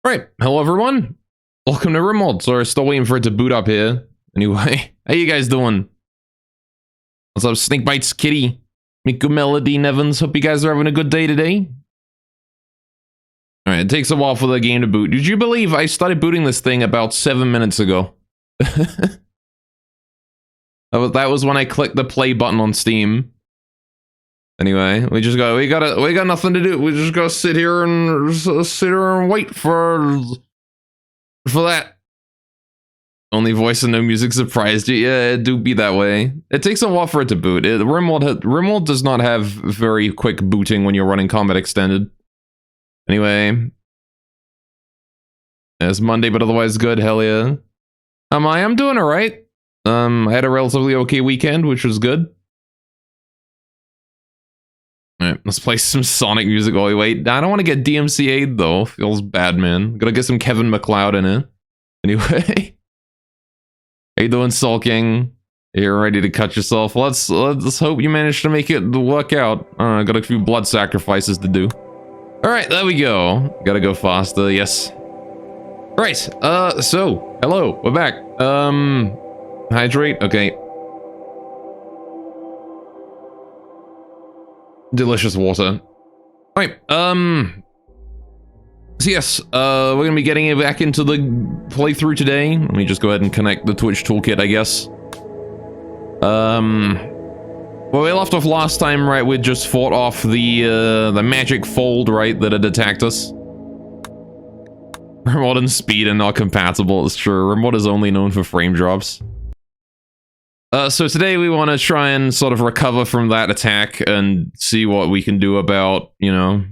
Right, hello everyone. Welcome to Rimworld. Sorry, still waiting for it to boot up here. Anyway, how you guys doing? What's up, Snakebites Kitty? Miku Melody Nevins. Hope you guys are having a good day today. Alright, it takes a while for the game to boot. Did you believe I started booting this thing about 7 minutes ago? That was when I clicked the play button on Steam. Anyway, we got nothing to do. We just gotta sit here and wait for that. Only voice and no music surprised you. Yeah, it do be that way. It takes a while for it to boot. Rimworld does not have very quick booting when you're running Combat Extended. Anyway, it's Monday, but otherwise good. Hell yeah. I'm doing alright. I had a relatively okay weekend, which was good. Alright, let's play some Sonic music while we wait. I don't want to get DMCA'd though. Feels bad, man. Gotta get some Kevin MacLeod in it. Anyway. How you doing, Sulking? You're ready to cut yourself. Let's hope you manage to make it work out. I got a few blood sacrifices to do. Alright, there we go. Gotta go faster, yes. Alright, so, hello, we're back. Hydrate, okay. Delicious water. Alright, so yes, we're gonna be getting it back into the playthrough today. Let me just go ahead and connect the Twitch toolkit, I guess. Well, we left off last time, right? We just fought off the magic fold, right, that had attacked us. Rimworld and speed are not compatible, it's true. Rimworld is only known for frame drops. So today we want to try and sort of recover from that attack and see what we can do about, you know,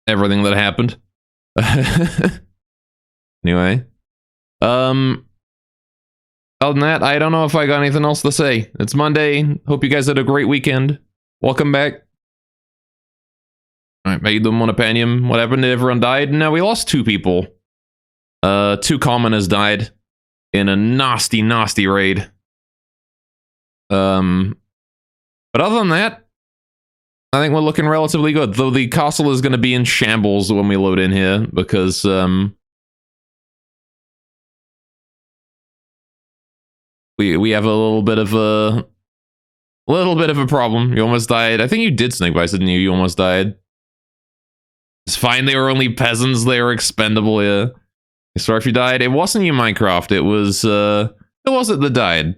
everything that happened. Anyway. Other than that, I don't know if I got anything else to say. It's Monday. Hope you guys had a great weekend. Welcome back. Alright, how you doing, Monopanium? What happened? Did everyone died? No, we lost 2 people. 2 commoners died in a nasty, nasty raid. But other than that, I think we're looking relatively good. Though the castle is going to be in shambles when we load in here, because, we have a little bit of a problem. You almost died. I think you did, Snakebites, didn't you? You almost died. It's fine, they were only peasants, they were expendable, yeah. Sorry if you died. It wasn't you, Minecraft. It was it that died?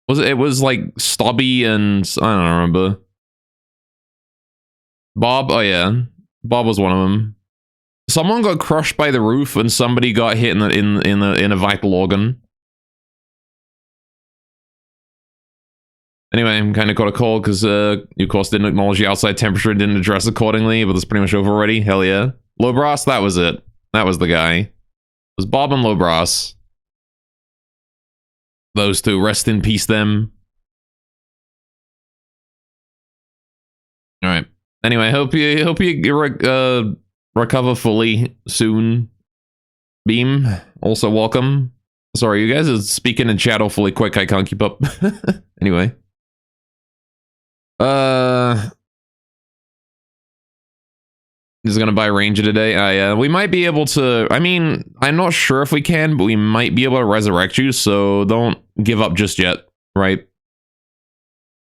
It was like Stubby and I don't remember. Bob? Oh yeah. Bob was one of them. Someone got crushed by the roof and somebody got hit in a vital organ. Anyway, I'm kind of got a cold because, you of course didn't acknowledge the outside temperature and didn't address accordingly, but that's pretty much over already. Hell yeah. Lobras, that was it. That was the guy. It was Bob and Lobras. Those 2, rest in peace them. Alright. Anyway, hope you recover fully soon. Beam, also welcome. Sorry, you guys are speaking in chat awfully quick, I can't keep up. Anyway. He's gonna buy Ranger today. Yeah, we might be able to. I mean, I'm not sure if we can, but we might be able to resurrect you, so don't give up just yet, right?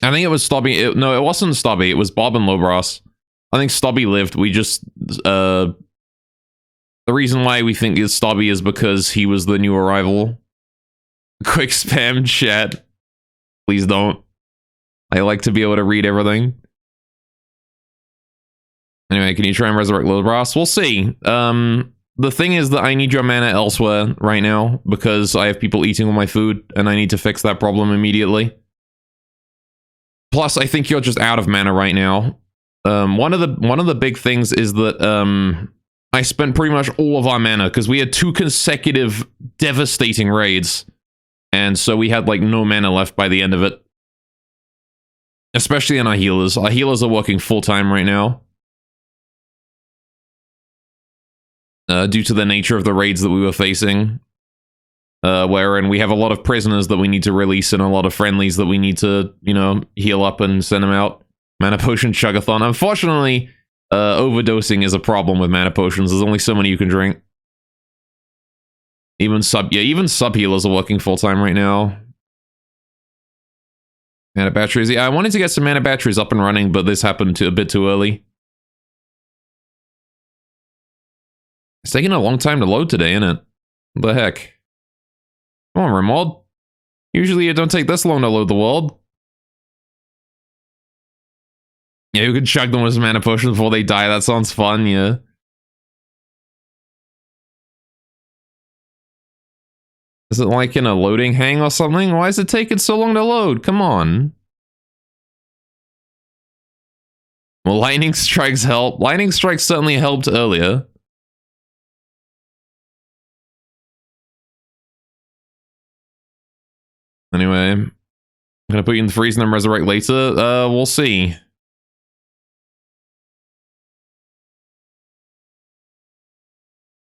I think it was Stubby. No, it wasn't Stubby. It was Bob and Lobras. I think Stubby lived. We just, the reason why we think it's Stubby is because he was the new arrival. Quick spam chat. Please don't. I like to be able to read everything. Anyway, can you try and resurrect Lobras? We'll see. The thing is that I need your mana elsewhere right now because I have people eating all my food and I need to fix that problem immediately. Plus, I think you're just out of mana right now. One of the big things is that I spent pretty much all of our mana because we had 2 consecutive devastating raids. And so we had like no mana left by the end of it. Especially in our healers. Our healers are working full-time right now. Due to the nature of the raids that we were facing. Wherein we have a lot of prisoners that we need to release and a lot of friendlies that we need to, you know, heal up and send them out. Mana potion chugathon. Unfortunately, overdosing is a problem with mana potions. There's only so many you can drink. Even sub healers are working full time right now. Mana batteries. Yeah, I wanted to get some mana batteries up and running, but this happened a bit too early. It's taking a long time to load today, isn't it? What the heck? Come on, Rimworld. Usually it don't take this long to load the world. Yeah, you can chug them with some mana potions before they die. That sounds fun, yeah. Is it like in a loading hang or something? Why is it taking so long to load? Come on. Well, lightning strikes help. Lightning strikes certainly helped earlier. Anyway, I'm gonna put you in the freeze and then resurrect later. We'll see.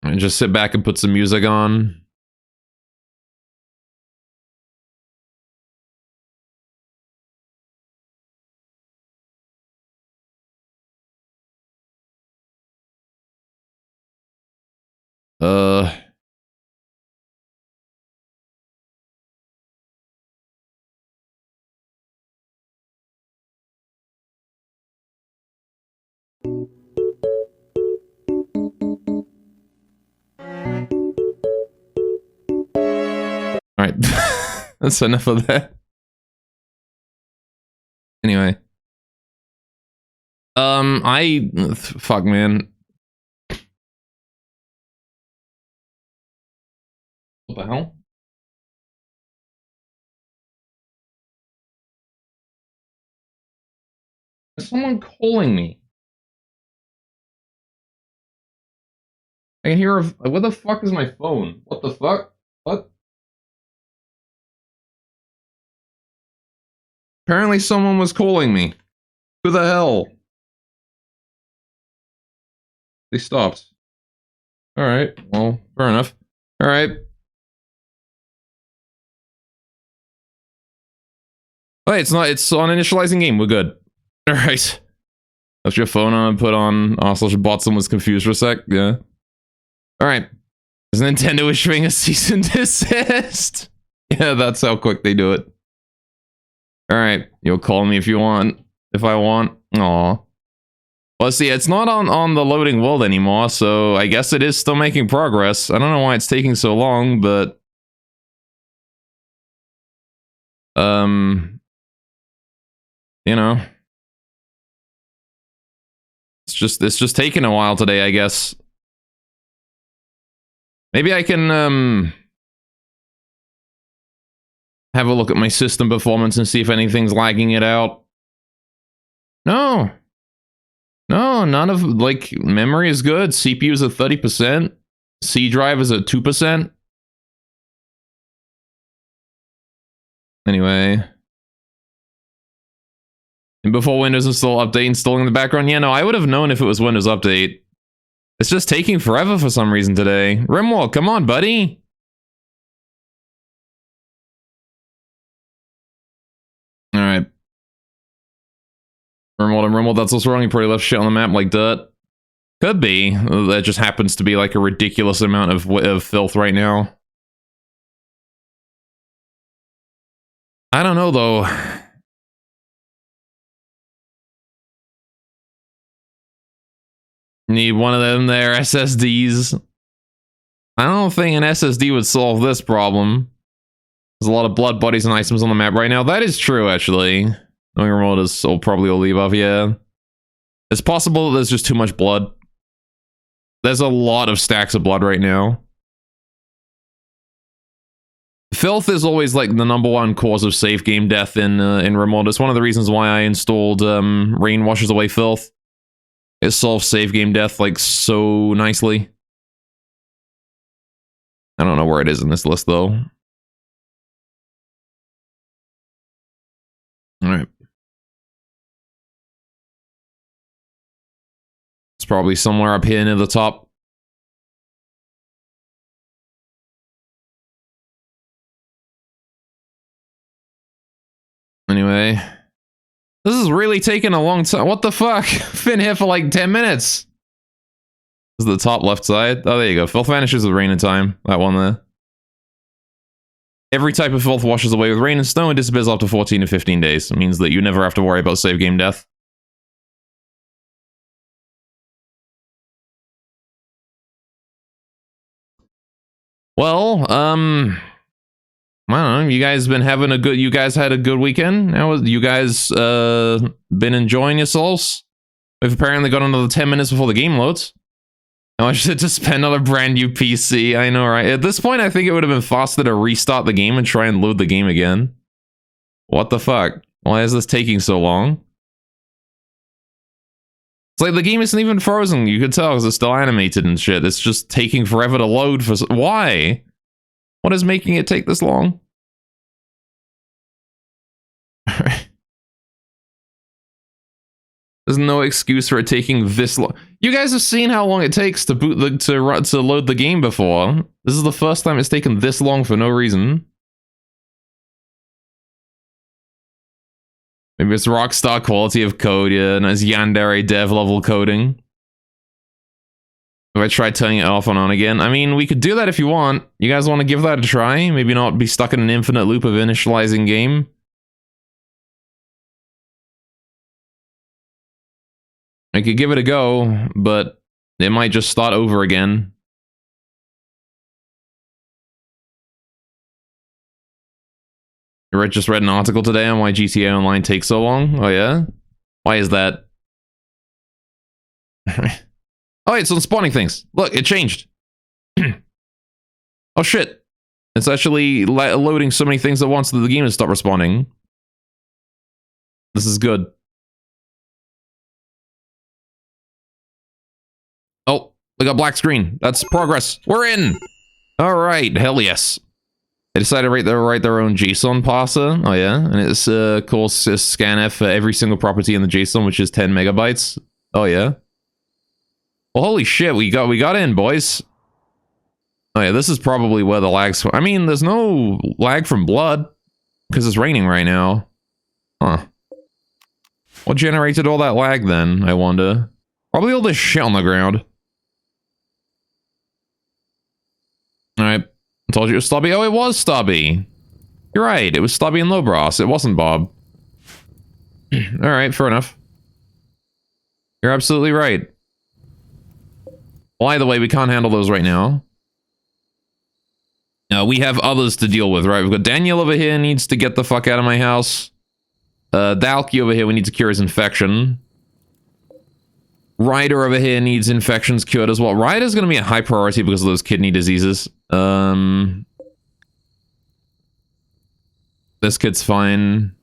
And just sit back and put some music on. Alright. That's enough of that. Anyway. Fuck, man. What the hell? Is someone calling me? I can hear a... What the fuck is my phone? What the fuck? What? Apparently someone was calling me. Who the hell? They stopped. Alright, well, fair enough. Alright. Wait, it's not, it's on initializing game, we're good. Alright. Left your phone on, put on /bottom was confused for a sec, yeah. Alright. Is Nintendo issuing a cease and desist? Yeah, that's how quick they do it. Alright, you'll call me if you want. If I want. Aw. Well, see, it's not on the loading world anymore, so I guess it is still making progress. I don't know why it's taking so long, but... You know. It's just taking a while today, I guess. Maybe I can, have a look at my system performance and see if anything's lagging it out. No. No, none of, like, memory is good. CPU is at 30%. C drive is at 2%. Anyway. And before Windows install update installing in the background. Yeah, no, I would have known if it was Windows Update. It's just taking forever for some reason today. Rimworld, come on, buddy. Alright. Rimworld, that's what's wrong. You probably left shit on the map like dirt. Could be. That just happens to be like a ridiculous amount of filth right now. I don't know, though. Need one of them there SSDs. I don't think an SSD would solve this problem. There's a lot of blood bodies and items on the map right now. That is true, actually. Knowing remote is probably will leave off, yeah. It's possible that there's just too much blood. There's a lot of stacks of blood right now. Filth is always like the #1 cause of save game death in remote. It's one of the reasons why I installed Rain Washes Away Filth. It solves save game death like so nicely. I don't know where it is in this list though. Alright. It's probably somewhere up here near the top. Anyway. This is really taking a long time. What the fuck? Been here for like 10 minutes. This is the top left side. Oh, there you go. Filth vanishes with rain and time. That one there. Every type of filth washes away with rain and snow and disappears after 14 to 15 days. It means that you never have to worry about save game death. Well, I don't know. You guys been having a good... You guys had a good weekend? You guys been enjoying yourselves? We've apparently got another 10 minutes before the game loads. Now I should just spend another brand new PC. I know, right? At this point, I think it would have been faster to restart the game and try and load the game again. What the fuck? Why is this taking so long? It's like the game isn't even frozen. You could tell because it's still animated and shit. It's just taking forever to load for... Why? What is making it take this long? There's no excuse for it taking this long. You guys have seen how long it takes to boot to load the game before. This is the first time it's taken this long for no reason. Maybe it's Rockstar quality of code, yeah, and it's Yandere dev level coding. If I try turning it off and on again, I mean, we could do that if you want. You guys want to give that a try? Maybe not be stuck in an infinite loop of initializing game. I could give it a go, but it might just start over again. I just read an article today on why GTA Online takes so long. Oh yeah? Why is that? Oh, it's on spawning things. Look, it changed. Oh shit. It's actually loading so many things at once that the game has stopped responding. This is good. Oh, we got black screen. That's progress. We're in. All right. Hell yes. They decided to write their own JSON parser. Oh yeah, and it's calls scanf for every single property in the JSON, which is 10 megabytes. Oh yeah. Well, holy shit, we got in, boys. Oh yeah, this is probably where the lag's... I mean, there's no lag from blood because it's raining right now. Huh. What generated all that lag then? I wonder. Probably all this shit on the ground. All right. I told you it was Stubby. Oh, it was Stubby. You're right. It was Stubby and Lobros. It wasn't Bob. All right, fair enough. You're absolutely right. Well, either way, we can't handle those right now. We have others to deal with, right? We've got Daniel over here needs to get the fuck out of my house. Dalky over here, we need to cure his infection. Ryder over here needs infections cured as well. Ryder's going to be a high priority because of those kidney diseases. This kid's fine.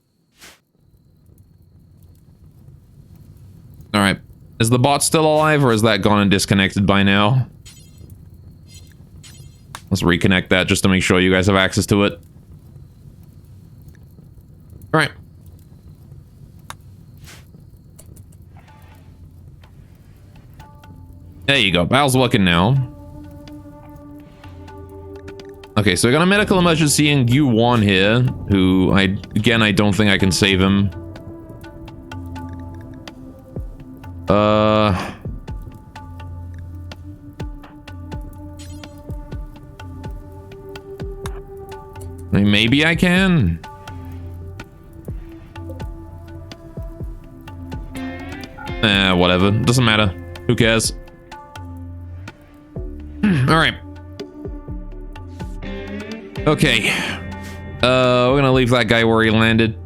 Alright. Is the bot still alive or is that gone and disconnected by now? Let's reconnect that just to make sure you guys have access to it. Alright. There you go. Val's working now. Okay, so we got a medical emergency in U1 here, who I don't think I can save him. I mean, maybe I can. Whatever. Doesn't matter. Who cares? Alright. Okay. We're gonna leave that guy where he landed.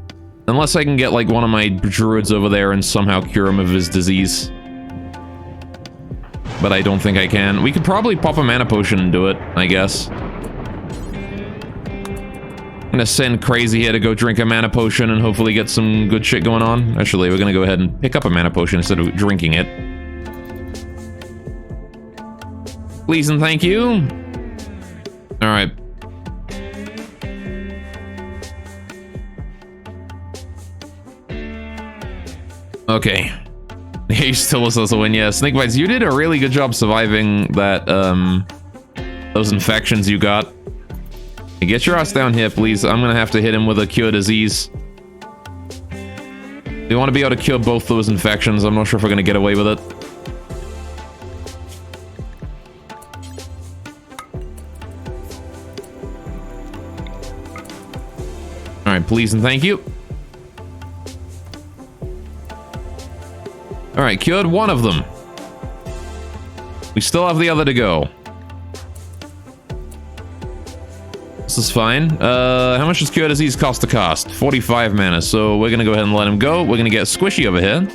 Unless I can get, like, one of my druids over there and somehow cure him of his disease. But I don't think I can. We could probably pop a mana potion and do it, I guess. I'm gonna send Crazy here to go drink a mana potion and hopefully get some good shit going on. Actually, we're gonna go ahead and pick up a mana potion instead of drinking it. Please and thank you. Alright. Okay. He still was also win. Yeah, Snakebites, you did a really good job surviving that, those infections you got. Hey, get your ass down here, please. I'm gonna have to hit him with a cure disease. We want to be able to cure both those infections. I'm not sure if we're going to get away with it. Alright, please and thank you. Alright, cured one of them. We still have the other to go. This is fine. How much does cure disease cost to cast? 45 mana, so we're gonna go ahead and let him go. We're gonna get Squishy over here.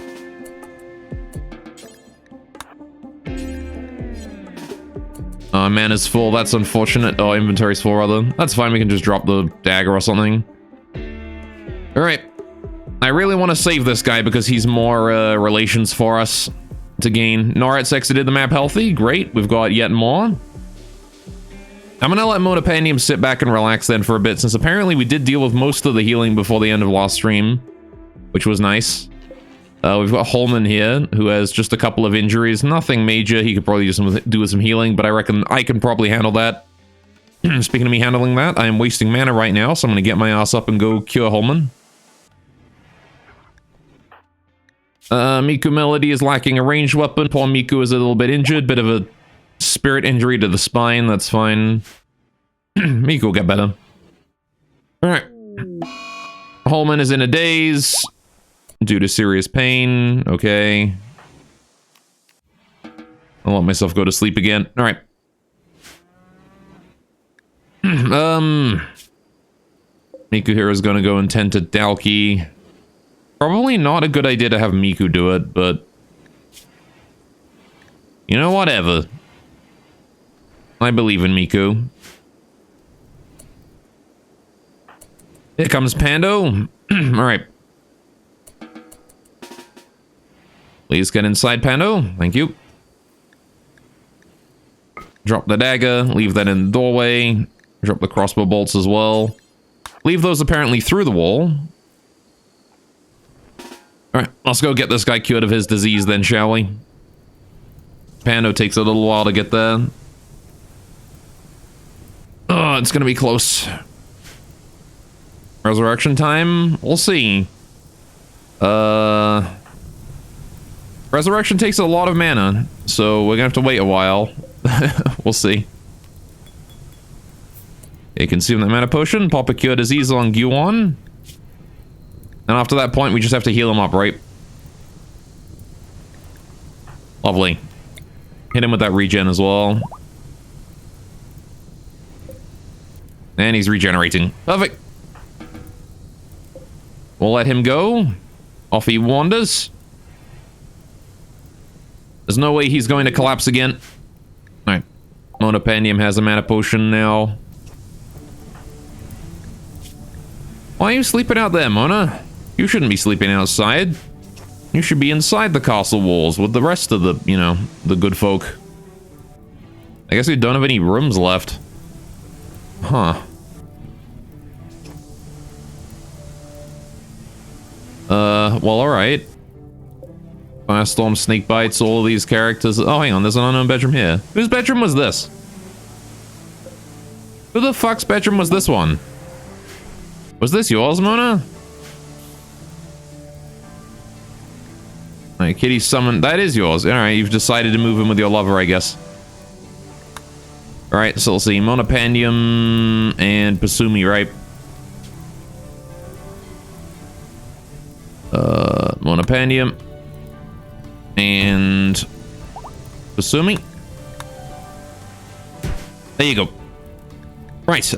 Mana's full, that's unfortunate. Oh, inventory's full, rather. That's fine, we can just drop the dagger or something. Alright. I really want to save this guy because he's more relations for us to gain. Noret's exited the map healthy. Great, we've got yet more. I'm gonna let Monopandium sit back and relax then for a bit, since apparently we did deal with most of the healing before the end of last stream, which was nice. We've got Holman here, who has just a couple of injuries. Nothing major. He could probably do with some healing, but I reckon I can probably handle that. Speaking of me handling that, I am wasting mana right now, so I'm gonna get my ass up and go cure Holman. Miku Melody is lacking a ranged weapon. Poor Miku is a little bit injured. Bit of a spirit injury to the spine. That's fine. Miku will get better. Alright. Holman is in a daze due to serious pain. Okay. I'll let myself go to sleep again. Alright. Miku here is going to go and tend to Dalki. Probably not a good idea to have Miku do it, but... you know, whatever. I believe in Miku. Here comes Pando. Alright. Please get inside, Pando. Thank you. Drop the dagger. Leave that in the doorway. Drop the crossbow bolts as well. Leave those apparently through the wall. Alright, let's go get this guy cured of his disease then, shall we? Pando takes a little while to get there. Oh, it's gonna be close. Resurrection time? We'll see. Resurrection takes a lot of mana, so we're gonna have to wait a while. We'll see. Okay, consume that mana potion, pop a cure disease on Guan. And after that point, we just have to heal him up, right? Lovely. Hit him with that regen as well. And he's regenerating. Perfect. We'll let him go. Off he wanders. There's no way he's going to collapse again. Alright. Monopandium has a mana potion now. Why are you sleeping out there, Mona? You shouldn't be sleeping outside. You should be inside the castle walls with the rest of the, you know, the good folk. I guess we don't have any rooms left. Huh. Well, alright. Firestorm, snake bites, all of these characters. Oh, hang on, there's an unknown bedroom here. Whose bedroom was this? Who the fuck's bedroom was this one? Was this yours, Mona? Alright, Kitty summoned. That is yours. Alright, you've decided to move in with your lover, I guess. Alright, so let's see. Monopandium and Pasumi, right? Monopandium. And Pasumi. There you go. Right,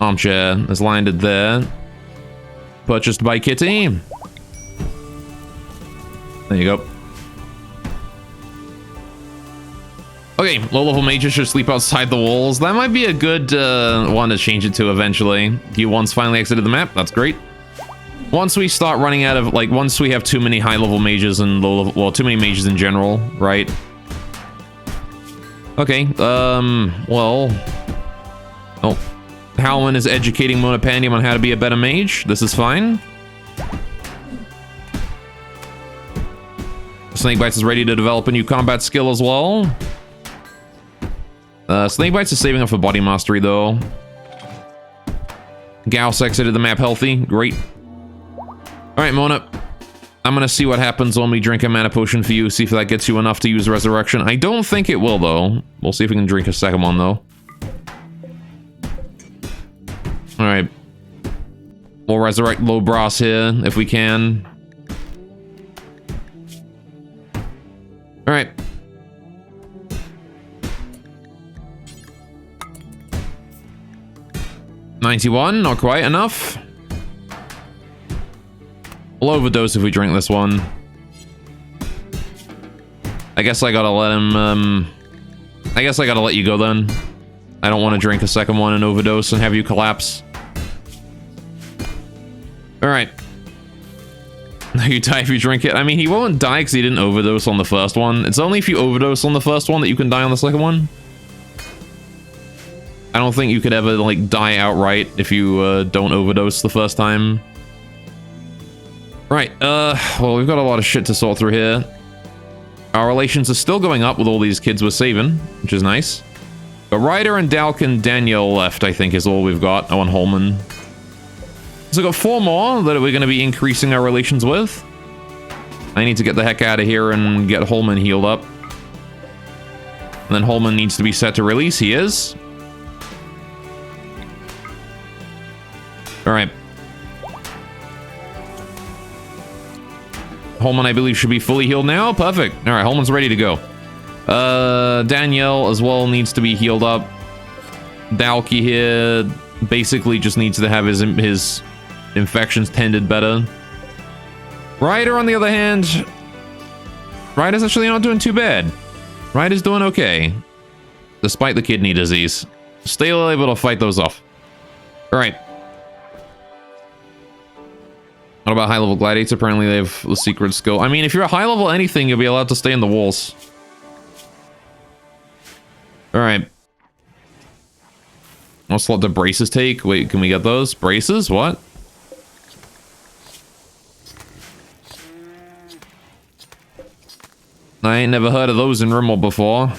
armchair is landed there. Purchased by Kitty. There you go. Okay, low-level mages should sleep outside the walls. That might be a good one to change it to eventually. You once finally exited the map. That's great. Once we start running out of, like, once we have too many high-level mages and low-level, well, too many mages in general, right? Okay, well... oh. Howlman is educating Monopandium on how to be a better mage. This is fine. Snakebites is ready to develop a new combat skill as well. Snakebites is saving up for body mastery, though. Gauss exited the map healthy. Great. Alright, Mona. I'm gonna see what happens when we drink a mana potion for you, see if that gets you enough to use Resurrection. I don't think it will, though. We'll see if we can drink a second one, though. Alright. We'll resurrect Low Brass here, if we can. Alright. $91, not quite enough. We'll overdose if we drink this one. I guess I gotta let him, I guess I gotta let you go then. I don't want to drink a second one and overdose and have you collapse. Alright. You die if you drink it. I mean, he won't die because he didn't overdose on the first one. It's only if you overdose on the first one that you can die on the second one. I don't think you could ever, like, die outright if you don't overdose the first time. Right, well, we've got a lot of shit to sort through here. Our relations are still going up with all these kids we're saving, which is nice. But Ryder and Dalk and Danielle left, I think, is all we've got. Oh, and Holman. So we've got 4 more that we're going to be increasing our relations with. I need to get the heck out of here and get Holman healed up. And then Holman needs to be set to release. He is. Alright. Holman, I believe, should be fully healed now. Perfect. Alright, Holman's ready to go. Danielle as well needs to be healed up. Dalky here basically just needs to have his infections tended better. Ryder, on the other hand, Ryder's actually not doing too bad. Ryder's doing okay, despite the kidney disease. Still able to fight those off. Alright. What about high-level gladiates? Apparently they have the secret skill. I mean, if you're a high-level anything, you'll be allowed to stay in the walls. Alright. What slot do braces take? Wait, can we get those? Braces? What? I ain't never heard of those in Rimworld before.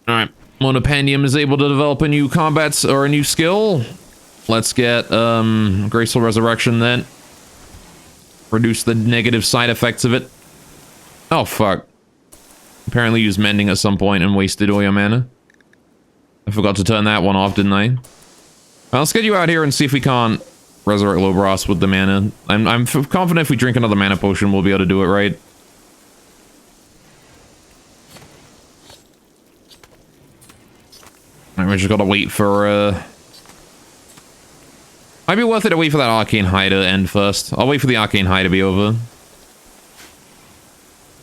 Alright. Monopandium is able to develop a new combat or a new skill. Let's get Graceful Resurrection then. Reduce the negative side effects of it. Oh, fuck. Apparently used Mending at some point and wasted all your mana. I forgot to turn that one off, didn't I? Well, let's get you out here and see if we can't resurrect Lobras with the mana. I'm confident if we drink another mana potion, we'll be able to do it right. Alright, we just gotta wait for, might be worth it to wait for that Arcane High to end first. I'll wait for the Arcane High to be over.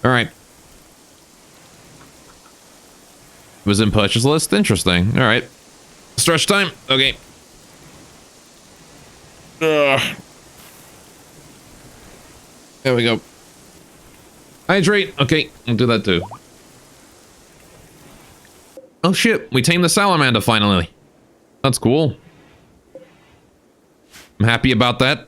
Alright. It was in purchase list? Interesting. Alright. Stretch time? Okay. Ugh. There we go. Hydrate. Okay, I'll do that too. Oh shit, we tamed the salamander finally. That's cool. I'm happy about that.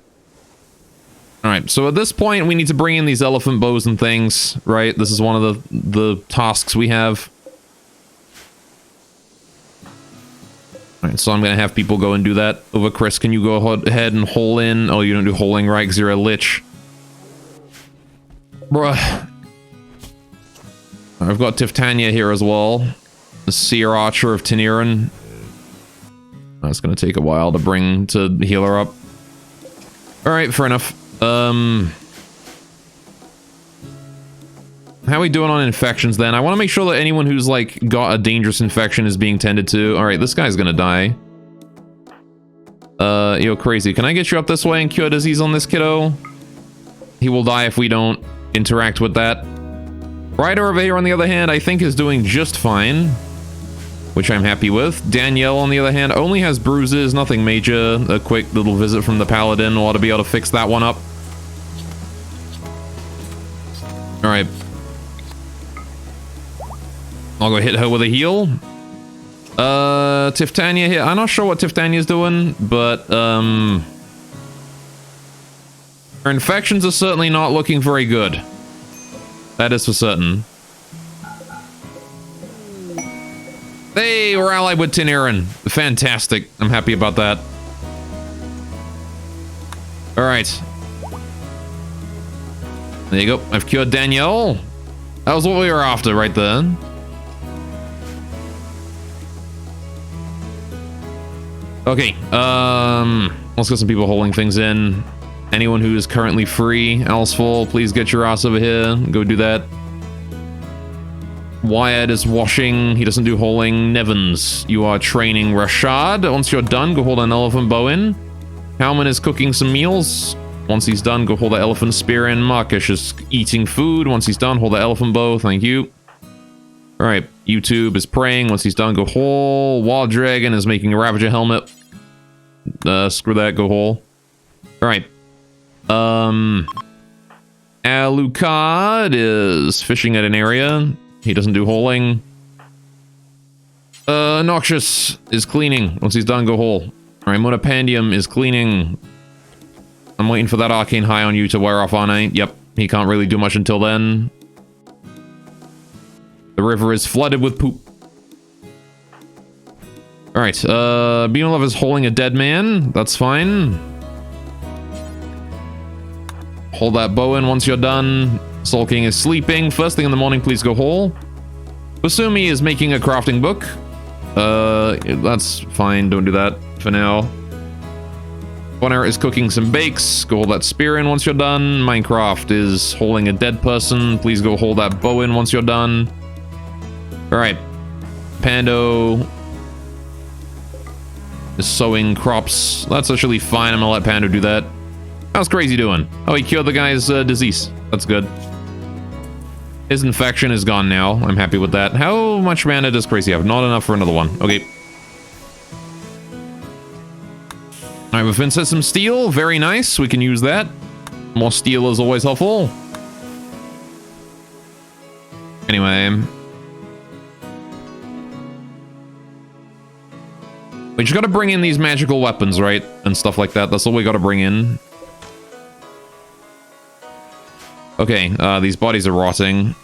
Alright, so at this point we need to bring in these elephant bows and things, right? This is one of the tasks we have. Alright, so I'm gonna have people go and do that. Over Chris, can you go ahead and hole in? Oh, you don't do holing, right? Because you're a lich. Bruh. I've got Tiftania here as well. The Seer Archer of Teniran. That's gonna take a while to bring to heal her up. Alright, fair enough. How are we doing on infections then? I want to make sure that anyone who's like got a dangerous infection is being tended to. Alright, this guy's gonna die. Yo, crazy. Can I get you up this way and cure disease on this kiddo? He will die if we don't interact with that. Ryder over here, on the other hand, I think is doing just fine, which I'm happy with. Danielle, on the other hand, only has bruises, nothing major. A quick little visit from the paladin ought to be able to fix that one up. Alright. I'll go hit her with a heal. Tiftania here. I'm not sure what Tiftania's doing, but, her infections are certainly not looking very good. That is for certain. Hey, we're allied with Teniran. Fantastic. I'm happy about that. Alright. There you go. I've cured Danielle. That was what we were after right there. Okay, let's get some people holding things in. Anyone who is currently free, Elsful, please get your ass over here. Go do that. Wyatt is washing. He doesn't do holding. Nevins, you are training Rashad. Once you're done, go hold an elephant bow in. Howman is cooking some meals. Once he's done, go hold the elephant spear in. Marcus is eating food. Once he's done, hold the elephant bow. Thank you. Alright, YouTube is praying. Once he's done, go whole. Wild Dragon is making a Ravager helmet. Screw that, go whole. Alright. Alucard is fishing at an area. He doesn't do holing. Noxious is cleaning. Once he's done, go whole. Alright, Monopandium is cleaning. I'm waiting for that arcane high on you to wear off on it. Yep, he can't really do much until then. The river is flooded with poop. Alright, Beamlove is holding a dead man. That's fine. Hold that bow in once you're done. Soul King is sleeping. First thing in the morning, please go whole. Basumi is making a crafting book. That's fine. Don't do that for now. Bonner is cooking some bakes. Go hold that spear in once you're done. Minecraft is holding a dead person. Please go hold that bow in once you're done. Alright. Pando is sowing crops. That's actually fine. I'm gonna let Pando do that. How's Crazy doing? Oh, he cured the guy's disease. That's good. His infection is gone now. I'm happy with that. How much mana does Crazy have? Not enough for another one. Okay. Alright, we've been set some steel. Very nice. We can use that. More steel is always helpful. Anyway. We just gotta bring in these magical weapons, right? And stuff like that. That's all we gotta bring in. Okay, these bodies are rotting.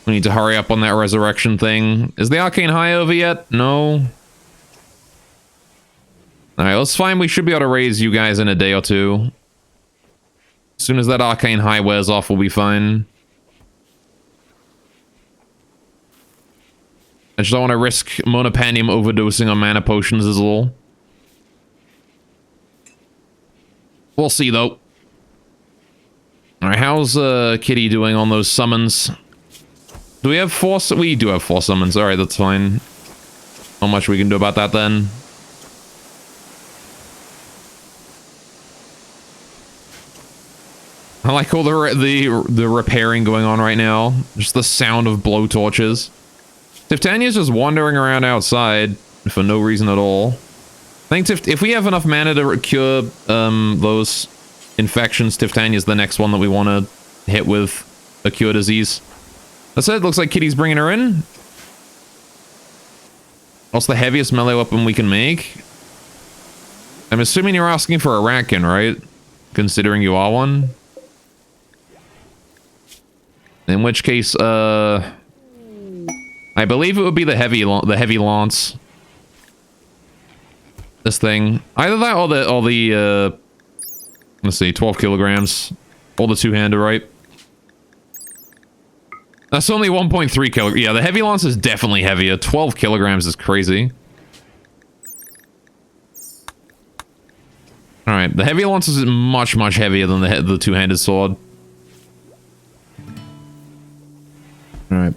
We need to hurry up on that resurrection thing. Is the arcane high over yet? No. Alright, let's find. We should be able to raise you guys in a day or two. As soon as that arcane high wears off, we'll be fine. I just don't want to risk Monopandium overdosing on mana potions is all. We'll see, though. Alright, how's Kitty doing on those summons? Do we have 4? We do have 4 summons. Alright, that's fine. Not much we can do about that, then. I like all the repairing going on right now. Just the sound of blowtorches. Tiftanya's just wandering around outside for no reason at all. I think if we have enough mana to cure those infections, Tiftanya's the next one that we want to hit with a cure disease. That's it. Looks like Kitty's bringing her in. What's the heaviest melee weapon we can make? I'm assuming you're asking for a Ratkin, right? Considering you are one. In which case, I believe it would be the heavy lance. This thing. Either that or the let's see, 12 kilograms. Or the two-hander, right? That's only 1.3 kilograms. Yeah, the heavy lance is definitely heavier. 12 kilograms is crazy. Alright, the heavy lance is much heavier than the two-handed sword. Alright.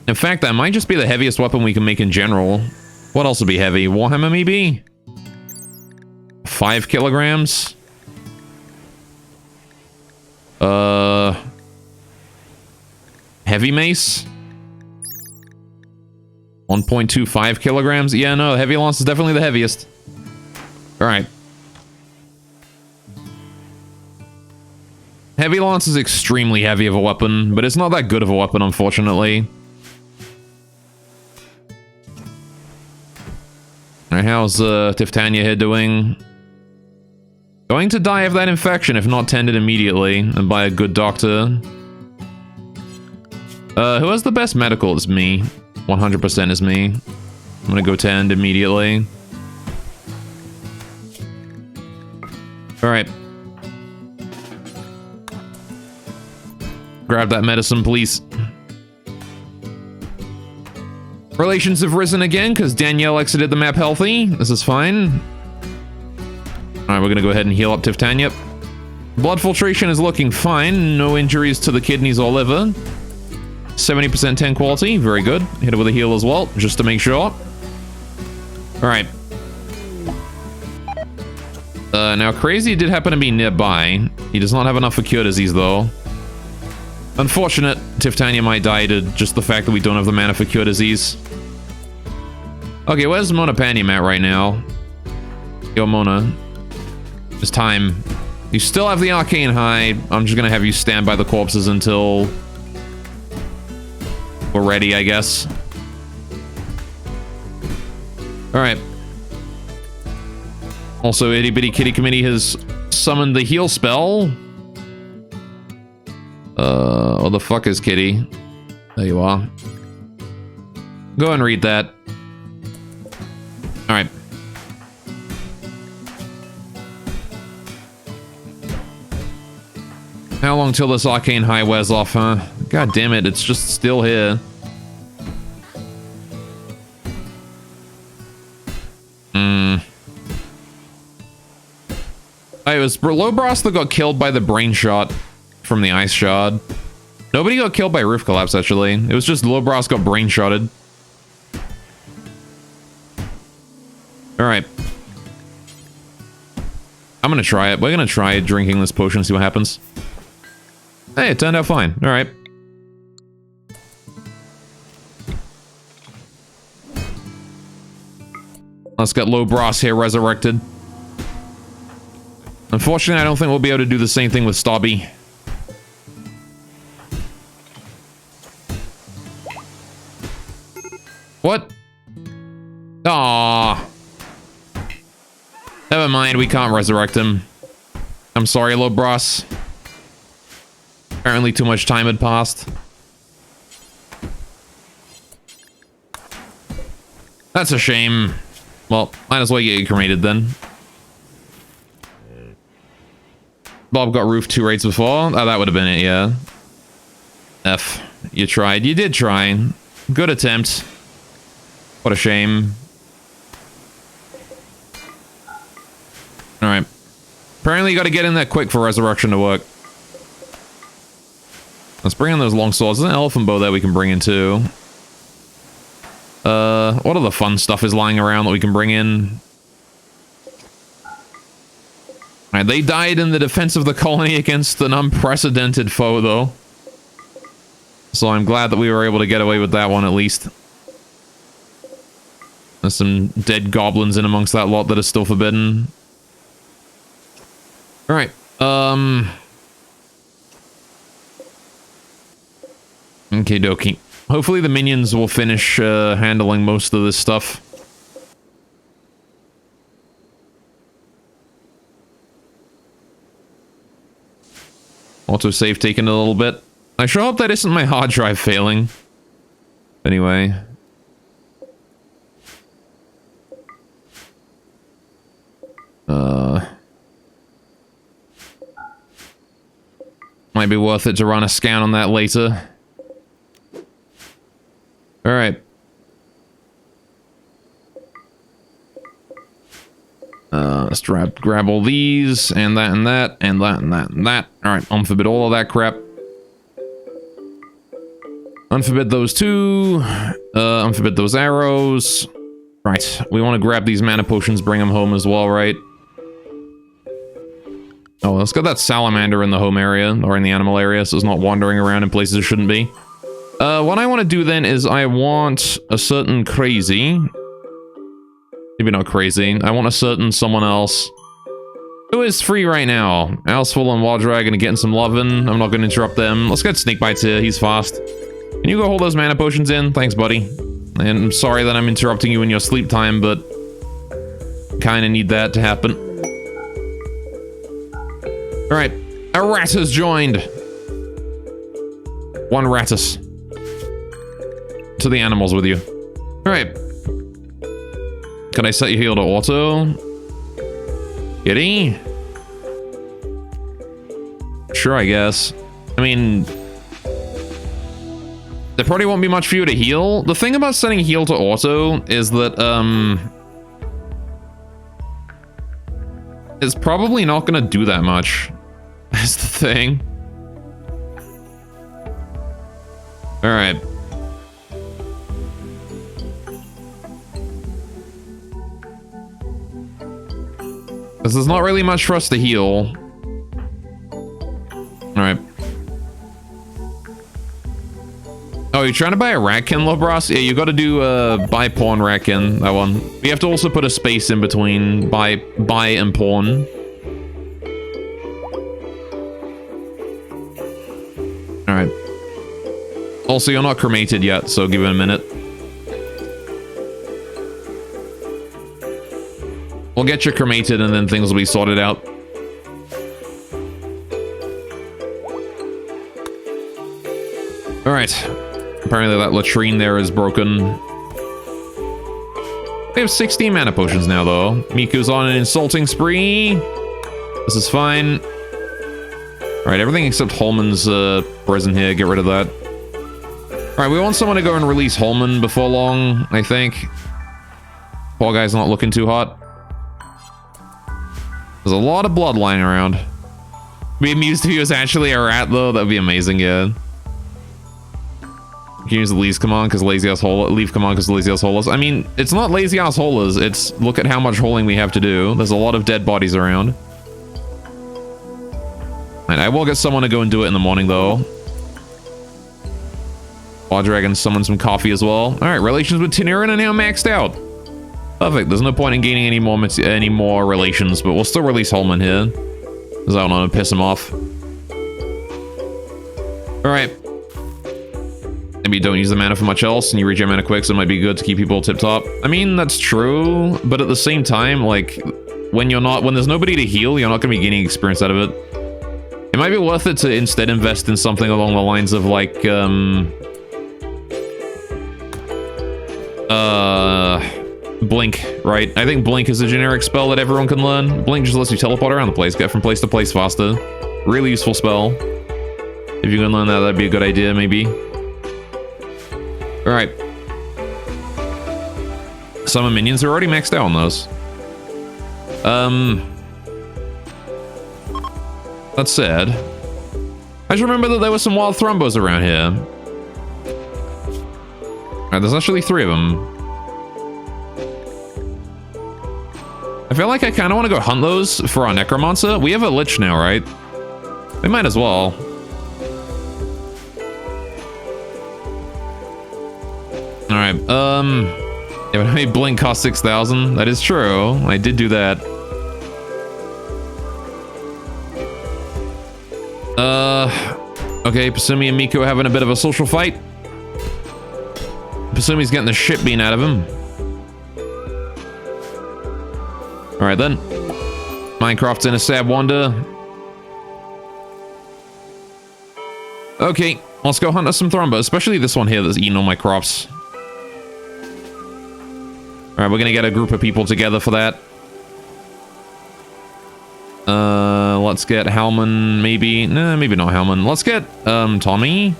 In fact, that might just be the heaviest weapon we can make in general. What else would be heavy? Warhammer, maybe? 5 kilograms? Heavy mace? 1.25 kilograms? Yeah, no, heavy lance is definitely the heaviest. Alright. Heavy lance is extremely heavy of a weapon, but it's not that good of a weapon, unfortunately. Alright, how's Tiftania here doing? Going to die of that infection if not tended immediately and by a good doctor. Who has the best medical? It's me. 100% is me. I'm gonna go tend immediately. Alright. Grab that medicine, please. Relations have risen again because Danielle exited the map healthy. This is fine. Alright, we're gonna go ahead and heal up Tiftania. Blood filtration is looking fine. No injuries to the kidneys or liver. 70% 10 quality. Very good. Hit it with a heal as well, just to make sure. Alright. Now, Crazy did happen to be nearby. He does not have enough for cure disease, though. Unfortunate, Tiftania might die to just the fact that we don't have the mana for cure disease. Okay, where's Mona Panium at right now? Yo, Mona. It's time. You still have the Arcane Hide. I'm just gonna have you stand by the corpses until we're ready, I guess. Alright. Also, Itty Bitty Kitty Committee has summoned the heal spell. What the fuck is Kitty? There you are. Go and read that. Alright. How long till this Arcane High wears off, huh? God damn it, it's just still here. It was Lobros that got killed by the brain shot from the ice shard. Nobody got killed by roof collapse, actually. It was just Lobros got brain shotted. Alright. I'm gonna try it. We're gonna try drinking this potion and see what happens. Hey, it turned out fine. Alright. Let's get Lobros here resurrected. Unfortunately, I don't think we'll be able to do the same thing with Stabby. What? Aww. Never mind, we can't resurrect him. I'm sorry, Lobros. Apparently too much time had passed. That's a shame. Well, might as well get you cremated then. Bob got roof 2 raids before. Oh, that would have been it, yeah. F. You tried. You did try. Good attempt. What a shame. Alright. Apparently you gotta get in there quick for resurrection to work. Let's bring in those long swords. There's an elephant bow that we can bring in too. What other fun stuff is lying around that we can bring in? Alright, they died in the defense of the colony against an unprecedented foe, though. So I'm glad that we were able to get away with that one, at least. There's some dead goblins in amongst that lot that are still forbidden. Alright, Okie dokie. Hopefully the minions will finish handling most of this stuff. Autosave taking a little bit. I sure hope that isn't my hard drive failing. Anyway. Might be worth it to run a scan on that later. Alright. Let's grab all these, and that, and that, and that, and that, and that. Alright, unforbid all of that crap. Unforbid those two. Unforbid those arrows. Right, we want to grab these mana potions, bring them home as well, right? Oh, let's get that salamander in the home area, or in the animal area, so it's not wandering around in places it shouldn't be. What I want to do then is I want a certain crazy. Maybe not crazy. I want a certain someone else. Who is free right now? Owlsful and Wild Dragon are getting some lovin'. I'm not going to interrupt them. Let's get Snakebites here. He's fast. Can you go hold those mana potions in? Thanks, buddy. And I'm sorry that I'm interrupting you in your sleep time, but kind of need that to happen. Alright. A rat has joined. One ratus. To the animals with you. Alright. Can I set your heal to auto? Kitty? Sure, I guess. I mean, there probably won't be much for you to heal. The thing about setting heal to auto is that, it's probably not gonna do that much. That's the thing. Alright. Because there's not really much for us to heal. Alright. Oh, you're trying to buy a Ratkin, Lobros? Yeah, you gotta do buy pawn Ratkin, that one. We have to also put a space in between buy and pawn. Alright. Also, you're not cremated yet, so give it a minute. We'll get you cremated and then things will be sorted out. Alright. Apparently that latrine there is broken. We have 16 mana potions now, though. Miku's on an insulting spree. This is fine. Alright, everything except Holman's prison here. Get rid of that. Alright, we want someone to go and release Holman before long, I think. Poor guy's not looking too hot. There's a lot of blood lying around. Be amused if he was actually a rat, though. That'd be amazing, yeah. You can use the leave command because lazy ass hole. Leave command because lazy ass holes. I mean, it's not lazy ass holes. It's look at how much holing we have to do. There's a lot of dead bodies around. And I will get someone to go and do it in the morning, though. Claw Dragon summon some coffee as well. All right, relations with Tiniran are now maxed out. Perfect. There's no point in gaining any more relations, but we'll still release Holman here, because I don't want to piss him off. All right. Maybe don't use the mana for much else, and you regen mana quick, so it might be good to keep people tip-top. I mean, that's true, but at the same time, like, when there's nobody to heal, you're not going to be gaining experience out of it. It might be worth it to instead invest in something along the lines of, like, Blink, right? I think Blink is a generic spell that everyone can learn. Blink just lets you teleport around the place, get from place to place faster. Really useful spell. If you can learn that, that'd be a good idea, maybe. Alright. Some minions are already maxed out on those. That said, I just remember that there were some wild thrombos around here. Alright, there's actually 3 of them. I feel like I kind of want to go hunt those for our Necromancer. We have a Lich now, right? We might as well. Alright, yeah, but my Blink cost 6,000. That is true. I did do that. Okay, Pasumi and Miku are having a bit of a social fight. Pasumi's getting the shit beaten out of him. Alright then. Minecraft's in a sad wander. Okay, let's go hunt us some Thromba, especially this one here that's eating all my crops. Alright, we're gonna get a group of people together for that. Let's get Halman, maybe. Nah, maybe not Halman. Let's get, Tommy.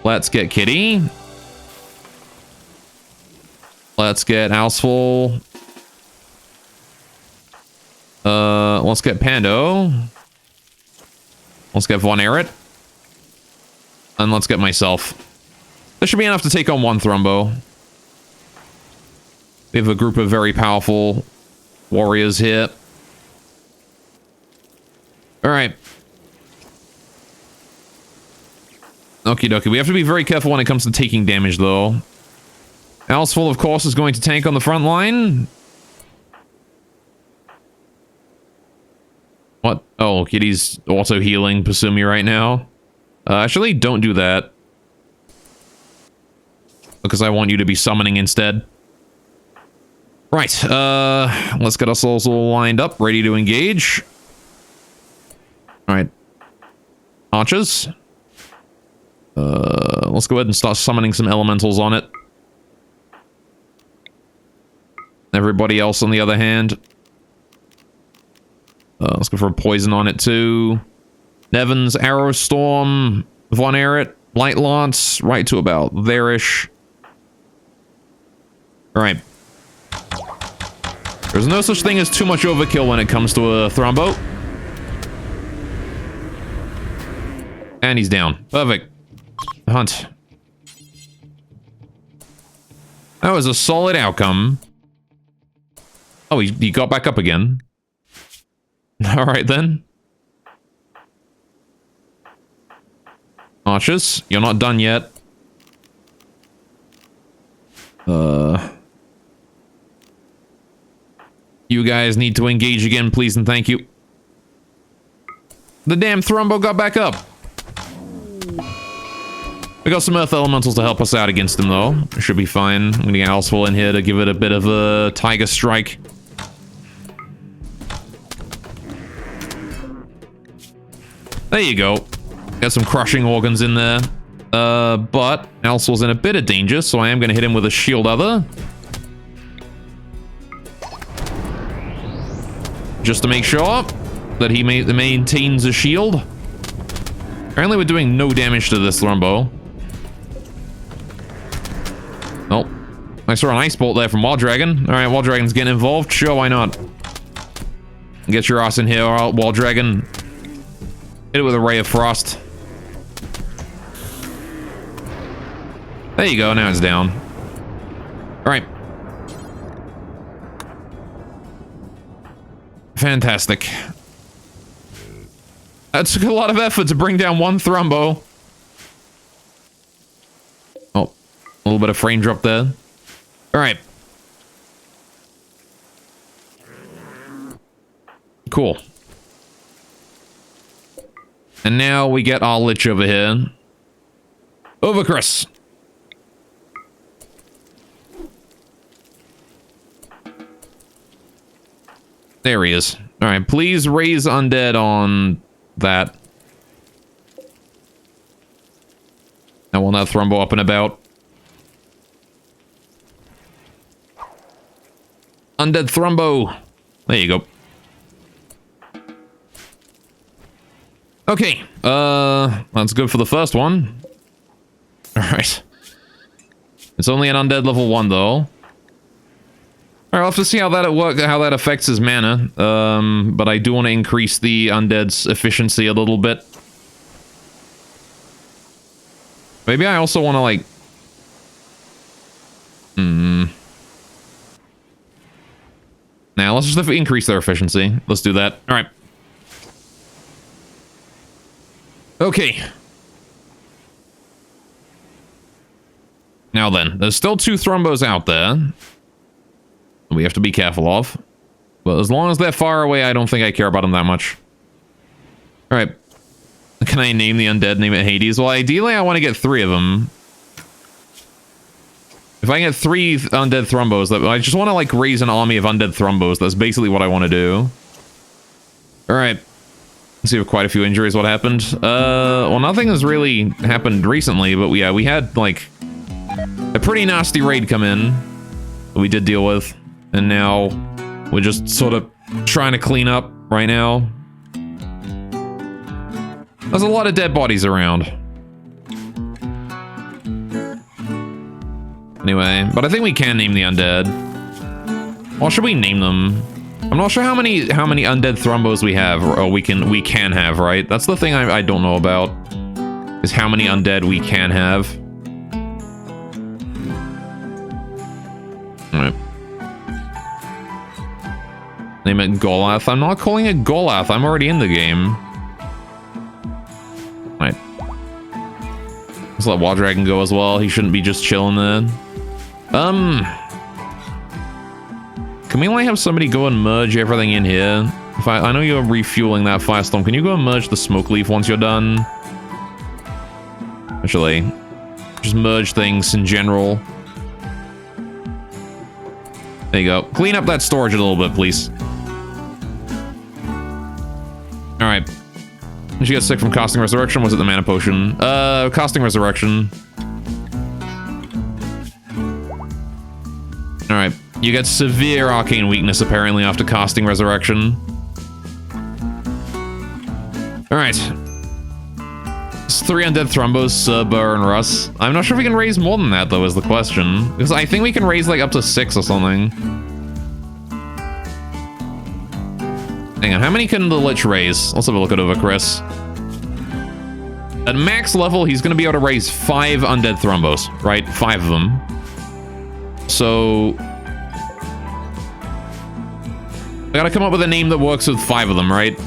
Let's get Kitty. Let's get Houseful. Let's get Pando. Let's get Von Eret. And let's get myself. This should be enough to take on one Thrombo. We have a group of very powerful warriors here. Alright. Okie dokie. We have to be very careful when it comes to taking damage, though. Houseful, of course, is going to tank on the front line. What? Oh, Kitty's auto-healing Pasumi right now. Actually, don't do that. Because I want you to be summoning instead. Right, let's get ourselves all lined up, ready to engage. Alright. Archers. Let's go ahead and start summoning some elementals on it. Everybody else, on the other hand. Let's go for a poison on it, too. Nevin's Arrow Storm, Von Erett, Light Lance, right to about there-ish. Alright. There's no such thing as too much overkill when it comes to a Thrombo. And he's down. Perfect. Hunt. That was a solid outcome. Oh, he got back up again. Alright then. Archers, you're not done yet. You guys need to engage again, please and thank you. The damn Thrombo got back up. We got some Earth Elementals to help us out against him, though. Should be fine. I'm gonna get Elsewell in here to give it a bit of a Tiger Strike. There you go. Got some crushing organs in there. But Elsewell's in a bit of danger, so I am gonna hit him with a Shield Other. Just to make sure that he maintains a shield. Apparently we're doing no damage to this Thrombo. Oh, I saw an Ice Bolt there from Wild Dragon. Alright, Wild Dragon's getting involved. Sure, why not? Get your ass in here, Wild Dragon. Hit it with a Ray of Frost. There you go, now it's down. Alright. Fantastic. That took a lot of effort to bring down one Thrombo. Oh, a little bit of frame drop there. Alright. Cool. And now we get our Lich over here. Over, Chris. There he is. Alright, please raise Undead on that. I will not Thrombo up and about. Undead Thrombo. There you go. Okay, that's good for the first one. Alright. It's only an Undead level 1, though. Alright, we'll have to see how that affects his mana. But I do want to increase the Undead's efficiency a little bit. Maybe I also want to, like... Now, let's just increase their efficiency. Let's do that. Alright. Okay. Now then, there's still 2 Thrombos out there. We have to be careful of. But as long as they're far away, I don't think I care about them that much. Alright. Can I name the undead, name it Hades? Well, ideally, I want to get 3 of them. If I get 3 undead Thrombos, I just want to, like, raise an army of undead Thrombos. That's basically what I want to do. Alright. Let's see if quite a few injuries. What happened? Well, nothing has really happened recently, but yeah, we had, like, a pretty nasty raid come in that we did deal with. And now we're just sort of trying to clean up right now. There's a lot of dead bodies around. Anyway, but I think we can name the undead. Well, should we name them? I'm not sure how many undead Thrombos we have, or we can have, right? That's the thing I don't know about, is how many undead we can have. Alright. Name it Golath. I'm not calling it Golath. I'm already in the game. Alright. Let's let Wild Dragon go as well. He shouldn't be just chilling there. Can we like have somebody go and merge everything in here? If I know you're refueling that Firestorm. Can you go and merge the Smoke Leaf once you're done? Actually, just merge things in general. There you go. Clean up that storage a little bit, please. Alright. Did you get sick from Casting Resurrection? Was it the Mana Potion? Casting Resurrection. Alright. You get severe arcane weakness, apparently, after casting Resurrection. Alright. It's 3 Undead Thrombos, Burr, and Russ. I'm not sure if we can raise more than that, though, is the question. Because I think we can raise, like, up to 6 or something. Hang on, how many can the Lich raise? Let's have a look it over, Chris. At max level, he's going to be able to raise 5 Undead Thrombos, right? 5 of them. So... I gotta come up with a name that works with 5 of them, right?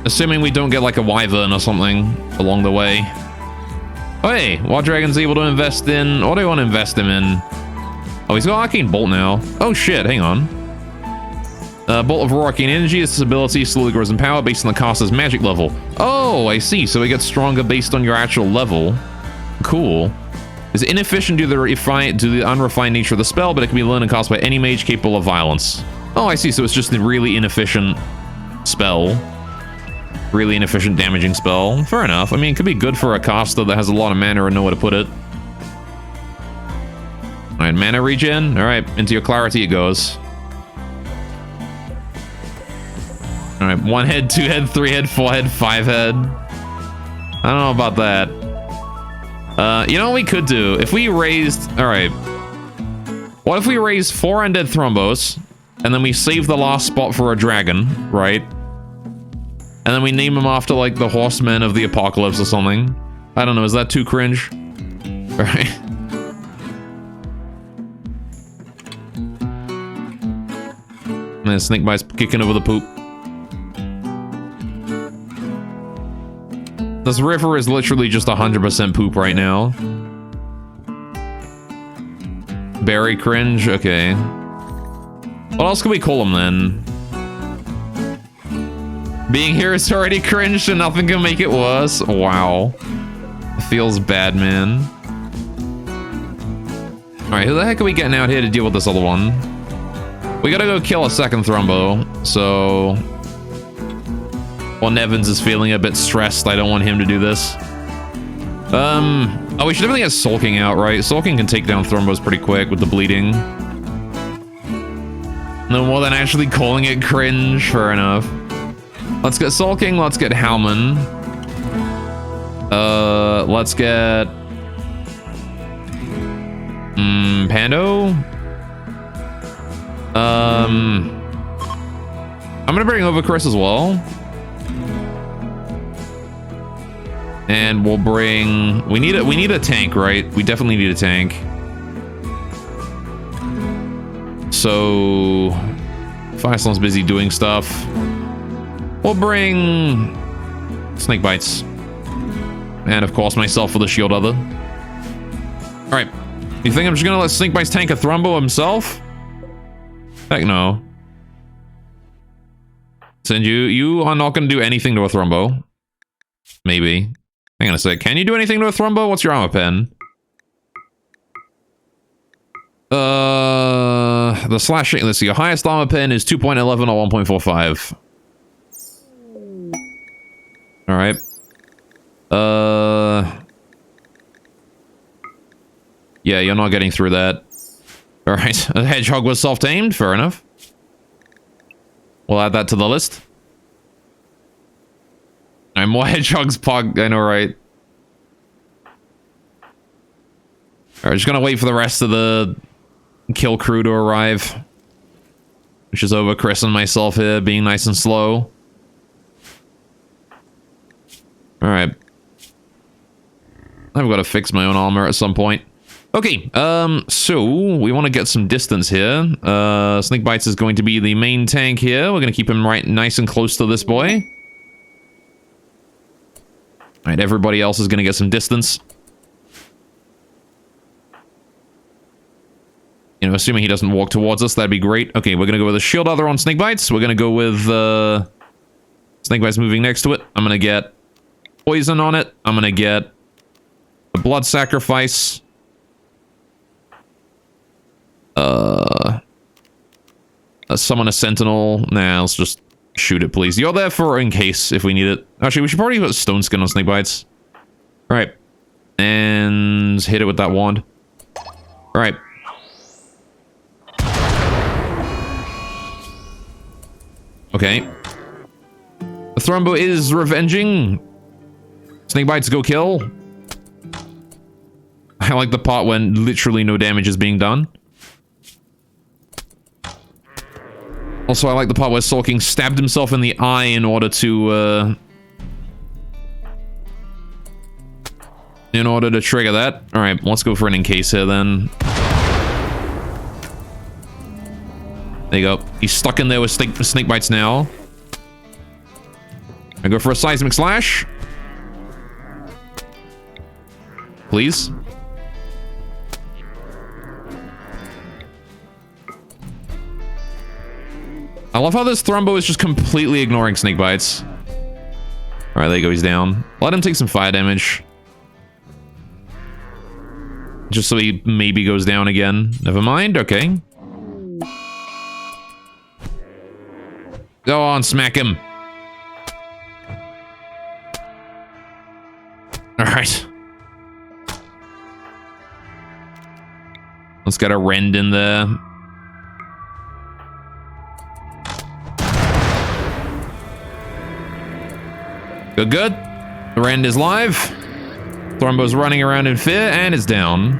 Assuming we don't get like a wyvern or something along the way. Oh hey, Wild Dragon's able to invest in... What do I want to invest him in? Oh, he's got Arcane Bolt now. Oh shit, hang on. Bolt of Raw Arcane Energy. This ability slowly grows in power based on the caster's magic level. Oh, I see. So it gets stronger based on your actual level. Cool. It's inefficient due to the unrefined nature of the spell, but it can be learned and cast by any mage capable of violence. Oh, I see. So it's just a really inefficient spell. Really inefficient damaging spell. Fair enough. I mean, it could be good for a caster that has a lot of mana and know where to put it. Alright, mana regen. Alright, into your clarity it goes. Alright, 1 head, 2 head, 3 head, 4 head, 5 head. I don't know about that. You know what we could do? If we raised... Alright. What if we raised 4 Undead Thrombos, and then we save the last spot for a dragon, right? And then we name him after, like, the Horsemen of the Apocalypse or something. I don't know, is that too cringe? Alright. And Snake Bite's kicking over the poop. This river is literally just 100% poop right now. Berry cringe? Okay. What else can we call him then? Being here is already cringe and nothing can make it worse. Wow. Feels bad, man. Alright, who the heck are we getting out here to deal with this other one? We gotta go kill a second Thrombo, so... While Nevins is feeling a bit stressed, I don't want him to do this. Oh, we should definitely get Sulking out, right? Sulking can take down Thrombos pretty quick with the bleeding. No more than actually calling it cringe, fair enough. Let's get Sulking, let's get Howman. Let's get... Pando? I'm gonna bring over Chris as well. And we'll bring... We need a tank, right? We definitely need a tank. So... Firestorm's busy doing stuff. We'll bring... Snake Bites. And of course myself for the shield other. Alright. You think I'm just gonna let Snake Bites tank a Thrombo himself? Heck no. Send you are not gonna do anything to a Thrombo. Maybe. Hang on a sec. Can you do anything to a Thrombo? What's your armor pen? The slashing. Let's see. Your highest armor pen is 2.11 or 1.45. All right. Yeah, you're not getting through that. All right. A hedgehog was self-tamed. Fair enough. We'll add that to the list. Alright, more hedgehogs pog. I know, right? Alright, just gonna wait for the rest of the kill crew to arrive. Which is over Chris and myself here, being nice and slow. Alright. I've got to fix my own armor at some point. Okay, so we want to get some distance here. Snake Bites is going to be the main tank here. We're going to keep him right nice and close to this boy. Alright, everybody else is going to get some distance. You know, assuming he doesn't walk towards us, that'd be great. Okay, we're going to go with a shield other on Snake Bites. We're going to go with, Snake Bites moving next to it. I'm going to get poison on it. I'm going to get a blood sacrifice. Summon a sentinel. Nah, let's just shoot it, please. You're there for in case, if we need it. Actually, we should probably put stone skin on Snake Bites. Alright. And hit it with that wand. All right. Okay. The Thrumbo is revenging. Snakebites go kill. I like the part when literally no damage is being done. Also, I like the part where Sulking stabbed himself in the eye in order to trigger that. All right, let's go for an encase here then. There you go. He's stuck in there with snake bites now. I go for a seismic slash. Please. I love how this Thrumbo is just completely ignoring snake bites. All right, there you go. He's down. Let him take some fire damage. Just so he maybe goes down again. Never mind. Okay. Go on, smack him. All right. Let's get a rend in there. Good, good. The rend is live. Thrumbo's running around in fear, and it's down.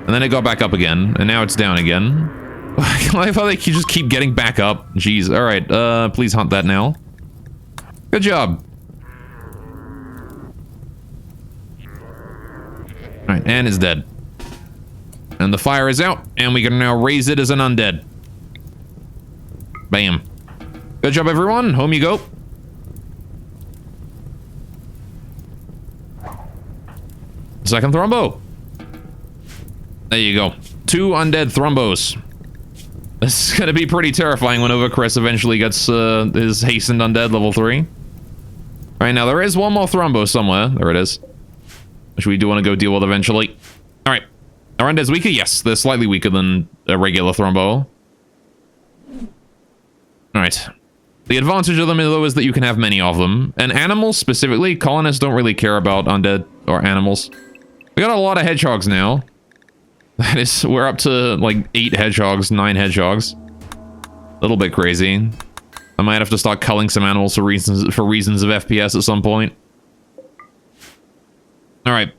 And then it got back up again, and now it's down again. I like how they just keep getting back up. Jeez. All right. Please hunt that now. Good job. All right, and it's dead. And the fire is out, and we can now raise it as an undead. Bam. Good job, everyone. Home you go. Second Thrumbo. There you go. 2 undead Thrumbos. This is gonna be pretty terrifying whenever Chris eventually gets his hastened undead level 3. Alright, now there is one more Thrumbo somewhere. There it is. Which we do want to go deal with eventually. Alright. Are undeads weaker? Yes, they're slightly weaker than a regular Thrumbo. Alright. The advantage of them, though, is that you can have many of them. And animals, specifically, colonists don't really care about undead or animals. We got a lot of hedgehogs now. That is, we're up to like 8 hedgehogs, 9 hedgehogs. A little bit crazy. I might have to start culling some animals for reasons of FPS at some point. All right.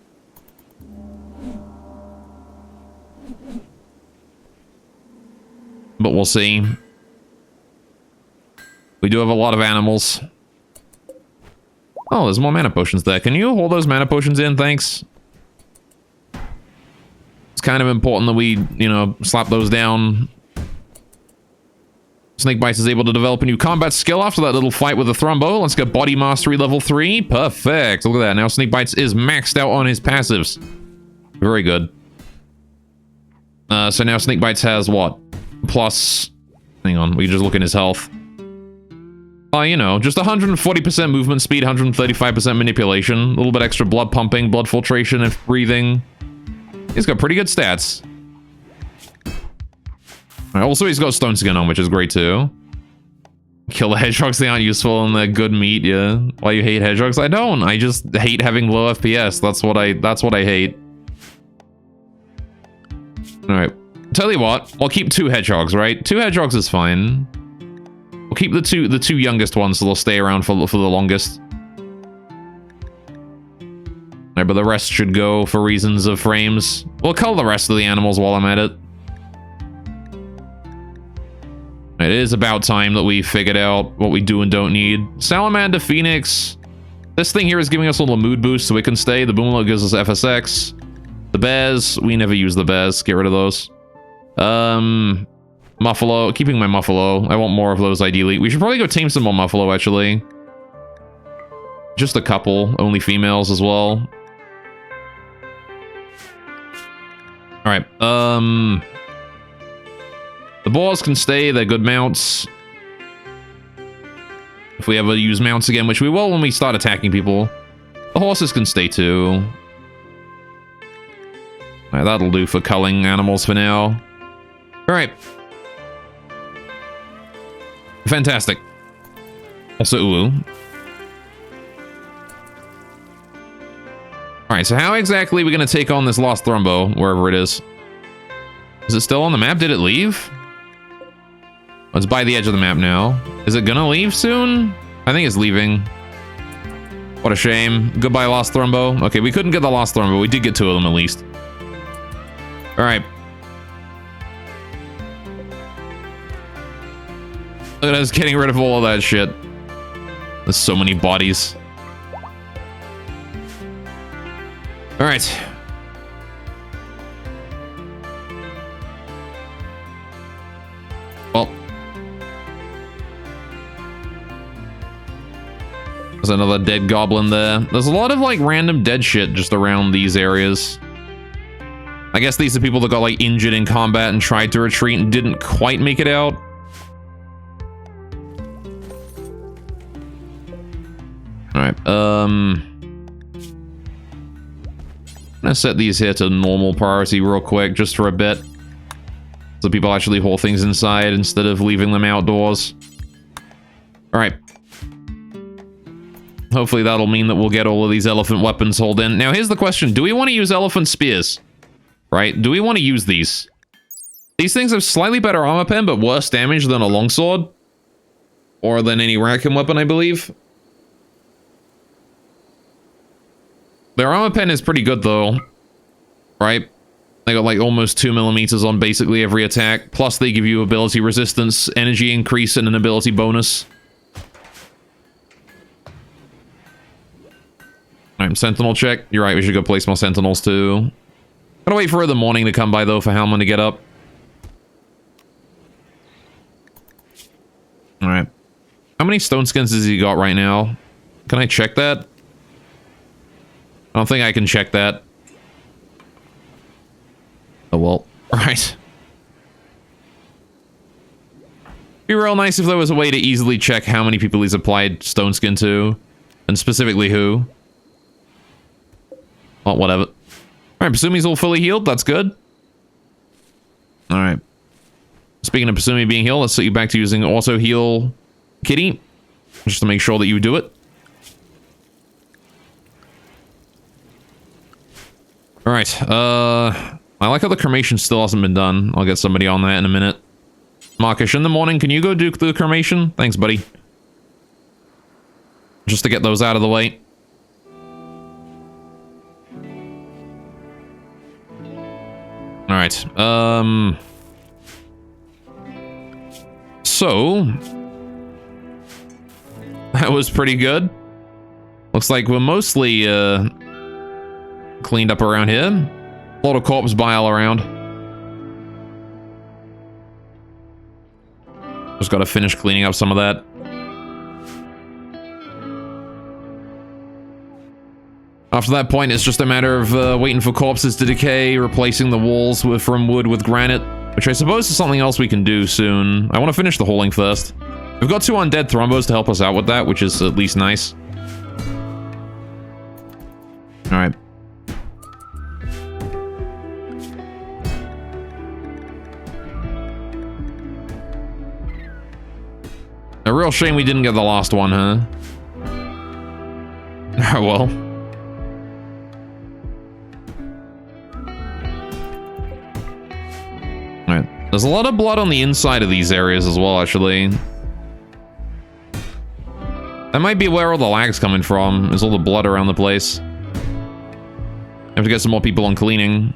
But we'll see. We do have a lot of animals. Oh, there's more mana potions there. Can you hold those mana potions in? Thanks. It's kind of important that we, you know, slap those down. Snakebites is able to develop a new combat skill after that little fight with the Thrumbo. Let's get Body Mastery level 3. Perfect. Look at that. Now Snakebites is maxed out on his passives. Very good. So now Snakebites has what? Plus... Hang on. We just look at his health. You know, just 140% movement speed, 135% manipulation, a little bit extra blood pumping, blood filtration, and breathing. He's got pretty good stats. Also, he's got stone skin on, which is great too. Kill the hedgehogs, they aren't useful and they're good meat, yeah. Why you hate hedgehogs? I don't. I just hate having low FPS. That's what I hate. Alright. Tell you what, I'll keep 2 hedgehogs, right? 2 hedgehogs is fine. We'll keep the two youngest ones so they'll stay around for the longest. Right, but the rest should go for reasons of frames. We'll cull the rest of the animals while I'm at it. It is about time that we figured out what we do and don't need. Salamander, Phoenix. This thing here is giving us a little mood boost so we can stay. The Boomlo gives us FSX. The bears, we never use the bears. Get rid of those. Muffalo, keeping my Muffalo. I want more of those ideally. We should probably go tame some more Muffalo, actually. Just a couple, only females as well. Alright, the boars can stay, they're good mounts. If we ever use mounts again, which we will when we start attacking people. The horses can stay too. Alright, that'll do for culling animals for now. Alright. Fantastic. Also, ooh. Alright, so how exactly are we going to take on this lost Thrumbo, wherever it is? Is it still on the map? Did it leave? Oh, it's by the edge of the map now. Is it going to leave soon? I think it's leaving. What a shame. Goodbye, lost Thrumbo. Okay, we couldn't get the lost Thrumbo. We did get two of them at least. Alright. Look at us getting rid of all of that shit. There's so many bodies. Alright. Well. There's another dead goblin there. There's a lot of, like, random dead shit just around these areas. I guess these are people that got, like, injured in combat and tried to retreat and didn't quite make it out. Alright, I'm gonna set these here to normal priority real quick, just for a bit. So people actually haul things inside instead of leaving them outdoors. Alright. Hopefully that'll mean that we'll get all of these elephant weapons hauled in. Now here's the question, do we want to use elephant spears? Right? Do we want to use these? These things have slightly better armor pen, but worse damage than a longsword. Or than any Rackham weapon, I believe. Their armor pen is pretty good, though. Right? They got, like, almost 2 millimeters on basically every attack. Plus, they give you ability resistance, energy increase, and an ability bonus. Alright, sentinel check. You're right, we should go place more sentinels, too. Gotta wait for the morning to come by, though, for Halman to get up. Alright. How many stone skins has he got right now? Can I check that? I don't think I can check that. Oh well. Alright. Be real nice if there was a way to easily check how many people he's applied stone skin to. And specifically who. Well, whatever. Alright, Pasumi's all fully healed. That's good. Alright. Speaking of Pasumi being healed, let's set you back to using auto heal Kitty. Just to make sure that you do it. Alright, I like how the cremation still hasn't been done. I'll get somebody on that in a minute. Markish, in the morning, can you go do the cremation? Thanks, buddy. Just to get those out of the way. Alright, so... that was pretty good. Looks like we're mostly, cleaned up around here. A lot of corpse bile around. Just gotta finish cleaning up some of that. After that point, it's just a matter of waiting for corpses to decay, replacing the walls from wood with granite, which I suppose is something else we can do soon. I want to finish the hauling first. We've got 2 undead thrombos to help us out with that, which is at least nice. Alright. A real shame we didn't get the last one, huh? Oh well. Alright. There's a lot of blood on the inside of these areas as well, actually. That might be where all the lag's coming from, is all the blood around the place. I have to get some more people on cleaning.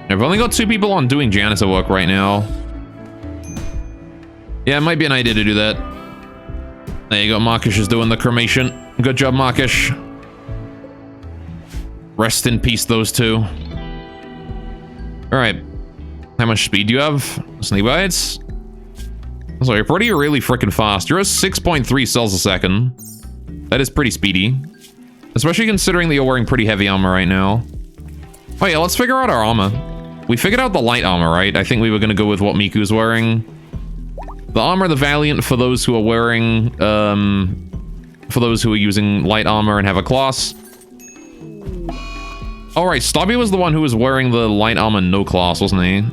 I've only got 2 people on doing janitor work right now. Yeah, it might be an idea to do that. There you go, Markish is doing the cremation. Good job, Markish. Rest in peace, those 2. Alright. How much speed do you have? Sneak bites? So you're pretty really freaking fast. You're at 6.3 cells a second. That is pretty speedy. Especially considering that you're wearing pretty heavy armor right now. Oh yeah, let's figure out our armor. We figured out the light armor, right? I think we were going to go with what Miku's wearing. The armor of the Valiant for those who are wearing, for those who are using light armor and have a class. Alright, Stubby was the one who was wearing the light armor no class, wasn't he?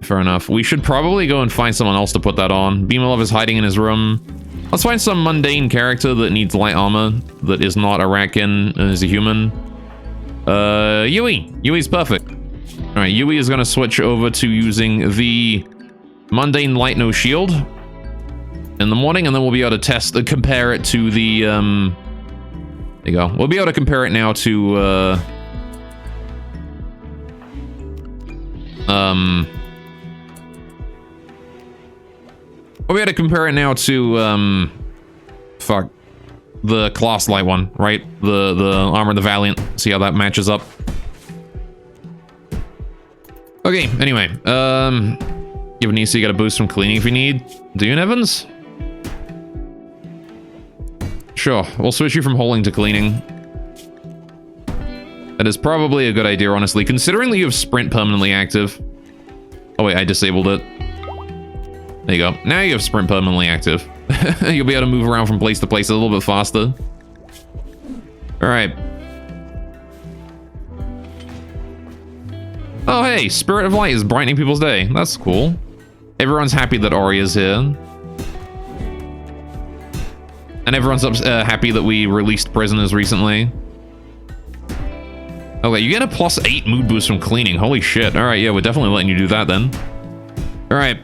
Fair enough. We should probably go and find someone else to put that on. Beamelov is hiding in his room. Let's find some mundane character that needs light armor that is not a Rakin and is a human. Yui. Yui's perfect. Alright, Yui is going to switch over to using the mundane light no shield in the morning, and then we'll be able to compare it to the, there you go. We'll be able to compare it now to, we'll be able to compare it now to, fuck, the class light one, right? The Armor of the Valiant. See how that matches up. Okay, anyway, give an EC, got a boost from cleaning if you need. Do you, Evans? Sure, we'll switch you from holding to cleaning. That is probably a good idea, honestly, considering that you have sprint permanently active. Oh wait, I disabled it. There you go. Now you have sprint permanently active. You'll be able to move around from place to place a little bit faster. Alright. Oh hey, Spirit of Light is brightening people's day. That's cool. Everyone's happy that Ori is here. And everyone's happy that we released prisoners recently. Okay, you get a +8 mood boost from cleaning. Holy shit. Alright, yeah, we're definitely letting you do that then. Alright.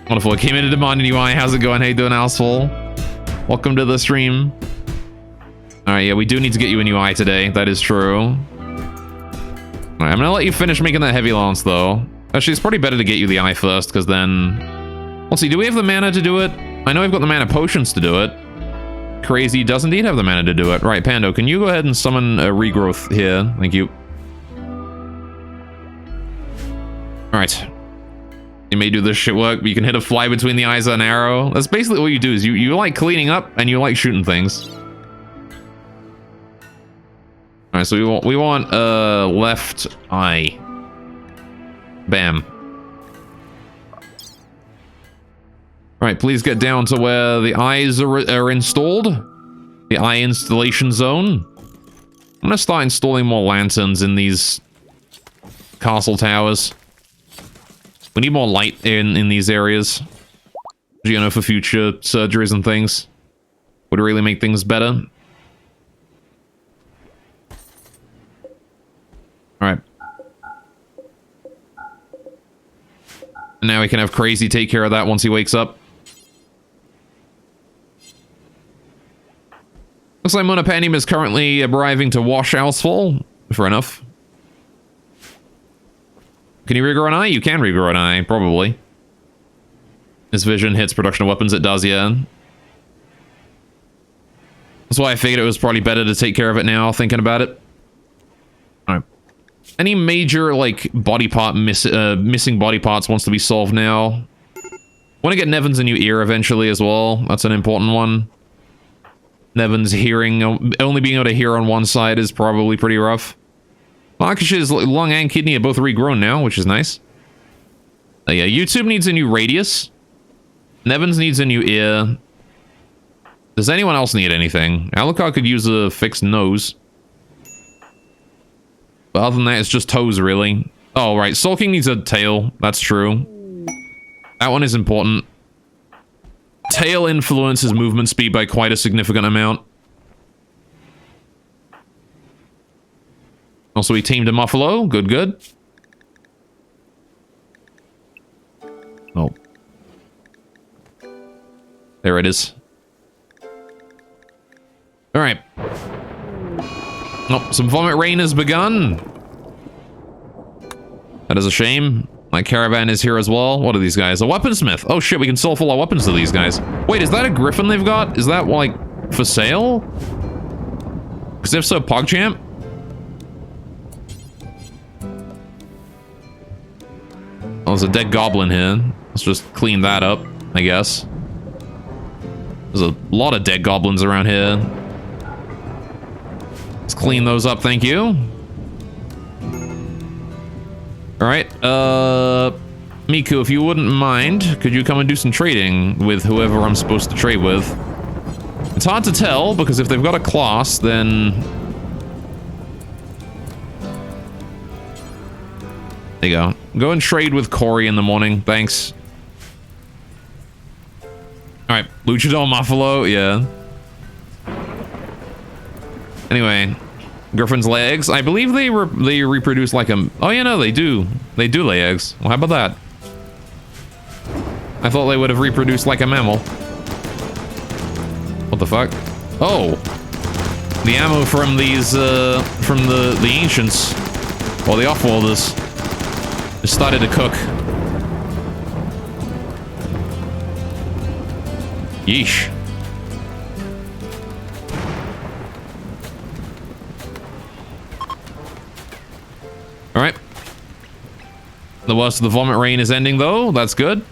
Wonderful. It came in a demand in UI. How's it going? How you doing, Houseful? Welcome to the stream. Alright, yeah, we do need to get you in UI today. That is true. Alright, I'm gonna let you finish making that heavy lance, though. Actually, it's probably better to get you the eye first, because then... Let's see, do we have the mana to do it? I know we've got the mana potions to do it. Crazy does indeed have the mana to do it. Right, Pando, can you go ahead and summon a regrowth here? Thank you. Alright. You may do this shit work, but you can hit a fly between the eyes of an arrow. That's basically what you do, is you like cleaning up, and you like shooting things. Alright, so we want left eye. Bam. Alright, please get down to where the eyes are installed. The eye installation zone. I'm gonna start installing more lanterns in these castle towers. We need more light in these areas. You know, for future surgeries and things. Would really make things better. Alright. And now we can have Crazy take care of that once he wakes up. Looks like Monopanim is currently arriving to wash Houseful. Fair enough. Can you regrow an eye? You can regrow an eye, probably. This vision hits production of weapons. It does, yeah. That's why I figured it was probably better to take care of it now, thinking about it. Alright. Any major, like, body part missing body parts wants to be solved now. Want to get Nevin's a new ear eventually as well. That's an important one. Nevin's hearing, only being able to hear on one side is probably pretty rough. Akash's lung and kidney are both regrown now, which is nice. Yeah, YouTube needs a new radius. Nevin's needs a new ear. Does anyone else need anything? Alucard could use a fixed nose. But other than that, it's just toes, really. Oh, right. Soul King needs a tail. That's true. That one is important. Tail influences movement speed by quite a significant amount. Also, we teamed a Muffalo. Good, good. Oh. There it is. Alright. Oh, some vomit rain has begun. That is a shame. My caravan is here as well. What are these guys? A weaponsmith. Oh shit, we can sell full of weapons to these guys. Wait, is that a griffin they've got? Is that, like, for sale? Because if so, PogChamp? Oh, there's a dead goblin here. Let's just clean that up, I guess. There's a lot of dead goblins around here. Let's clean those up, thank you. Alright, Miku, if you wouldn't mind, could you come and do some trading with whoever I'm supposed to trade with? It's hard to tell, because if they've got a class, then... There you go. Go and trade with Corey in the morning, thanks. Alright, Luchador Muffalo, yeah. Anyway, Griffin's lay eggs. I believe they reproduce like a... Oh, yeah, no, they do. They do lay eggs. Well, how about that? I thought they would have reproduced like a mammal. What the fuck? Oh! The ammo from these, from the ancients, or the offworlders, just started to cook. Yeesh. Alright. The worst of the vomit rain is ending, though. That's good.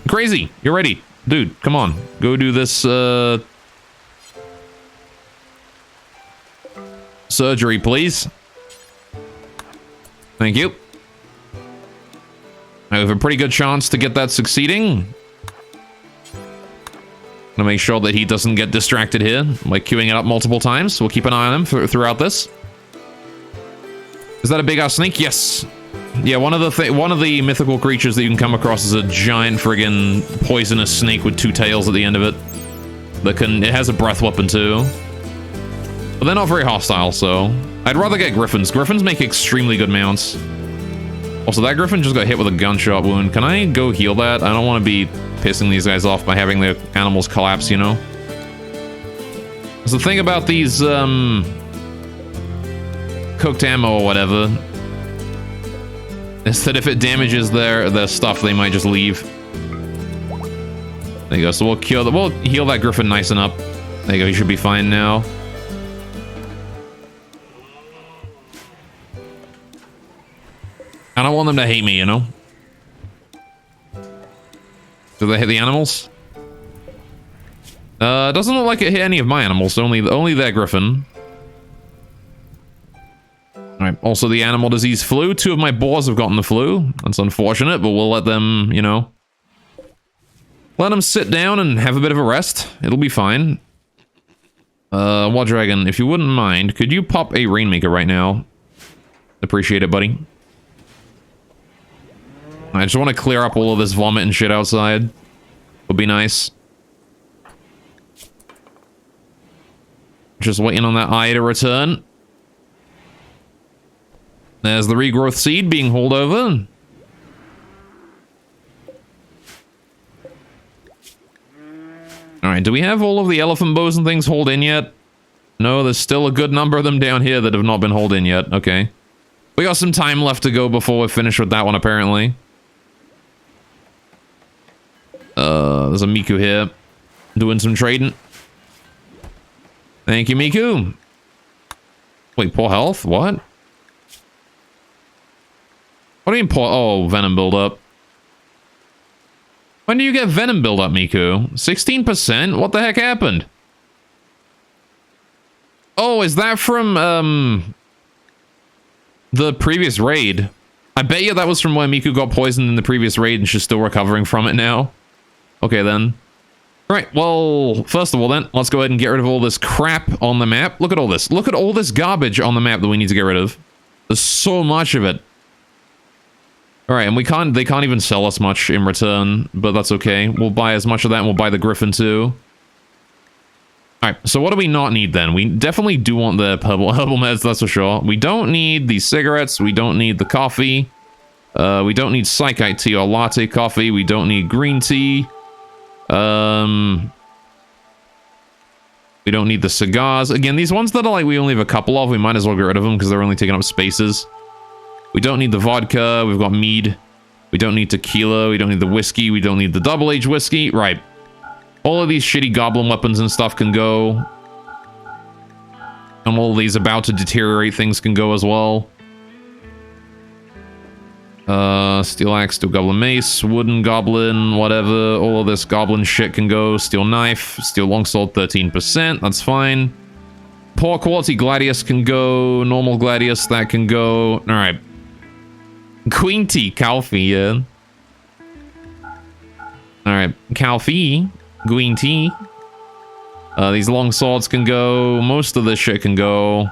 Crazy, you're ready. Dude, come on. Go do this, surgery, please. Thank you. I have a pretty good chance to get that succeeding. Gonna make sure that he doesn't get distracted here by queuing it up multiple times. We'll keep an eye on him throughout this. Is that a big ass snake? Yes. Yeah, one of the mythical creatures that you can come across is a giant friggin' poisonous snake with 2 tails at the end of it. It has a breath weapon too. But they're not very hostile, so... I'd rather get griffins. Griffins make extremely good mounts. Also, that griffin just got hit with a gunshot wound. Can I go heal that? I don't want to be pissing these guys off by having the animals collapse, you know? That's the thing about these, cooked ammo or whatever, is that if it damages their stuff, they might just leave. There you go. So we'll heal that griffin nice and up. There you go. He should be fine now. I don't want them to hate me, you know? Do they hit the animals? Doesn't look like it hit any of my animals, only their griffin. Alright, also the animal disease flu. 2 of my boars have gotten the flu. That's unfortunate, but we'll let them, you know... Let them sit down and have a bit of a rest. It'll be fine. War Dragon, if you wouldn't mind, could you pop a Rainmaker right now? Appreciate it, buddy. I just want to clear up all of this vomit and shit outside. Would be nice. Just waiting on that eye to return. There's the regrowth seed being hauled over. Alright, do we have all of the elephant bows and things hauled in yet? No, there's still a good number of them down here that have not been hauled in yet. Okay. We got some time left to go before we're finished with that one, apparently. There's a Miku here. Doing some trading. Thank you, Miku. Wait, poor health? What? What do you mean poor... Oh, venom buildup. When do you get venom buildup, Miku? 16%? What the heck happened? Oh, is that from, the previous raid? I bet you that was from when Miku got poisoned in the previous raid and she's still recovering from it now. Okay, then. Right, well, first of all, then, let's go ahead and get rid of all this crap on the map. Look at all this. Look at all this garbage on the map that we need to get rid of. There's so much of it. Alright, and they can't even sell us much in return, but that's okay. We'll buy as much of that, and we'll buy the Griffin, too. Alright, so what do we not need, then? We definitely do want the herbal meds, that's for sure. We don't need the cigarettes. We don't need the coffee. We don't need Psychite tea or latte coffee. We don't need green tea. We don't need the cigars. Again, these ones that are like we only have a couple of, we might as well get rid of them because they're only taking up spaces. We don't need the vodka. We've got mead. We don't need tequila. We don't need the whiskey. We don't need the double-aged whiskey. Right. All of these shitty goblin weapons and stuff can go. And all of these about to deteriorate things can go as well. Steel axe, steel goblin mace, wooden goblin, whatever. All of this goblin shit can go. Steel knife, steel longsword, 13%. That's fine. Poor quality gladius can go. Normal gladius, that can go. Alright. Queen tea, Calfee, yeah. Alright, Calfee, green tea. These long swords can go. Most of this shit can go.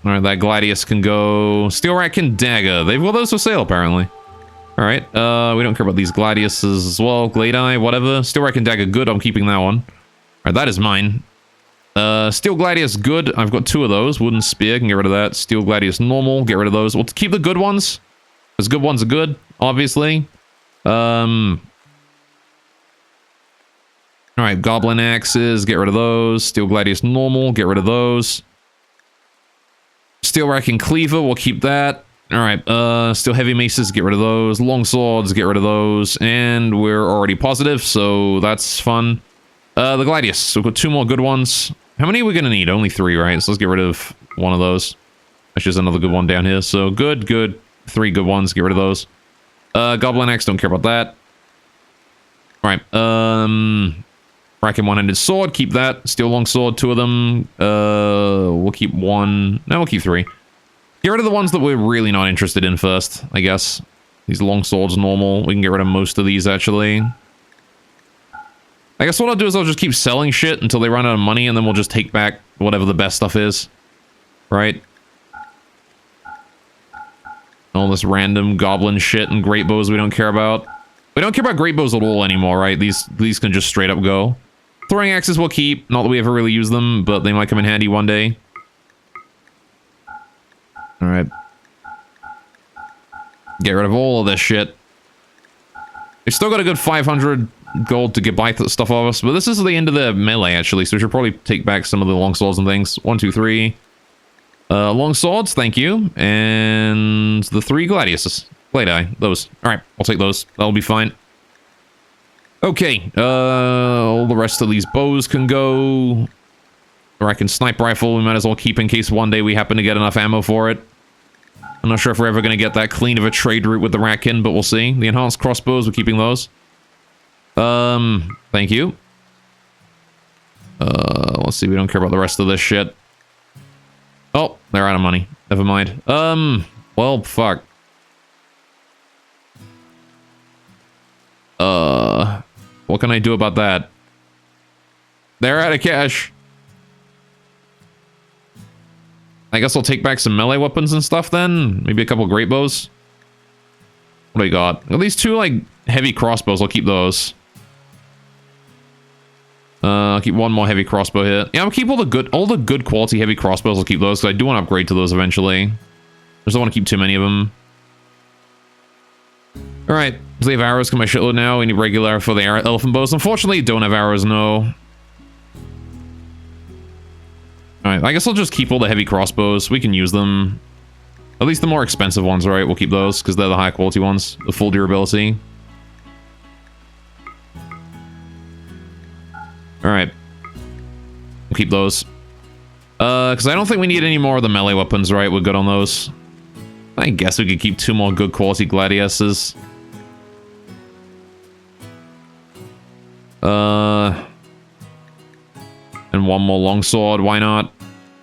Alright, that gladius can go. Steel rack and dagger. They've got those for sale, apparently. Alright, we don't care about these Gladiuses as well. Gladi, whatever. Steel Rack and Dagger, good. I'm keeping that one. Alright, that is mine. Steel Gladius, good. I've got 2 of those. Wooden Spear, can get rid of that. Steel Gladius, normal. Get rid of those. We'll keep the good ones. Because good ones are good, obviously. Alright, Goblin Axes, get rid of those. Steel Gladius, normal. Get rid of those. Steel Rack and Cleaver, we'll keep that. Alright, Steel Heavy Maces, get rid of those. Long Swords, get rid of those. And we're already positive, so that's fun. The Gladius, so we've got 2 more good ones. How many are we gonna need? Only 3, right? So let's get rid of one of those. That's just another good one down here. So good, good. 3 good ones, get rid of those. Goblin Axe, don't care about that. Alright, Rack and One-Handed Sword, keep that. Steel Long Sword, 2 of them. We'll keep 1. No, we'll keep 3. Get rid of the ones that we're really not interested in first, I guess. These long swords, normal. We can get rid of most of these, actually. I guess what I'll do is I'll just keep selling shit until they run out of money, and then we'll just take back whatever the best stuff is. Right? All this random goblin shit and great bows we don't care about. We don't care about great bows at all anymore, right? These can just straight up go. Throwing axes we'll keep. Not that we ever really use them, but they might come in handy one day. Alright. Get rid of all of this shit. We've still got a good 500 gold to get by stuff off us, but this is the end of the melee, actually, so we should probably take back some of the long swords and things. 1, 2, 3. Long swords, thank you. And the 3 gladiuses. Gladi, those. Alright, I'll take those. That'll be fine. Okay, all the rest of these bows can go. I reckon sniper rifle we might as well keep in case one day we happen to get enough ammo for it. I'm not sure if we're ever going to get that clean of a trade route with the Rakin, but we'll see. The enhanced crossbows, we're keeping those. Thank you. Let's see, we don't care about the rest of this shit. Oh, they're out of money. Never mind. Well, fuck. What can I do about that? They're out of cash. I guess I'll take back some melee weapons and stuff then. Maybe a couple great bows. What do we got? At least 2, like, heavy crossbows. I'll keep those. I'll keep 1 more heavy crossbow here. Yeah, I'll keep all the good quality heavy crossbows. I'll keep those, because I do want to upgrade to those eventually. Just don't want to keep too many of them. Alright, so they have arrows, come my shitload now. We need regular for the elephant bows. Unfortunately, don't have arrows, no. Alright, I guess I'll just keep all the heavy crossbows. We can use them. At least the more expensive ones, right? We'll keep those, because they're the high quality ones. The full durability. Alright. We'll keep those. Because I don't think we need any more of the melee weapons, right? We're good on those. I guess we could keep 2 more good quality gladiuses. And 1 more longsword, why not?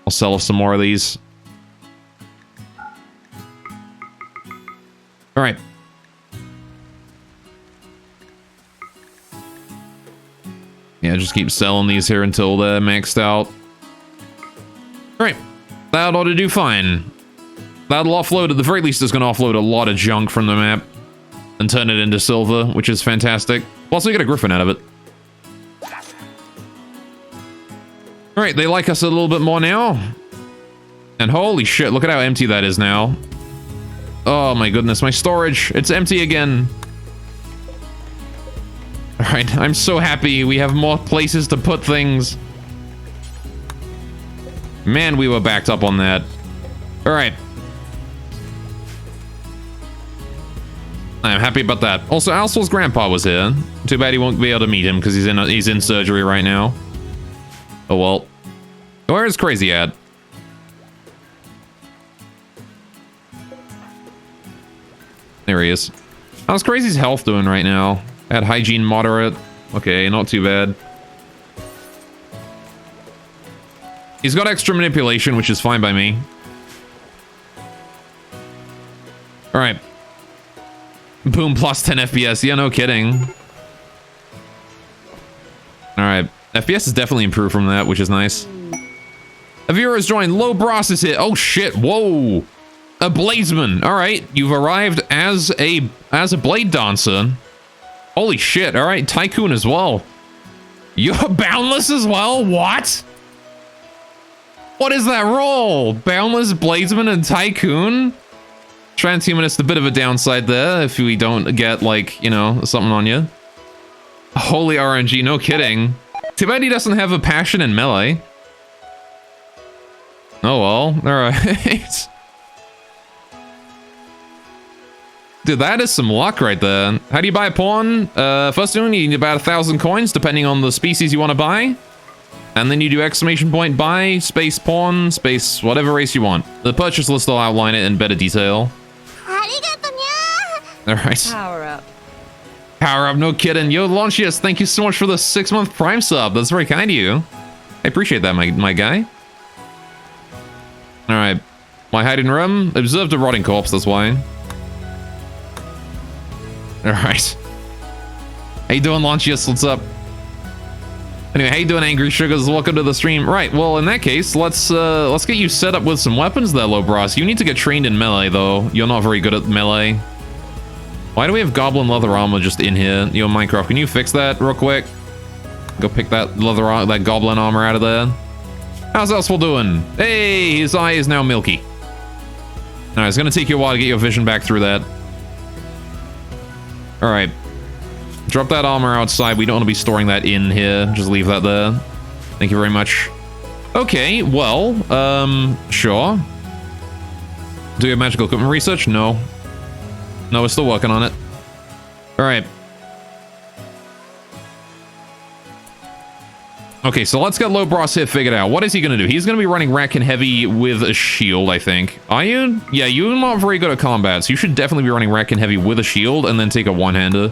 I'll sell off some more of these. Alright. Yeah, just keep selling these here until they're maxed out. Alright. That ought to do fine. That'll offload, at the very least, it's going to offload a lot of junk from the map and turn it into silver, which is fantastic. Plus, we get a griffin out of it. Alright, they like us a little bit more now. And holy shit, look at how empty that is now. Oh my goodness, my storage, it's empty again. Alright, I'm so happy we have more places to put things. Man, we were backed up on that. Alright. I'm happy about that. Also, Alsol's grandpa was here. Too bad he won't be able to meet him because he's in surgery right now. Oh well. Where is Crazy at? There he is. How's Crazy's health doing right now? At hygiene moderate. Okay, not too bad. He's got extra manipulation, which is fine by me. Alright. Boom, plus 10 FPS. Yeah, no kidding. Alright. FPS is definitely improved from that, which is nice. A viewer has joined. Low Bros is hit. Oh, shit. Whoa. A bladesman. All right, you've arrived as a blade dancer. Holy shit. All right, tycoon as well. You're boundless as well? What? What is that role? Boundless, bladesman, and tycoon? Transhumanist, a bit of a downside there if we don't get, like, you know, something on you. Holy RNG, no kidding. Too bad he doesn't have a passion in melee. Oh well, alright. Dude, that is some luck right there. How do you buy a pawn? First you need about 1,000 coins, depending on the species you want to buy. And then you do exclamation point buy, space pawn, space whatever race you want. The purchase list will outline it in better detail. Alright. Power up. Power up, no kidding. Yo, Launchius, thank you so much for the 6-month Prime sub. That's very kind of you. I appreciate that, my guy. Alright. My hiding room? Observed a rotting corpse, that's why. Alright. How you doing, Launchius? What's up? Anyway, how you doing, Angry Sugars? Welcome to the stream. Right, well, in that case, let's get you set up with some weapons there, Lobros. You need to get trained in melee, though. You're not very good at melee. Why do we have goblin leather armor just in here? Yo, Minecraft, can you fix that real quick? Go pick that that goblin armor out of there. How's Elsewell doing? Hey, his eye is now milky. Alright, it's gonna take you a while to get your vision back through that. Alright. Drop that armor outside. We don't want to be storing that in here. Just leave that there. Thank you very much. Okay, well, sure. Do you have magical equipment research? No. No, we're still working on it. Alright. Okay, so let's get Lobros here figured out. What is he going to do? He's going to be running Rack and Heavy with a shield, I think. Are you? Yeah, you're not very good at combat, so you should definitely be running Rack and Heavy with a shield and then take a one-hander.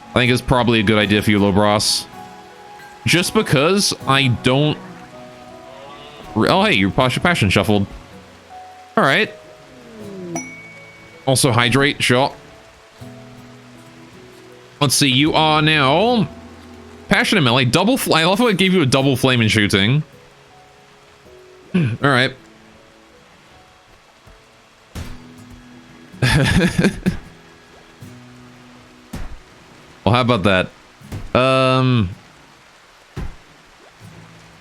I think it's probably a good idea for you, Lobros. Just because I don't... Oh, hey, your passion shuffled. Alright. Also hydrate, sure. Let's see, you are now... Passionate melee, double I love how it gave you a double flame in shooting. Alright. Well, how about that?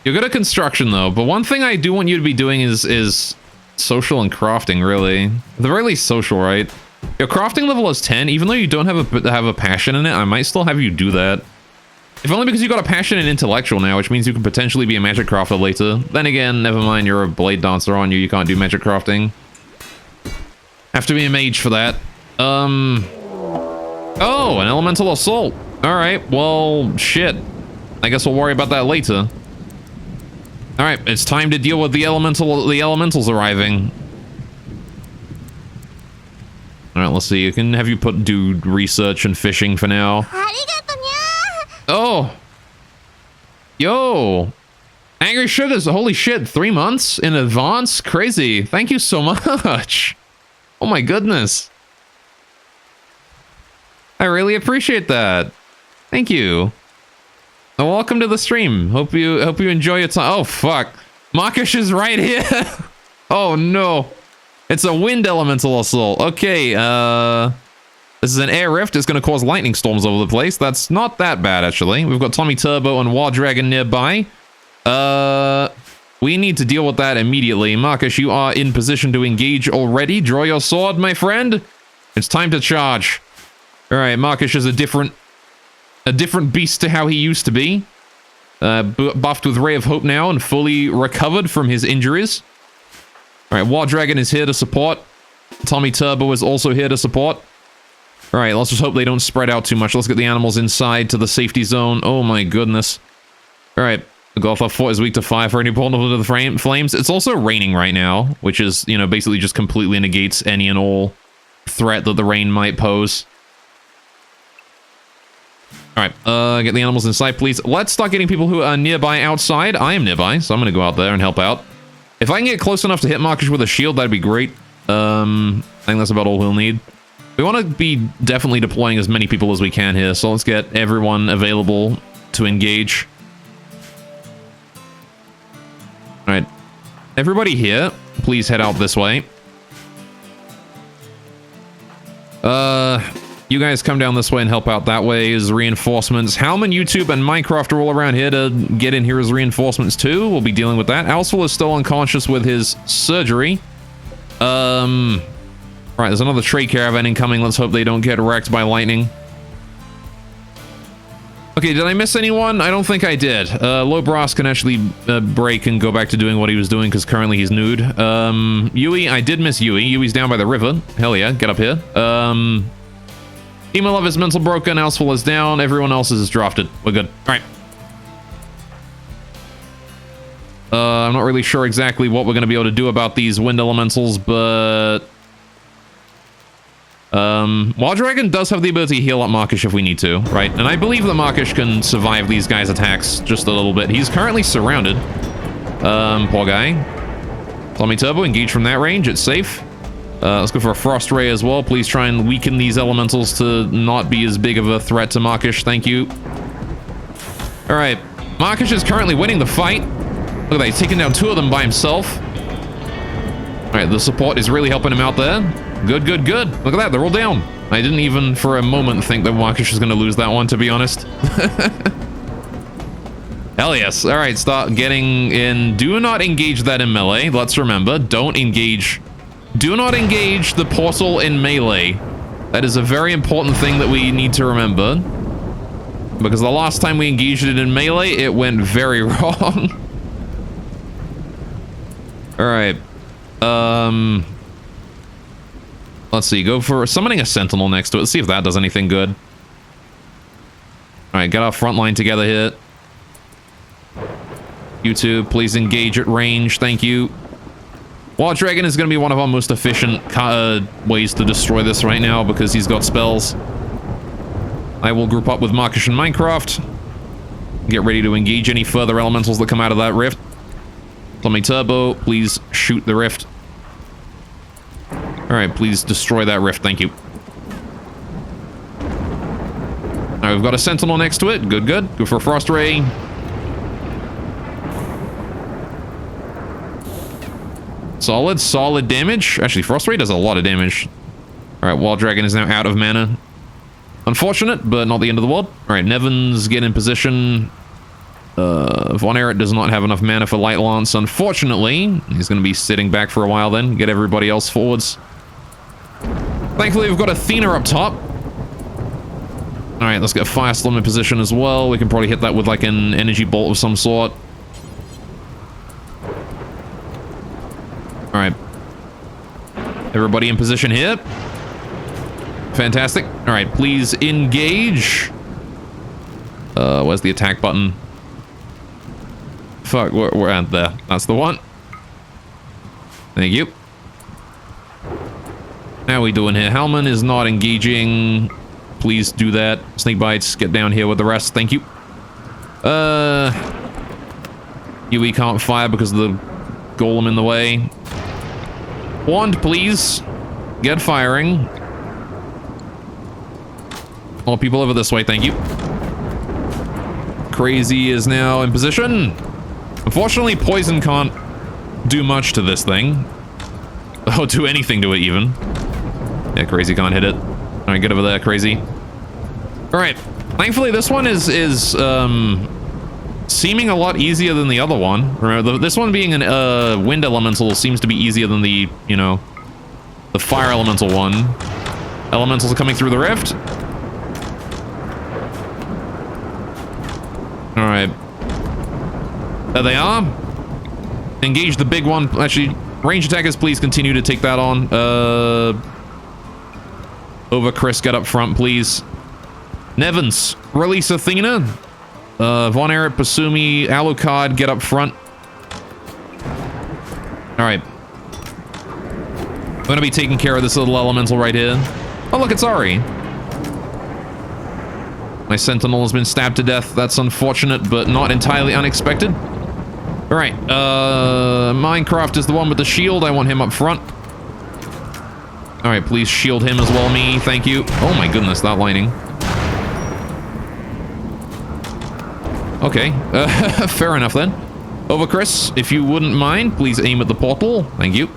You're good at construction, though, but one thing I do want you to be doing is social and crafting, really. At the very least, social, right? Your crafting level is 10, even though you don't have a passion in it, I might still have you do that. If only because you got a passion in intellectual now, which means you can potentially be a magic crafter later. Then again, never mind, you're a blade dancer, aren't you? You can't do magic crafting. Have to be a mage for that. Oh, an elemental assault. Alright, well, shit. I guess we'll worry about that later. Alright, it's time to deal with the elementals arriving. Alright, let's see. You can have you do research and fishing for now. Oh. Yo. Angry Sugars, holy shit, 3 months in advance? Crazy. Thank you so much. Oh my goodness. I really appreciate that. Thank you. And welcome to the stream. Hope you enjoy your time. Oh fuck. Makish is right here. Oh no. It's a wind elemental assault. Okay, this is an air rift. It's going to cause lightning storms over the place. That's not that bad, actually. We've got Tommy Turbo and War Dragon nearby. We need to deal with that immediately. Marcus, you are in position to engage already. Draw your sword, my friend. It's time to charge. All right, Marcus is a different beast to how he used to be. Buffed with Ray of Hope now and fully recovered from his injuries. All right, War Dragon is here to support. Tommy Turbo is also here to support. All right, let's just hope they don't spread out too much. Let's get the animals inside to the safety zone. Oh my goodness. All right, the Gotha Fort is weak to fire for any vulnerable to the flames. It's also raining right now, which is, you know, basically just completely negates any and all threat that the rain might pose. All right, get the animals inside, please. Let's start getting people who are nearby outside. I am nearby, so I'm going to go out there and help out. If I can get close enough to hit Marcus with a shield, that'd be great. I think that's about all we'll need. We want to be definitely deploying as many people as we can here, so let's get everyone available to engage. Alright. Everybody here, please head out this way. You guys come down this way and help out that way as reinforcements. Howman, YouTube, and Minecraft are all around here to get in here as reinforcements too. We'll be dealing with that. Alswell is still unconscious with his surgery. Right, there's another trade caravan incoming. Let's hope they don't get wrecked by lightning. Okay, did I miss anyone? I don't think I did. Low Brass can actually break and go back to doing what he was doing because currently he's nude. Yui, I did miss Yui. Yui's down by the river. Hell yeah, get up here. Email of his mental broken. Alswell is down. Everyone else is drafted. We're good. All right. I'm not really sure exactly what we're going to be able to do about these wind elementals, but... Wild Dragon does have the ability to heal up Markish if we need to, right? And I believe that Markish can survive these guys' attacks just a little bit. He's currently surrounded. Poor guy. Tommy Turbo, engage from that range. It's safe. Let's go for a Frost Ray as well. Please try and weaken these elementals to not be as big of a threat to Markish. Thank you. All right. Markish is currently winning the fight. Look at that. He's taking down 2 of them by himself. All right. The support is really helping him out there. Good, good, good. Look at that. They're all down. I didn't even for a moment think that Markish was going to lose that one, to be honest. Hell yes. All right. Start getting in. Do not engage that in melee. Let's remember. Don't engage... Do not engage the portal in melee. That is a very important thing that we need to remember. Because the last time we engaged it in melee, it went very wrong. Alright. Let's see. Go for summoning a sentinel next to it. Let's see if that does anything good. Alright, get our front line together here. YouTube, please engage at range. Thank you. Wild Dragon is going to be one of our most efficient ways to destroy this right now because he's got spells. I will group up with Markish and Minecraft. Get ready to engage any further elementals that come out of that rift. Tommy Turbo, please shoot the rift. Alright, please destroy that rift. Thank you. Alright, we've got a Sentinel next to it. Good, good. Go for a Frost Ray. Solid, solid damage. Actually, Frost Ray does a lot of damage. Alright, Wild Dragon is now out of mana. Unfortunate, but not the end of the world. Alright, Nevins get in position. Von Erich does not have enough mana for Light Lance, unfortunately. He's going to be sitting back for a while then. Get everybody else forwards. Thankfully, we've got Athena up top. Alright, let's get Firestorm in position as well. We can probably hit that with like an energy bolt of some sort. Alright. Everybody in position here. Fantastic. Alright, please engage. Where's the attack button? Fuck, we're at there. That's the one. Thank you. How are we doing here? Hellman is not engaging. Please do that. Snake Bites, get down here with the rest. Thank you. Yui can't fire because of the golem in the way. Wand, please. Get firing. More people over this way, thank you. Crazy is now in position. Unfortunately, poison can't do much to this thing. Oh, do anything to it, even. Yeah, Crazy can't hit it. Alright, get over there, Crazy. Alright. Thankfully, this one is seeming a lot easier than the other one. Remember, this one being an wind elemental seems to be easier than the, you know, the fire elemental one. Elementals are coming through the rift. Alright. There they are. Engage the big one. Actually, range attackers, please continue to take that on. Over Chris, get up front, please. Nevins, release Athena. Von Erich, Pasumi, Alucard, get up front. Alright. I'm gonna be taking care of this little elemental right here. Oh, look, it's Ari. My Sentinel has been stabbed to death. That's unfortunate, but not entirely unexpected. Alright, Minecraft is the one with the shield. I want him up front. Alright, please shield him as well, me. Thank you. Oh my goodness, that lightning. Okay, fair enough then. Over Chris, if you wouldn't mind, please aim at the portal. Thank you.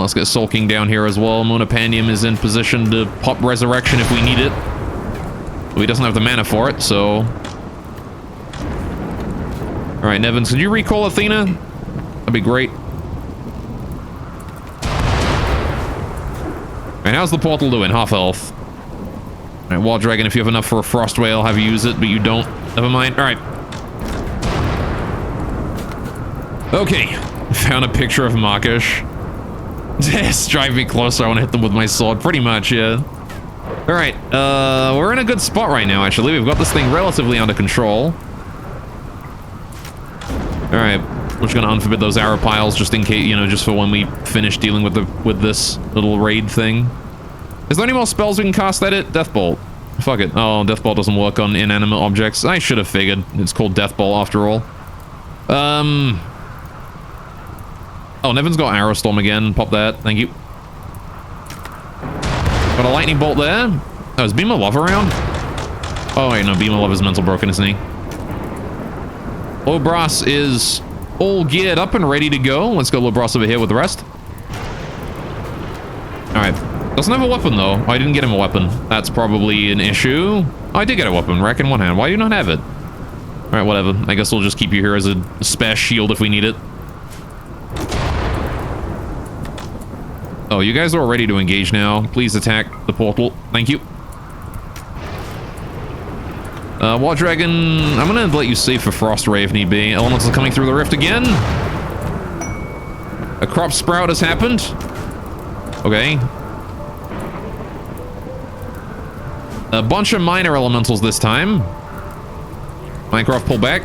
Let's get Soul King down here as well. Monopandium is in position to pop Resurrection if we need it. But he doesn't have the mana for it, so... Alright, Nevins, could you recall Athena? That'd be great. And how's the portal doing? Half health. Alright, Wall Dragon, if you have enough for a Frost Whale, I'll have you use it, but you don't. Never mind. Alright. Okay. Found a picture of Markish. Yes, drive me closer. I want to hit them with my sword. Pretty much, yeah. Alright, we're in a good spot right now, actually. We've got this thing relatively under control. Alright, we're just gonna unforbid those arrow piles just in case, you know, just for when we finish dealing with this little raid thing. Is there any more spells we can cast at it? Deathbolt. Fuck it. Oh, Deathbolt doesn't work on inanimate objects. I should have figured. It's called Deathbolt after all. Oh, Nevin's got Arrow Storm again. Pop that. Thank you. Got a lightning bolt there. Oh, is Beam of Love around? Oh, wait, no. Beam of Love is mental broken, isn't he? Lobras is all geared up and ready to go. Let's go Lobras over here with the rest. Alright. Doesn't have a weapon, though. I didn't get him a weapon. That's probably an issue. Oh, I did get a weapon. Rack in one hand. Why do you not have it? Alright, whatever. I guess we'll just keep you here as a spare shield if we need it. Oh, you guys are ready to engage now. Please attack the portal. Thank you. War Dragon, I'm gonna let you save for Frost Ray if need be. Elementals are coming through the rift again. A crop sprout has happened. Okay. A bunch of minor elementals this time. Minecraft pull back.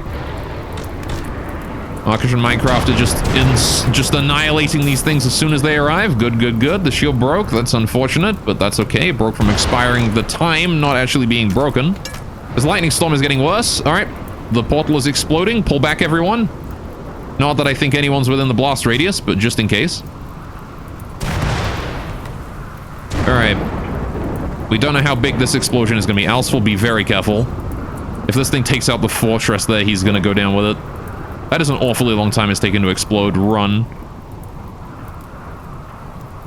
Markish and Minecraft are just annihilating these things as soon as they arrive. Good, good, good. The shield broke. That's unfortunate, but that's okay. It broke from expiring the time, not actually being broken. This lightning storm is getting worse. All right. The portal is exploding. Pull back, everyone. Not that I think anyone's within the blast radius, but just in case. All right. We don't know how big this explosion is going to be. Alsful, be very careful. If this thing takes out the fortress there, he's going to go down with it. That is an awfully long time it's taken to explode. Run.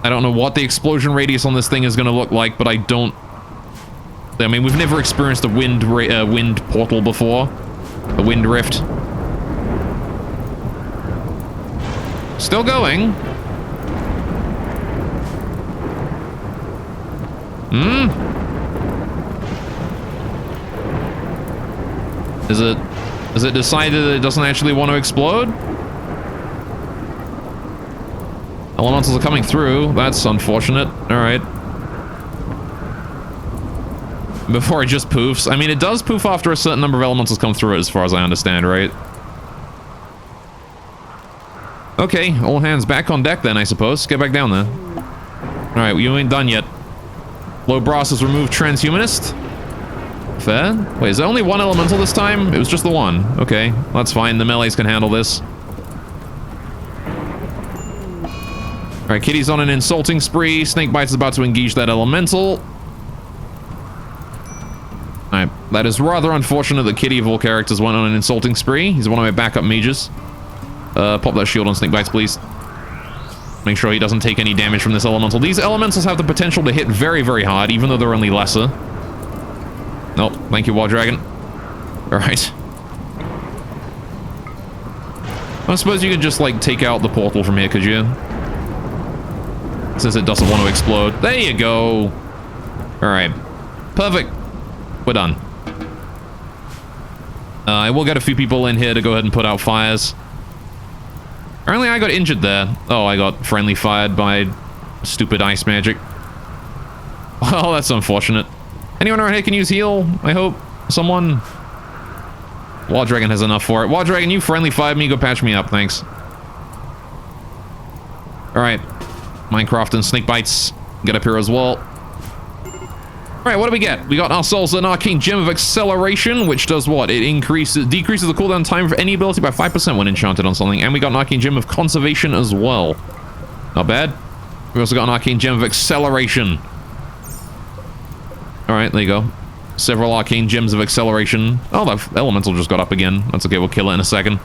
I don't know what the explosion radius on this thing is going to look like, but I don't... I mean, we've never experienced a wind portal before. A wind rift. Still going. Is it decided that it doesn't actually want to explode? Elementals are coming through. That's unfortunate. Alright. Before it just poofs. I mean, it does poof after a certain number of elementals come through it, as far as I understand, right? Okay, all hands back on deck then, I suppose. Get back down there. Alright, you ain't done yet. Low Brass has removed Transhumanist. Fair. Wait, is there only one elemental this time? It was just the one. Okay, that's fine. The melees can handle this. Alright, Kitty's on an insulting spree. Snakebite's about to engage that elemental. Alright, that is rather unfortunate that Kitty of all characters went on an insulting spree. He's one of my backup mages. Pop that shield on Snakebites, please. Make sure he doesn't take any damage from this elemental. These elementals have the potential to hit very, very hard, even though they're only lesser. Nope. Thank you, War Dragon. Alright. I suppose you could just, like, take out the portal from here, could you? Since it doesn't want to explode. There you go. Alright. Perfect. We're done. I will get a few people in here to go ahead and put out fires. Apparently I got injured there. Oh, I got friendly fired by stupid ice magic. Well, that's unfortunate. Anyone around here can use heal, I hope? Someone? War Dragon has enough for it. War Dragon, you friendly fired me. Go patch me up, thanks. Alright. Minecraft and Snakebites get up here as well. Alright, what do we get? We got ourselves an Arcane Gem of Acceleration, which does what? It decreases the cooldown time for any ability by 5% when enchanted on something. And we got an Arcane Gem of Conservation as well. Not bad. We also got an Arcane Gem of Acceleration. Alright, there you go. Several Arcane Gems of Acceleration. Oh, that Elemental just got up again. That's okay, we'll kill it in a second.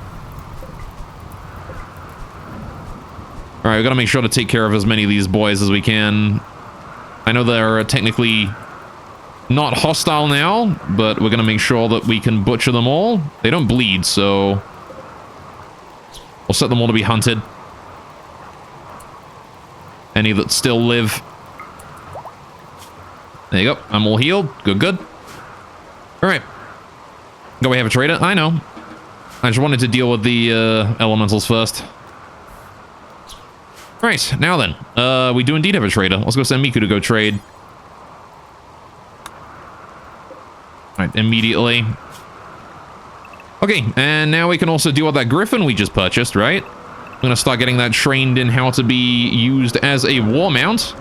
Alright, we gotta make sure to take care of as many of these boys as we can. I know they're technically not hostile now, but we're gonna make sure that we can butcher them all. They don't bleed, so we'll set them all to be hunted. Any that still live. There you go. I'm all healed. Good, good. Alright. Go, we have a trader? I know. I just wanted to deal with the elementals first. Alright, now then. We do indeed have a trader. Let's go send Miku to go trade. Alright, immediately. Okay, and now we can also deal with that griffin we just purchased, right? I'm gonna start getting that trained in how to be used as a war mount.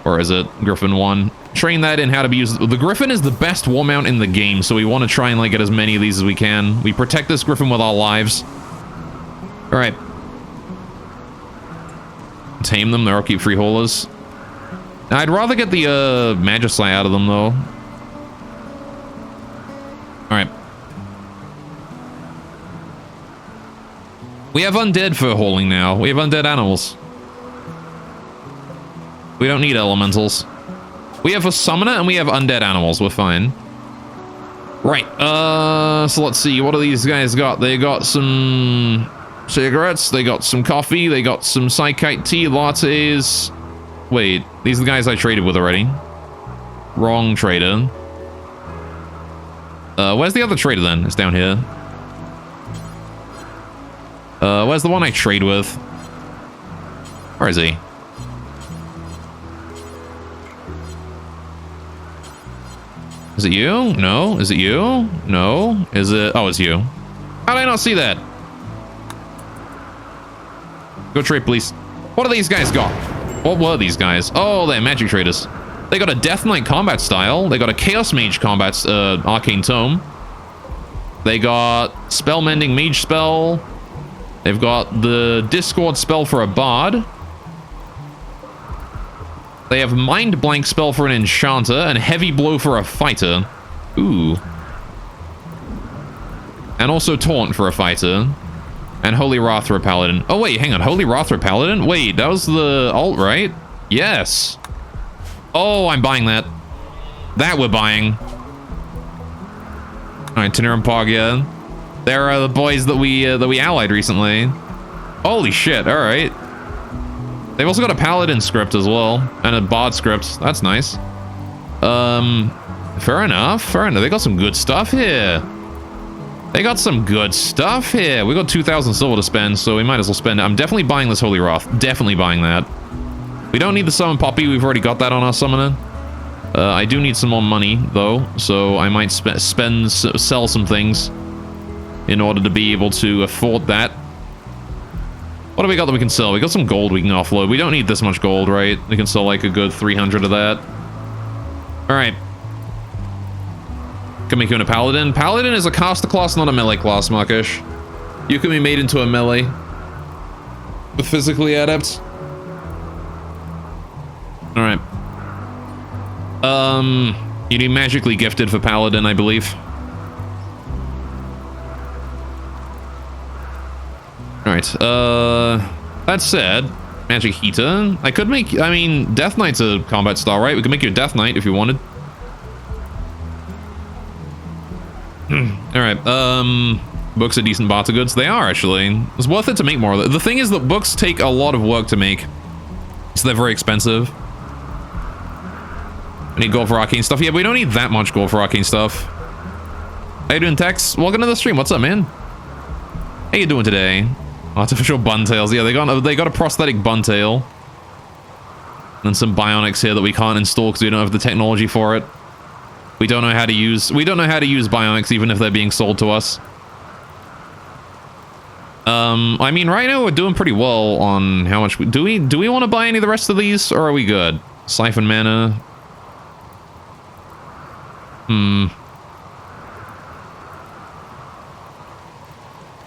Or is it Griffin 1? Train that in how to be used. The Griffin is the best war mount in the game, so we want to try and like get as many of these as we can. We protect this Griffin with our lives. Alright. Tame them, they're upkeep free haulers. I'd rather get the Magicite out of them though. Alright. We have undead for hauling now. We have undead animals. We don't need elementals. We have a summoner and we have undead animals. We're fine. Right. So let's see. What do these guys got? They got some cigarettes. They got some coffee. They got some psychite tea, lattes. Wait. These are the guys I traded with already. Wrong trader. Where's the other trader then? It's down here. Where's the one I trade with? Where is he? Is it you? No. Is it you? No. Is it? Oh, it's you. How did I not see that? Go trade, please. What do these guys got? What were these guys? Oh, they're magic traders. They got a Death Knight combat style. They got a Chaos Mage combat arcane tome. They got spell mending mage spell. They've got the Discord spell for a bard. They have Mind Blank spell for an enchanter and Heavy Blow for a fighter. Ooh. And also Taunt for a fighter. And Holy Wrath for a paladin. Oh wait, hang on. Holy Wrath for a paladin? Wait, that was the alt, right? Yes. Oh, I'm buying that. That we're buying. Alright, Tenir and Poggia. They're the boys that we allied recently. Holy shit, alright. They've also got a paladin script as well, and a bard script. That's nice. Fair enough. Fair enough. They got some good stuff here. They got some good stuff here. We got 2,000 silver to spend, so we might as well spend it. I'm definitely buying this Holy Wrath. Definitely buying that. We don't need the Summon Poppy. We've already got that on our summoner. I do need some more money, though, so I might sell some things in order to be able to afford that. What do we got that we can sell? We got some gold we can offload. We don't need this much gold, right? We can sell like a good 300 of that. Alright. Can make you into Paladin. Paladin is a caster class, not a melee class, Markish. You can be made into a melee with physically adept. Alright. You need magically gifted for Paladin, I believe. Alright, that said, Magic Heater. I could make, I mean, Death Knight's a combat style, right? We could make you a Death Knight if you wanted. Alright, books are decent barter goods. They are, actually. It's worth it to make more of it. The thing is that books take a lot of work to make, so they're very expensive. I need gold for arcane stuff. Yeah, but we don't need that much gold for arcane stuff. How you doing, Tex? Welcome to the stream. What's up, man? How you doing today? Artificial bun tails. Yeah, they got a prosthetic bun tail. And some bionics here that we can't install because we don't have the technology for it. We don't know how to use bionics even if they're being sold to us. I mean, right now we're doing pretty well on how much do we want to buy any of the rest of these, or are we good? Siphon mana.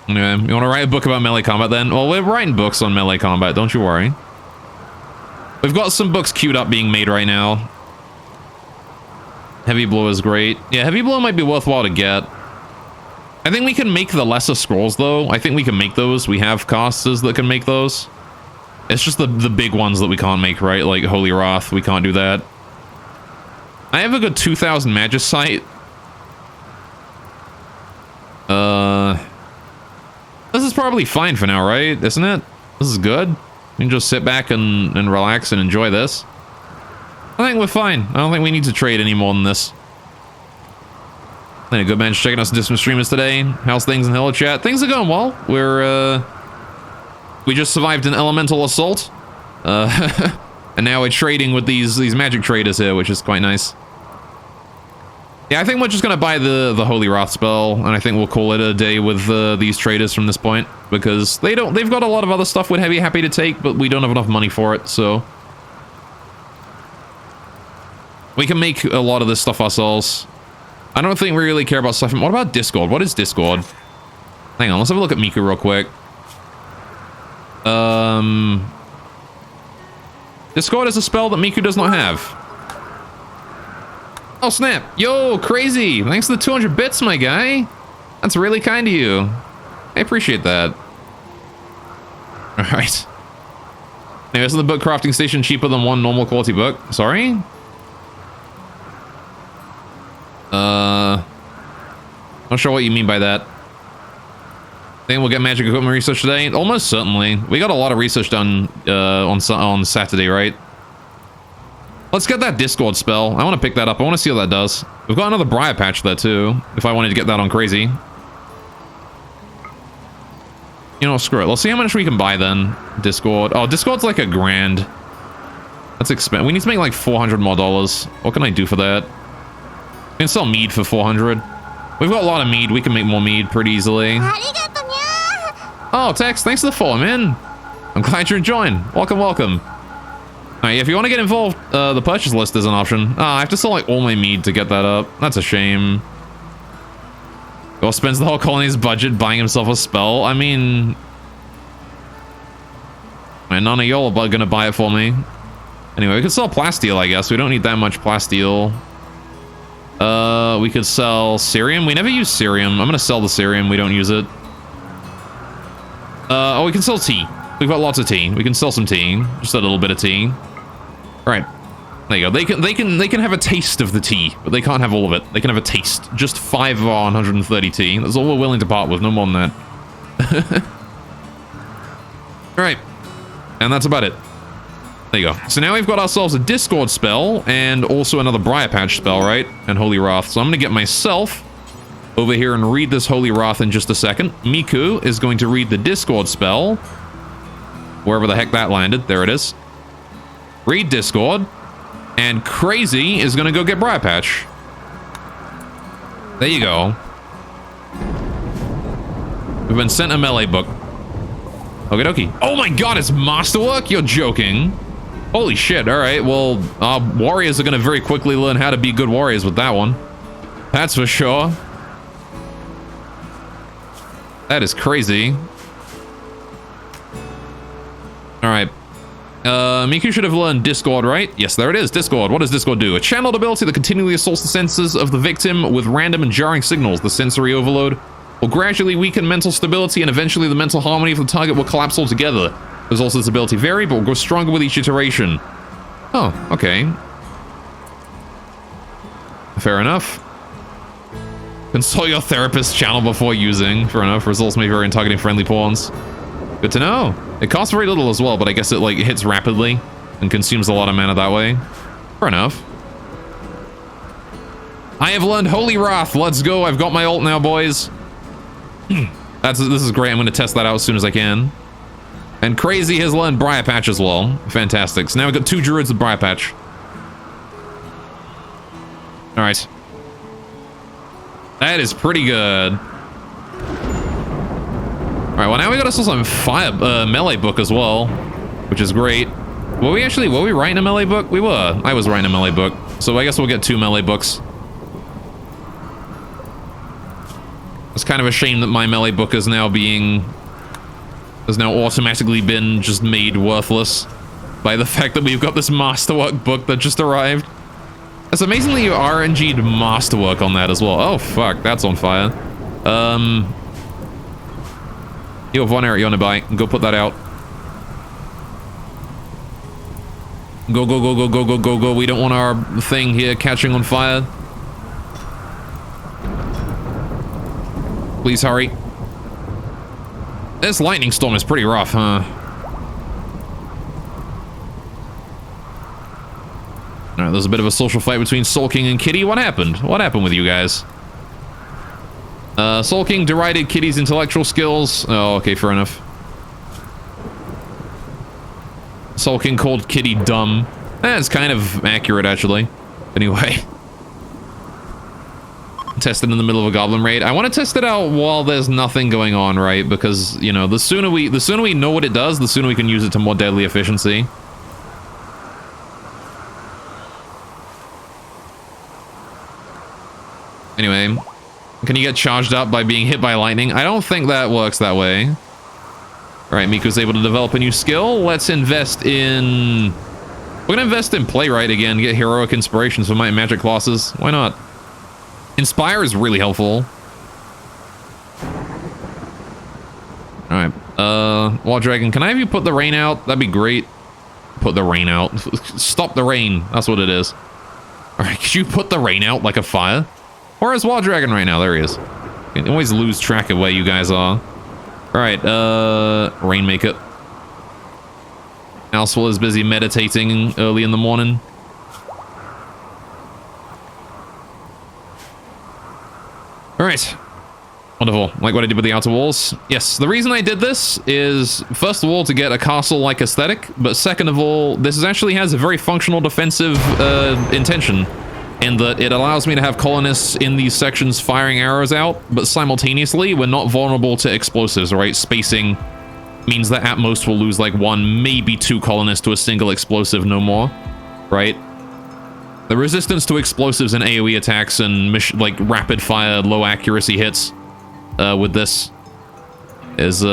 Yeah, you want to write a book about melee combat then? Well, we're writing books on melee combat, don't you worry. We've got some books queued up being made right now. Heavy Blow is great. Yeah, Heavy Blow might be worthwhile to get. I think we can make the lesser scrolls, though. I think we can make those. We have casters that can make those. It's just the big ones that we can't make, right? Like Holy Wrath, we can't do that. I have a good 2,000 Magicite. This is probably fine for now, right? Isn't it? This is good. We can just sit back and relax and enjoy this. I think we're fine. I don't think we need to trade any more than this. Any good man checking us distant streamers today. How's things in Hello Chat? Things are going well. We just survived an elemental assault. And now we're trading with these magic traders here, which is quite nice. Yeah, I think we're just gonna buy the Holy Wrath spell, and I think we'll call it a day with these traders from this point, because they've got a lot of other stuff we'd be happy to take, but we don't have enough money for it, so we can make a lot of this stuff ourselves. I don't think we really care about stuff. What about Discord? What is Discord? Hang on, let's have a look at Miku real quick. Discord is a spell that Miku does not have. Oh, snap. Yo, crazy. Thanks for the 200 bits, my guy. That's really kind of you. I appreciate that. All right. Now, isn't the book crafting station cheaper than one normal quality book? Sorry? Not sure what you mean by that. Think we'll get magic equipment research today? Almost certainly. We got a lot of research done on Saturday, right? Let's get that Discord spell. I want to pick that up. I want to see what that does. We've got another Briar Patch there too, if I wanted to get that on crazy. You know, screw it. Let's see how much we can buy then. Discord. Oh, Discord's like $1,000. That's expensive. We need to make like $400 more. What can I do for that? We can sell mead for 400. We've got a lot of mead. We can make more mead pretty easily. Oh, Tex, thanks for the follow, man. I'm glad you're enjoying. Welcome, welcome. Alright, if you want to get involved, the purchase list is an option. I have to sell like all my mead to get that up. That's a shame. Or spends the whole colony's budget buying himself a spell. I mean... Man, none of y'all are gonna buy it for me. Anyway, we could sell plasteel, I guess. We don't need that much plasteel. We could sell cerium. We never use cerium. I'm gonna sell the cerium. We don't use it. Oh, we can sell tea. We've got lots of tea. We can sell some tea. Just a little bit of tea. All right. There you go. They can have a taste of the tea, but they can't have all of it. They can have a taste. Just 5 of our 130 tea. That's all we're willing to part with. No more than that. All right. And that's about it. There you go. So now we've got ourselves a Discord spell and also another Briar Patch spell, right? And Holy Wrath. So I'm going to get myself over here and read this Holy Wrath in just a second. Miku is going to read the Discord spell. Wherever the heck that landed. There it is. Read Discord. And Crazy is going to go get Briar Patch. There you go. We've been sent a melee book. Okie dokie. Oh my god, it's masterwork? You're joking. Holy shit, alright. Well, warriors are going to very quickly learn how to be good warriors with that one. That's for sure. That is crazy. Alright. Miku should have learned Discord, right? Yes, there it is. Discord. What does Discord do? A channeled ability that continually assaults the senses of the victim with random and jarring signals. The sensory overload will gradually weaken mental stability, and eventually the mental harmony of the target will collapse altogether. There's also this ability vary, but will grow stronger with each iteration. Oh, okay. Fair enough. Consult your therapist's channel before using. Fair enough. Results may vary in targeting friendly pawns. Good to know. It costs very little as well, but I guess it like hits rapidly and consumes a lot of mana that way. Fair enough. I have learned Holy Wrath. Let's go. I've got my ult now, boys. This is great. I'm going to test that out as soon as I can. And Crazy has learned Briar Patch as well. Fantastic. So now we've got 2 druids with Briar Patch. All right. That is pretty good. All right, well, now we got ourselves some melee book as well, which is great. Were we writing a melee book? We were. I was writing a melee book. So I guess we'll get 2 melee books. It's kind of a shame that my melee book is now has now automatically been just made worthless by the fact that we've got this masterwork book that just arrived. It's amazing that you RNG'd masterwork on that as well. Oh, fuck, that's on fire. You have 1 area you want to buy. Go put that out. Go, go, go, go, go, go, go, go. We don't want our thing here catching on fire. Please hurry. This lightning storm is pretty rough, huh? Alright, there's a bit of a social fight between Soul King and Kitty. What happened? What happened with you guys? Soul King derided Kitty's intellectual skills. Oh, okay, fair enough. Soul King called Kitty dumb. That's kind of accurate, actually. Anyway. Test it in the middle of a goblin raid. I want to test it out while there's nothing going on, right? Because, you know, the sooner we know what it does, the sooner we can use it to more deadly efficiency. Anyway, can you get charged up by being hit by lightning? I don't think that works that way. All right, Miku's able to develop a new skill. Let's invest in... We're gonna invest in Playwright again, get heroic inspirations for my magic classes. Why not? Inspire is really helpful. Alright, Wild Dragon, can I have you put the rain out? That'd be great. Put the rain out. Stop the rain. That's what it is. Alright, could you put the rain out like a fire? Where is Wild Dragon right now? There he is. I always lose track of where you guys are. Alright, Rainmaker. Elsewhere is busy meditating early in the morning. Alright. Wonderful. Like what I did with the outer walls? Yes, the reason I did this is, first of all, to get a castle-like aesthetic, but second of all, this actually has a very functional defensive intention, in that it allows me to have colonists in these sections firing arrows out, but simultaneously, we're not vulnerable to explosives, right? Spacing means that at most we'll lose like 1, maybe 2 colonists to a single explosive, no more, right? The resistance to explosives and AoE attacks and like rapid fire, low accuracy hits with this is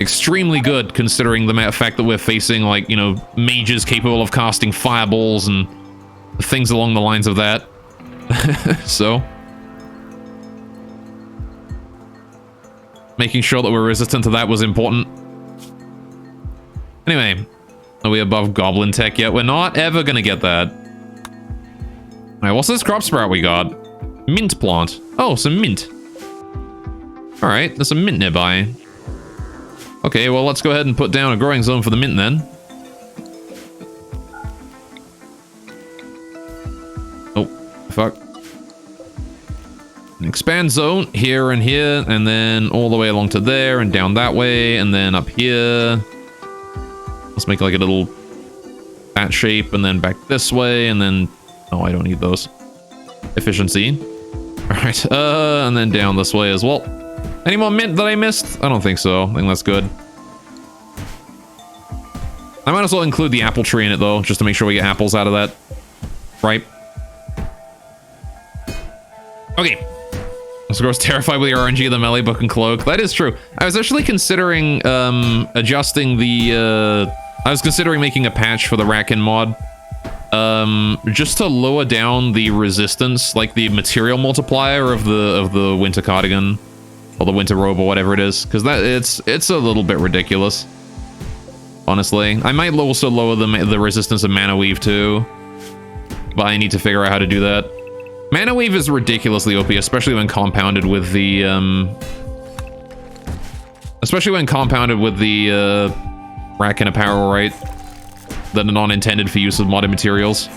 extremely good, considering the fact that we're facing, like, you know, mages capable of casting fireballs and things along the lines of that. So making sure that we're resistant to that was important. Anyway, are we above goblin tech yet? We're not ever gonna get that. Alright, what's this crop sprout we got? Mint plant. Oh, some mint. Alright, there's some mint nearby. Okay, well, let's go ahead and put down a growing zone for the mint then. Oh, fuck. An expand zone here and here, and then all the way along to there, and down that way, and then up here. Let's make like a little bat shape, and then back this way, and then... Oh, I don't need those. Efficiency. Alright, and then down this way as well. Any more mint that I missed? I don't think so. I think that's good. I might as well include the apple tree in it, though, just to make sure we get apples out of that. Right? Okay. This girl's terrified with the RNG of the melee book and cloak. That is true. I was actually considering adjusting the... I was considering making a patch for the Racken mod. Just to lower down the resistance, like the material multiplier of the winter cardigan. Or the winter robe or whatever it is. Because that it's a little bit ridiculous. Honestly. I might also lower the resistance of Mana Weave too. But I need to figure out how to do that. Mana Weave is ridiculously OP, especially when compounded with the, Racken apparel, right? That are not intended for use of modded materials.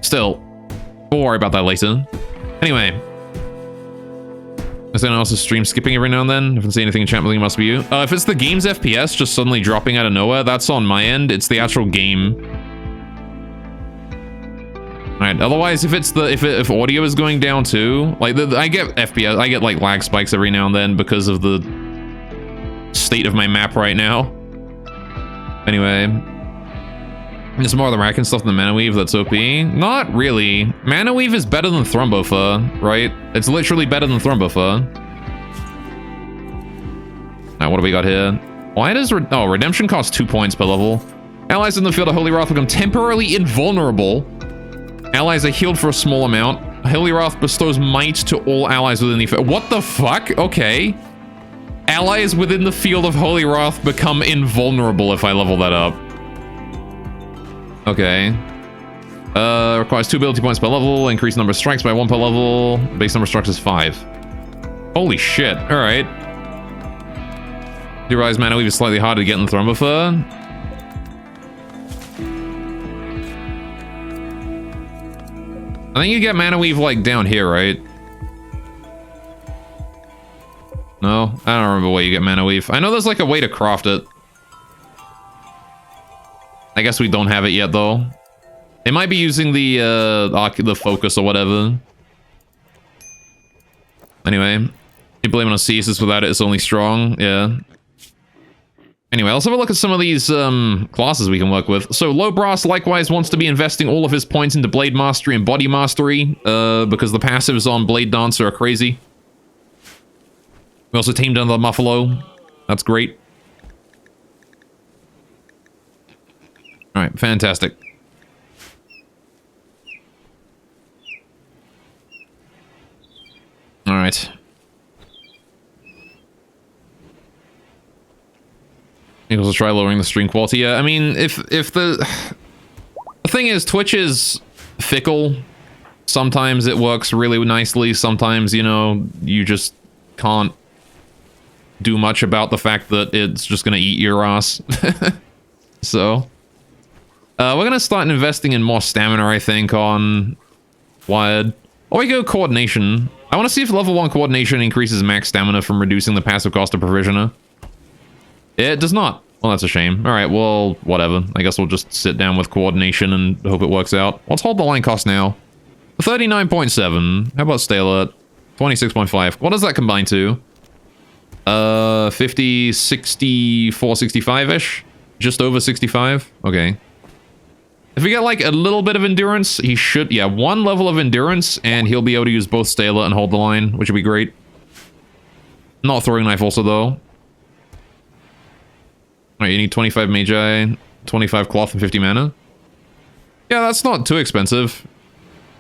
Still, we'll worry about that later. Anyway. Is anyone else's stream skipping every now and then? If I see anything in chat, it must be you. If it's the game's FPS just suddenly dropping out of nowhere, that's on my end. It's the actual game. Alright, otherwise, if audio is going down too, like, I get FPS, I get, like, lag spikes every now and then because of the state of my map right now. Anyway. There's more of the Racken stuff than the Mana Weave that's OP. Not really. Mana Weave is better than Thrumbofur, right? It's literally better than Thrumbofur. Now, what do we got here? Why does... Redemption costs 2 points per level. Allies in the field of Holy Wrath become temporarily invulnerable. Allies are healed for a small amount. Holy Wrath bestows might to all allies within the field. What the fuck? Okay. Allies within the field of Holy Wrath become invulnerable if I level that up. Okay. Requires 2 ability points per level. Increase number of strikes by 1 per level. Base number of strikes is 5. Holy shit. Alright. You realize Mana Weave is slightly harder to get in Thrumbuffer. I think you get Mana Weave, like, down here, right? No? I don't remember where you get Mana Weave. I know there's, like, a way to craft it. I guess we don't have it yet, though. It might be using the focus or whatever. Anyway. You blame it on Ceases, without it, it's only strong. Yeah. Anyway, let's have a look at some of these classes we can work with. So, Lowbrass likewise wants to be investing all of his points into Blade Mastery and Body Mastery, because the passives on Blade Dancer are crazy. We also tamed another Muffalo. That's great. Alright, fantastic. Alright. Maybe we'll try lowering the stream quality. Yeah, I mean, if the thing is, Twitch is fickle. Sometimes it works really nicely. Sometimes, you know, you just can't do much about the fact that it's just gonna eat your ass. So, we're gonna start investing in more stamina, I think, on Wired. Or we go Coordination. I want to see if level 1 Coordination increases max stamina from reducing the passive cost of Provisioner. It does not. Well, that's a shame. Alright, well, whatever. I guess we'll just sit down with Coordination and hope it works out. Let's hold the line cost now. 39.7. How about Stay Alert? 26.5. What does that combine to? 50, 64, 65-ish? Just over 65? Okay. If we get, like, a little bit of Endurance, he should... Yeah, 1 level of Endurance, and he'll be able to use both Stay Alert and Hold the Line, which would be great. Not Throwing Knife also, though. Alright, you need 25 Magi, 25 Cloth, and 50 Mana. Yeah, that's not too expensive.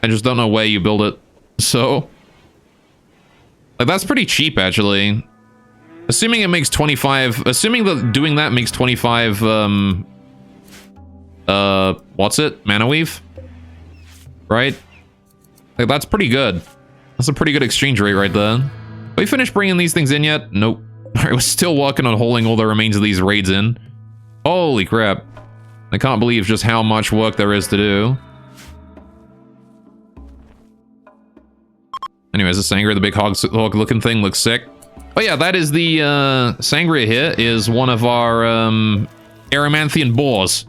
I just don't know where you build it. So... Like, that's pretty cheap, actually. Assuming it makes 25... Assuming that doing that makes 25, what's it? Mana Weave? Right? Like, that's pretty good. That's a pretty good exchange rate right there. Have we finished bringing these things in yet? Nope. Alright, we're still working on holding all the remains of these raids in. Holy crap. I can't believe just how much work there is to do. Anyways, the Sangria, the big hog-looking thing, looks sick. Oh yeah, that is the, Sangria here is one of our, Aramanthian boars.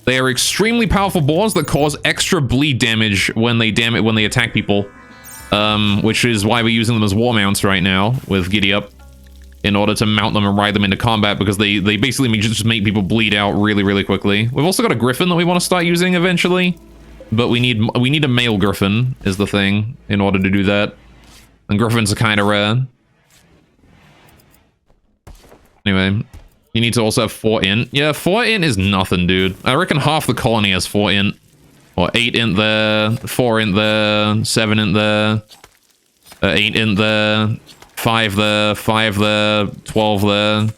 They are extremely powerful boars that cause extra bleed damage when they attack people. Which is why we're using them as war mounts right now with Giddy Up. In order to mount them and ride them into combat, because they basically just make people bleed out really, really quickly. We've also got a Griffin that we want to start using eventually. But we need a male Griffin, is the thing, in order to do that. And Griffins are kind of rare. Anyway, you need to also have 4 int. Yeah, 4 int is nothing, dude. I reckon half the colony has 4 int. Or 8 int there, 4 int there, 7 int there, 8 int there, 5 there, 5 there, 12 there,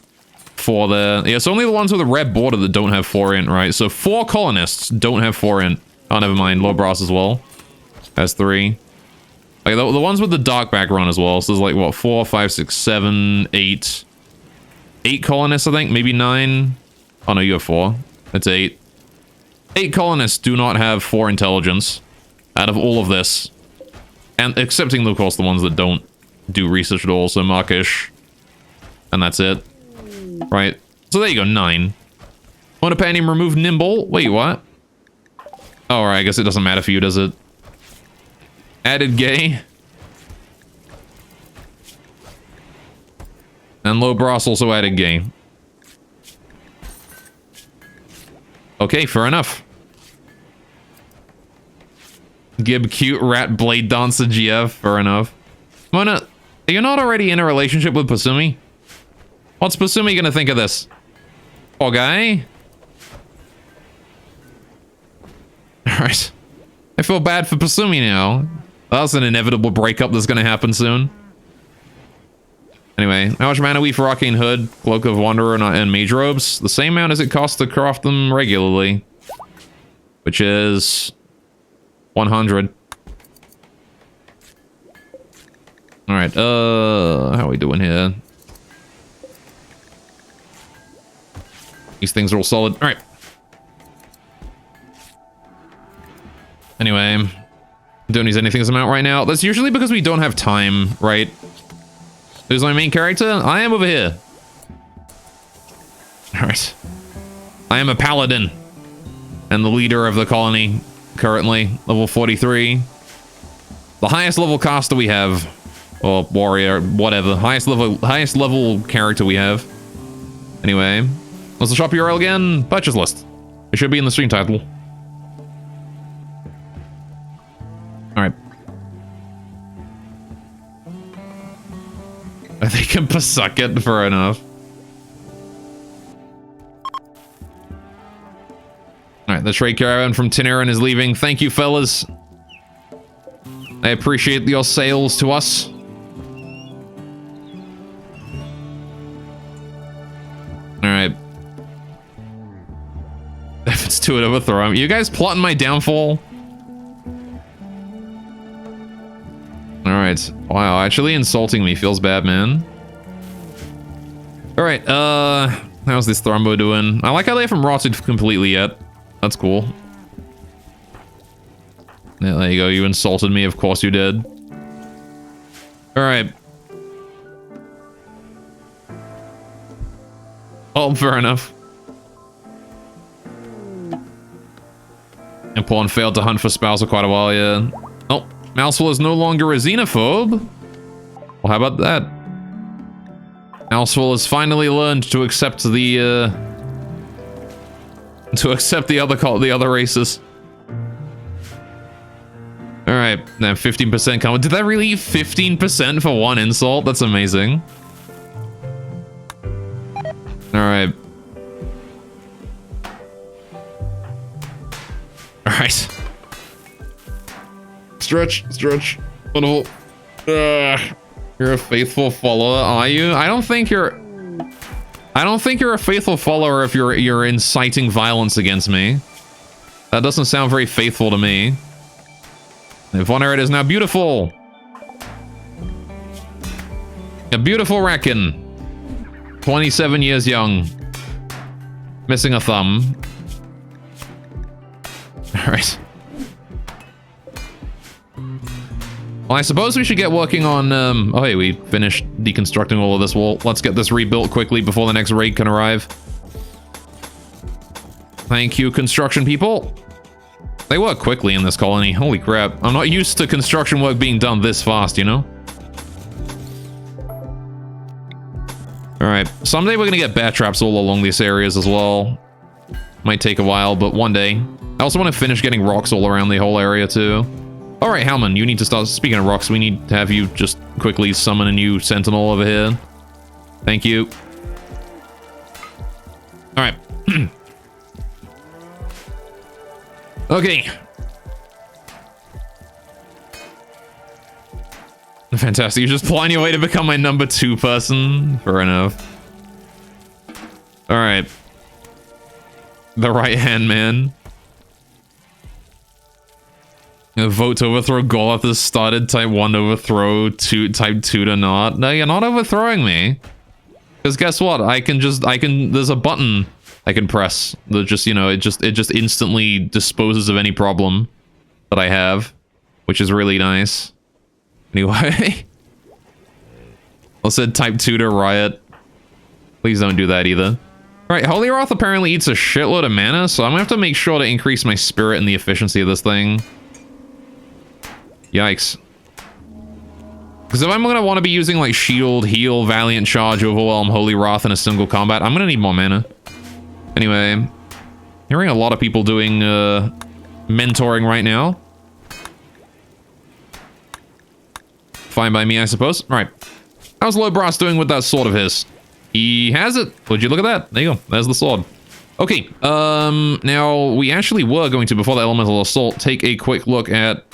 4 there. Yeah, it's only the ones with a red border that don't have 4 int, right? So 4 colonists don't have 4 int. Oh, never mind. Low Brass as well. Has 3. Okay, the ones with the dark background as well. So there's like, what, 4, 5, 6, 7, 8. 8 colonists, I think. Maybe 9. Oh, no, you have 4. That's 8. 8 colonists do not have 4 intelligence out of all of this. And excepting, of course, the ones that don't do research at all. So Markish. And that's it. Right. So there you go, 9. Monopanium, remove Nimble. Wait, what? Oh, alright, I guess it doesn't matter for you, does it? Added Gay. And Low Brass also added Gay. Okay, fair enough. Gib Cute Rat Blade Dancer GF, fair enough. Mona, you're not already in a relationship with Pasumi? What's Pasumi gonna think of this? Okay. Alright. I feel bad for Pasumi now. That's an inevitable breakup that's gonna happen soon. Anyway, how much mana we for Arcane Hood, Cloak of Wanderer, and Mage Robes? The same amount as it costs to craft them regularly. which is 100. All right, how are we doing here? These things are all solid. All right. Anyway, don't use anything as amount right now. That's usually because we don't have time, right? Who's my main character? I am over here. All right. I am a paladin and the leader of the colony currently, level 43. The highest level caster we have, or warrior, whatever. Highest level character we have. Anyway, what's the shop URL again? Purchase list. It should be in the stream title. All right. I think I'm Pasucket for enough. All right, the trade caravan from Tinaran is leaving. Thank you, fellas. I appreciate your sales to us. All right. If it's to it, overthrow him. You guys plotting my downfall? All right. Wow, actually insulting me feels bad, man. All right. How's this Thrombo doing? I like how they haven't rotted completely yet. That's cool. Yeah, there you go. You insulted me. Of course you did. All right. Oh, fair enough. And Pawn failed to hunt for spouse for quite a while, yeah. Oh, Mouseful is no longer a xenophobe. Well, how about that? Mouseful has finally learned to accept the, the other races. All right, now 15% comment. Did that really 15% for one insult? That's amazing. All right. All right. Stretch. Wonderful. You're a faithful follower, are you? I don't think you're a faithful follower if you're inciting violence against me. That doesn't sound very faithful to me. Von Erid is now beautiful. A beautiful Reckon. 27 years young. Missing a thumb. Alright. Well, I suppose we should get working on, oh hey, we finished deconstructing all of this wall. Let's get this rebuilt quickly before the next raid can arrive. Thank you, construction people. They work quickly in this colony. Holy crap. I'm not used to construction work being done this fast, you know? Alright, someday we're gonna get bear traps all along these areas as well. Might take a while, but one day. I also want to finish getting rocks all around the whole area too. Alright, Halman, you need to start... Speaking of rocks, we need to have you just quickly summon a new sentinel over here. Thank you. Alright. Okay. Fantastic. You're just plotting your way to become my number 2 person. Fair enough. Alright. The right-hand man. Vote to overthrow Goloth has started. Type 1 to overthrow, type 2 to not. No, you're not overthrowing me. Because guess what? There's a button I can press that just, you know, it just instantly disposes of any problem that I have, which is really nice. Anyway. I said type 2 to riot. Please don't do that either. Alright, Holy Wrath apparently eats a shitload of mana, so I'm gonna have to make sure to increase my spirit and the efficiency of this thing. Yikes. Because if I'm gonna want to be using like Shield, Heal, Valiant Charge, Overwhelm, Holy Wrath in a single combat, I'm gonna need more mana. Anyway, hearing a lot of people doing mentoring right now. Fine by me, I suppose. Alright. How's Lobras doing with that sword of his? He has it. Would you look at that? There you go. There's the sword. Okay. Now, we actually were going to, before the Elemental Assault, take a quick look at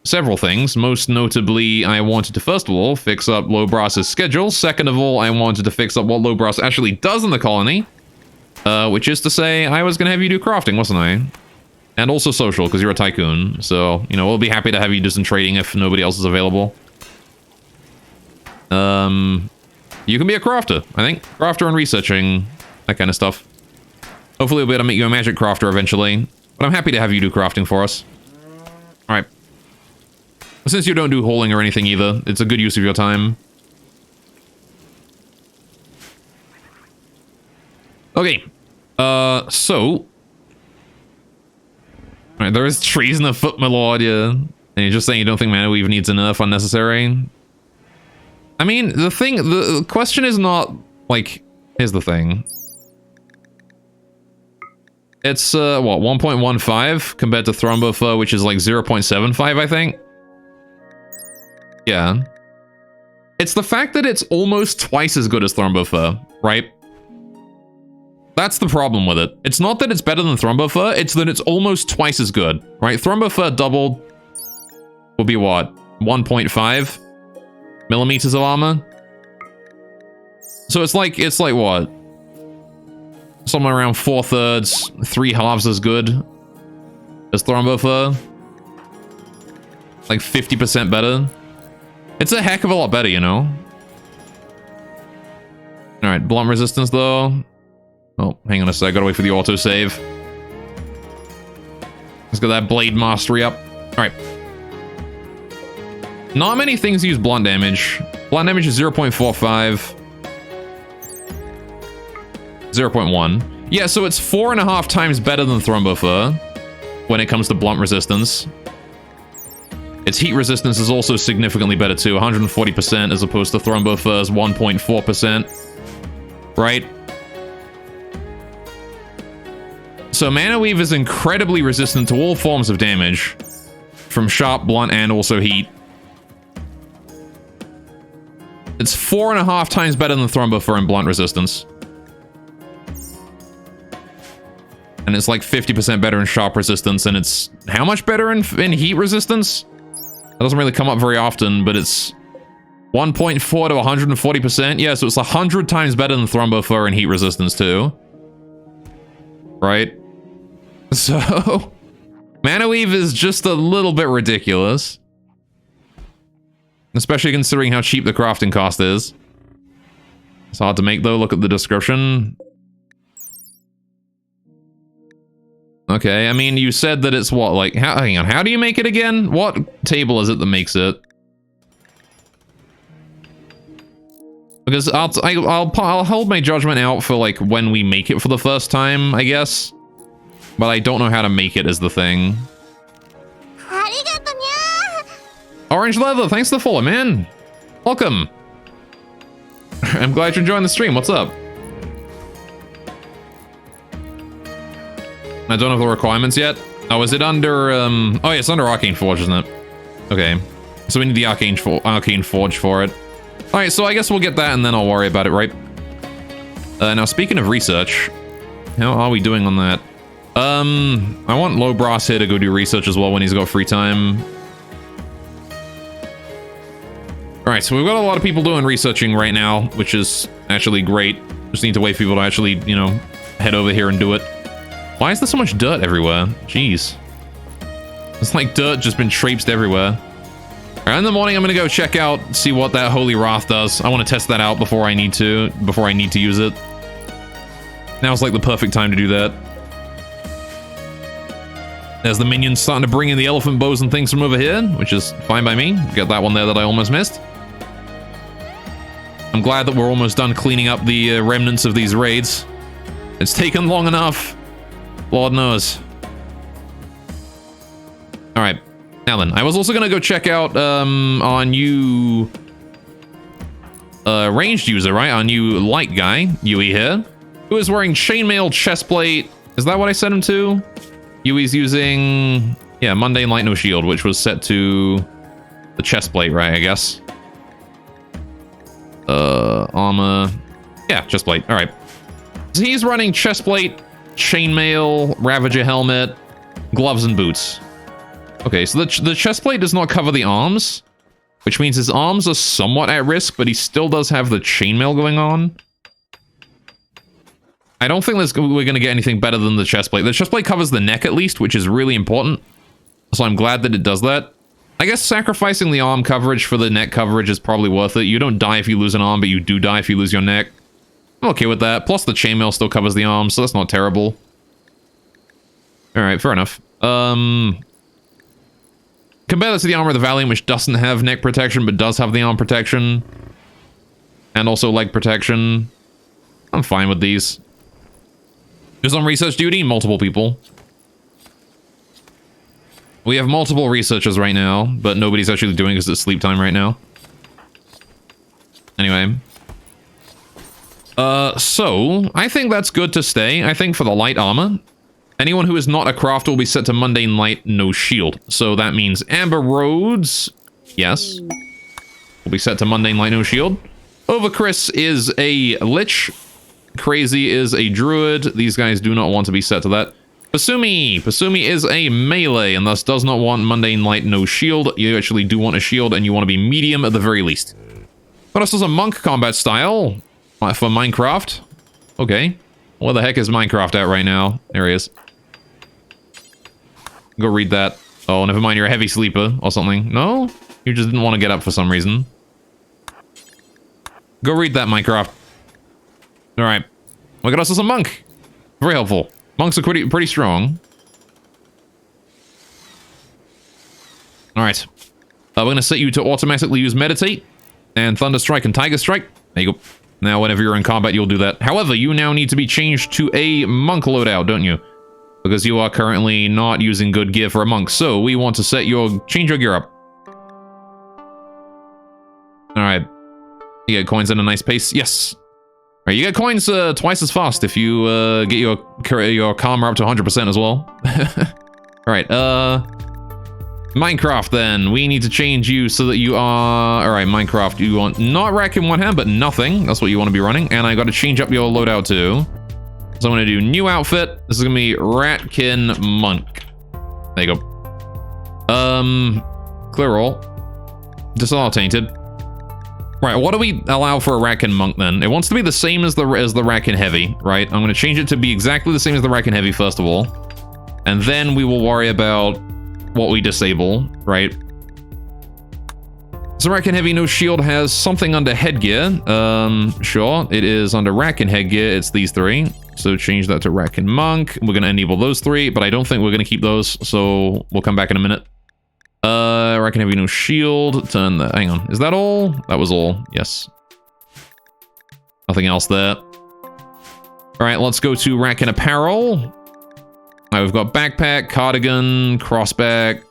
several things. Most notably, I wanted to, first of all, fix up Lobras's schedule. Second of all, I wanted to fix up what Lobras actually does in the colony. Which is to say, I was going to have you do crafting, wasn't I? And also social, because you're a tycoon. So, you know, we'll be happy to have you do some trading if nobody else is available. You can be a crafter, I think. Crafter and researching, that kind of stuff. Hopefully we'll be able to make you a magic crafter eventually. But I'm happy to have you do crafting for us. Alright. Since you don't do hauling or anything either, it's a good use of your time. Okay. So... Alright, there is treason afoot, my lord, yeah. And you're just saying you don't think Mana Weave needs a nerf unnecessary? I mean, the question is not, like... Here's the thing. It's, what, 1.15 compared to Thrombopher, which is like 0.75, I think? Yeah. It's the fact that it's almost twice as good as Thrombopher, right? That's the problem with it. It's not that it's better than Thrombopher, it's that it's almost twice as good, right? Thrombopher doubled will be what? 1.5 millimeters of armor? So it's like what? Somewhere around 4/3, 3/2 as good as Thrombopher. Like 50% better. It's a heck of a lot better, you know? Alright, blunt resistance though. Oh, hang on a sec, I gotta wait for the autosave. Let's get that blade mastery up. Alright. Not many things use blunt damage. Blunt damage is 0.45. 0.1. Yeah, so it's 4.5 times better than Thrombopher when it comes to blunt resistance. Its heat resistance is also significantly better too, 140% as opposed to Thrombopher's 1.4%. Right? So Mana Weave is incredibly resistant to all forms of damage, from sharp, blunt, and also heat. It's 4.5 times better than Thrombopher in blunt resistance. And it's like 50% better in sharp resistance, and it's how much better in heat resistance? That doesn't really come up very often, but it's 1.4 to 140%. Yeah, so it's 100 times better than Thrombopher in heat resistance too. Right? So, Mana Weave is just a little bit ridiculous. Especially considering how cheap the crafting cost is. It's hard to make though, look at the description. Okay, I mean, you said that it's what, like, hang on, how do you make it again? What table is it that makes it? Because I'll hold my judgment out for, like, when we make it for the first time, I guess. But I don't know how to make it is the thing. Orange Leather, thanks for the follow, man. Welcome. I'm glad you're enjoying the stream. What's up? I don't have the requirements yet. Oh, is it under, oh yeah, it's under Arcane Forge, isn't it? Okay. So we need the Arcane Forge for it. Alright, so I guess we'll get that and then I'll worry about it, right? Now, speaking of research, how are we doing on that? I want Low Brass here to go do research as well when he's got free time. Alright, so we've got a lot of people doing researching right now, which is actually great. Just need to wait for people to actually, you know, head over here and do it. Why is there so much dirt everywhere? Jeez. It's like dirt just been traipsed everywhere. Alright, in the morning I'm gonna go check out, see what that Holy Wrath does. I want to test that out before I need to use it. Now's like the perfect time to do that. There's the minions starting to bring in the elephant bows and things from over here, which is fine by me. Got that one there that I almost missed. I'm glad that we're almost done cleaning up the remnants of these raids. It's taken long enough. Lord knows. Alright, now then. I was also gonna go check out our new ranged user, right? Our new light guy, Yui here, who is wearing chainmail chestplate. Is that what I set him to? Yui's using, yeah, Mundane Light No Shield, which was set to the chestplate, right, I guess. Armor. Yeah, chestplate. Alright. So he's running chestplate, chainmail, Ravager helmet, gloves, and boots. Okay, so the chestplate does not cover the arms, which means his arms are somewhat at risk, but he still does have the chainmail going on. I don't think we're going to get anything better than the chestplate. The chestplate covers the neck at least, which is really important. So I'm glad that it does that. I guess sacrificing the arm coverage for the neck coverage is probably worth it. You don't die if you lose an arm, but you do die if you lose your neck. I'm okay with that. Plus the chainmail still covers the arm, so that's not terrible. Alright, fair enough. Compare this to the armor of the Valiant, which doesn't have neck protection, but does have the arm protection. And also leg protection. I'm fine with these. Who's on research duty? Multiple people. We have multiple researchers right now, but nobody's actually doing it because it's sleep time right now. Anyway. So, I think that's good to stay. I think for the light armor, anyone who is not a crafter will be set to mundane light, no shield. So that means Amber Roads, yes, will be set to mundane light, no shield. Overchris is a lich. Crazy is a druid. These guys do not want to be set to that. Pasumi is a melee and thus does not want mundane light, no shield. You actually do want a shield and you want to be medium at the very least. But also a monk combat style for Minecraft. Okay. Where the heck is Minecraft at right now? There he is. Go read that. Oh, never mind, you're a heavy sleeper or something. No? You just didn't want to get up for some reason. Go read that, Minecraft. Alright. Look at us as a monk. Very helpful. Monks are pretty strong. Alright. We're going to set you to automatically use Meditate. And Thunder Strike and Tiger Strike. There you go. Now, whenever you're in combat, you'll do that. However, you now need to be changed to a monk loadout, don't you? Because you are currently not using good gear for a monk. So, we want to change your gear up. Alright. You get coins at a nice pace. Yes. Alright, you get coins twice as fast if you get your karma up to 100% as well. Alright, Minecraft then. We need to change you so that you are... Alright, Minecraft, you want not rack in one hand, but nothing. That's what you want to be running. And I got to change up your loadout too. So I'm going to do new outfit. This is going to be Ratkin Monk. There you go. Clear all. Disallow tainted. Right, what do we allow for a Ratkin Monk then? It wants to be the same as the Ratkin Heavy, right? I'm going to change it to be exactly the same as the Ratkin Heavy first of all. And then we will worry about what we disable, right? So Ratkin Heavy no shield has something under headgear. Sure, it is under Ratkin headgear. It's these three. So change that to Ratkin Monk. We're going to enable those three, but I don't think we're going to keep those. So we'll come back in a minute. Ratkin Heavy no shield. Turn that. Hang on. Is that all? That was all. Yes. Nothing else there. All right, let's go to Ratkin Apparel. All right, we've got backpack, cardigan, crossback,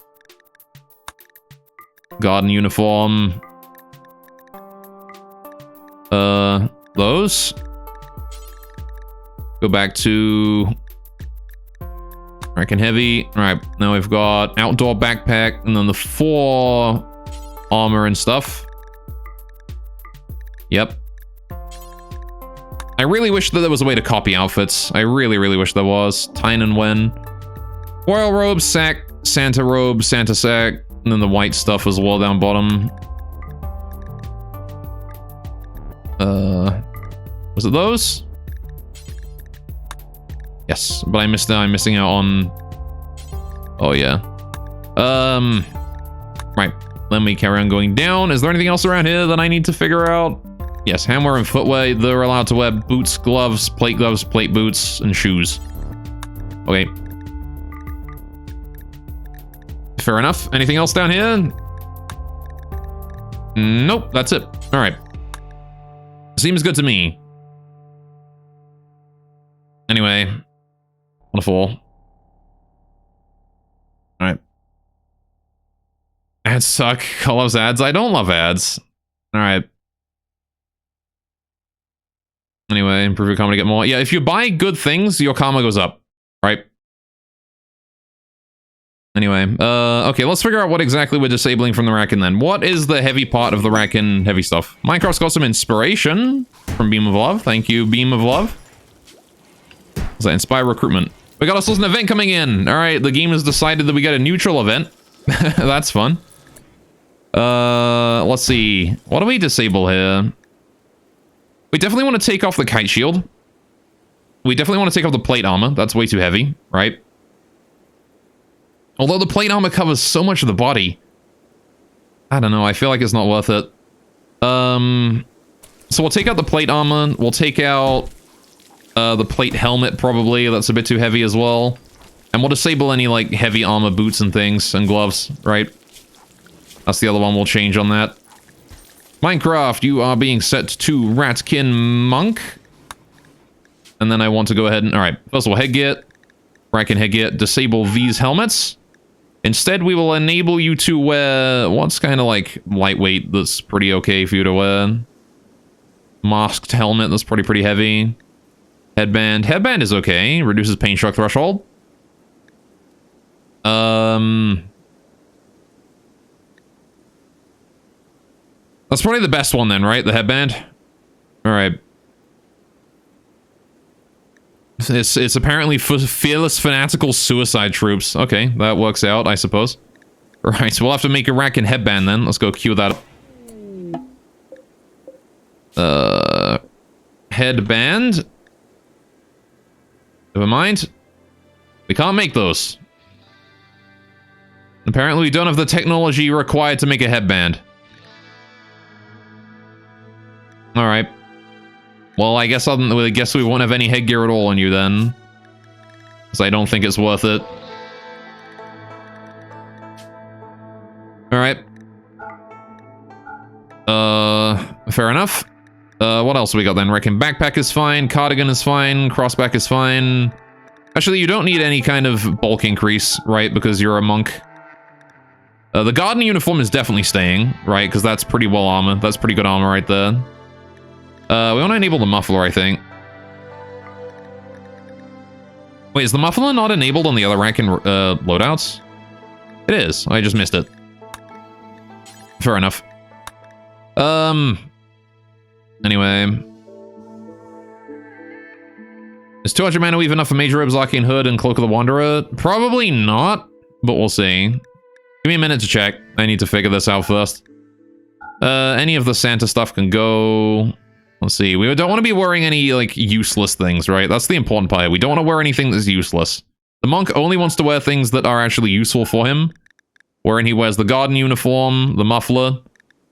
garden uniform. Those. Go back to Ratkin Heavy. All right, now we've got outdoor backpack and then the 4 armor and stuff. Yep. I really wish that there was a way to copy outfits. I really, really wish there was. Tyne and Wen. Royal robe, sack, Santa robe, Santa sack, and then the white stuff as well down bottom. Was it those? Yes, but I'm missing out on... Oh, yeah. Right. Let me carry on going down. Is there anything else around here that I need to figure out? Yes, handwear and footwear. They're allowed to wear boots, gloves, plate boots, and shoes. Okay. Fair enough. Anything else down here? Nope, that's it. All right. Seems good to me. Anyway. Wonderful. Alright. Ads suck. I love ads. I don't love ads. Alright. Anyway, improve your karma to get more. Yeah, if you buy good things, your karma goes up. Right? Anyway, okay, let's figure out what exactly we're disabling from the Ratkin then. What is the heavy part of the Ratkin heavy stuff? Minecraft's got some inspiration from Beam of Love. Thank you, Beam of Love. Does that inspire recruitment? We got ourselves an event coming in. All right, the game has decided that we got a neutral event. That's fun. Let's see. What do we disable here? We definitely want to take off the kite shield. we definitely want to take off the plate armor. That's way too heavy, right? Although the plate armor covers so much of the body. I don't know. I feel like it's not worth it. So we'll take out the plate armor. We'll take out the plate helmet, probably. That's a bit too heavy as well. And we'll disable any, like, heavy armor boots and things and gloves, right? That's the other one we'll change on that. Minecraft, you are being set to Ratkin Monk. And then I want to go ahead and... Alright, first of all, headgear. Ratkin headgear. Disable these helmets. Instead, we will enable you to wear... What's kind of, like, lightweight that's pretty okay for you to wear? Masked helmet that's pretty heavy. Headband. Headband is okay. Reduces pain shock threshold. That's probably the best one then, right? The headband? Alright. It's apparently fearless fanatical suicide troops. Okay, that works out, I suppose. Right, so we'll have to make a Ratkin headband then. Let's go queue that up. Headband. Never mind. We can't make those. Apparently we don't have the technology required to make a headband. Alright. Well, I guess we won't have any headgear at all on you then. Because I don't think it's worth it. Alright. Fair enough. What else we got then? Reckon backpack is fine, cardigan is fine, crossback is fine. Actually, you don't need any kind of bulk increase, right? Because you're a monk. The garden uniform is definitely staying, right? Because that's pretty well armored. That's pretty good armor right there. We want to enable the muffler, I think. Wait, is the muffler not enabled on the other rank and loadouts? It is. I just missed it. Fair enough. Anyway. Is 200 mana weave enough for Major Ribs, Arcane Hood, and Cloak of the Wanderer? Probably not, but we'll see. Give me a minute to check. I need to figure this out first. Any of the Santa stuff can go. Let's see. We don't want to be wearing any, like, useless things, right? That's the important part. We don't want to wear anything that's useless. The monk only wants to wear things that are actually useful for him. Wherein he wears the garden uniform, the muffler,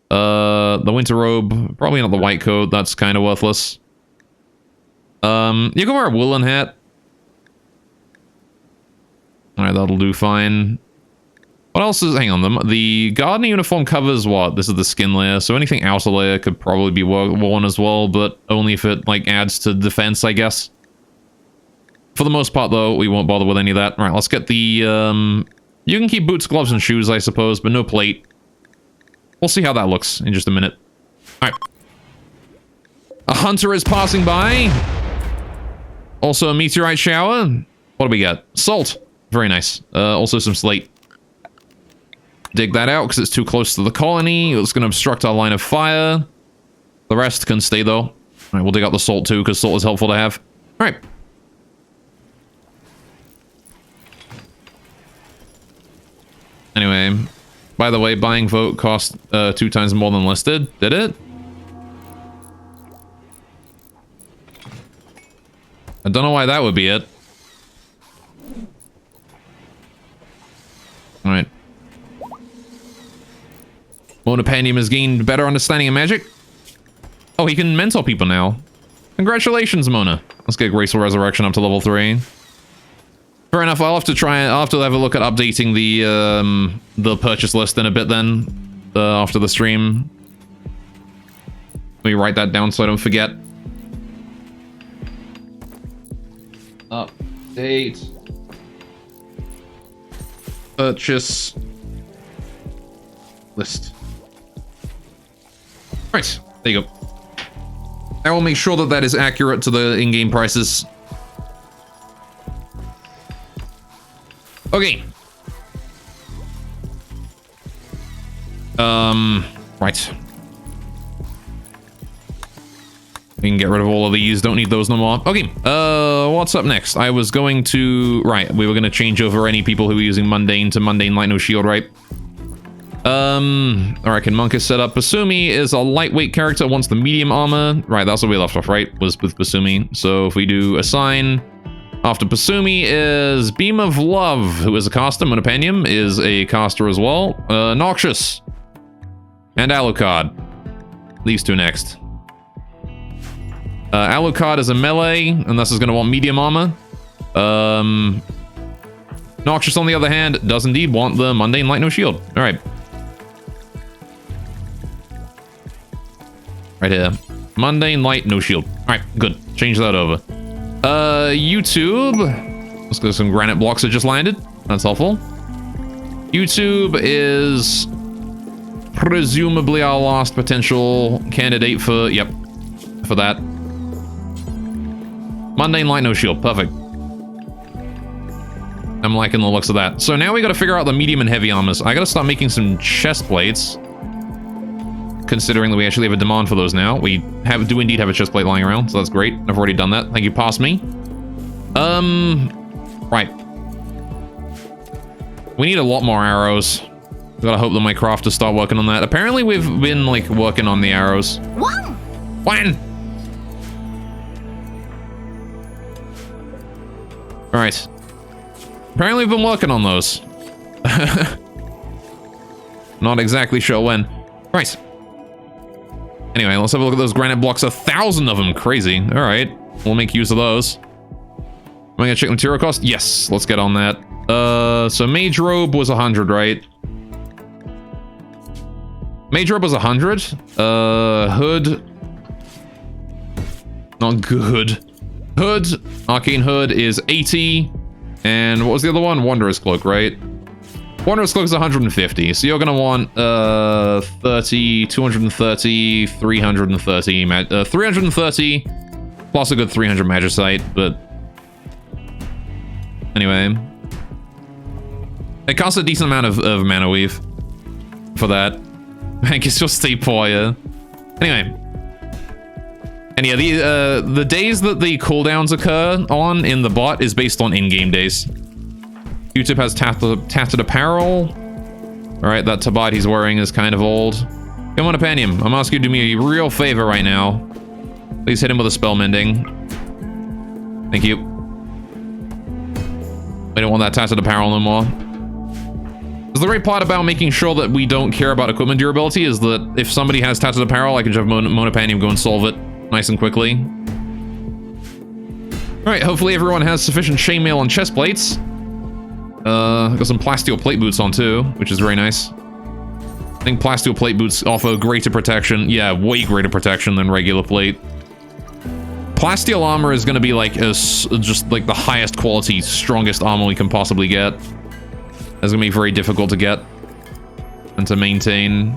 the winter robe, probably not the white coat. That's kind of worthless. You can wear a woolen hat. Alright, that'll do fine. What else is... Hang on, the garden uniform covers what? This is the skin layer, so anything outer layer could probably be worn as well, but only if it, like, adds to defense, I guess. For the most part, though, we won't bother with any of that. Alright, let's get the, You can keep boots, gloves, and shoes, I suppose, but no plate. We'll see how that looks in just a minute. Alright. A hunter is passing by. Also a meteorite shower. What do we got? Salt. Very nice. Also some slate. Dig that out because it's too close to the colony. It's going to obstruct our line of fire. The rest can stay though. All right, we'll dig out the salt too because salt is helpful to have. All right. Anyway, by the way, buying vote cost 2 times more than listed. Did it? I don't know why that would be it. All right. Monopandium has gained better understanding of magic. Oh, he can mentor people now. Congratulations, Mona. Let's get Graceful Resurrection up to level 3. Fair enough. I'll have to have a look at updating the purchase list in a bit then, after the stream. Let me write that down so I don't forget. Update. Purchase list. Right, there you go. I will make sure that that is accurate to the in-game prices. Okay. Right. We can get rid of all of these. Don't need those no more. Okay. What's up next? I was going to... Right, we were going to change over any people who were using Mundane to Mundane Light No Shield, right? I reckon Monk is set up. Basumi is a lightweight character, wants the medium armor. Right, that's what we left off, right? Was with Basumi. So if we do assign after Basumi is Beam of Love, who is a caster. Monopanium is a caster as well. Noxious. And Alucard. These two next. Alucard is a melee, and this is going to want medium armor. Noxious, on the other hand, does indeed want the Mundane Light No Shield. All right. Right here. Mundane Light No Shield. All right, good. Change that over. YouTube. Let's go. Some granite blocks that just landed. That's helpful. YouTube is presumably our last potential candidate for, yep, for that. Mundane Light No Shield. Perfect. I'm liking the looks of that. So now we got to figure out the medium and heavy armors. I got to start making some chest plates. Considering that we actually have a demand for those now. We do indeed have a chest plate lying around, so that's great. I've already done that. Thank you, past me. Right. We need a lot more arrows. Gotta hope that my crafters start working on that. Apparently we've been, like, working on the arrows. When? Alright. Apparently we've been working on those. Not exactly sure when. Right. Anyway, let's have a look at those granite blocks. 1,000 of them. Crazy. All right. We'll make use of those. Am I going to check the material cost? Yes. Let's get on that. So Mage Robe was 100, right? Mage Robe was 100. Hood. Not good. Hood. Arcane Hood is 80. And what was the other one? Wanderer's Cloak, right? Wanderer's Cloak is 150, so you're going to want 30, 230, 330, 330, plus a good 300 Magicite, but anyway. It costs a decent amount of Mana Weave for that. I guess you'll stay poor, yeah. Anyway. And yeah, the days that the cooldowns occur on in the bot is based on in-game days. Q-Tip has tattered apparel. Alright, that tabard he's wearing is kind of old. Come on, Apanium. I'm asking you to do me a real favor right now. Please hit him with a spell mending. Thank you. We don't want that tattered apparel no more. The great part about making sure that we don't care about equipment durability is that if somebody has tattered apparel, I can just have Monopanium go and solve it nice and quickly. Alright, hopefully everyone has sufficient chainmail and chest plates. Got some plasteel plate boots on too, which is very nice. I think plasteel plate boots offer greater protection. Yeah, way greater protection than regular plate. Plasteel armor is going to be like just like the highest quality, strongest armor we can possibly get. It's going to be very difficult to get and to maintain.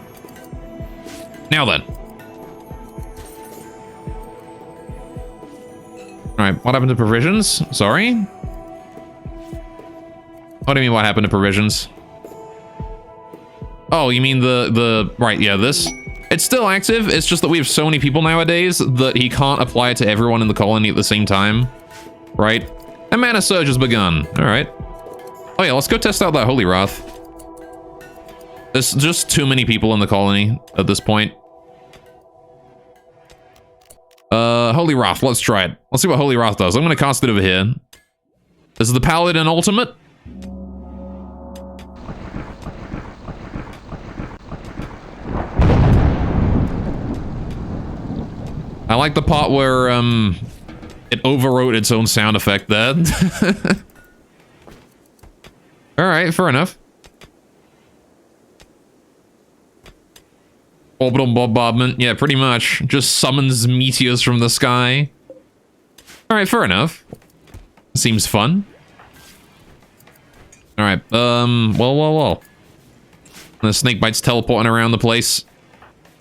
Now then. Alright, what happened to provisions? Sorry? What do you mean what happened to provisions? Oh, you mean the right, yeah, this? It's still active, it's just that we have so many people nowadays that he can't apply it to everyone in the colony at the same time. Right? And Mana Surge has begun. Alright. Oh yeah, let's go test out that Holy Wrath. There's just too many people in the colony at this point. Holy Wrath, let's try it. Let's see what Holy Wrath does. I'm gonna cast it over here. This is the Paladin Ultimate. I like the part where, it overwrote its own sound effect there. Alright, fair enough. Orbital bombardment, yeah, pretty much. Just summons meteors from the sky. Alright, fair enough. Seems fun. Alright, well. The snake bites teleporting around the place.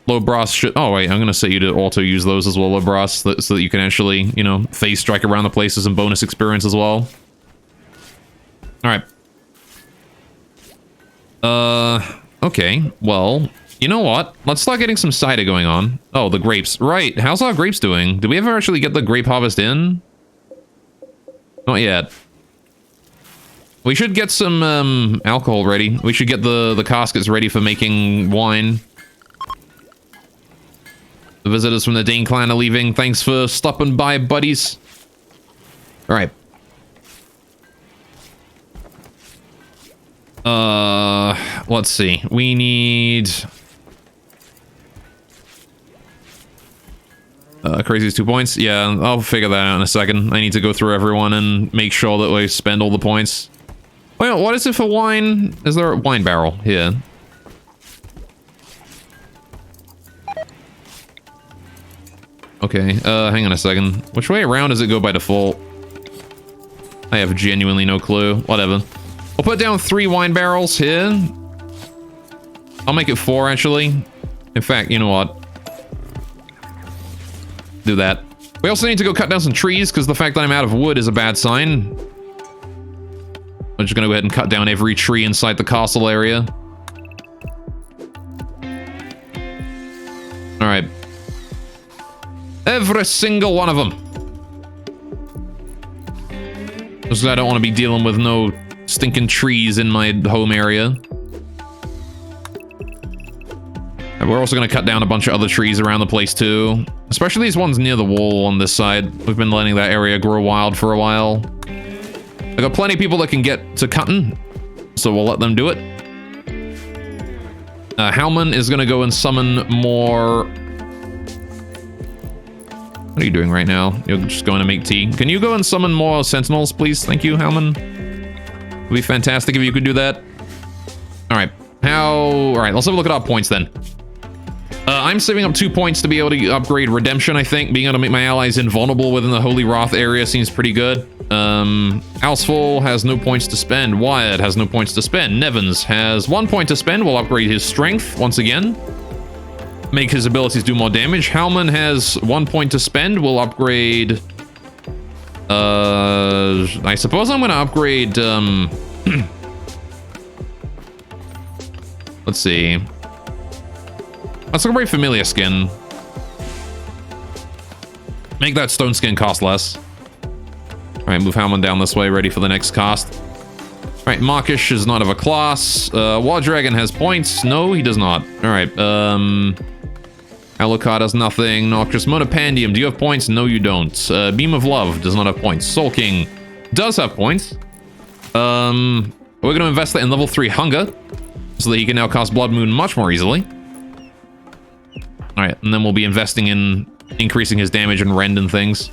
Low brass should... Oh, wait, I'm gonna set you to auto-use those as well, low brass, so that you can actually, you know, phase strike around the place as a bonus experience as well. Alright. Okay, well, you know what? Let's start getting some cider going on. Oh, the grapes. Right, how's our grapes doing? Did we ever actually get the grape harvest in? Not yet. We should get some alcohol ready. We should get the caskets ready for making wine. The visitors from the Dane clan are leaving. Thanks for stopping by, buddies. All right. Let's see. We need... Crazy's 2 points. Yeah, I'll figure that out in a second. I need to go through everyone and make sure that we spend all the points. Well, what is it for wine? Is there a wine barrel here? Okay, hang on a second. Which way around does it go by default? I have genuinely no clue. Whatever. I'll put down 3 wine barrels here. I'll make it 4, actually. In fact, you know what? Do that. We also need to go cut down some trees, because the fact that I'm out of wood is a bad sign. I'm just gonna go ahead and cut down every tree inside the castle area. Alright. Every single one of them. Because I don't want to be dealing with no stinking trees in my home area. And we're also going to cut down a bunch of other trees around the place too. Especially these ones near the wall on this side. We've been letting that area grow wild for a while. I've got plenty of people that can get to cutting, so we'll let them do it. Howman is going to go and summon more... What are you doing right now? You're just going to make tea. Can you go and summon more sentinels, please? Thank you, Howman. It would be fantastic if you could do that. Alright. Alright, let's have a look at our points then. I'm saving up 2 points to be able to upgrade Redemption, I think. Being able to make my allies invulnerable within the Holy Wrath area seems pretty good. Houseful has no points to spend. Wyatt has no points to spend. Nevins has 1 point to spend. We'll upgrade his strength once again. Make his abilities do more damage. Howman has 1 point to spend. We'll upgrade... I suppose I'm going to upgrade... Let's see. Let's upgrade Familiar Skin. Make that Stone Skin cost less. Alright, move Howman down this way, ready for the next cast. Alright, Markish is not of a class. War Dragon has points. No, he does not. Alright, Alucard has nothing. Noxious Monopandium, do you have points? No, you don't. Beam of Love does not have points. Soul King does have points. We're going to invest that in level 3 Hunger, so that he can now cast Blood Moon much more easily. Alright, and then we'll be investing in increasing his damage and rend and things.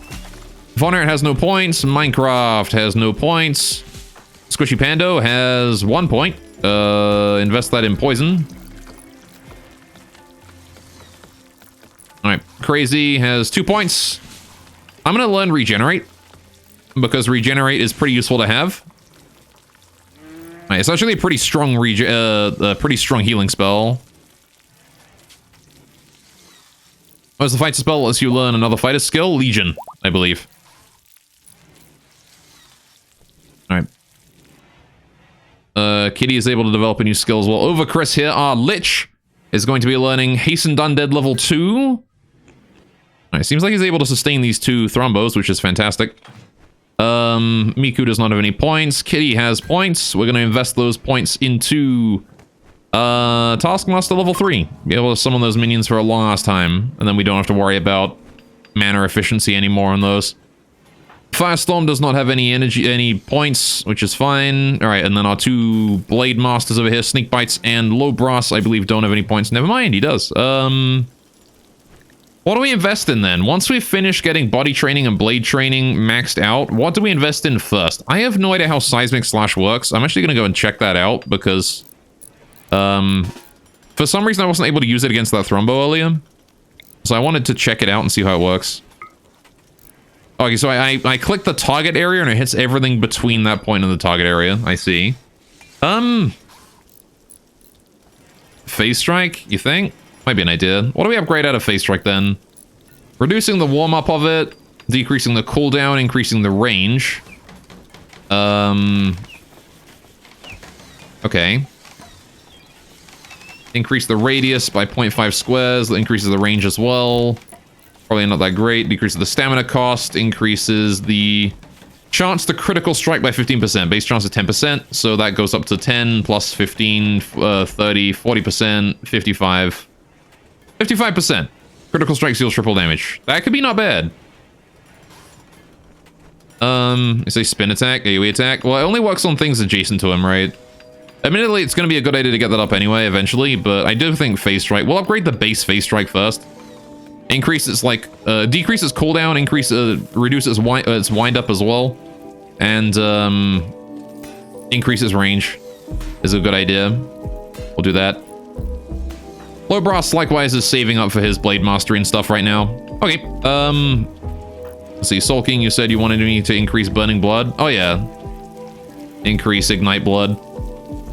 Von Art has no points. Minecraft has no points. Squishy Pando has 1 point. Invest that in poison. Alright, Crazy has 2 points. I'm going to learn Regenerate, because Regenerate is pretty useful to have. Alright, it's actually a pretty strong healing spell. What's the fighter spell? Lets you learn another fighter skill? Legion, I believe. Alright. Kitty is able to develop a new skill as well. Over Chris here, our Lich is going to be learning Hastened Undead level 2. Alright, seems like he's able to sustain these 2 Thrombos, which is fantastic. Miku does not have any points. Kitty has points. We're going to invest those points into... Taskmaster level 3. Be able to summon those minions for a long ass time, and then we don't have to worry about mana efficiency anymore on those. Firestorm does not have any points, which is fine. Alright, and then our 2 Blade Masters over here, Sneak Bites and Low Brass, I believe don't have any points. Never mind, he does. What do we invest in then? Once we finish getting body training and blade training maxed out, what do we invest in first? I have no idea how Seismic Slash works. I'm actually going to go and check that out, because... for some reason I wasn't able to use it against that Thrombo earlier. So I wanted to check it out and see how it works. Okay, so I click the target area and it hits everything between that point and the target area. I see. Phase Strike, you think? Might be an idea. What do we upgrade out of Phase Strike then? Reducing the warm-up of it, decreasing the cooldown, increasing the range. Okay. Increase the radius by 0.5 squares. That increases the range as well. Probably not that great. Decreases the stamina cost. Increases the chance to critical strike by 15%. Base chance is 10%, so that goes up to 10 plus 15, 30, 40%, 55. 55%. Critical strike deals triple damage. That could be not bad. It's a spin attack, AoE attack. Well, it only works on things adjacent to him, right? Admittedly, it's going to be a good idea to get that up anyway, eventually, but I do think Phase Strike... We'll upgrade the base Phase Strike first. Increase its, like, decrease its cooldown, reduce its wind up as well. And, increase its range is a good idea. We'll do that. Lobras, likewise, is saving up for his Blade Mastery and stuff right now. Okay, let's see, Sulking, you said you wanted me to increase Burning Blood. Oh, yeah. Increase Ignite Blood.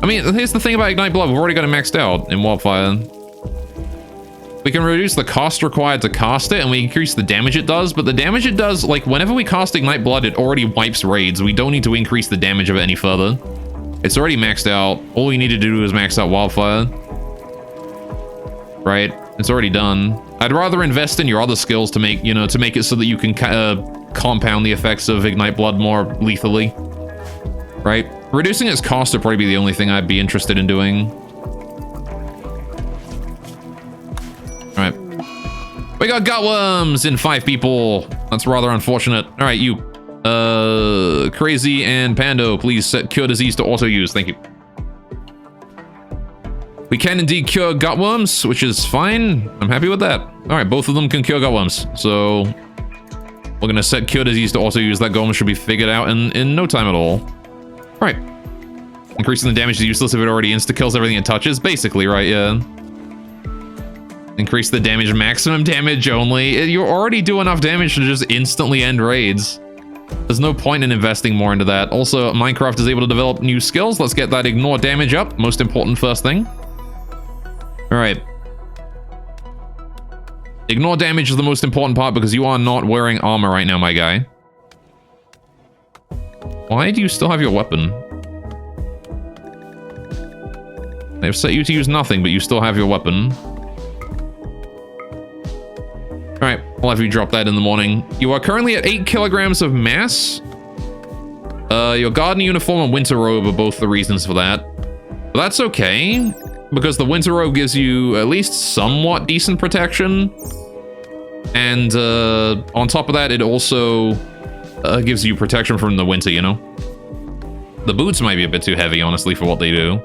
I mean, here's the thing about Ignite Blood. We've already got it maxed out in Wildfire. We can reduce the cost required to cast it, and we increase the damage it does, but the damage it does, like, whenever we cast Ignite Blood, it already wipes raids. We don't need to increase the damage of it any further. It's already maxed out. All we need to do is max out Wildfire. Right? It's already done. I'd rather invest in your other skills to make, you know, to make it so that you can compound the effects of Ignite Blood more lethally. Right? Reducing its cost would probably be the only thing I'd be interested in doing. Alright. We got Gutworms in 5 people. That's rather unfortunate. Alright, you. Crazy and Pando, please set Cure Disease to auto-use. Thank you. We can indeed cure Gutworms, which is fine. I'm happy with that. Alright, both of them can cure Gutworms. So, we're gonna set Cure Disease to auto-use. That golem should be figured out in no time at all. Right. Increasing the damage is useless if it already insta-kills everything it touches. Basically, right, yeah. Increase the damage, maximum damage only. You already do enough damage to just instantly end raids. There's no point in investing more into that. Also, Minecraft is able to develop new skills. Let's get that ignore damage up. Most important first thing. Alright. Ignore damage is the most important part because you are not wearing armor right now, my guy. Why do you still have your weapon? They've set you to use nothing, but you still have your weapon. Alright, I'll have you drop that in the morning. You are currently at 8 kilograms of mass. Your garden uniform and winter robe are both the reasons for that. But that's okay, because the winter robe gives you at least somewhat decent protection. And on top of that, it also gives you protection from the winter, you know? The boots might be a bit too heavy, honestly, for what they do.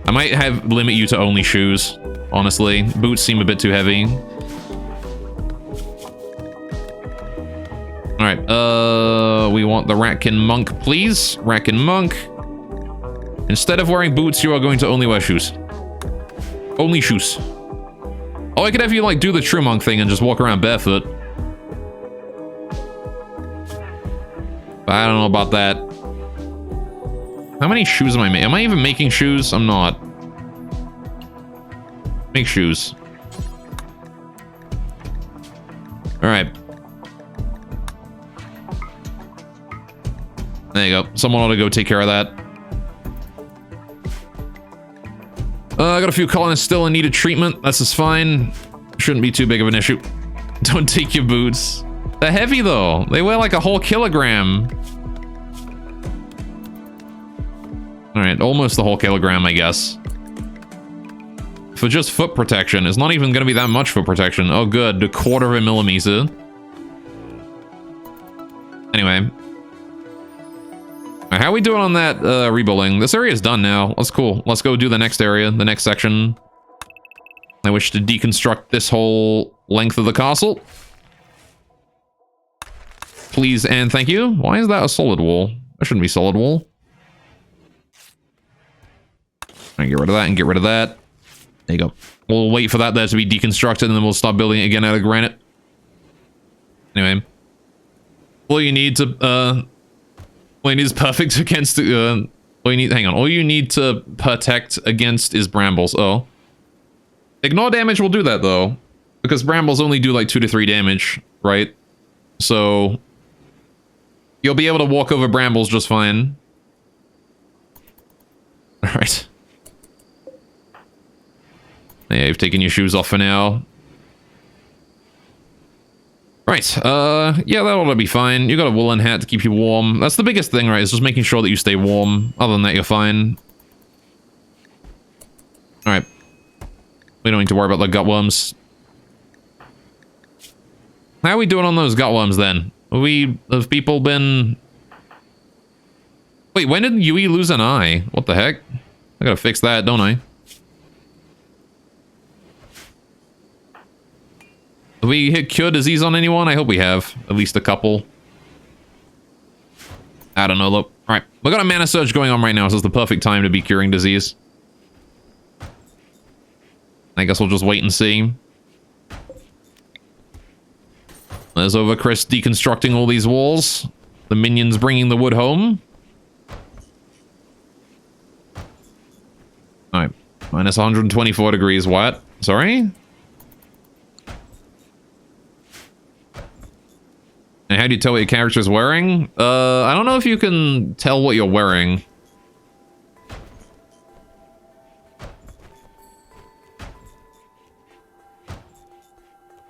I might limit you to only shoes, honestly. Boots seem a bit too heavy. Alright, we want the Ratkin Monk, please. Ratkin Monk. Instead of wearing boots, you are going to only wear shoes. Only shoes. Oh, I could have you, like, do the True Monk thing and just walk around barefoot. But I don't know about that. How many shoes am I making? Am I even making shoes? I'm not. Make shoes. Alright. There you go. Someone ought to go take care of that. I got a few colonists still in need of treatment. That's just fine. Shouldn't be too big of an issue. Don't take your boots. They're heavy, though. They weigh like a whole kilogram. Alright, almost the whole kilogram, I guess. For just foot protection. It's not even going to be that much foot protection. Oh, good. A quarter of a millimeter. Anyway. How are we doing on that rebuilding? This area is done now. That's cool. Let's go do the next area, the next section. I wish to deconstruct this whole length of the castle. Please and thank you. Why is that a solid wall? That shouldn't be solid wall. Alright, get rid of that and get rid of that. There you go. We'll wait for that there to be deconstructed and then we'll start building it again out of granite. Anyway. All you need to, all you need is perfect against, all you need, hang on, all you need to protect against is brambles. Oh. Ignore damage will do that, though. Because brambles only do, like, 2 to 3 damage, right? So, you'll be able to walk over brambles just fine. Alright. Yeah, you've taken your shoes off for now. Right, yeah, that ought to be fine. You got a woolen hat to keep you warm. That's the biggest thing, right? Is just making sure that you stay warm. Other than that, you're fine. Alright. We don't need to worry about the gutworms. How are we doing on those gutworms, then? Have people been... Wait, when did Yui lose an eye? What the heck? I gotta fix that, don't I? Have we hit cure disease on anyone? I hope we have. At least a couple. I don't know, look. Alright, we got a mana surge going on right now, so it's the perfect time to be curing disease. I guess we'll just wait and see. There's Overcrest deconstructing all these walls. The minions bringing the wood home. Alright, minus 124 degrees, what? Sorry? And how do you tell what your character's wearing? I don't know if you can tell what you're wearing.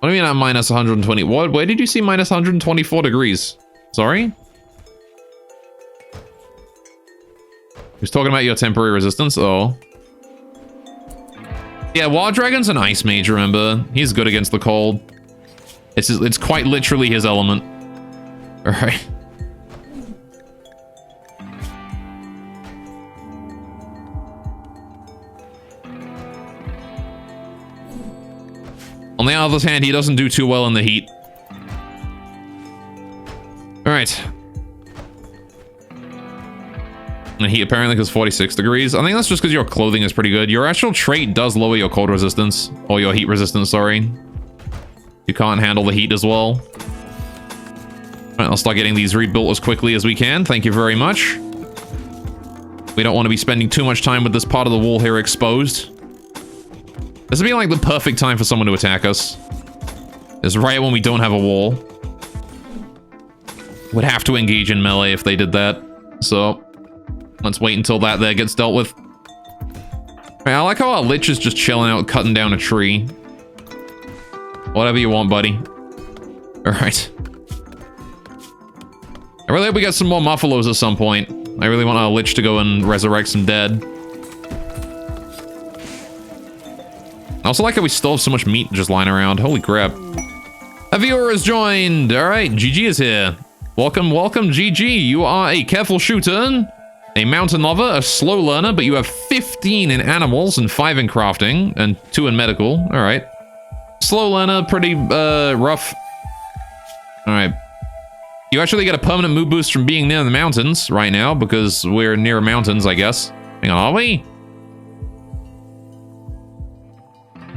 What do you mean at minus 120? What? Where did you see minus 124 degrees? Sorry? He's talking about your temporary resistance? Oh. Yeah, Wild Dragon's an ice mage, remember? He's good against the cold. It's quite literally his element. Alright. On the other hand, he doesn't do too well in the heat. Alright. And heat apparently goes 46 degrees. I think that's just because your clothing is pretty good. Your actual trait does lower your cold resistance. Or your heat resistance, sorry. You can't handle the heat as well. Alright, I'll start getting these rebuilt as quickly as we can. Thank you very much. We don't want to be spending too much time with this part of the wall here exposed. This would be like the perfect time for someone to attack us. It's right when we don't have a wall. Would have to engage in melee if they did that. So, let's wait until that there gets dealt with. Alright, I like how our Lich is just chilling out, cutting down a tree. Whatever you want, buddy. Alright. I really hope we get some more Muffalos at some point. I really want our Lich to go and resurrect some dead. I also like how we still have so much meat just lying around. Holy crap. A viewer has joined. Alright, GG is here. Welcome, welcome, GG. You are a careful shooter, a mountain lover, a slow learner, but you have 15 in animals and 5 in crafting, and 2 in medical. Alright. Slow learner, pretty, rough. Alright. You actually get a permanent mood boost from being near the mountains right now, because we're near mountains, I guess. Hang on, are we?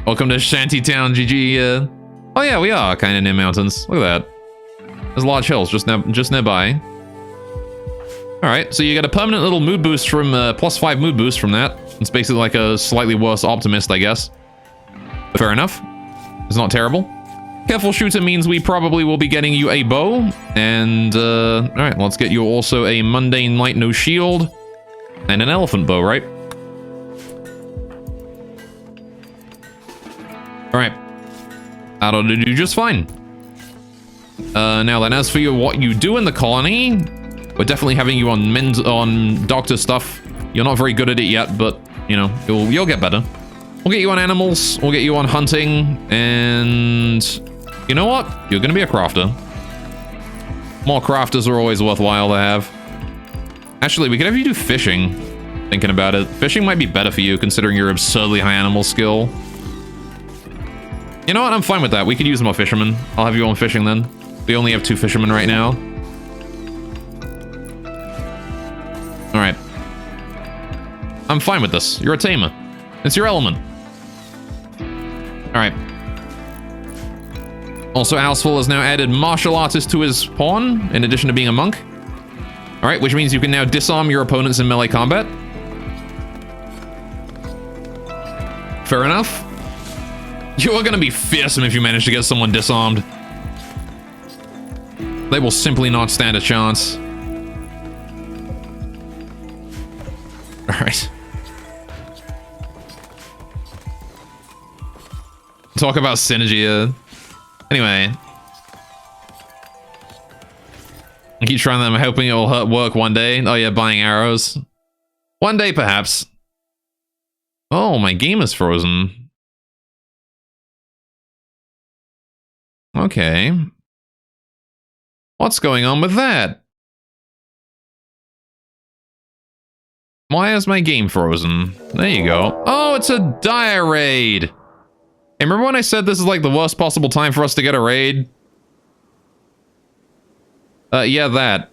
Welcome to Shantytown, GG. Oh yeah, we are kind of near mountains. Look at that. There's large hills just nearby. Alright, so you get a permanent little mood boost from, +5 mood boost from that. It's basically like a slightly worse optimist, I guess. Fair enough. It's not terrible. Careful shooter means we probably will be getting you a bow. And, alright, let's get you also a mundane light no shield. And an elephant bow, right? Alright. That ought to do just fine. Now then, as for what you do in the colony, we're definitely having you on doctor stuff. You're not very good at it yet, but, you know, you'll get better. We'll get you on animals, we'll get you on hunting, and you know what? You're gonna be a crafter. More crafters are always worthwhile to have. Actually, we could have you do fishing, thinking about it. Fishing might be better for you, considering your absurdly high animal skill. You know what? I'm fine with that. We could use more fishermen. I'll have you on fishing then. We only have 2 fishermen right now. Alright. I'm fine with this. You're a tamer. It's your element. Alright. Also, Houseful has now added martial artist to his pawn, in addition to being a monk. Alright, which means you can now disarm your opponents in melee combat. Fair enough. You are gonna be fearsome if you manage to get someone disarmed. They will simply not stand a chance. Alright. Talk about synergy. Anyway. I keep trying them, hoping it'll work one day. Oh yeah, buying arrows. One day, perhaps. Oh, my game is frozen. Okay. What's going on with that? Why is my game frozen? There you go. Oh, it's a dire raid. Hey, remember when I said this is like the worst possible time for us to get a raid? Yeah, that.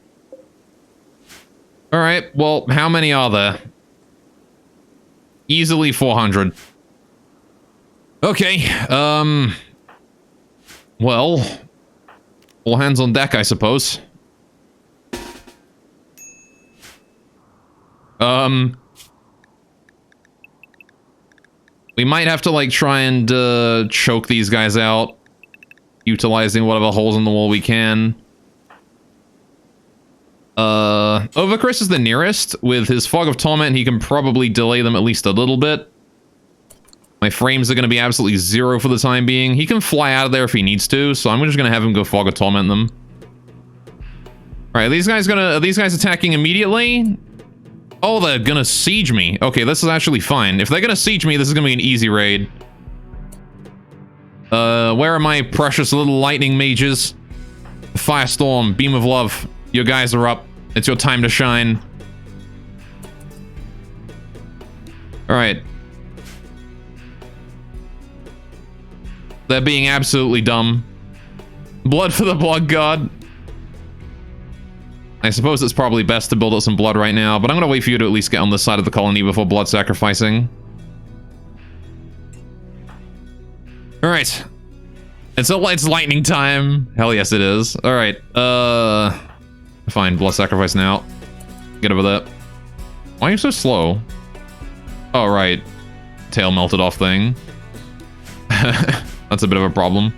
Alright, well, how many are there? Easily 400. Okay, well, all hands on deck, I suppose. We might have to, like, try and, choke these guys out, utilizing whatever holes in the wall we can. Overchris is the nearest. With his Fog of Torment, he can probably delay them at least a little bit. My frames are going to be absolutely 0 for the time being. He can fly out of there if he needs to, so I'm just going to have him go Fog of Torment them. Alright, are these guys attacking immediately? Oh, they're gonna siege me. Okay, this is actually fine. If they're gonna siege me, this is gonna be an easy raid. Where are my precious little lightning mages? Firestorm, Beam of Love. Your guys are up. It's your time to shine. Alright. They're being absolutely dumb. Blood for the Blood God. I suppose it's probably best to build up some blood right now, but I'm gonna wait for you to at least get on this side of the colony before blood sacrificing. Alright. It's lightning time. Hell yes it is. Alright, fine, blood sacrifice now. Get over that. Why are you so slow? Oh, right. Tail melted off thing. That's a bit of a problem.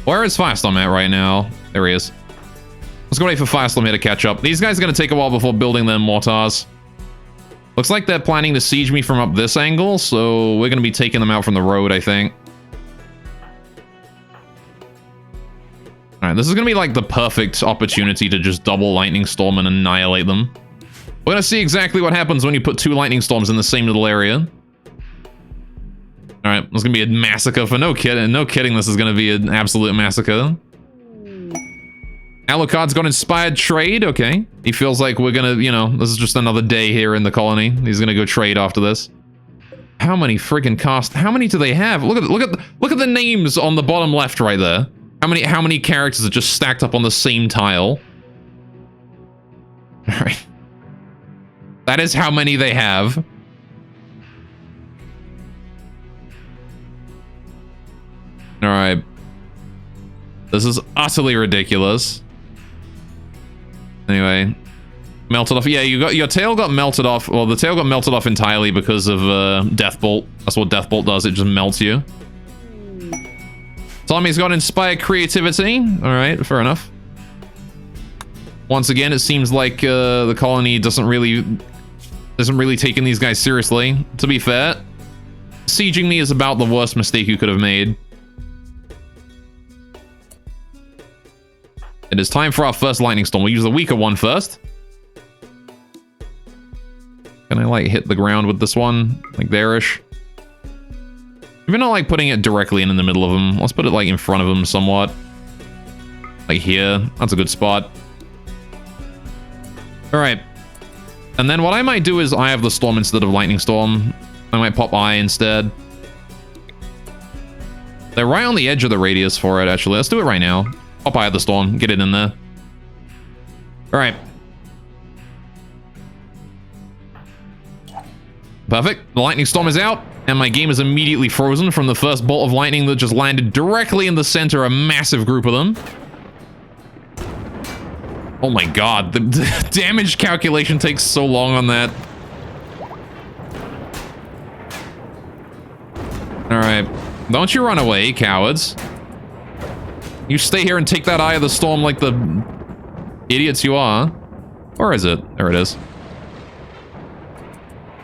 Where is Firestorm at right now? There he is. Let's go wait for Firestorm here to catch up. These guys are going to take a while before building their mortars. Looks like they're planning to siege me from up this angle, so we're going to be taking them out from the road, I think. Alright, this is going to be like the perfect opportunity to just double Lightning Storm and annihilate them. We're going to see exactly what happens when you put 2 Lightning Storms in the same little area. Alright, there's going to be a massacre for no kidding. No kidding, this is going to be an absolute massacre. Alucard's got Inspired Trade, okay. He feels like we're gonna, you know, this is just another day here in the colony. He's gonna go trade after this. How many freaking how many do they have? Look at the names on the bottom left right there. How many characters are just stacked up on the same tile? Alright. That is how many they have. Alright. This is utterly ridiculous. Anyway, melted off. Yeah, your tail got melted off. Well, the tail got melted off entirely because of Deathbolt. That's what Deathbolt does. It just melts you. Tommy's got Inspired Creativity. All right, fair enough. Once again, it seems like the colony isn't really taking these guys seriously. To be fair, sieging me is about the worst mistake you could have made. It is time for our first Lightning Storm. We'll use the weaker one first. Can I, like, hit the ground with this one? Like, there-ish? Maybe not, like, putting it directly in the middle of them. Let's put it, like, in front of them somewhat. Like, here. That's a good spot. Alright. And then what I might do is Eye of the Storm instead of Lightning Storm. I might pop Eye instead. They're right on the edge of the radius for it, actually. Let's do it right now. Pop Eye of the Storm. Get it in there. Alright. Perfect. The Lightning Storm is out, and my game is immediately frozen from the first bolt of lightning that just landed directly in the center of a massive group of them. Oh my god. The damage calculation takes so long on that. Alright. Don't you run away, cowards. You stay here and take that Eye of the Storm like the idiots you are. Or is it? There it is.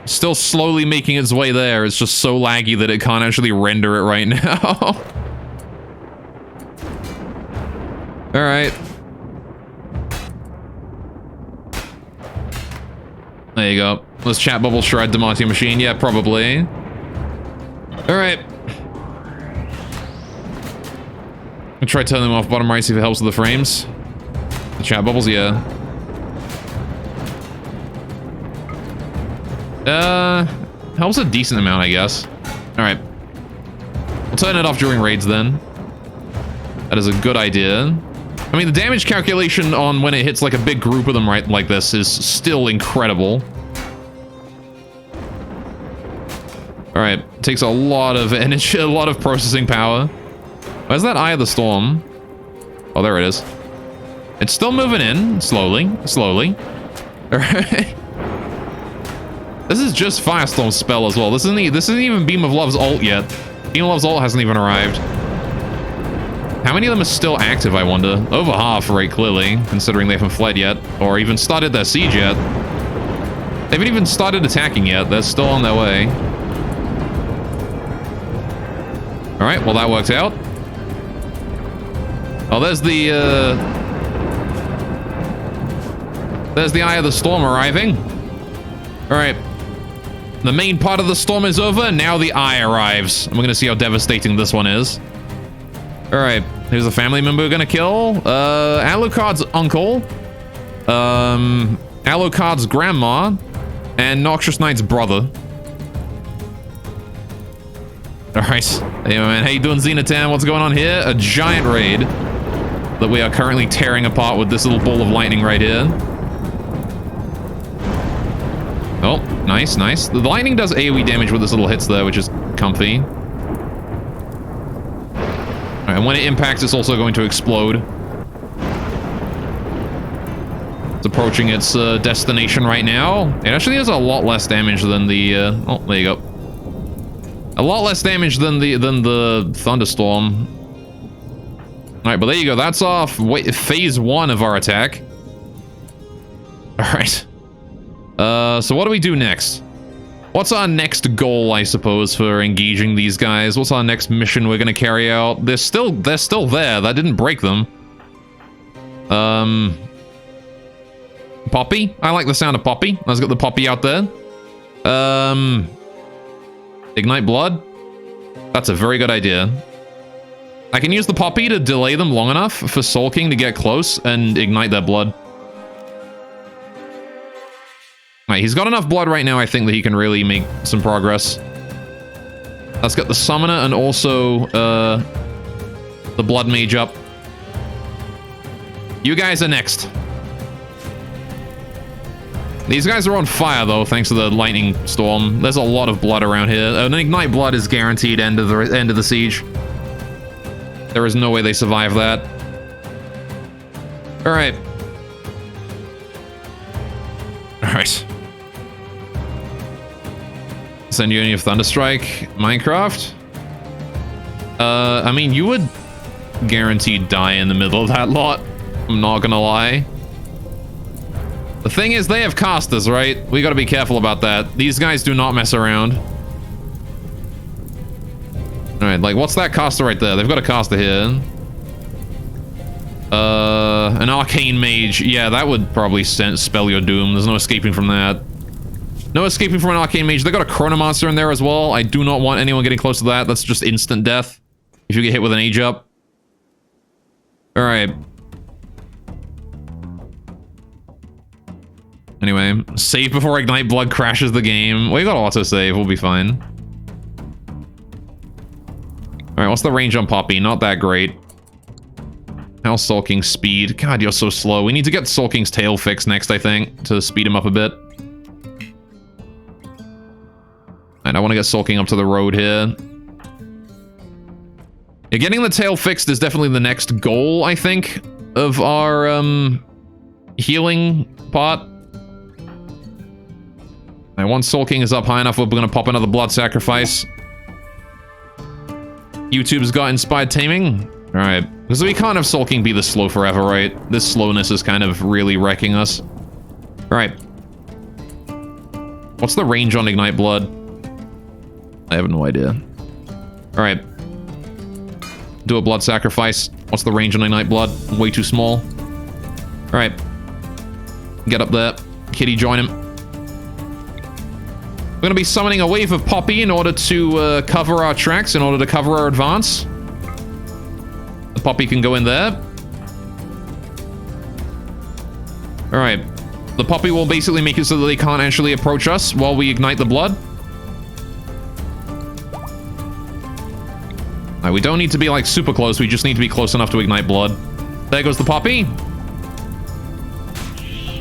Still slowly making its way there. It's just so laggy that it can't actually render it right now. Alright. There you go. Let's chat bubble shred Damonti machine. Yeah, probably. Alright. I'll try turning them off bottom right, see if it helps with the frames. The chat bubbles, yeah. Helps a decent amount, I guess. Alright. We'll turn it off during raids then. That is a good idea. I mean, the damage calculation on when it hits like a big group of them right like this is still incredible. Alright, takes a lot of energy, a lot of processing power. Where's that Eye of the Storm? Oh, there it is. It's still moving in, slowly, slowly. Alright. This is just Firestorm's spell as well. This isn't even Beam of Love's ult yet. Beam of Love's ult hasn't even arrived. How many of them are still active, I wonder? Over half, right, clearly, considering they haven't fled yet, or even started their siege yet. They haven't even started attacking yet. They're still on their way. Alright, well, that worked out. Oh, there's the Eye of the Storm arriving. Alright. The main part of the storm is over, now the eye arrives. And we're gonna see how devastating this one is. Alright, here's a family member we're gonna kill. Alucard's uncle. Alucard's grandma. And Noxious Knight's brother. Alright. Hey man, how you doing, Xenatan? What's going on here? A giant raid that we are currently tearing apart with this little ball of lightning right here. Oh, nice, nice. The lightning does AoE damage with this little hits there, which is comfy. Alright, and when it impacts, it's also going to explode. It's approaching its destination right now. It actually has a lot less damage than the... oh, there you go. A lot less damage than the thunderstorm. Alright, but there you go. That's off phase 1 of our attack. Alright. So what do we do next? What's our next goal, I suppose, for engaging these guys? What's our next mission we're gonna carry out? They're still there. That didn't break them. Poppy? I like the sound of Poppy. Let's get the Poppy out there. Ignite Blood? That's a very good idea. I can use the Poppy to delay them long enough for Soul King to get close and ignite their blood. Right, he's got enough blood right now, I think, that he can really make some progress. Let's get the Summoner and also the Blood Mage up. You guys are next. These guys are on fire, though, thanks to the lightning storm. There's a lot of blood around here. An Ignite Blood is guaranteed end of the siege. There is no way they survive that. Alright. Alright. Send Unity of Thunderstrike. Minecraft? I mean, you would guaranteed die in the middle of that lot. I'm not gonna lie. The thing is, they have casters, right? We gotta be careful about that. These guys do not mess around. Alright, like, what's that caster right there? They've got a caster here. An Arcane Mage. Yeah, that would probably spell your doom. There's no escaping from that. No escaping from an Arcane Mage. They got a Chronomancer in there as well. I do not want anyone getting close to that. That's just instant death if you get hit with an Age Up. Alright. Anyway, save before Ignite Blood crashes the game. We got autosave. We'll be fine. Alright, what's the range on Poppy? Not that great. How's Soul King's speed? God, you're so slow. We need to get Soul King's tail fixed next, I think, to speed him up a bit. And I want to get Soul King up to the road here. Yeah, getting the tail fixed is definitely the next goal, I think, of our healing part. And once Soul King is up high enough, we're going to pop another Blood Sacrifice. YouTube's got Inspired Taming. Alright. Because we can't have Soul King be this slow forever, right? This slowness is kind of really wrecking us. Alright. What's the range on Ignite Blood? I have no idea. Alright. Do a Blood Sacrifice. What's the range on Ignite Blood? Way too small. Alright. Get up there. Kitty, join him. We're going to be summoning a wave of Poppy in order to cover our tracks, in order to cover our advance. The Poppy can go in there. Alright. The Poppy will basically make it so that they can't actually approach us while we ignite the blood. Alright, we don't need to be like super close, we just need to be close enough to ignite blood. There goes the Poppy.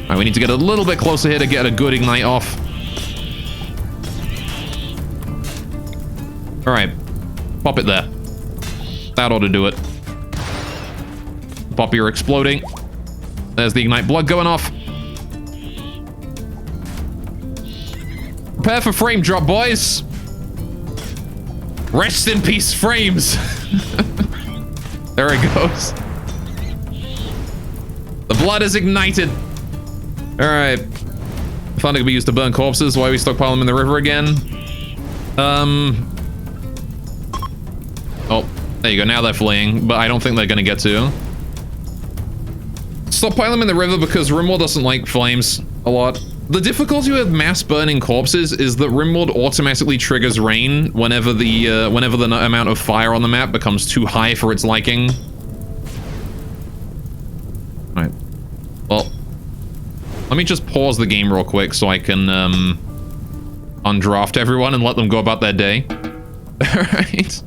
Alright, we need to get a little bit closer here to get a good ignite off. Alright. Pop it there. That ought to do it. Poppy are exploding. There's the ignite blood going off. Prepare for frame drop, boys. Rest in peace, frames. There it goes. The blood is ignited. Alright. Thunder can be used to burn corpses. Why we stockpile them in the river again? Oh, there you go. Now they're fleeing, but I don't think they're gonna get to. Stockpile them in the river because Rimworld doesn't like flames a lot. The difficulty with mass burning corpses is that Rimworld automatically triggers rain whenever the amount of fire on the map becomes too high for its liking. Alright. Well, let me just pause the game real quick so I can undraft everyone and let them go about their day. Alright.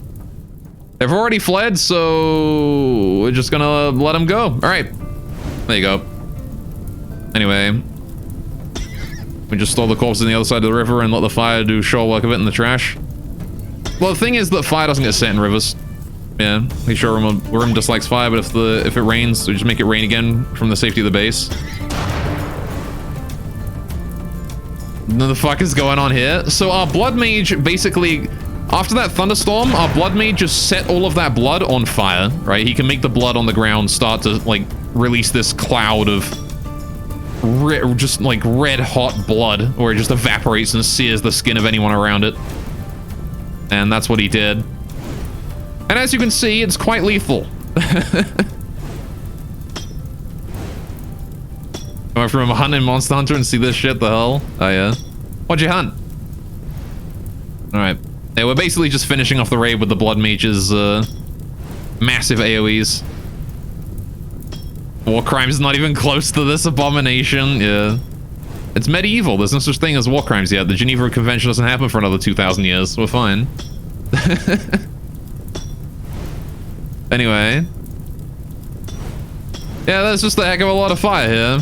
They've already fled, so we're just gonna let them go. Alright. There you go. Anyway. We just store the corpses on the other side of the river and let the fire do shore work of it in the trash. Well, the thing is that fire doesn't get set in rivers. Yeah, pretty sure Rim dislikes fire, but if it rains, we just make it rain again from the safety of the base. What the fuck is going on here? So our blood mage basically, after that thunderstorm, our blood mage just set all of that blood on fire, right? He can make the blood on the ground start to like release this cloud of just like red hot blood where it just evaporates and sears the skin of anyone around it. And that's what he did. And as you can see, it's quite lethal. I went from hunting Monster Hunter and see this shit, the hell? Oh yeah. What'd you hunt? Alright. Yeah, we're basically just finishing off the raid with the Blood Mage's massive AoEs. War crimes not even close to this abomination. Yeah. It's medieval. There's no such thing as war crimes yet. The Geneva Convention doesn't happen for another 2,000 years. We're fine. Anyway. Yeah, that's just a heck of a lot of fire here.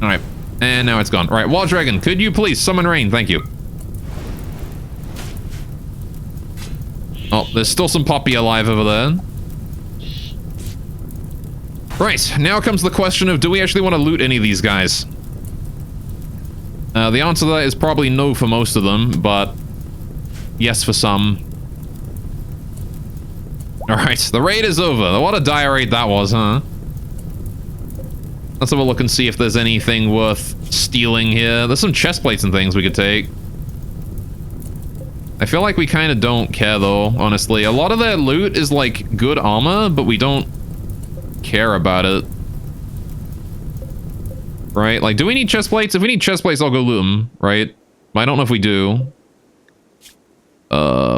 Alright. And now it's gone. Alright, Wild Dragon, could you please summon rain? Thank you. Oh, there's still some Poppy alive over there. Right, now comes the question of, do we actually want to loot any of these guys? The answer to that is probably no for most of them, but yes for some. Alright, the raid is over. What a dire raid that was, huh? Let's have a look and see if there's anything worth stealing here. There's some chest plates and things we could take. I feel like we kind of don't care, though, honestly. A lot of their loot is, like, good armor, but we don't care about it. Right? Like, do we need chest plates? If we need chest plates, I'll go loot them, right? But I don't know if we do.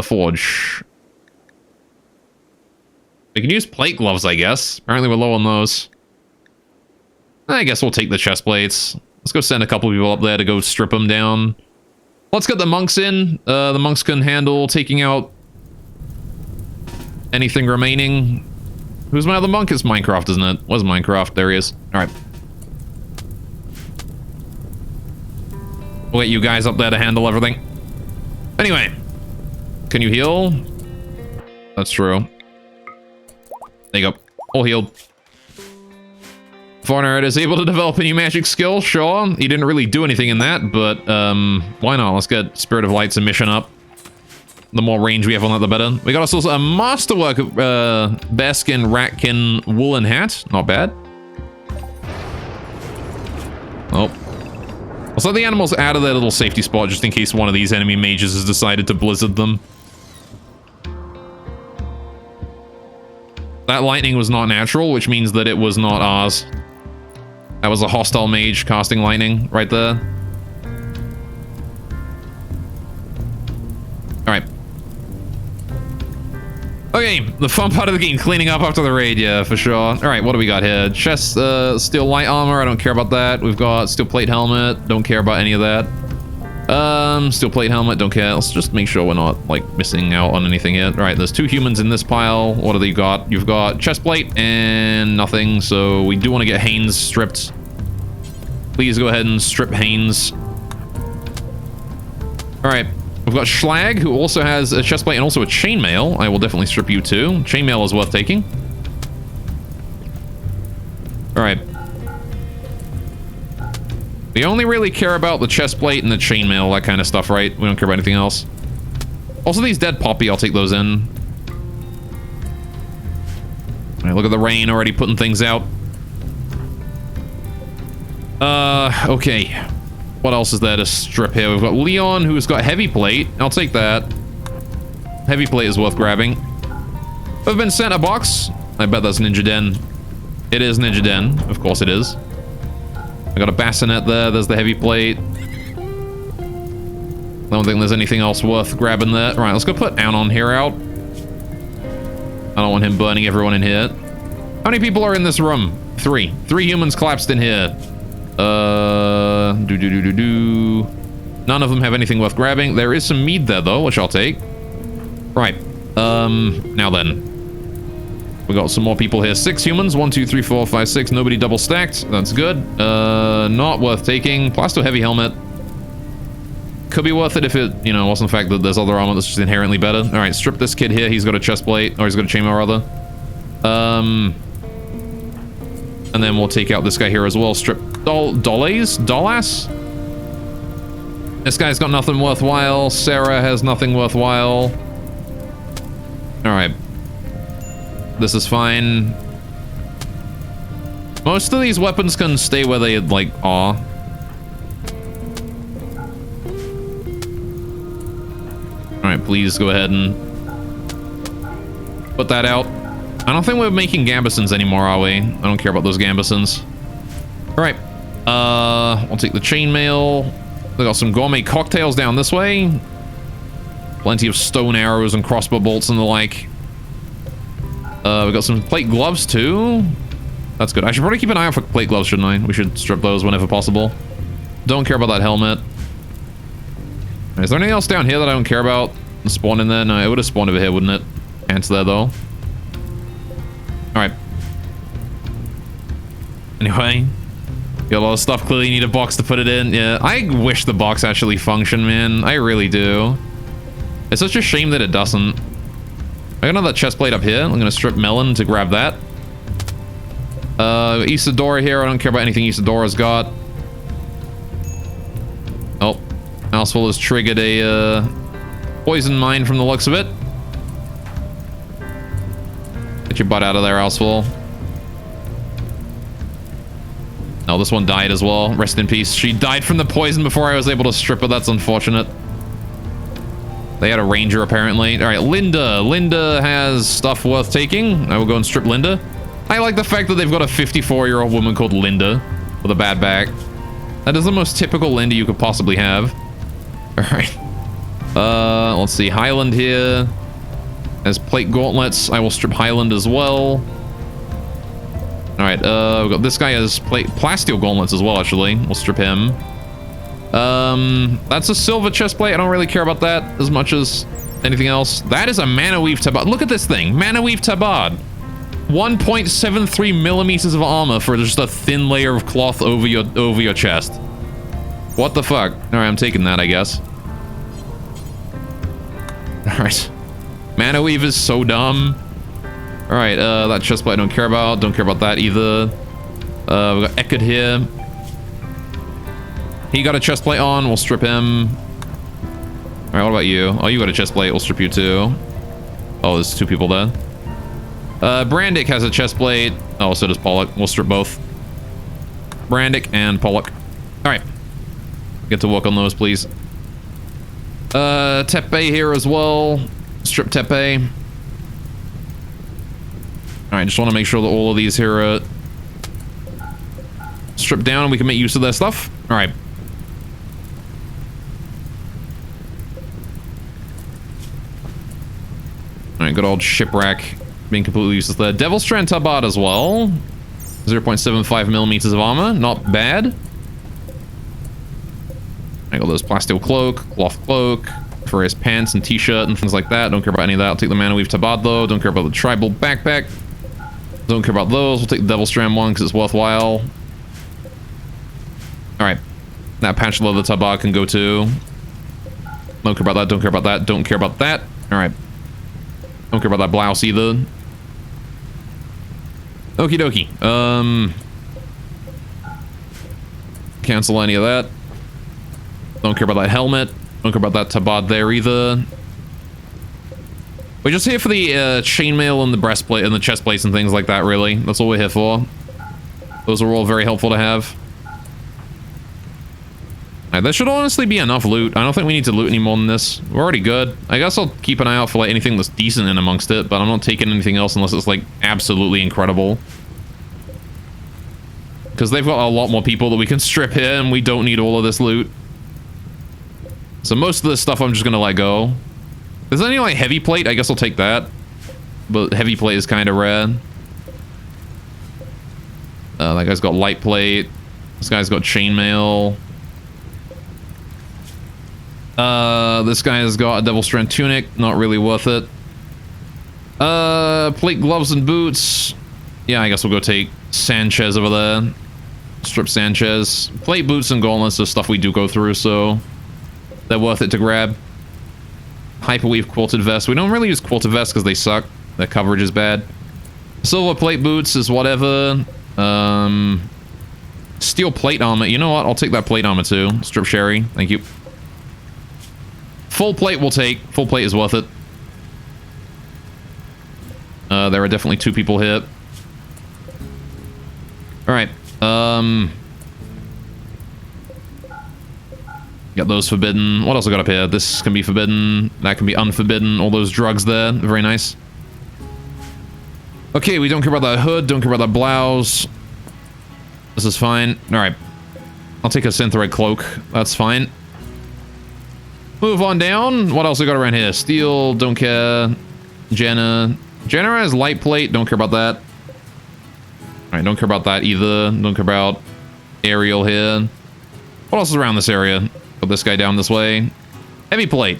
Forge. We can use plate gloves, I guess. Apparently we're low on those. I guess we'll take the chest plates. Let's go send a couple people up there to go strip them down. Let's get the monks in. The monks can handle taking out anything remaining. Who's my other monk? It's Minecraft, isn't it? Where's Minecraft? There he is. Alright. We'll get you guys up there to handle everything. Anyway. Can you heal? That's true. There you go. All healed. Foreigner is able to develop a new magic skill, sure. He didn't really do anything in that, but why not? Let's get Spirit of Light's emission up. The more range we have on that, the better. We got ourselves a masterwork bearskin, ratkin, woolen hat. Not bad. Oh. Let's let the animals out of their little safety spot just in case one of these enemy mages has decided to blizzard them. That lightning was not natural, which means that it was not ours. That was a hostile mage casting lightning right there. Okay, the fun part of the game, cleaning up after the raid, yeah, for sure. All right, what do we got here? Chest, steel light armor, I don't care about that. We've got steel plate helmet, don't care about any of that. Steel plate helmet, don't care. Let's just make sure we're not, like, missing out on anything here. All right, there's 2 humans in this pile. What do you got? You've got chest plate and nothing, so we do want to get Haynes stripped. Please go ahead and strip Haynes. All right. We've got Schlag, who also has a chestplate and also a chainmail. I will definitely strip you too. Chainmail is worth taking. Alright. We only really care about the chestplate and the chainmail, that kind of stuff, right? We don't care about anything else. Also, these dead poppy, I'll take those in. Alright, look at the rain already putting things out. Okay. What else is there to strip here? We've got Leon, who's got heavy plate. I'll take that. Heavy plate is worth grabbing. We've been sent a box. I bet that's Ninja Den. It is Ninja Den. Of course it is. I got a bassinet there. There's the heavy plate. I don't think there's anything else worth grabbing there. Right, let's go put Anon here out. I don't want him burning everyone in here. How many people are in this room? 3. 3 humans collapsed in here. None of them have anything worth grabbing. There is some mead there, though, which I'll take. Right. Now then. We got some more people here. 6 humans. 1, 2, 3, 4, 5, 6. Nobody double stacked. That's good. Not worth taking. Plasto heavy helmet. Could be worth it if it, you know, wasn't the fact that there's other armor that's just inherently better. All right, strip this kid here. He's got a chest plate. Or he's got a chainmail, rather. And then we'll take out this guy here as well. Strip Dollass? This guy's got nothing worthwhile. Sarah has nothing worthwhile. Alright. This is fine. Most of these weapons can stay where they, like, are. Alright, please go ahead and put that out. I don't think we're making gambesons anymore, are we? I don't care about those gambesons. Alright. I'll take the chainmail. We got some gourmet cocktails down this way. Plenty of stone arrows and crossbow bolts and the like. We got some plate gloves too. That's good. I should probably keep an eye out for plate gloves, shouldn't I? We should strip those whenever possible. Don't care about that helmet. Is there anything else down here that I don't care about? Spawn in there? No, it would have spawned over here, wouldn't it? Ants there though. Alright. Anyway. Got a lot of stuff. Clearly need a box to put it in. Yeah, I wish the box actually functioned, man. I really do. It's such a shame that it doesn't. I got another chest plate up here. I'm gonna strip Melon to grab that. Isadora here. I don't care about anything Isadora's got. Oh. Mouseful has triggered a poison mine from the looks of it. Get your butt out of there, Houseful. No, this one died as well. Rest in peace. She died from the poison before I was able to strip her. That's unfortunate. They had a ranger, apparently. All right, Linda. Linda has stuff worth taking. I will go and strip Linda. I like the fact that they've got a 54-year-old woman called Linda with a bad back. That is the most typical Linda you could possibly have. All right. Let's see. Highland here has plate gauntlets. I will strip Highland as well. All right. We've got this guy has plasteel gauntlets as well, actually. We'll strip him. That's a silver chest plate. I don't really care about that as much as anything else. That is a mana weave tabard. Look at this thing. Mana weave tabard. 1.73 millimeters of armor for just a thin layer of cloth over your chest. What the fuck? All right, I'm taking that, I guess. All right. Mana weave is so dumb. All right, that chest plate I don't care about. Don't care about that either. We got Eckert here. He got a chest plate on. We'll strip him. All right, what about you? Oh, you got a chest plate. We'll strip you too. Oh, there's 2 people there. Brandick has a chest plate. Oh, so does Pollock. We'll strip both. Brandick and Pollock. All right. Get to work on those, please. Tepe here as well. Strip Tepe. All right, just want to make sure that all of these here are stripped down and we can make use of their stuff. All right. All Alright, good old shipwreck being completely useless there. Devil's Strand Tabard as well. 0.75 millimeters of armor. Not bad. I got those plasteel cloak, cloth cloak, for his pants and t-shirt and things like that. Don't care about any of that. I'll take the Mana Weave Tabard though. Don't care about the tribal backpack. Don't care about those. We'll take the Devil's Strand one because it's worthwhile. Alright. That patch leather tabard can go too. Don't care about that. Don't care about that. Don't care about that. Alright. Don't care about that blouse either. Okie dokie. Cancel any of that. Don't care about that helmet. Don't care about that tabard there either. We're just here for the chainmail and the breastplate and the chest plates and things like that, really. That's all we're here for. Those are all very helpful to have. Alright, there should honestly be enough loot. I don't think we need to loot any more than this. We're already good. I guess I'll keep an eye out for like anything that's decent in amongst it, but I'm not taking anything else unless it's like absolutely incredible. Because they've got a lot more people that we can strip here, and we don't need all of this loot. So most of this stuff I'm just gonna let go. If there's any like heavy plate, I guess I'll take that. But heavy plate is kind of rare. That guy's got light plate. This guy's got chainmail. This guy has got a Devil's Strand tunic. Not really worth it. Plate, gloves, and boots. Yeah, I guess we'll go take Sanchez over there. Strip Sanchez. Plate, boots, and gauntlets are stuff we do go through, so they're worth it to grab. Hyperweave quilted vest. We don't really use quilted vests because they suck. Their coverage is bad. Silver plate boots is whatever. Steel plate armor. You know what? I'll take that plate armor too. Strip Sherry. Thank you. Full plate we'll take. Full plate is worth it. There are definitely two people here. Alright. Got those forbidden. What else I got up here? This can be forbidden. That can be unforbidden. All those drugs there. Very nice. Okay, we don't care about that hood. Don't care about that blouse. This is fine. Alright. I'll take a synthroid cloak. That's fine. Move on down. What else we got around here? Steel. Don't care. Jenna. Jenna has light plate. Don't care about that. Alright, don't care about that either. Don't care about Ariel here. What else is around this area? Put this guy down this way. Heavy plate.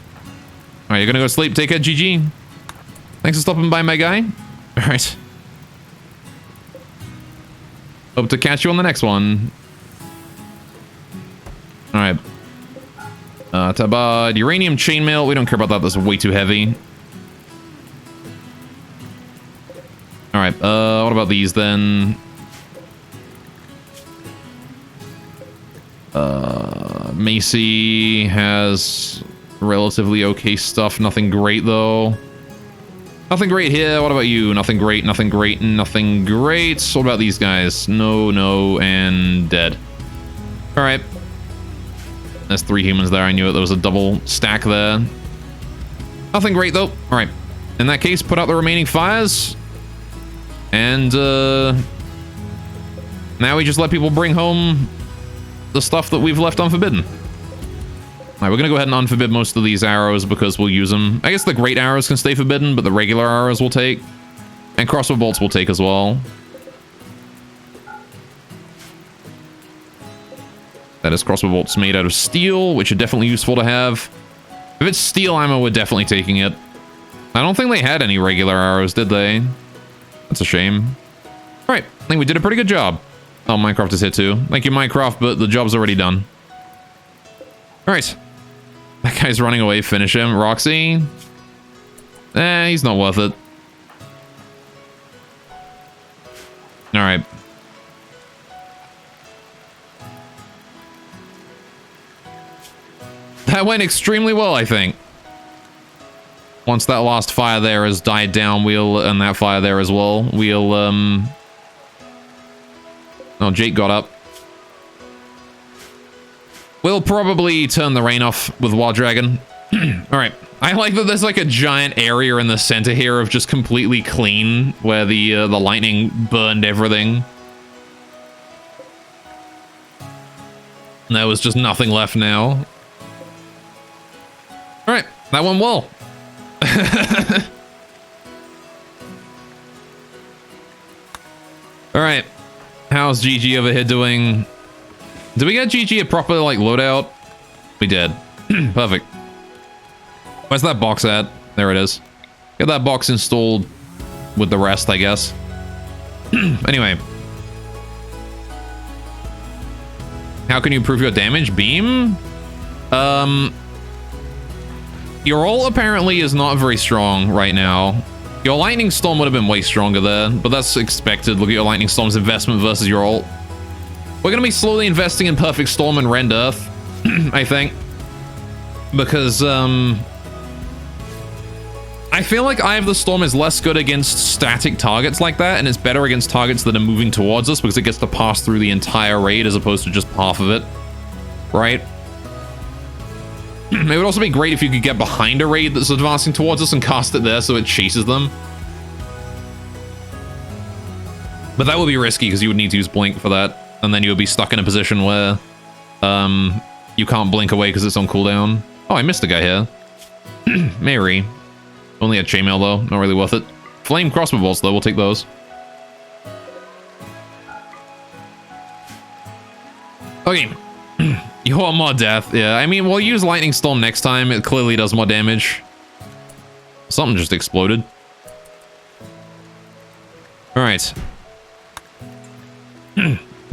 Alright, you're gonna go sleep. Take care, GG. Thanks for stopping by, my guy. Alright. Hope to catch you on the next one. Alright. Tabard. Uranium chainmail. We don't care about that. That's way too heavy. Alright, what about these then? Macy has relatively okay stuff. Nothing great, though. Nothing great here. What about you? Nothing great, nothing great, nothing great. What about these guys? No, no, and dead. Alright. There's 3 humans there. I knew it. There was a double stack there. Nothing great, though. Alright. In that case, put out the remaining fires. And, now we just let people bring home the stuff that we've left unforbidden. Alright, we're gonna go ahead and unforbid most of these arrows because we'll use them. I guess the great arrows can stay forbidden, but the regular arrows we'll take. And crossbow bolts we'll take as well. That is crossbow bolts made out of steel, which are definitely useful to have. If it's steel ammo, we're definitely taking it. I don't think they had any regular arrows, did they? That's a shame. Alright, I think we did a pretty good job. Oh, Minecraft is here too. Thank you, Minecraft, but the job's already done. Alright. That guy's running away. Finish him. Roxy. He's not worth it. Alright. That went extremely well, I think. Once that last fire there has died down, and that fire there as well, oh, Jake got up. We'll probably turn the rain off with Wild Dragon. Alright. I like that there's like a giant area in the center here of just completely clean, where the lightning burned everything. And there was just nothing left now. Alright, that went well. All right. How's GG over here doing? Did we get GG a proper, like, loadout? We did. Perfect. Where's that box at? There it is. Get that box installed with the rest, I guess. Anyway. How can you improve your damage? Beam? Your ult apparently is not very strong right now. Your Lightning Storm would have been way stronger there, but that's expected. Look at your Lightning Storm's investment versus your ult. We're going to be slowly investing in Perfect Storm and Rend Earth, I think. Because, I feel like Eye of the Storm is less good against static targets like that, and it's better against targets that are moving towards us because it gets to pass through the entire raid as opposed to just half of it. Right? It would also be great if you could get behind a raid that's advancing towards us and cast it there so it chases them. But that would be risky because you would need to use Blink for that, and then you would be stuck in a position where you can't blink away because it's on cooldown. Oh, I missed a guy here. Mary. Only a chainmail though, not really worth it. Flame crossbow bolts though, we'll take those. Okay. You want more death? Yeah, I mean, we'll use Lightning Storm next time. It clearly does more damage. Something just exploded. Alright.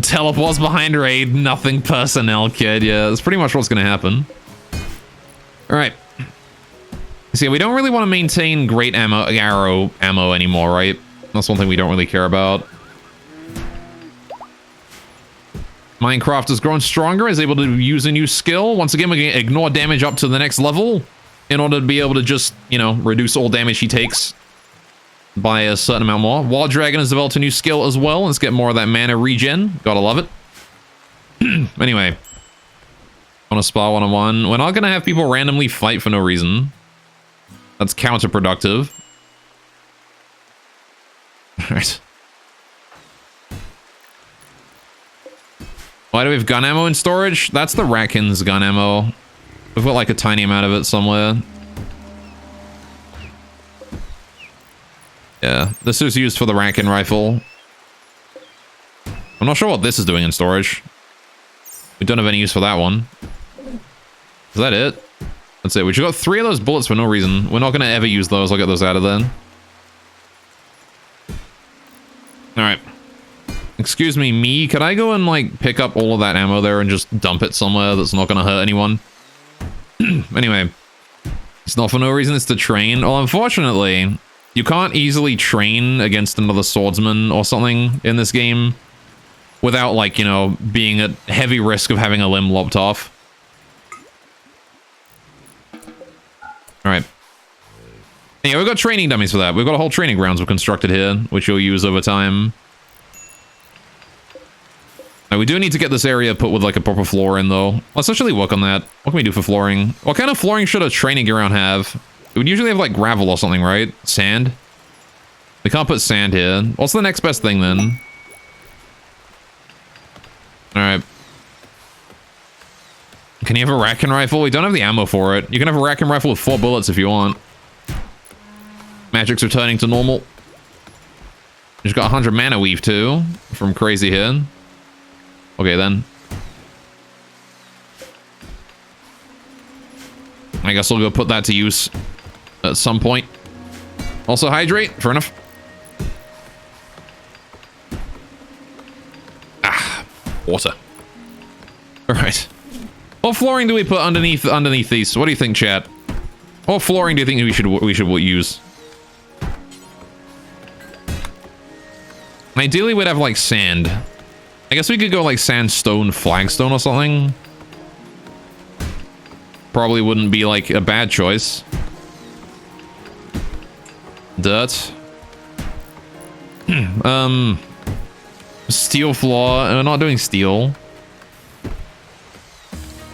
Teleports behind raid, nothing personnel kid. Yeah, that's pretty much what's gonna happen. Alright. See, we don't really want to maintain great arrow ammo anymore, right? That's one thing we don't really care about. Minecraft has grown stronger, is able to use a new skill. Once again, we can ignore damage up to the next level in order to be able to just, you know, reduce all damage he takes by a certain amount more. Wild Dragon has developed a new skill as well. Let's get more of that mana regen. Gotta love it. Anyway. On a spa 101. We're not gonna have people randomly fight for no reason. That's counterproductive. Alright. Why do we have gun ammo in storage? That's the Rackens gun ammo. We've got like a tiny amount of it somewhere. Yeah, this is used for the Racken rifle. I'm not sure what this is doing in storage. We don't have any use for that one. Is that it? That's it. We just got 3 of those bullets for no reason. We're not going to ever use those. I'll get those out of then. Alright. Excuse me, could I go and, like, pick up all of that ammo there and just dump it somewhere that's not going to hurt anyone? Anyway. It's not for no reason, it's to train. Well, unfortunately, you can't easily train against another swordsman or something in this game without, like, you know, being at heavy risk of having a limb lopped off. Alright. Yeah, we've got training dummies for that. We've got a whole training grounds we've constructed here, which you'll use over time. Now, we do need to get this area put with, like, a proper floor in, though. Let's actually work on that. What can we do for flooring? What kind of flooring should a training ground have? It would usually have, like, gravel or something, right? Sand? We can't put sand here. What's the next best thing, then? Alright. Can you have a Racken rifle? We don't have the ammo for it. You can have a Racken rifle with 4 bullets if you want. Magic's returning to normal. Just got 100 mana weave, too. From Crazy here. Okay, then. I guess we'll go put that to use at some point. Also hydrate. Fair enough. Ah, water. All right. What flooring do we put underneath these? What do you think, chat? What flooring do you think we should use? Ideally, we'd have like sand. I guess we could go like sandstone, flagstone or something. Probably wouldn't be like a bad choice. Dirt. Steel floor. We're not doing steel.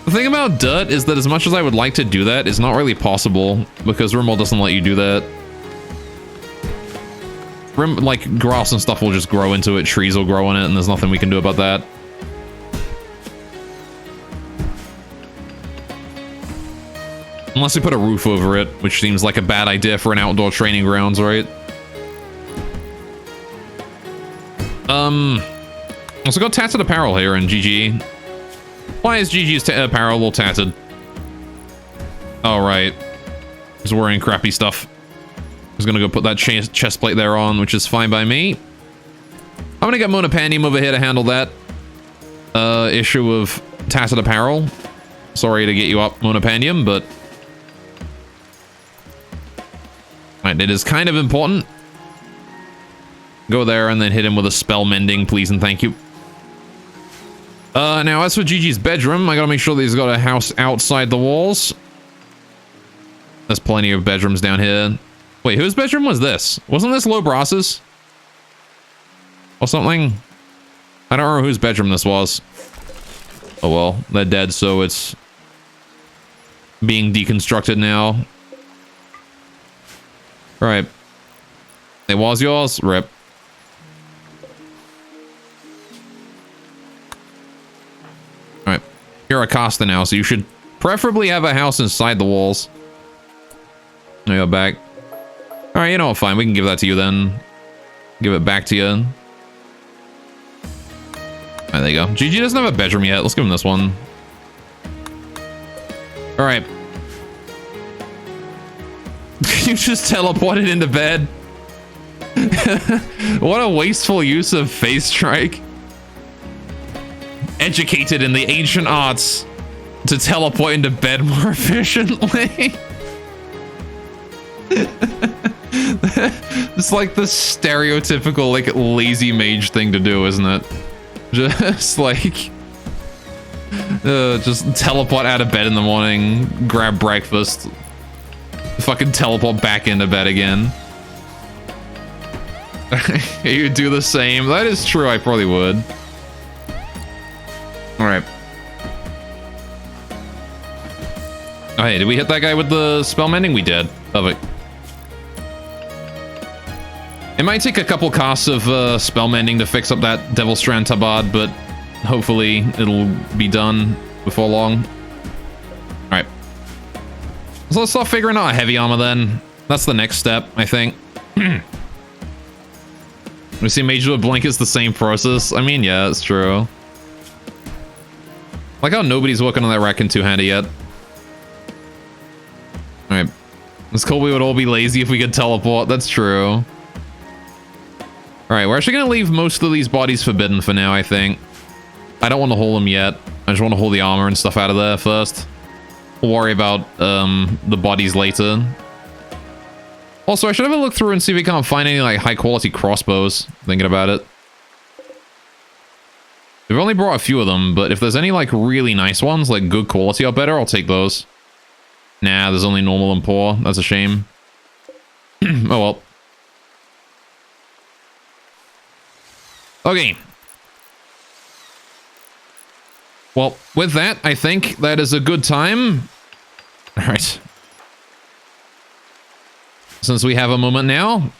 The thing about dirt is that as much as I would like to do that, it's not really possible because Rimworld doesn't let you do that. Like, grass and stuff will just grow into it, trees will grow in it, and there's nothing we can do about that. Unless we put a roof over it, which seems like a bad idea for an outdoor training grounds, right? Let's go tattered apparel here in GG. Why is GG's apparel a little tattered? Oh, right. He's wearing crappy stuff. He's gonna go put that chest plate there on, which is fine by me. I'm gonna get Monopandium over here to handle that issue of tattered apparel. Sorry to get you up, Monopandium, but right, it is kind of important. Go there and then hit him with a spell mending, please and thank you. Now as for GG's bedroom, I gotta make sure that he's got a house outside the walls. There's plenty of bedrooms down here. Wait, whose bedroom was this? Wasn't this Lobras's? Or something? I don't remember whose bedroom this was. Oh well, they're dead, so it's being deconstructed now. Right. It was yours? Rip. Alright. You're a caster now, so you should preferably have a house inside the walls. I go back. Alright, you know what, fine. We can give that to you then. Give it back to you. Alright, there you go. GG doesn't have a bedroom yet. Let's give him this one. Alright. You just teleported into bed. What a wasteful use of Phase Strike. Educated in the ancient arts to teleport into bed more efficiently. It's like the stereotypical, like, lazy mage thing to do, isn't it? Just, like... just teleport out of bed in the morning, grab breakfast, fucking teleport back into bed again. You do the same. That is true, I probably would. Alright. Oh, hey, did we hit that guy with the spell mending? We did. Perfect. It might take a couple casts of spell mending to fix up that Devil Strand Tabard, but hopefully it'll be done before long. Alright. So let's start figuring out heavy armor then. That's the next step, I think. We see Mage with Blanket's the same process. I mean, yeah, it's true. Like how nobody's working on that Rack in two-hander yet. Alright. It's cool we would all be lazy if we could teleport. That's true. Alright, we're actually going to leave most of these bodies forbidden for now, I think. I don't want to hold them yet. I just want to hold the armor and stuff out of there first. We'll worry about the bodies later. Also, I should have a look through and see if we can't find any like high-quality crossbows. Thinking about it. We've only brought a few of them, but if there's any like really nice ones, like good quality or better, I'll take those. Nah, there's only normal and poor. That's a shame. Oh well. Okay. Well, with that, I think that is a good time. Alright. Since we have a moment now,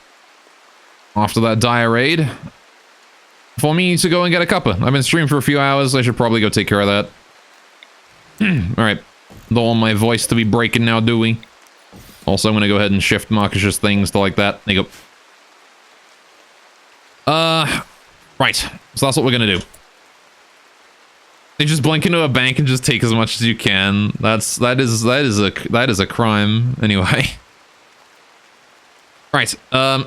after that dire raid, for me to go and get a cuppa. I've been streaming for a few hours. I should probably go take care of that. Alright. Don't want my voice to be breaking now, do we? Also, I'm going to go ahead and shift Marcus's things to like that. There you go. Right. So that's what we're going to do. They just blink into a bank and just take as much as you can. That is a crime. Anyway. Right,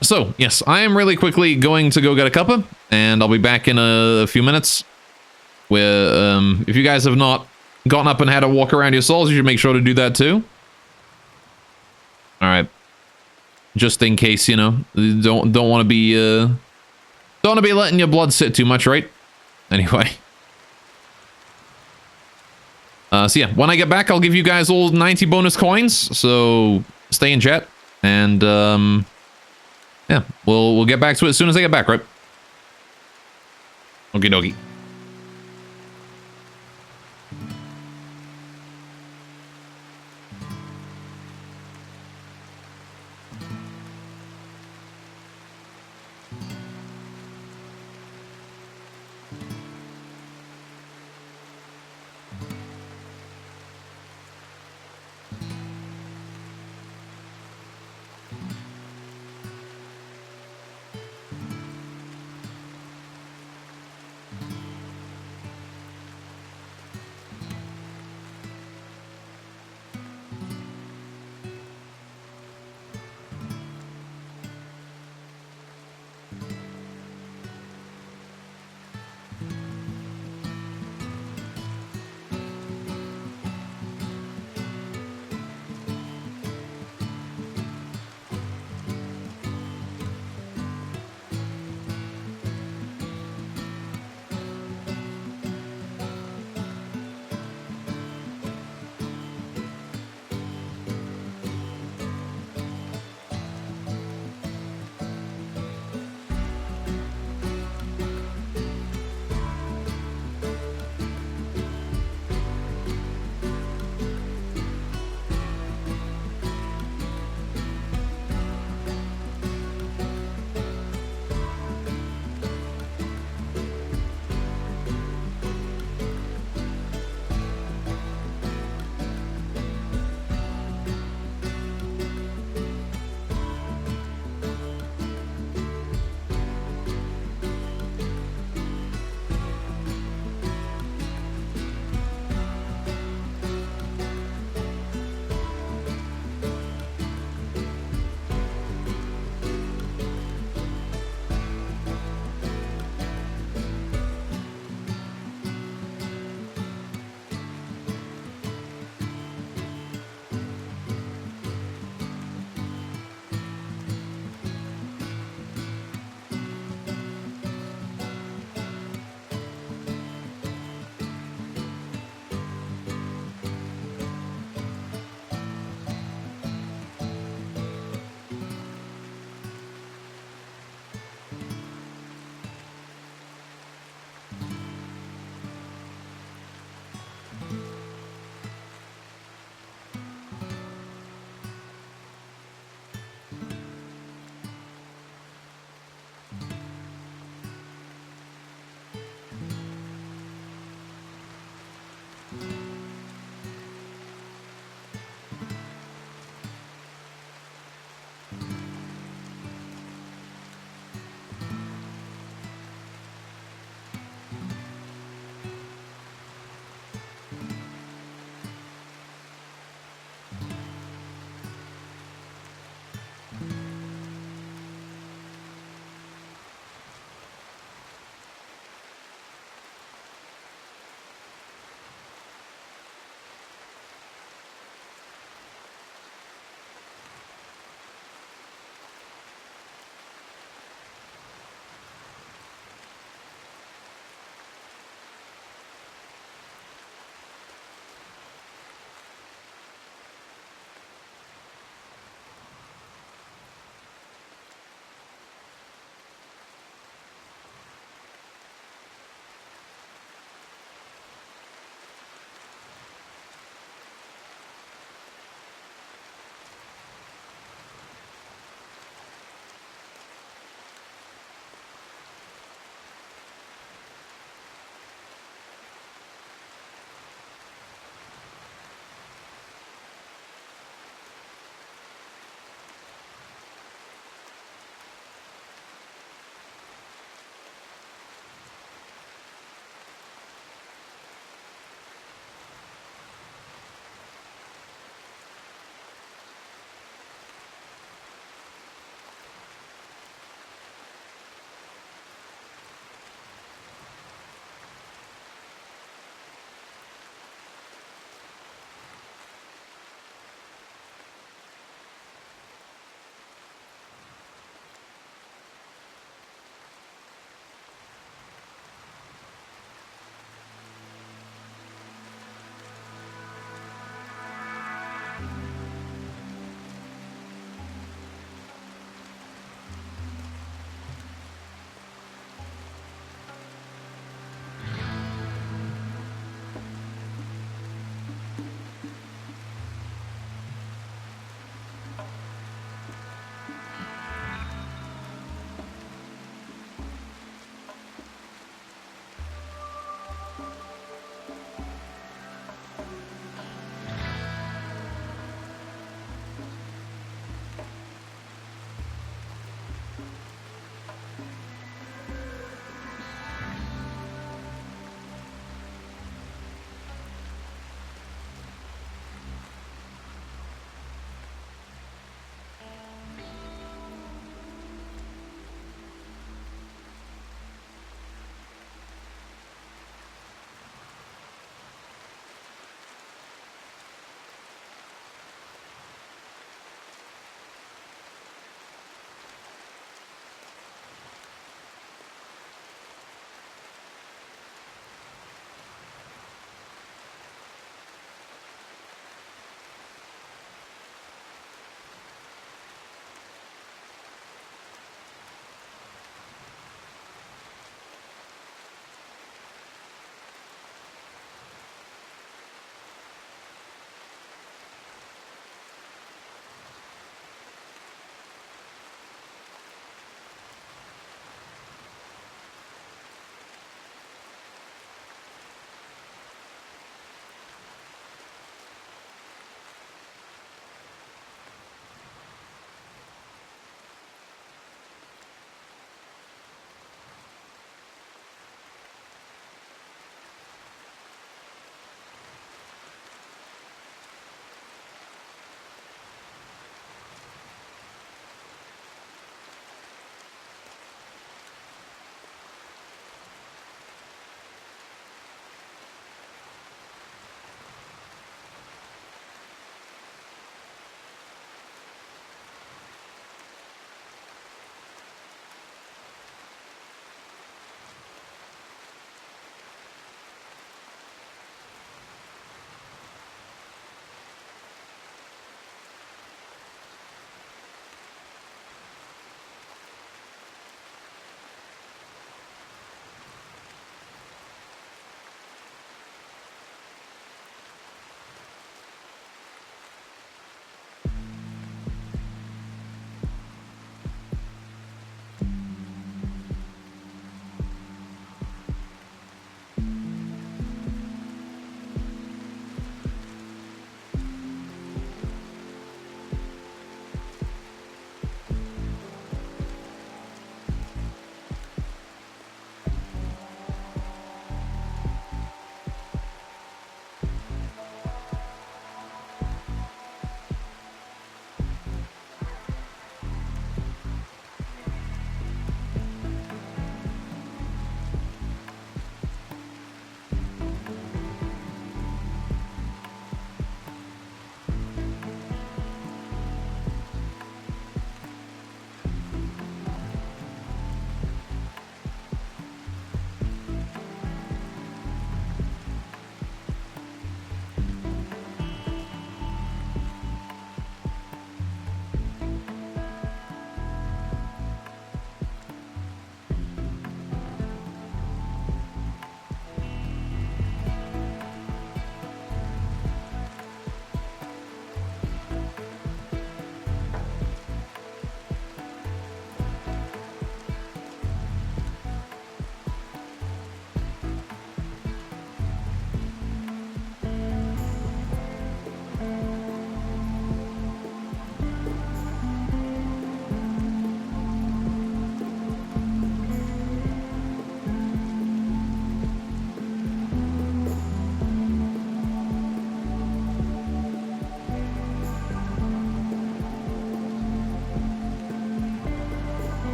so, yes, I am really quickly going to go get a cuppa, and I'll be back in a few minutes. Where, if you guys have not gotten up and had a walk around your souls, you should make sure to do that too. Alright. Just in case, you know, don't want to be, don't want to be letting your blood sit too much, right? Anyway. So yeah, when I get back, I'll give you guys all 90 bonus coins, so stay in chat. And, yeah, we'll get back to it as soon as I get back, right? Okie dokie.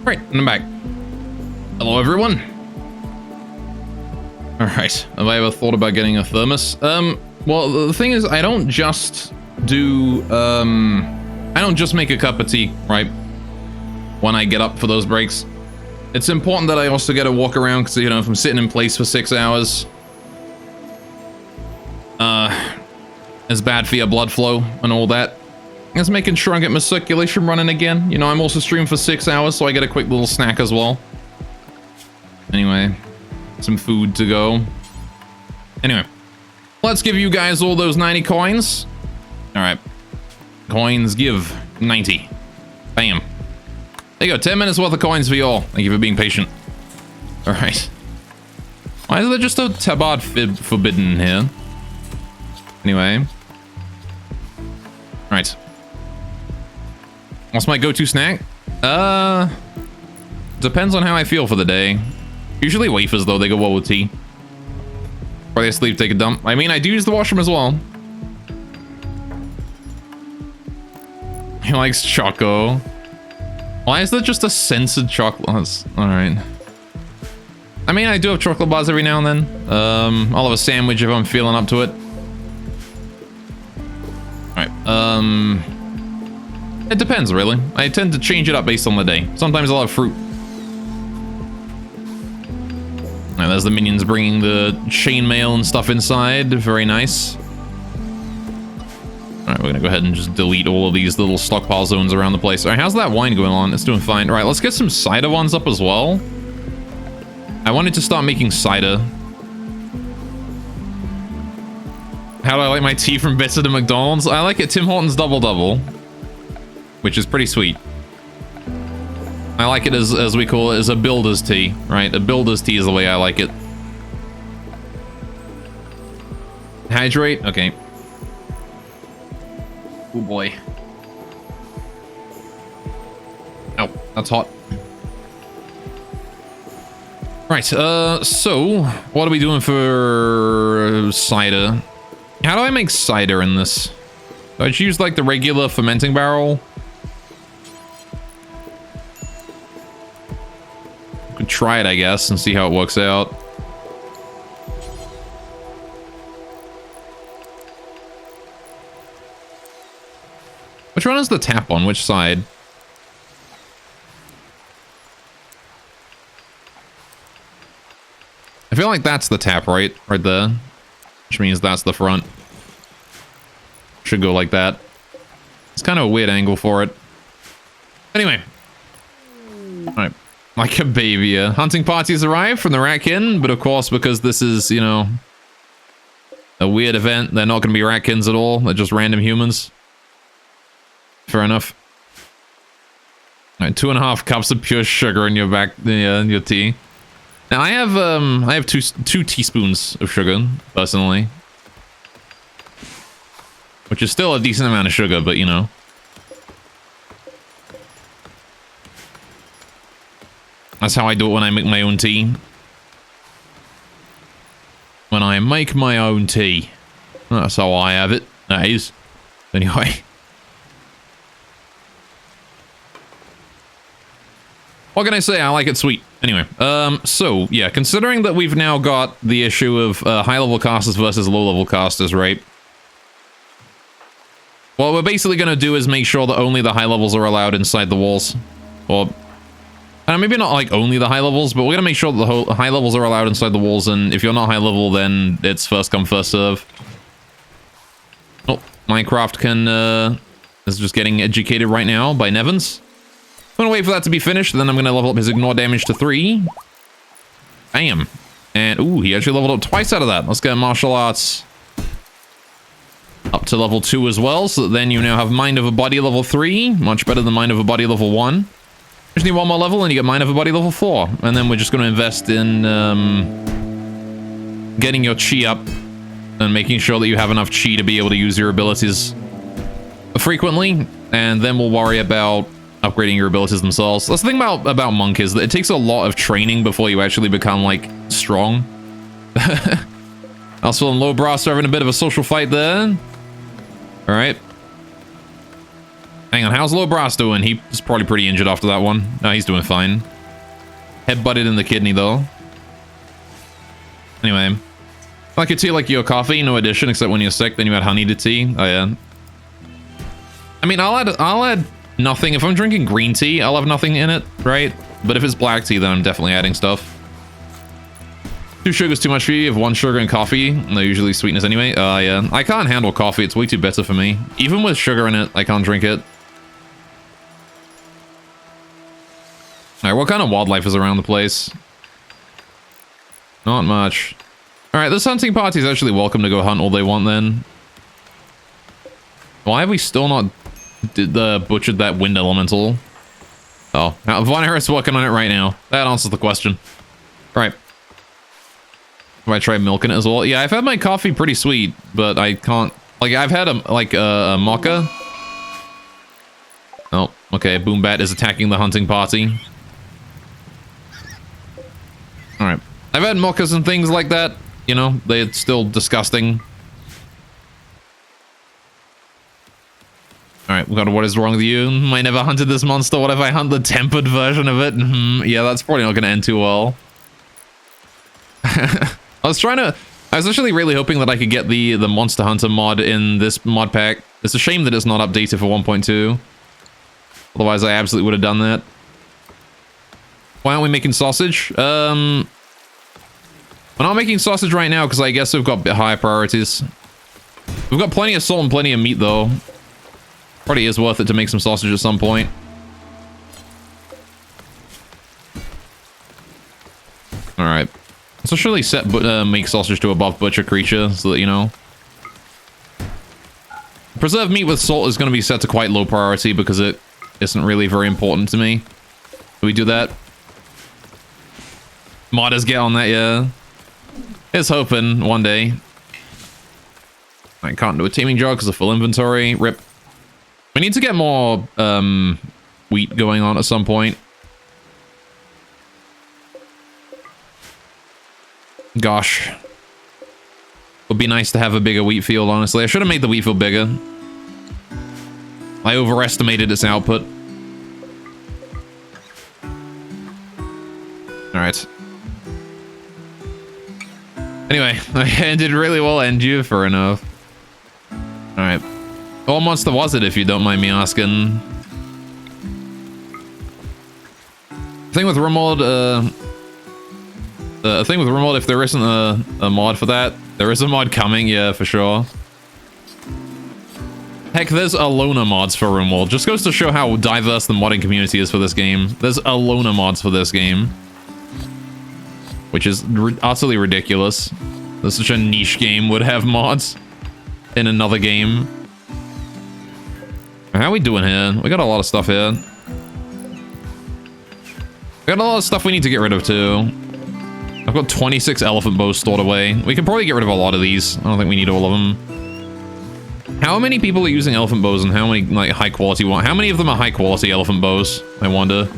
Right, and I'm back. Hello, everyone. All right, have I ever thought about getting a thermos? Well, the thing is, I don't just do, I don't just make a cup of tea, right? When I get up for those breaks. It's important that I also get a walk around, because, you know, if I'm sitting in place for 6 hours, it's bad for your blood flow and all that. It's making sure I get my circulation running again. You know, I'm also streaming for 6 hours, so I get a quick little snack as well. Anyway, some food to go. Anyway, let's give you guys all those 90 coins. All right, coins give 90. Bam. There you go, 10 minutes worth of coins for you all. Thank you for being patient. All right. Why is there just a tabard forbidden here? Anyway. All right. What's my go-to snack? Depends on how I feel for the day. Usually wafers, though. They go well with tea. Probably sleep, take a dump. I mean, I do use the washroom as well. He likes Choco. Why is there just a censored chocolate? Alright. I mean, I do have chocolate bars every now and then. I'll have a sandwich if I'm feeling up to it. Alright, it depends, really. I tend to change it up based on the day. Sometimes I'll have fruit. Alright, there's the minions bringing the chainmail and stuff inside. Very nice. Alright, we're gonna go ahead and just delete all of these little stockpile zones around the place. Alright, how's that wine going on? It's doing fine. Alright, let's get some cider ones up as well. I wanted to start making cider. How do I like my tea from better than McDonald's? I like it Tim Hortons Double Double, which is pretty sweet. I like it as we call it, as a builder's tea, right? A builder's tea is the way I like it. Hydrate? Okay. Oh boy. Oh, that's hot. Right, so what are we doing for cider? How do I make cider in this? Do I just use like the regular fermenting barrel? Could try it, I guess, and see how it works out. Which one is the tap on? Which side? I feel like that's the tap, right? Right there. Which means that's the front. Should go like that. It's kind of a weird angle for it. Anyway. Alright. Like a baby. Hunting parties arrive from the Ratkin, but of course, because this is, you know, a weird event, they're not going to be Ratkins at all. They're just random humans. Fair enough. Alright, 2.5 cups of pure sugar in your in your tea. Now I have two teaspoons of sugar, personally. Which is still a decent amount of sugar, but you know. That's how I do it when I make my own tea. When I make my own tea. That's how I have it. That is. Anyway. What can I say? I like it sweet. Anyway, so, yeah, considering that we've now got the issue of high-level casters versus low-level casters, right? What we're basically going to do is make sure that only the high levels are allowed inside the walls. Or, maybe not, like, only the high levels, but we're going to make sure that the high levels are allowed inside the walls, and if you're not high level, then it's first come, first serve. Oh, Minecraft is just getting educated right now by Nevins. I'm gonna wait for that to be finished, then I'm gonna level up his ignore damage to 3. Bam. And, ooh, he actually leveled up twice out of that. Let's get martial arts up to level 2 as well, so that then you now have mind over body level 3. Much better than mind over body level 1. Just need one more level, and you get mind over body level 4. And then we're just gonna invest in, getting your chi up, and making sure that you have enough chi to be able to use your abilities frequently, and then we'll worry about upgrading your abilities themselves. That's the thing about Monk is that it takes a lot of training before you actually become, like, strong. Also, Low Brass are having a bit of a social fight there. Alright. Hang on, how's Low Brass doing? He's probably pretty injured after that one. No, he's doing fine. Head butted in the kidney, though. Anyway. Like your tea, like your coffee, no addition, except when you're sick, then you add honey to tea. Oh, yeah. I mean, I'll add nothing. If I'm drinking green tea, I'll have nothing in it, right? But if it's black tea, then I'm definitely adding stuff. 2 sugars too much for you. You have 1 sugar in coffee. They're usually sweetness anyway. Yeah. I can't handle coffee. It's way too bitter for me. Even with sugar in it, I can't drink it. Alright, what kind of wildlife is around the place? Not much. Alright, this hunting party is actually welcome to go hunt all they want then. Why have we still not butchered that wind elemental? Oh, Von Harris working on it right now. That answers the question. Right. Have I tried milking it as well? Yeah, I've had my coffee pretty sweet, but I can't... Like, I've had a mocha. Oh, okay. Boombat is attacking the hunting party. Alright. I've had mochas and things like that. You know, they're still disgusting. Alright, we got what is wrong with you? I never hunted this monster. What if I hunt the tempered version of it? Yeah, that's probably not going to end too well. I was actually really hoping that I could get the Monster Hunter mod in this mod pack. It's a shame that it's not updated for 1.2. Otherwise, I absolutely would have done that. Why aren't we making sausage? We're not making sausage right now because I guess we've got a bit higher priorities. We've got plenty of salt and plenty of meat, though. Probably is worth it to make some sausage at some point. Alright. So surely set make sausage to above butcher creature so that, you know. Preserved meat with salt is going to be set to quite low priority because it isn't really very important to me. Do we do that? Modders get on that, yeah. Here's hoping one day. I can't do a teaming job because of full inventory. Rip. We need to get more wheat going on at some point. Gosh. Would be nice to have a bigger wheat field, honestly. I should have made the wheat field bigger. I overestimated its output. Alright. Anyway, I did really well end you, fair enough. Alright. What monster was it, if you don't mind me asking? Thing with Rimworld, if there isn't a mod for that, there is a mod coming, yeah, for sure. Heck, there's Alona mods for Rimworld. Just goes to show how diverse the modding community is for this game. There's Alona mods for this game. Which is utterly ridiculous. That such a niche game would have mods in another game. How are we doing here? We got a lot of stuff here. We got a lot of stuff we need to get rid of too. I've got 26 elephant bows stored away. We can probably get rid of a lot of these. I don't think we need all of them. How many people are using elephant bows and how many like high quality one? How many of them are high quality elephant bows? I wonder.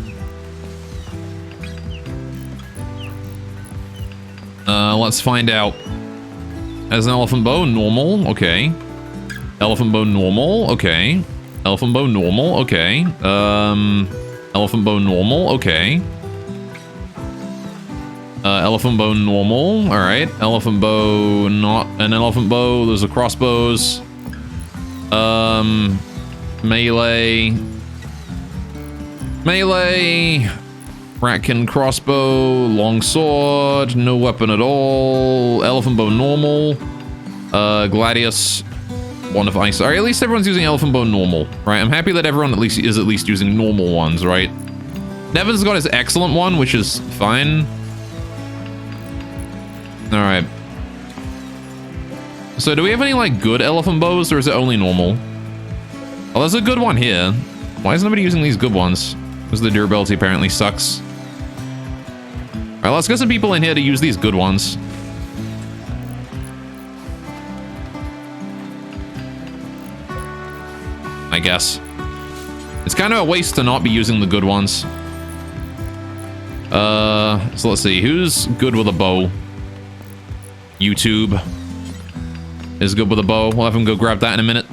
Let's find out. As an elephant bow, normal, okay. Elephant bow, normal, okay. Elephant bow, normal, okay. Elephant bow, normal, okay. Elephant bow, normal, alright. Elephant bow, not an elephant bow, those are crossbows. Melee. Melee. Ratkin crossbow, long sword, no weapon at all. Elephant bow normal. Gladius, one of ice. Alright, at least everyone's using elephant bow normal, right? I'm happy that everyone is at least using normal ones, right? Nevin's got his excellent one, which is fine. Alright. So do we have any like good elephant bows or is it only normal? Oh, there's a good one here. Why is nobody using these good ones? Because the durability apparently sucks. Alright, let's get some people in here to use these good ones. I guess. It's kind of a waste to not be using the good ones. So let's see. Who's good with a bow? YouTube is good with a bow. We'll have him go grab that in a minute.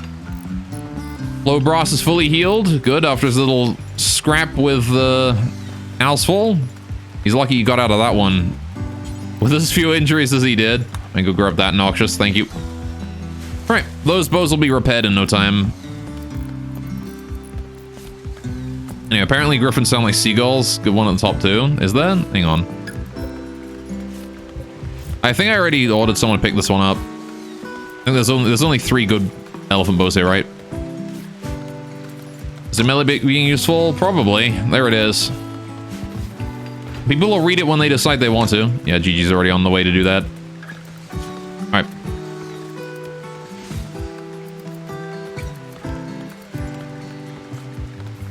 Low Brass is fully healed. Good, after his little scrap with Alsfall. He's lucky he got out of that one with as few injuries as he did. I go grab that Noxious, thank you. Alright, those bows will be repaired in no time. Anyway, apparently griffins sound like seagulls. Good one at the top too. Is there? Hang on. I think I already ordered someone to pick this one up. I think there's only 3 good elephant bows here, right? Is it melee being useful? Probably. There it is. People will read it when they decide they want to. Yeah, GG's already on the way to do that. Alright.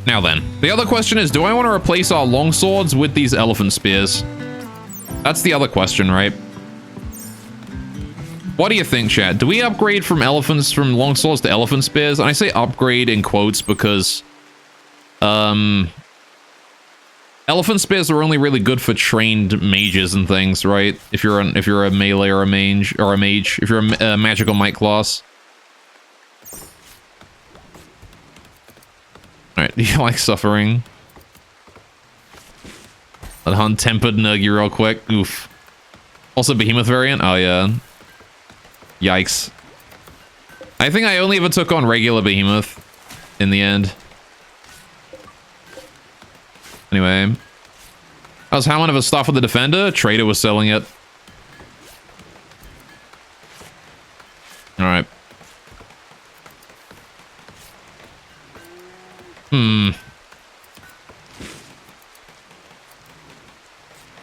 Now then, the other question is, do I want to replace our longswords with these elephant spears? That's the other question, right? What do you think, chat? Do we upgrade from longswords to elephant spears? And I say upgrade in quotes because elephant spears are only really good for trained mages and things, right? If you're a melee or a mage, if you're a magical might class. Alright, do you like suffering? Let hunt tempered Nuggy real quick. Oof. Also behemoth variant? Oh yeah. Yikes. I think I only ever took on regular behemoth in the end. Anyway. I was how much of a stuff with the defender? Trader was selling it. Alright.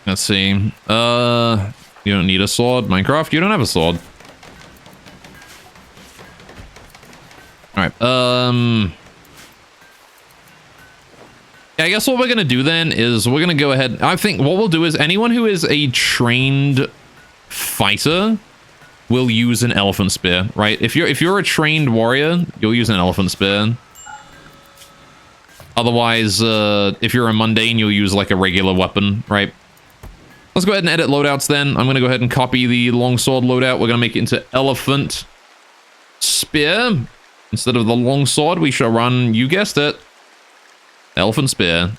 Let's see. You don't need a sword. Minecraft, you don't have a sword. Alright. Yeah, I guess what we're gonna do then is we're gonna go ahead. I think what we'll do is anyone who is a trained fighter will use an elephant spear, right? If you're a trained warrior, you'll use an elephant spear. Otherwise, if you're a mundane, you'll use like a regular weapon, right? Let's go ahead and edit loadouts then. I'm gonna go ahead and copy the longsword loadout. We're gonna make it into elephant spear. Instead of the longsword, we shall run, you guessed it, elephant spear.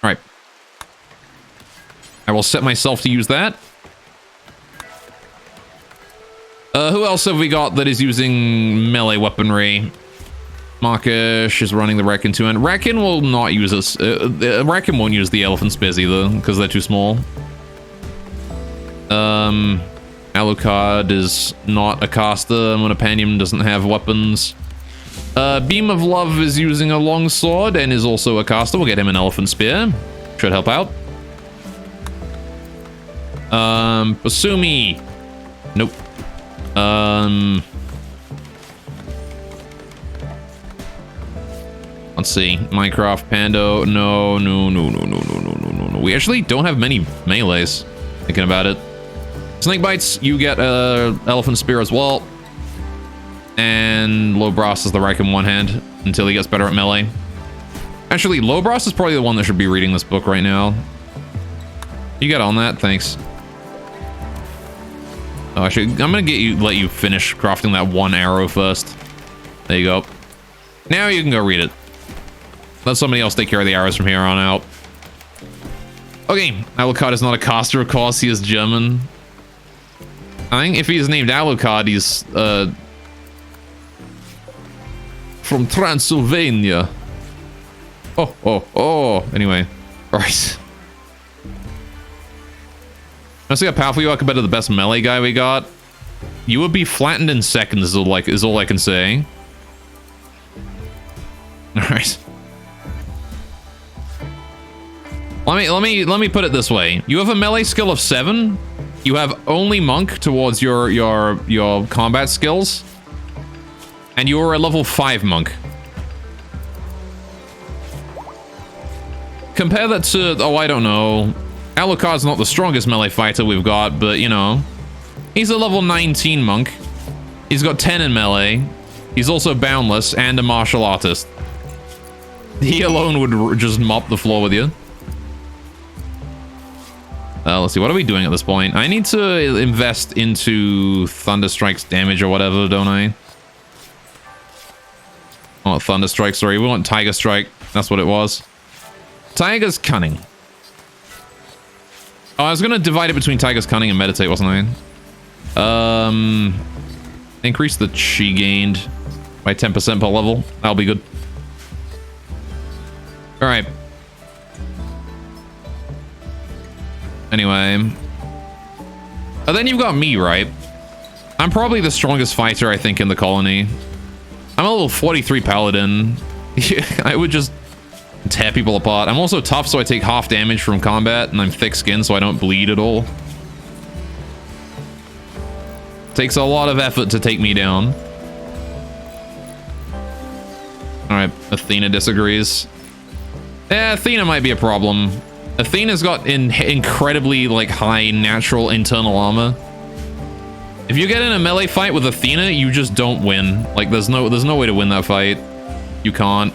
Alright. I will set myself to use that. Who else have we got that is using melee weaponry? Markish is running the Reckon 2, and Reckon will not use this. Reckon won't use the elephant spears either, because they're too small. Alucard is not a caster. Monopanium doesn't have weapons. Beam of Love is using a longsword and is also a caster. We'll get him an elephant spear. Should help out. Basumi. Nope. Let's see. Minecraft Pando. No. We actually don't have many melees. Thinking about it. Snakebites, you get a elephant spear as well. And Lobras is the Reich in one hand until he gets better at melee. Actually, Lobras is probably the one that should be reading this book right now. You got on that? Thanks. Oh, actually, I'm gonna let you finish crafting that one arrow first. There you go. Now you can go read it. Let somebody else take care of the arrows from here on out. Okay, Alucard is not a caster, of course. He is German. I think if he's named Alucard, he's from Transylvania. Oh. Anyway, right. I see how powerful you are compared to the best melee guy we got. You would be flattened in seconds, is all I can say. All right. Let me put it this way. You have a melee skill of 7. You have only monk towards your combat skills. And you are a level 5 monk. Compare that to, oh, I don't know. Alucard's not the strongest melee fighter we've got, but, you know. He's a level 19 monk. He's got 10 in melee. He's also boundless and a martial artist. He alone would just mop the floor with you. Let's see, what are we doing at this point? I need to invest into Thunderstrike's damage or whatever, don't I? Oh, Thunder Strike, sorry. We want Tiger Strike. That's what it was. Tiger's Cunning. Oh, I was going to divide it between Tiger's Cunning and Meditate, wasn't I? Increase the chi gained by 10% per level. That'll be good. All right. Anyway. Oh, then you've got me, right? I'm probably the strongest fighter, I think, in the colony. I'm a level 43 paladin. I would just tear people apart. I'm also tough, so I take half damage from combat, and I'm thick-skinned, so I don't bleed at all. Takes a lot of effort to take me down. Alright, Athena disagrees. Yeah, Athena might be a problem. Athena's got incredibly, like, high natural internal armor. If you get in a melee fight with Athena, you just don't win. Like, there's no way to win that fight. You can't.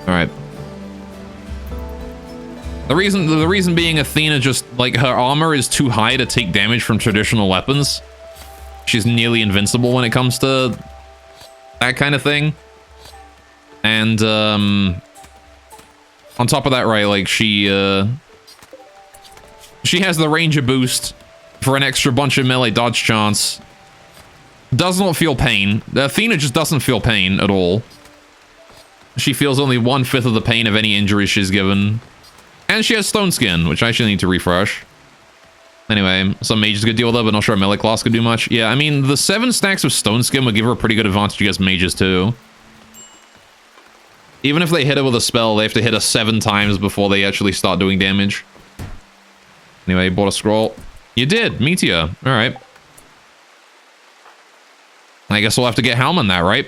Alright. The reason being Athena just, like, her armor is too high to take damage from traditional weapons. She's nearly invincible when it comes to that kind of thing. And, on top of that, right, like, she has the ranger boost for an extra bunch of melee dodge chance. Does not feel pain. Athena just doesn't feel pain at all. She feels only 1/5 of the pain of any injury she's given. And she has Stone Skin, which I actually need to refresh. Anyway, some mages could deal with her, but not sure a melee class could do much. Yeah, I mean, the 7 stacks of Stone Skin would give her a pretty good advantage against mages, too. Even if they hit her with a spell, they have to hit her 7 times before they actually start doing damage. Anyway, bought a scroll. You did! Meteor. Alright. I guess we'll have to get Halman that, right?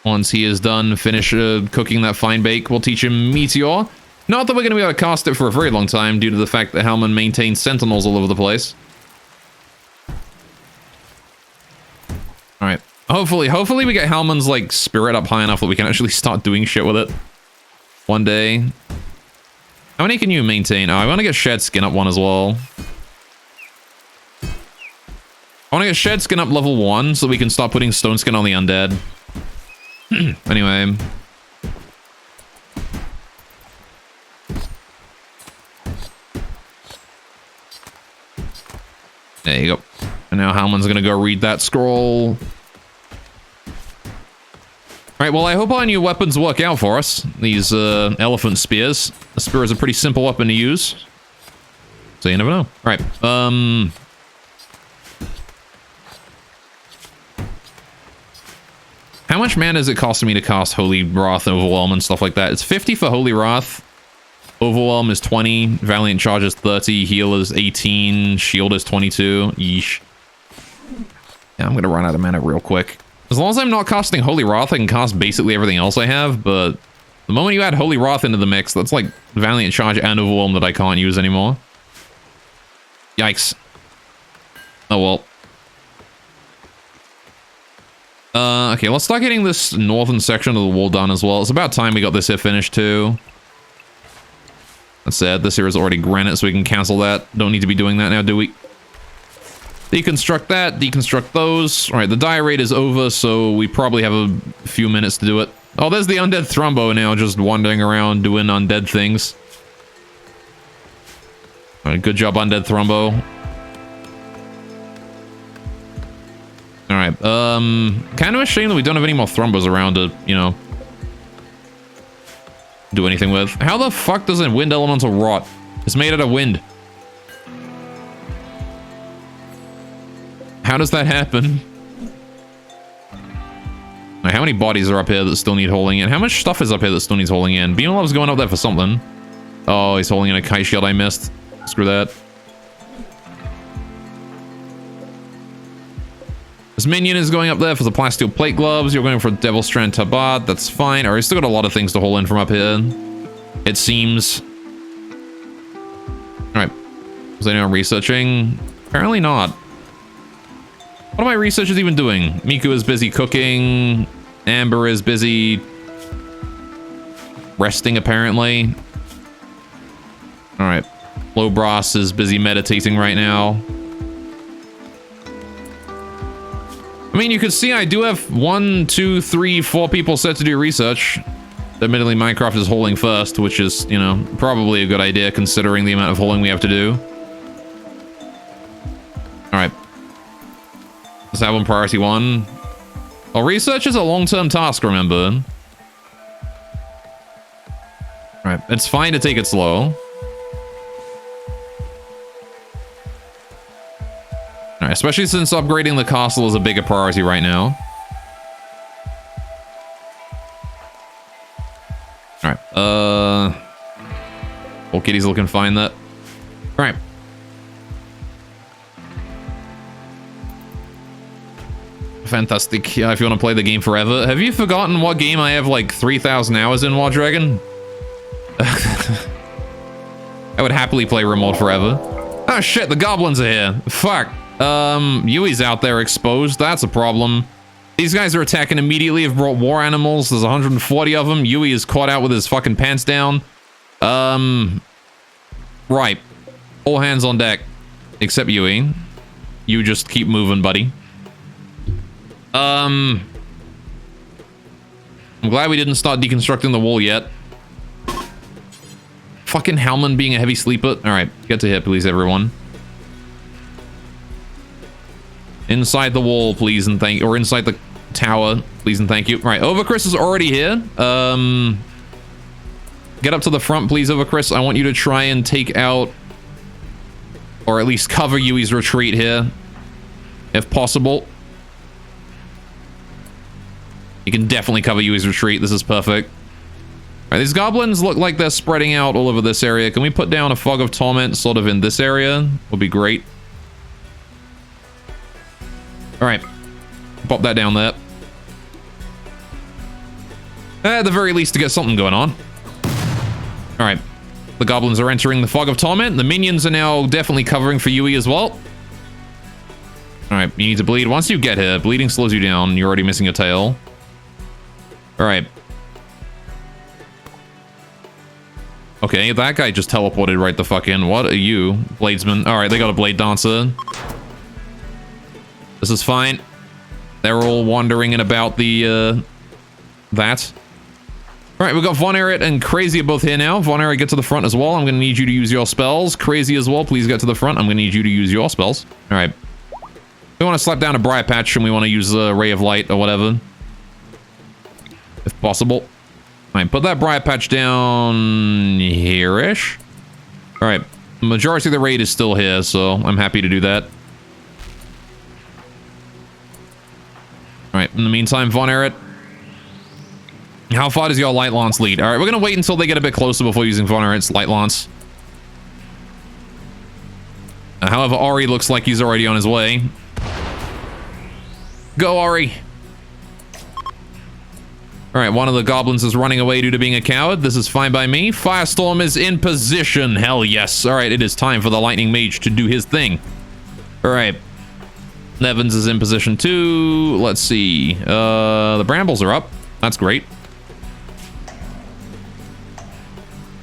Once he is done, finish cooking that fine bake, we'll teach him Meteor. Not that we're going to be able to cast it for a very long time, due to the fact that Halman maintains sentinels all over the place. Alright. Hopefully we get Halman's, like, spirit up high enough that we can actually start doing shit with it. One day. How many can you maintain? Oh, I want to get Shed Skin up 1 as well. I want to get Shed Skin up level 1 so we can start putting Stone Skin on the undead. Anyway. There you go. And now Halman's gonna go read that scroll. Alright, well, I hope our new weapons work out for us. These elephant spears. The spear is a pretty simple weapon to use. So you never know. Alright, how much mana is it costing me to cast Holy Wrath, Overwhelm, and stuff like that? It's 50 for Holy Wrath. Overwhelm is 20. Valiant Charge is 30. Heal is 18. Shield is 22. Yeesh. Yeah, I'm gonna run out of mana real quick. As long as I'm not casting Holy Wrath, I can cast basically everything else I have, but the moment you add Holy Wrath into the mix, that's like Valiant Charge and Overwhelm that I can't use anymore. Yikes. Oh well. Okay, let's start getting this northern section of the wall done as well. It's about time we got this here finished too. That said, this here is already granite, so we can cancel that. Don't need to be doing that now, do we? Deconstruct that, deconstruct those. Alright, the die rate is over, so we probably have a few minutes to do it. Oh, there's the Undead Thrumbo now, just wandering around doing undead things. Alright, good job, Undead Thrumbo. Alright, kind of a shame that we don't have any more Thrumbos around to, you know, do anything with. How the fuck does a wind elemental rot? It's made out of wind. How does that happen? Right, how many bodies are up here that still need holding in? How much stuff is up here that still needs holding in? Beamlove's going up there for something. Oh, he's holding in a kite shield I missed. Screw that. This minion is going up there for the plasteel plate gloves. You're going for Devil Strand Tabard. That's fine. Alright, still got a lot of things to hold in from up here. It seems. Alright. Was anyone researching? Apparently not. What are my researchers even doing? Miku is busy cooking. Amber is busy resting, apparently. Alright. Lobras is busy meditating right now. mean, you can see I do have 1, 2, 3, 4 people set to do research. Admittedly, Minecraft is hauling first, which is, you know, probably a good idea considering the amount of hauling we have to do. Alright. Let's have on priority 1. Well, research is a long-term task, remember. Alright, it's fine to take it slow. Alright, especially since upgrading the castle is a bigger priority right now. Alright, old kitty's looking fine there. Alright. Fantastic. Yeah, if you want to play the game forever. Have you forgotten what game I have like 3,000 hours in, War Dragon? I would happily play Rimworld forever. Oh shit, the goblins are here. Fuck. Yui's out there exposed. That's a problem. These guys are attacking immediately. Have brought war animals. There's 140 of them. Yui is caught out with his fucking pants down. Right. All hands on deck. Except Yui. You just keep moving, buddy. I'm glad we didn't start deconstructing the wall yet. Fucking Howman being a heavy sleeper. Alright, get to here, please, everyone. Inside the wall, please and thank you. Or inside the tower, please and thank you. Right, Overchris is already here. Get up to the front, please, Overchris. I want you to try and take out, or at least cover Yui's retreat here, if possible. You can definitely cover Yui's retreat. This is perfect. All right, these goblins look like they're spreading out all over this area. Can we put down a fog of torment sort of in this area? Would be great. All right, pop that down there. At the very least to get something going on. All right, the goblins are entering the fog of torment. The minions are now definitely covering for Yui as well. All right, you need to bleed. Once you get here, bleeding slows you down. You're already missing your tail. All right. Okay, that guy just teleported right the fuck in. What are you, Bladesman? All right, they got a blade dancer. This is fine. They're all wandering in about the, that. All right, we've got Von Aert and Crazy both here now. Von Aert, get to the front as well. I'm going to need you to use your spells. Crazy as well, please get to the front. I'm going to need you to use your spells. All right. We want to slap down a Briar Patch and we want to use a Ray of Light or whatever. If possible. All right, put that Briar Patch down here-ish. All right, the majority of the raid is still here, so I'm happy to do that. All right, in the meantime, Von Aert, how far does your Light Lance lead? All right, we're going to wait until they get a bit closer before using Von Aert's Light Lance. However, Ori looks like he's already on his way. Go, Ori! Alright, one of the goblins is running away due to being a coward. This is fine by me. Firestorm is in position. Hell yes. Alright, it is time for the Lightning Mage to do his thing. Alright. Nevins is in position too. Let's see. The brambles are up. That's great.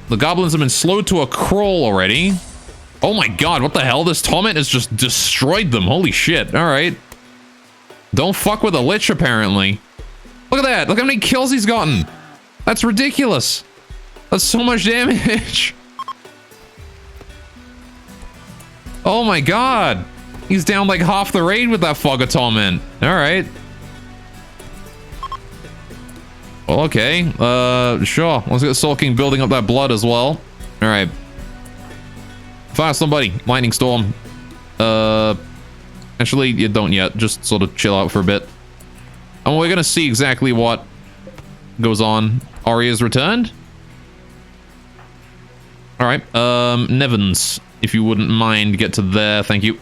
The goblins have been slowed to a crawl already. Oh my god, what the hell? This torment has just destroyed them. Holy shit. Alright. Don't fuck with a lich, apparently. Look at that. Look how many kills he's gotten. That's ridiculous. That's so much damage. Oh my god. He's down like half the raid with that Fog of Torment. Alright. Well, okay. Sure. Let's get Soul King building up that blood as well. Alright. Firestorm, buddy. Lightning Storm. Actually, you don't yet. Just sort of chill out for a bit. And we're gonna see exactly what goes on. Arya's returned. Alright. Nevins, if you wouldn't mind, get to there. Thank you.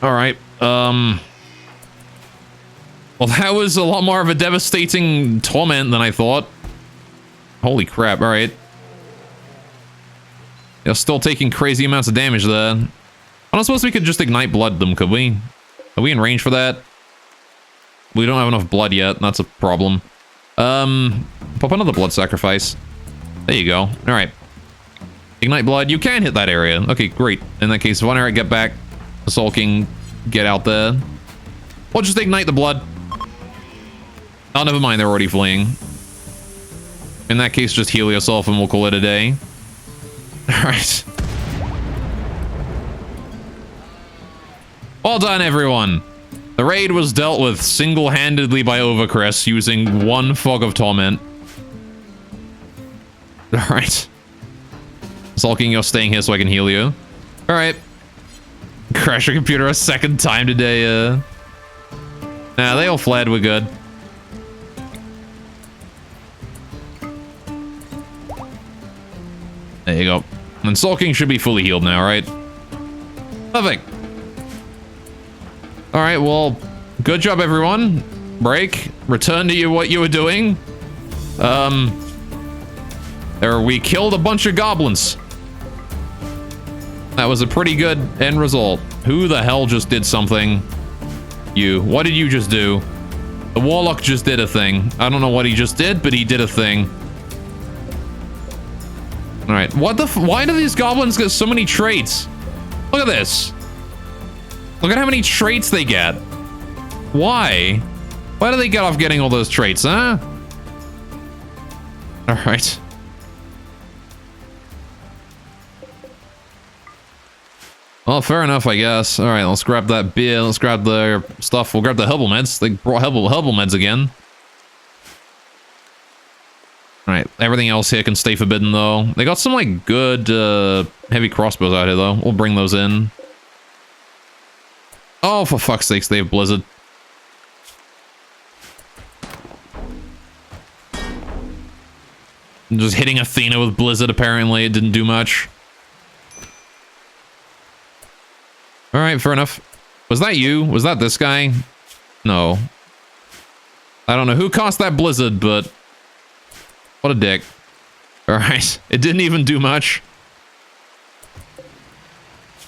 Alright. Well, that was a lot more of a devastating torment than I thought. Holy crap. Alright. You're still taking crazy amounts of damage there. I don't suppose we could just ignite blood them, could we? Are we in range for that? We don't have enough blood yet. That's a problem. Pop another blood sacrifice. There you go. All right. Ignite blood. You can hit that area. Okay, great. In that case, Von Aert, get back. Sulking, get out there. Or just ignite the blood. Oh, never mind, they're already fleeing. In that case, just heal yourself and we'll call it a day. Alright. Well done, everyone. The raid was dealt with single-handedly by Overcrest using one Fog of Torment. Alright. Sulking, you're staying here so I can heal you. Alright. Crash your computer a second time today, Nah, they all fled, we're good. There you go. And Sulking should be fully healed now, right? Perfect. Alright, well, good job, everyone. Break. Return to what you were doing. We killed a bunch of goblins. That was a pretty good end result. Who the hell just did something? You. What did you just do? The Warlock just did a thing. I don't know what he just did, but he did a thing. Alright, why do these goblins get so many traits? Look at this. Look at how many traits they get. Why? Why do they get off getting all those traits, huh? Alright. Well, fair enough, I guess. Alright, let's grab that beer. Let's grab the stuff. We'll grab the herbal meds. They brought herbal meds again. Alright, everything else here can stay forbidden, though. They got some, like, good heavy crossbows out here, though. We'll bring those in. Oh, for fuck's sakes, they have Blizzard. I'm just hitting Athena with Blizzard, apparently. It didn't do much. Alright, fair enough. Was that you? Was that this guy? No. I don't know who cast that Blizzard, but... what a dick. Alright. It didn't even do much.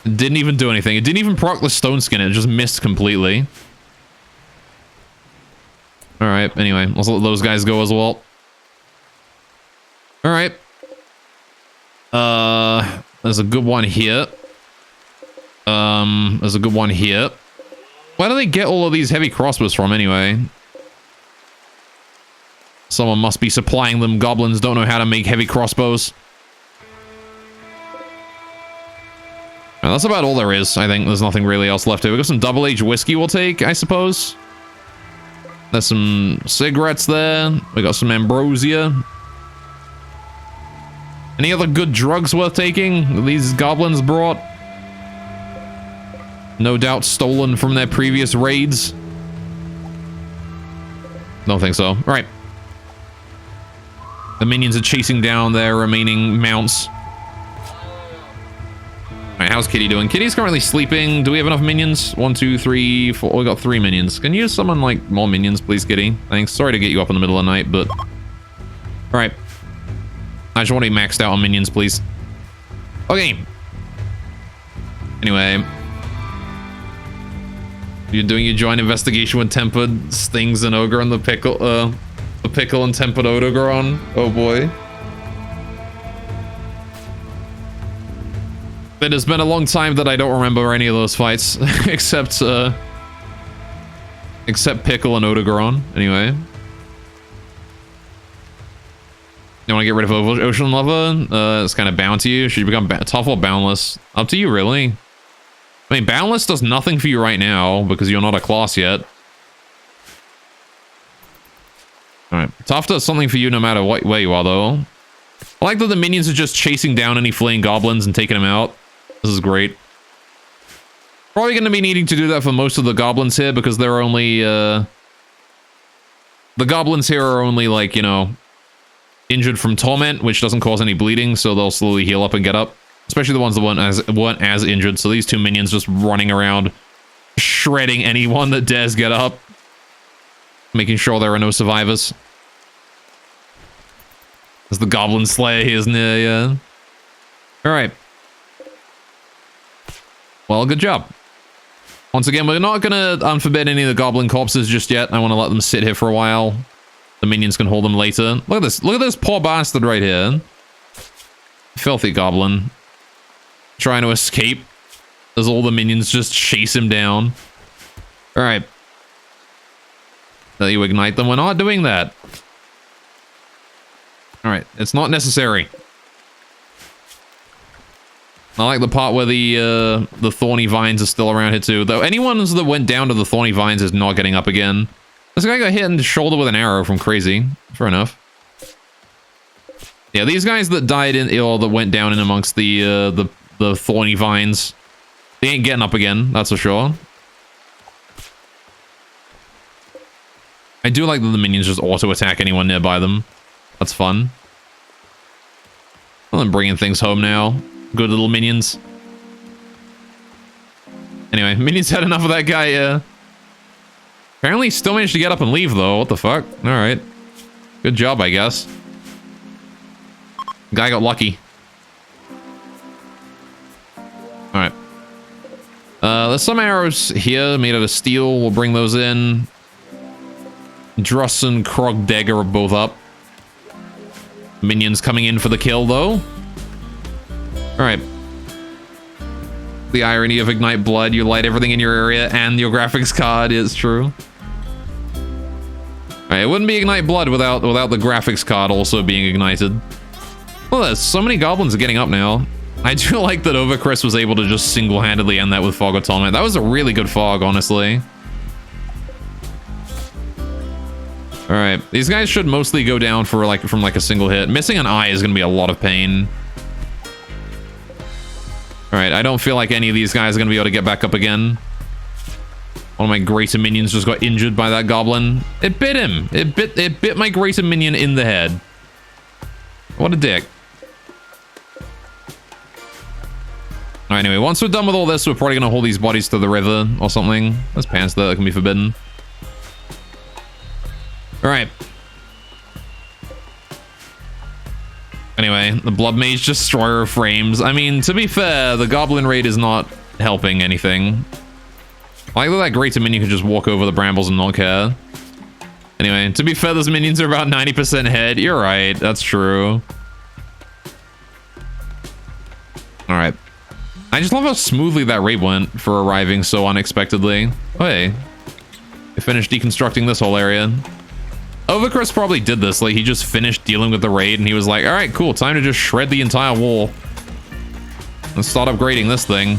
It didn't even do anything. It didn't even proc the stone skin. It just missed completely. Alright, anyway. Let's let those guys go as well. Alright. There's a good one here. There's a good one here. Where do they get all of these heavy crossbows from, anyway? Someone must be supplying them. Goblins don't know how to make heavy crossbows. Now, that's about all there is, I think. There's nothing really else left here. We got some double-aged whiskey we'll take, I suppose. There's some cigarettes there. We got some ambrosia. Any other good drugs worth taking that these goblins brought? No doubt stolen from their previous raids. Don't think so. All right. The minions are chasing down their remaining mounts. All right, how's Kitty doing? Kitty's currently sleeping. Do we have enough minions? 1, 2, 3, 4. We got 3 minions. Can you summon, like, more minions, please, Kitty? Thanks. Sorry to get you up in the middle of the night, but... all right. I just want to be maxed out on minions, please. Okay. Anyway... you're doing your joint investigation with Tempered, Stings, and Ogre and the Pickle and Tempered Odogaron. Oh boy. It has been a long time that I don't remember any of those fights, except Pickle and Odogaron. Anyway. You want to get rid of Ocean Lover? It's kind of bound to you. Should you become tough or boundless? Up to you, really. I mean, Boundless does nothing for you right now, because you're not a class yet. Alright, Tough does something for you no matter what way you are, though. I like that the minions are just chasing down any fleeing goblins and taking them out. This is great. Probably going to be needing to do that for most of the goblins here, because they're only, the goblins here are only, like, you know, injured from Torment, which doesn't cause any bleeding, so they'll slowly heal up and get up. Especially the ones that weren't as injured. So these 2 minions just running around, shredding anyone that dares get up. Making sure there are no survivors. As the Goblin Slayer here is near, yeah. Alright. Well, good job. Once again, we're not gonna unforbid any of the Goblin corpses just yet. I want to let them sit here for a while. The minions can hold them later. Look at this. Look at this poor bastard right here. Filthy Goblin. Trying to escape. As all the minions just chase him down. Alright. Now you ignite them. We're not doing that. Alright, it's not necessary. I like the part where the thorny vines are still around here too. Though anyone that went down to the thorny vines is not getting up again. This guy got hit in the shoulder with an arrow from Crazy. Fair enough. Yeah, these guys that died in, or that went down in amongst the thorny vines, they ain't getting up again, that's for sure. I do like that the minions just auto-attack anyone nearby them. That's fun. Well, I'm bringing things home now. Good little minions. Anyway, minions had enough of that guy. Apparently still managed to get up and leave, though. What the fuck? Alright. Good job, I guess. Guy got lucky. Alright. There's some arrows here made out of steel. We'll bring those in. Druss and Krog Dagger are both up. Minions coming in for the kill, though. Alright. The irony of Ignite Blood. You light everything in your area and your graphics card is true. Alright, it wouldn't be Ignite Blood without the graphics card also being ignited. Well, there's so many goblins getting up now. I do like that Overcrest was able to just single-handedly end that with Fog Atonement. That was a really good fog, honestly. Alright, these guys should mostly go down for from a single hit. Missing an eye is going to be a lot of pain. Alright, I don't feel like any of these guys are going to be able to get back up again. One of my greater minions just got injured by that goblin. It bit him! It bit my greater minion in the head. What a dick. Alright, anyway, once we're done with all this, we're probably going to haul these bodies to the river or something. There's pants there that can be forbidden. Alright. Anyway, the Blood Mage Destroyer of Frames. I mean, to be fair, the Goblin Raid is not helping anything. I like that greater minion can just walk over the brambles and not care. Anyway, to be fair, those minions are about 90% head. You're right, that's true. Alright. I just love how smoothly that raid went for arriving so unexpectedly. Oh, hey. I finished deconstructing this whole area. Overcrest probably did this, like he just finished dealing with the raid and he was like, alright, cool, time to just shred the entire wall. Let's start upgrading this thing.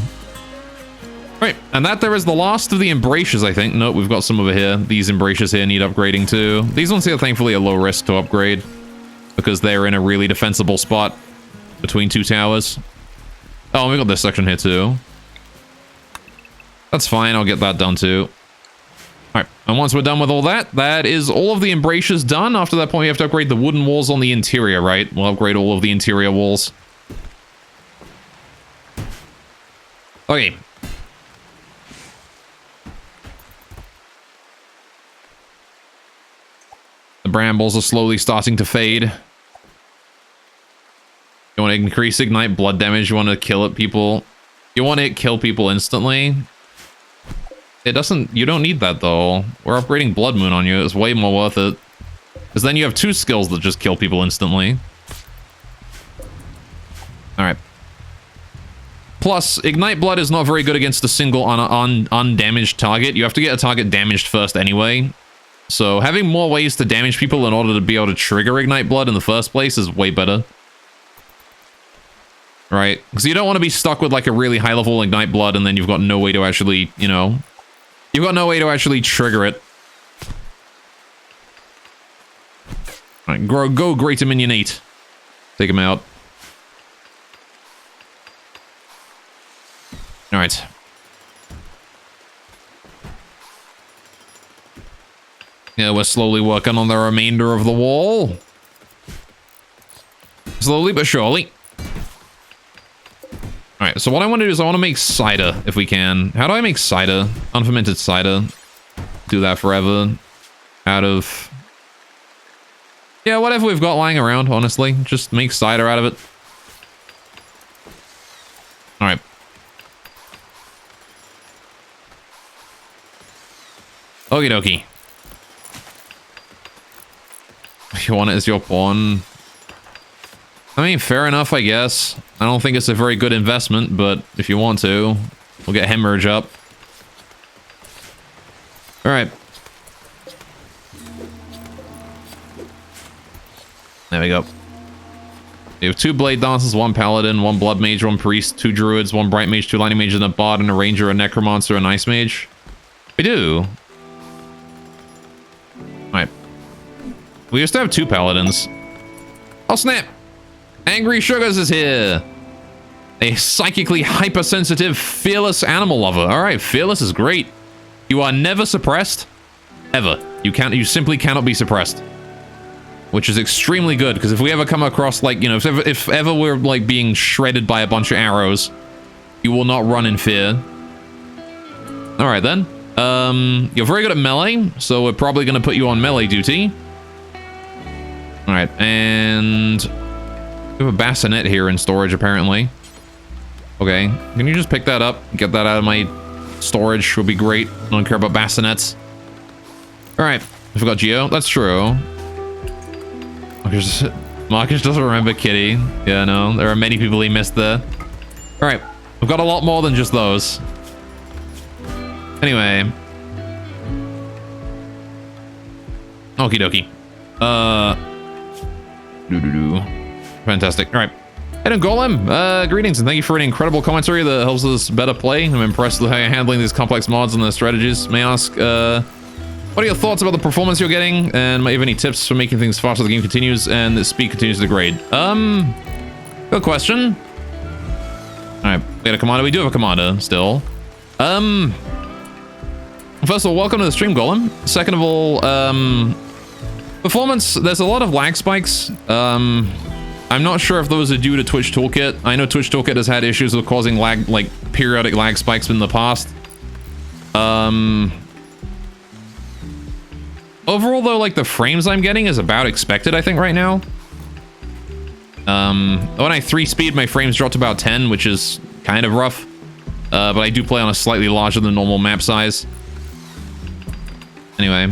Right, and that there is the last of the embrasures, I think. Nope, we've got some over here. These embrasures here need upgrading too. These ones here, thankfully, are low risk to upgrade because they're in a really defensible spot between two towers. Oh, we got this section here too. That's fine, I'll get that done too. Alright, and once we're done with all that, that is all of the embrasures done. After that point, we have to upgrade the wooden walls on the interior, right? We'll upgrade all of the interior walls. Okay. The brambles are slowly starting to fade. You want to increase Ignite Blood damage, you want to kill it people. You want to kill people instantly. It doesn't, you don't need that though. We're upgrading Blood Moon on you, it's way more worth it. Because then you have two skills that just kill people instantly. Alright. Plus, Ignite Blood is not very good against a single undamaged target. You have to get a target damaged first anyway. So having more ways to damage people in order to be able to trigger Ignite Blood in the first place is way better. Right? Because you don't want to be stuck with like a really high level Ignite Blood and then you've got no way to actually, you know... You've got no way to actually trigger it. Alright, go Greater Minion 8. Take him out. Alright. Yeah, we're slowly working on the remainder of the wall. Slowly but surely. Alright, so what I want to do is I want to make cider, if we can. How do I make cider? Unfermented cider. Do that forever. Out of... Yeah, whatever we've got lying around, honestly. Just make cider out of it. Alright. Okie dokie. If you want it as your pawn... I mean, fair enough, I guess. I don't think it's a very good investment, but if you want to... We'll get Hemorrhage up. All right. There we go. We have 2 Blade Dancers, 1 Paladin, 1 Blood Mage, 1 Priest, 2 Druids, 1 Bright Mage, 2 Lightning Mages, and a Bard, and a Ranger, a Necromancer, and an Ice Mage. We do. Alright. We used to have 2 Paladins. Oh, snap! Angry Sugars is here! A psychically hypersensitive, fearless animal lover. Alright, fearless is great. You are never suppressed. Ever. You simply cannot be suppressed. Which is extremely good, because if we ever come across, like, you know, if ever we're, like, being shredded by a bunch of arrows, you will not run in fear. Alright, then. You're very good at melee, so we're probably going to put you on melee duty. Alright, and... we have a bassinet here in storage, apparently. Okay, can you just pick that up? Get that out of my storage would be great. I don't care about bassinets. Alright, I forgot Geo. That's true. Marcus doesn't remember Kitty. Yeah, no, there are many people he missed there. Alright, we've got a lot more than just those. Anyway. Okie dokie. Fantastic. Alright. Hey, Golem, greetings and thank you for an incredible commentary that helps us better play. I'm impressed with how you're handling these complex mods and their strategies. May I ask, what are your thoughts about the performance you're getting? And might you have any tips for making things faster as the game continues and the speed continues to degrade? Good question. Alright, we got a commander. We do have a commander still. First of all, welcome to the stream, Golem. Second of all, performance, there's a lot of lag spikes. I'm not sure if those are due to Twitch Toolkit. I know Twitch Toolkit has had issues with causing lag, like periodic lag spikes in the past. Overall, though, like the frames I'm getting is about expected, I think, right now. When I 3-speed, my frames dropped to about 10, which is kind of rough. But I do play on a slightly larger than normal map size. Anyway,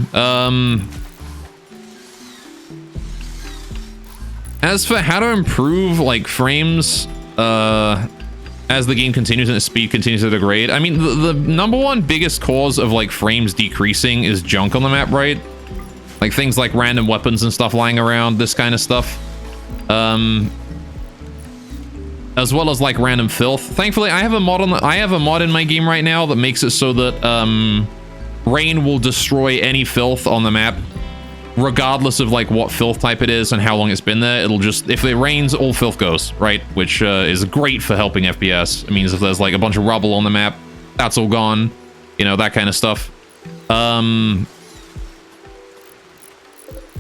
as for how to improve, like, frames, as the game continues and its speed continues to degrade, I mean, the number one biggest cause of, like, frames decreasing is junk on the map, right? Like, things like random weapons and stuff lying around, this kind of stuff. As well as, like, random filth. Thankfully, I have a mod in my game right now that makes it so that, rain will destroy any filth on the map, regardless of, like, what filth type it is and how long it's been there. It'll just, if it rains, all filth goes, right? Which is great for helping FPS. It means if there's, like, a bunch of rubble on the map, that's all gone. You know, that kind of stuff. And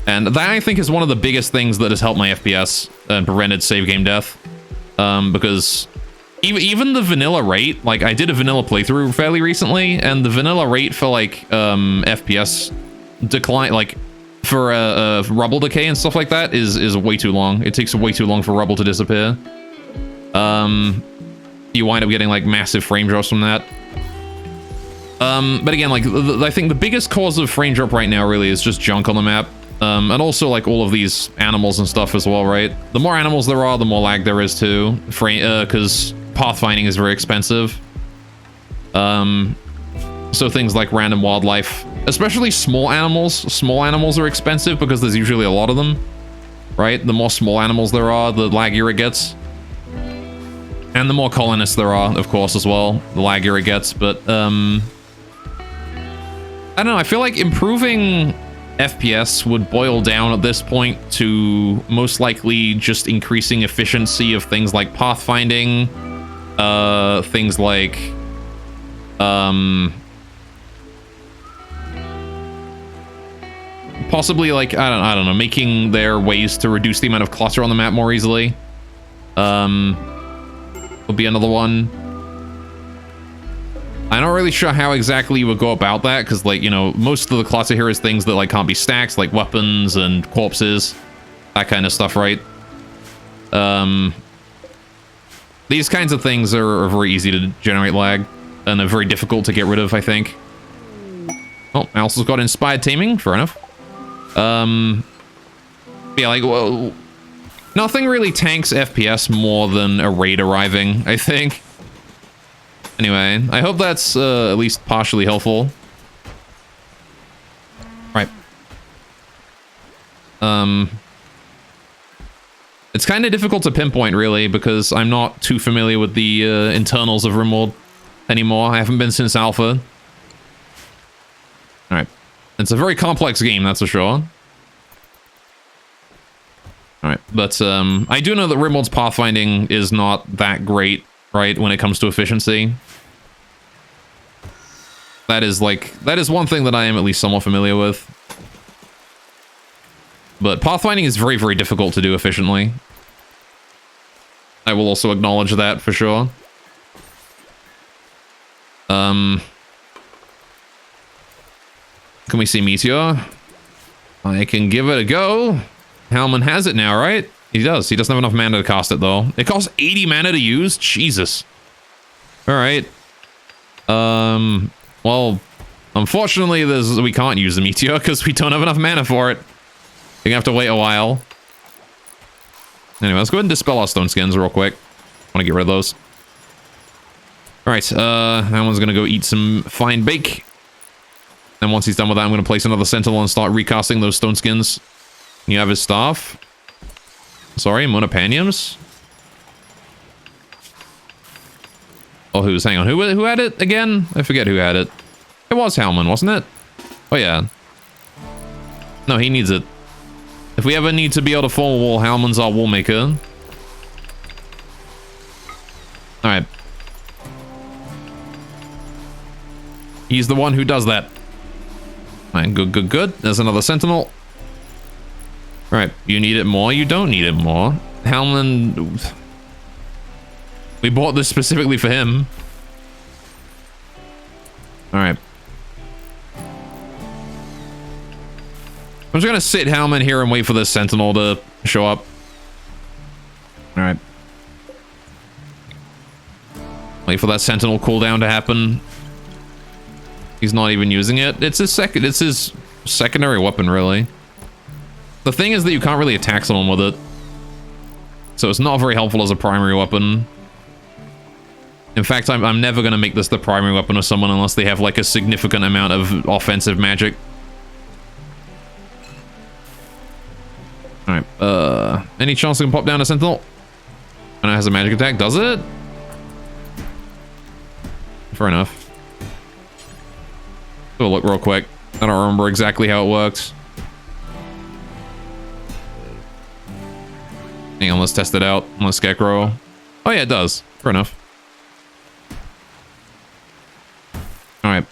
that, I think, is one of the biggest things that has helped my FPS and prevented save game death. Because even the vanilla rate, like, I did a vanilla playthrough fairly recently, and the vanilla rate for, like, FPS decline, like, for rubble decay and stuff like that is way too long. It takes way too long for rubble to disappear. You wind up getting, like, massive frame drops from that. But again, like, I think the biggest cause of frame drop right now really is just junk on the map. And also, like, all of these animals and stuff as well, right? The more animals there are, the more lag there is too. Because pathfinding is very expensive. So things like random wildlife, especially small animals. Small animals are expensive because there's usually a lot of them, right? The more small animals there are, the laggier it gets. And the more colonists there are, of course, as well, the laggier it gets. But, I don't know, I feel like improving FPS would boil down at this point to most likely just increasing efficiency of things like pathfinding, things like, possibly, like, I don't know, making their ways to reduce the amount of clutter on the map more easily. Would be another one. I'm not really sure how exactly you would go about that, because, like, you know, most of the clutter here is things that, like, can't be stacked, like weapons and corpses, that kind of stuff, right? These kinds of things are very easy to generate lag, and are very difficult to get rid of, I think. Oh, Alice has got inspired taming, fair enough. Yeah, like, well, nothing really tanks FPS more than a raid arriving, I think. Anyway, I hope that's at least partially helpful. Right. It's kind of difficult to pinpoint, really, because I'm not too familiar with the internals of Rimworld anymore. I haven't been since Alpha. Alright. It's a very complex game, that's for sure. Alright, but I do know that Rimworld's pathfinding is not that great, right, when it comes to efficiency. That is one thing that I am at least somewhat familiar with. But pathfinding is very, very difficult to do efficiently. I will also acknowledge that for sure. Can we see Meteor? I can give it a go. Hellman has it now, right? He does. He doesn't have enough mana to cast it, though. It costs 80 mana to use? Jesus. Alright. Well, unfortunately, we can't use the Meteor because we don't have enough mana for it. You're gonna have to wait a while. Anyway, let's go ahead and dispel our stone skins real quick. I want to get rid of those. Alright, that one's gonna go eat some fine bake. Then once he's done with that, I'm gonna place another sentinel and start recasting those stone skins. You have his staff. Sorry, Monopaniums. Oh, hang on, who had it again? I forget who had it. It was Hellman, wasn't it? Oh yeah. No, he needs it. If we ever need to be able to form a wall, Hellman's our wall maker. Alright. He's the one who does that. Alright, good, good, good. There's another sentinel. Alright, you need it more? You don't need it more. Hellman... We bought this specifically for him. Alright. I'm just gonna sit Hellman here and wait for this sentinel to show up. Alright. Wait for that sentinel cooldown to happen. He's not even using it. It's his secondary weapon, really. The thing is that you can't really attack someone with it. So it's not very helpful as a primary weapon. In fact, I'm never gonna make this the primary weapon of someone unless they have like a significant amount of offensive magic. Alright, any chance I can pop down a sentinel? I know it has a magic attack, does it? Fair enough. Go look real quick. I don't remember exactly how it works. Hang on, let's test it out on the Scarecrow. Oh yeah, it does. Fair enough. Alright.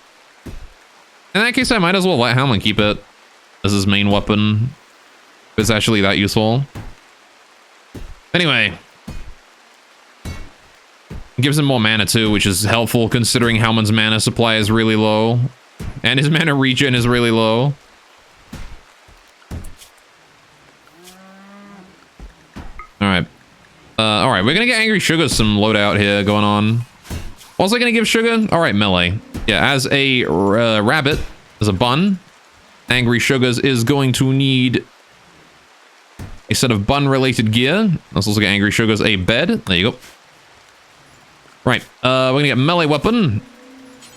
In that case, I might as well let Hellman keep it as his main weapon. If it's actually that useful. Anyway. It gives him more mana too, which is helpful considering Hellman's mana supply is really low. And his mana regen is really low. Alright. Alright, we're gonna get Angry Sugar some loadout here going on. What was I gonna give Sugar? Alright, melee. Yeah, as a rabbit, as a bun, Angry Sugars is going to need a set of bun-related gear. Let's also get Angry Sugars a bed. There you go. Right, we're gonna get melee weapon.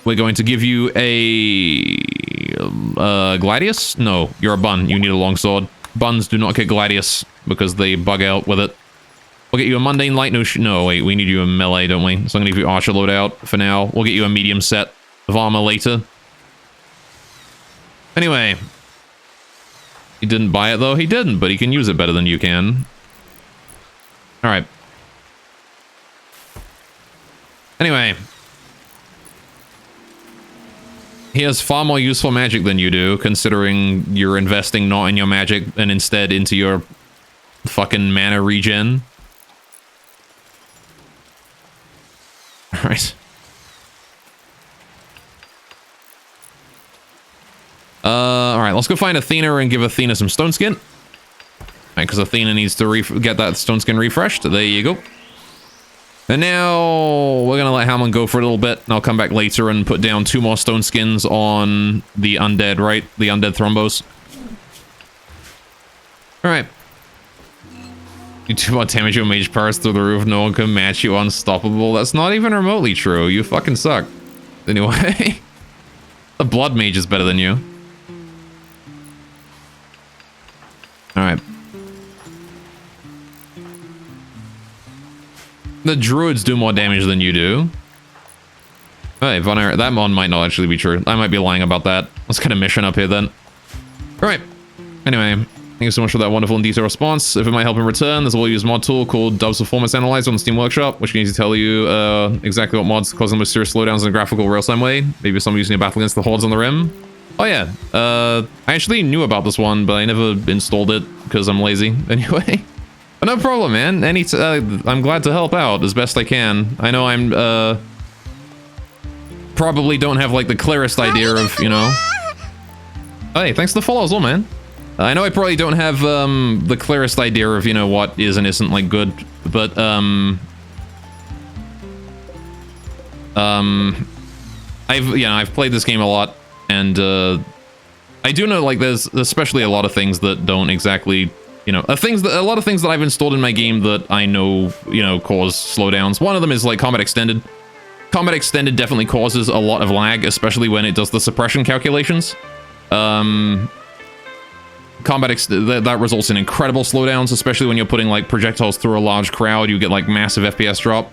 We're going to give you a Gladius? No, you're a bun. You need a longsword. Buns do not get Gladius because they bug out with it. We'll get you a mundane light. No, wait, we need you a melee, don't we? So I'm gonna give you archer loadout for now. We'll get you a medium set of armor later. Anyway. He didn't buy it though. He didn't, but he can use it better than you can. Alright. Anyway. He has far more useful magic than you do, considering you're investing not in your magic and instead into your fucking mana regen. Alright. Alright, let's go find Athena and give Athena some stone skin. Right, because Athena needs to get that stone skin refreshed. There you go. And now we're gonna let Hellman go for a little bit, and I'll come back later and put down 2 more stone skins on the undead, right? The undead thrombos. Alright. You do more damage, your mage powers through the roof, no one can match you, unstoppable. That's not even remotely true. You fucking suck. Anyway, the blood mage is better than you. Alright. The druids do more damage than you do. Hey, that one might not actually be true. I might be lying about that. Let's get a mission up here then. Alright. Anyway, thank you so much for that wonderful and detailed response. If it might help in return, there's a well-used mod tool called Dub's Performance Analyzer on the Steam Workshop, which can easily tell you exactly what mods cause the most serious slowdowns in a graphical real-time way. Maybe someone using a battle against the hordes on the rim. Oh yeah, I actually knew about this one, but I never installed it because I'm lazy. Anyway, but no problem, man. I'm glad to help out as best I can. I know I'm probably don't have like the clearest idea of, you know. Hey, thanks for the follow as well, man. I know I probably don't have the clearest idea of, you know, what is and isn't like good, but I've played this game a lot, and I do know like there's especially a lot of things that don't exactly, you know, a lot of things that I've installed in my game that I know, you know, cause slowdowns. One of them is like Combat Extended. Combat Extended definitely causes a lot of lag, especially when it does the suppression calculations. That results in incredible slowdowns, especially when you're putting like projectiles through a large crowd. You get like massive FPS drop.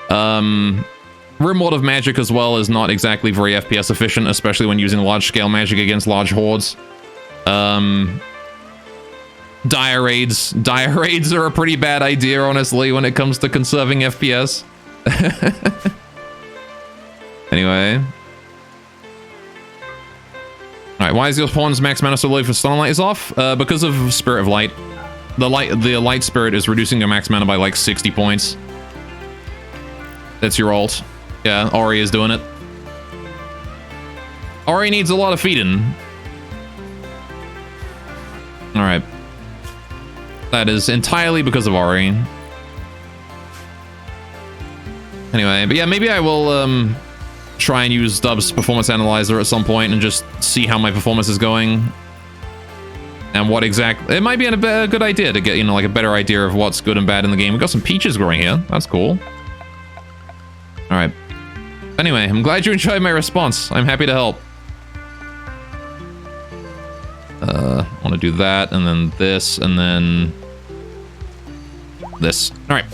Rimworld of Magic as well is not exactly very FPS efficient, especially when using large-scale magic against large hordes. Dire raids. Dire raids are a pretty bad idea, honestly, when it comes to conserving FPS. Anyway. Alright, why is your pawn's max mana so low for Starlight is off? Because of Spirit of Light. The Light Spirit is reducing your max mana by like 60 points. That's your ult. Yeah, Ori is doing it. Ori needs a lot of feeding. Alright. That is entirely because of Ori. Anyway, but yeah, maybe I will try and use Dub's Performance Analyzer at some point and just see how my performance is going. And what exactly... It might be a good idea to get, you know, like a better idea of what's good and bad in the game. We've got some peaches growing here. That's cool. Alright. Anyway, I'm glad you enjoyed my response. I'm happy to help. I want to do that, and then this, and then... this. Alright.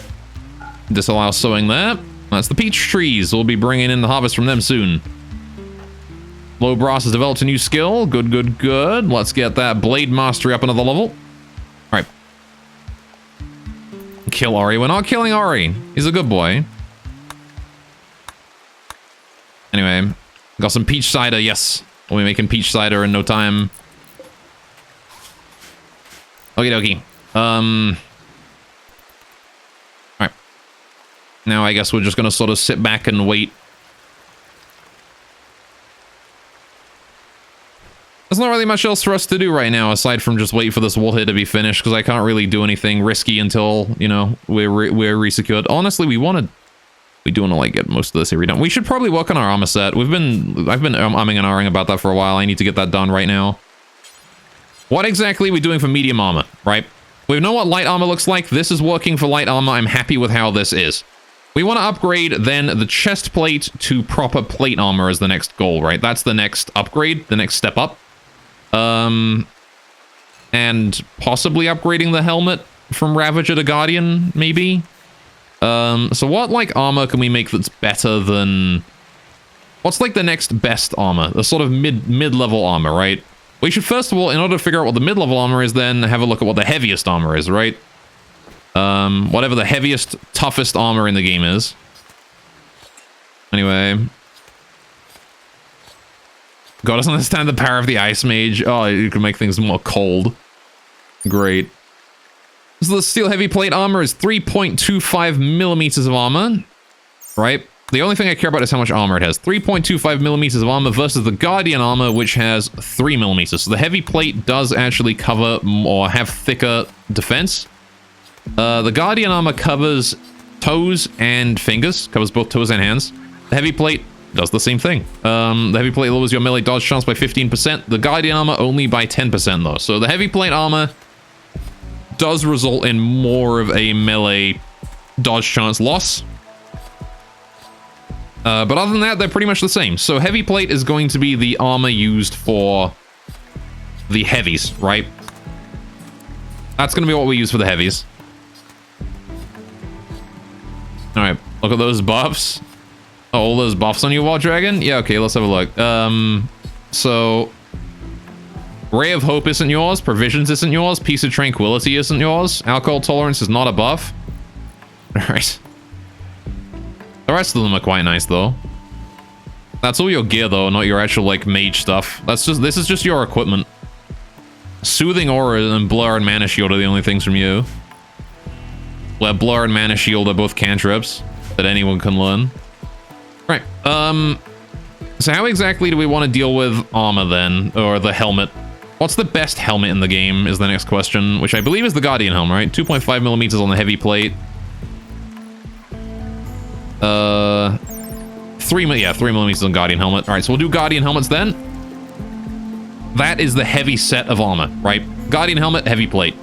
Disallow sowing that. That's the peach trees. We'll be bringing in the harvest from them soon. Low Brass has developed a new skill. Good, good, good. Let's get that Blade Mastery up another level. Alright. Kill Ori. We're not killing Ori. He's a good boy. Anyway, got some peach cider. Yes. We'll be making peach cider in no time. Okie dokie. Alright. Now I guess we're just gonna sort of sit back and wait. There's not really much else for us to do right now, aside from just wait for this wall here to be finished, because I can't really do anything risky until, you know, we're resecured. Honestly, we do want to like get most of this here redone. We should probably work on our armor set. I've been umming and ahhing about that for a while. I need to get that done right now. What exactly are we doing for medium armor, right? We know what light armor looks like. This is working for light armor. I'm happy with how this is. We want to upgrade then the chest plate to proper plate armor as the next goal, right? That's the next upgrade, the next step up. And possibly upgrading the helmet from Ravager to Guardian, maybe? So what, like, armor can we make that's better than... What's, like, the next best armor? The sort of mid-level armor, right? We should, first of all, in order to figure out what the mid-level armor is, then have a look at what the heaviest armor is, right? Whatever the heaviest, toughest armor in the game is. Anyway... God doesn't understand the power of the Ice Mage. Oh, you can make things more cold. Great. So the steel heavy plate armor is 3.25 millimeters of armor, right? The only thing I care about is how much armor it has. 3.25 millimeters of armor versus the Guardian armor, which has 3 millimeters. So the heavy plate does actually cover or have thicker defense. The Guardian armor covers toes and fingers, covers both toes and hands. The heavy plate does the same thing. The heavy plate lowers your melee dodge chance by 15%. The Guardian armor only by 10% though. So the heavy plate armor does result in more of a melee dodge chance loss. But other than that, they're pretty much the same. So heavy plate is going to be the armor used for the heavies, right? That's going to be what we use for the heavies. All right, look at those buffs. Oh, all those buffs on you, Wild Dragon? Yeah, okay, let's have a look. So Ray of Hope isn't yours, Provisions isn't yours, Peace of Tranquility isn't yours, Alcohol Tolerance is not a buff. All right. The rest of them are quite nice, though. That's all your gear, though, not your actual, like, mage stuff. This is just your equipment. Soothing Aura and Blur and Mana Shield are the only things from you. Where Blur and Mana Shield are both cantrips that anyone can learn. Right, so how exactly do we want to deal with armor, then? Or the helmet? What's the best helmet in the game is the next question, which I believe is the Guardian Helm, right? 2.5 millimeters on the heavy plate. 3 millimeters on Guardian Helmet. All right, so we'll do Guardian Helmets then. That is the heavy set of armor, right? Guardian Helmet, heavy plate.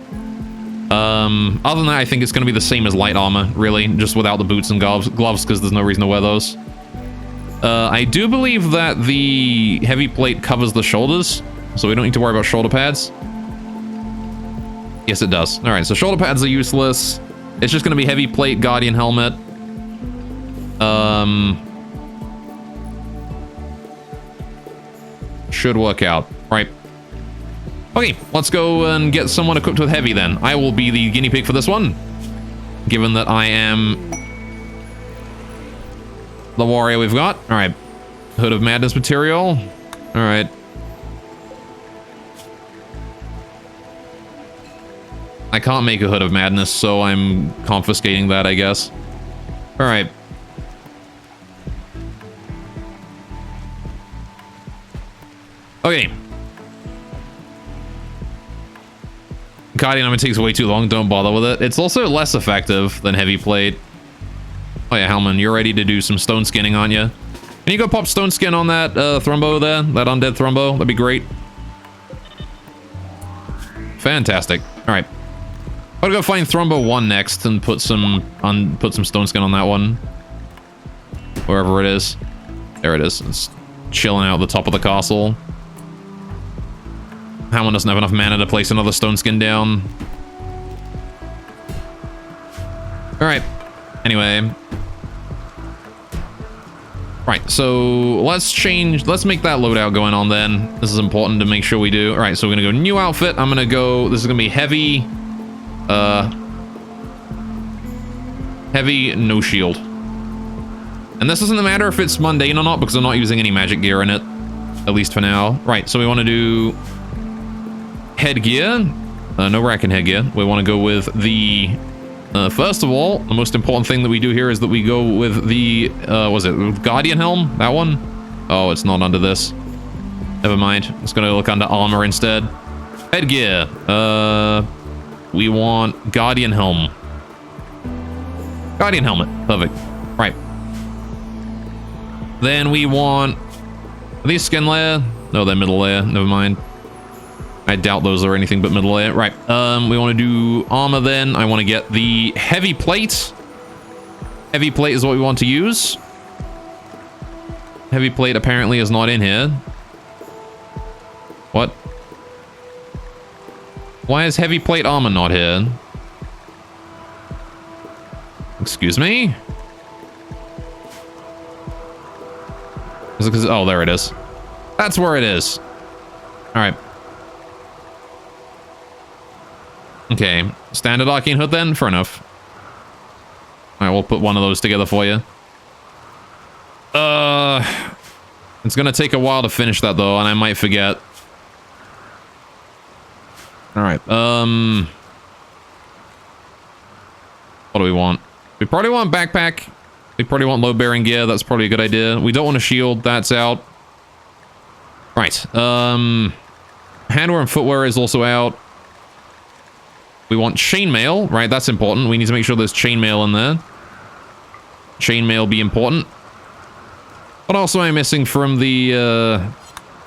Other than that, I think it's going to be the same as light armor, really, just without the boots and gloves, because there's no reason to wear those. I do believe that the heavy plate covers the shoulders, so we don't need to worry about shoulder pads. Yes, it does. All right, so shoulder pads are useless. It's just going to be heavy plate, Guardian Helmet. Should work out. Right. Okay, let's go and get someone equipped with heavy then. I will be the guinea pig for this one, given that I am the warrior we've got. All right. Hood of Madness material. All right. I can't make a Hood of Madness, so I'm confiscating that, I guess. All right. Okay. Guardian Helmet takes way too long. Don't bother with it. It's also less effective than heavy plate. Oh yeah, Hellman, you're ready to do some stone skinning, aren't you? Can you go pop stone skin on that Thrumbo there? That undead Thrumbo? That'd be great. Fantastic. All right. I'm gonna go find Thrumbo 1 next and put some stone skin on that one. Wherever it is. There it is. It's chilling out at the top of the castle. Hellman doesn't have enough mana to place another stone skin down. All right. Anyway. Right, so let's make that loadout going on then. This is important to make sure we do. All right, so we're gonna go new outfit. I'm gonna go, this is gonna be heavy, heavy, no shield. And this doesn't matter if it's mundane or not because I'm not using any magic gear in it, at least for now. Right, so we wanna do headgear, no rack and headgear. We wanna go with the, first of all, the most important thing that we do here is that we go with the, was it Guardian Helm? That one? Oh, it's not under this. Never mind. It's gonna look under armor instead. Headgear. We want Guardian Helm. Guardian Helmet. Perfect. Right. Then we want, are these skin layer? No, they're middle layer. Never mind. I doubt those are anything but middle layer. Right. We want to do armor then. I want to get the heavy plate. Heavy plate is what we want to use. Heavy plate apparently is not in here. What? Why is heavy plate armor not here? Excuse me? Is it because, oh, there it is. That's where it is. All right. Okay, standard arcane hood then? Fair enough. Alright, we'll put one of those together for you. It's gonna take a while to finish that though, and I might forget. Alright, what do we want? We probably want backpack. We probably want load-bearing gear, that's probably a good idea. We don't want a shield, that's out. Right, handwear and footwear is also out. We want chainmail, right? That's important. We need to make sure there's chainmail in there. Chainmail be important. What else am I missing from the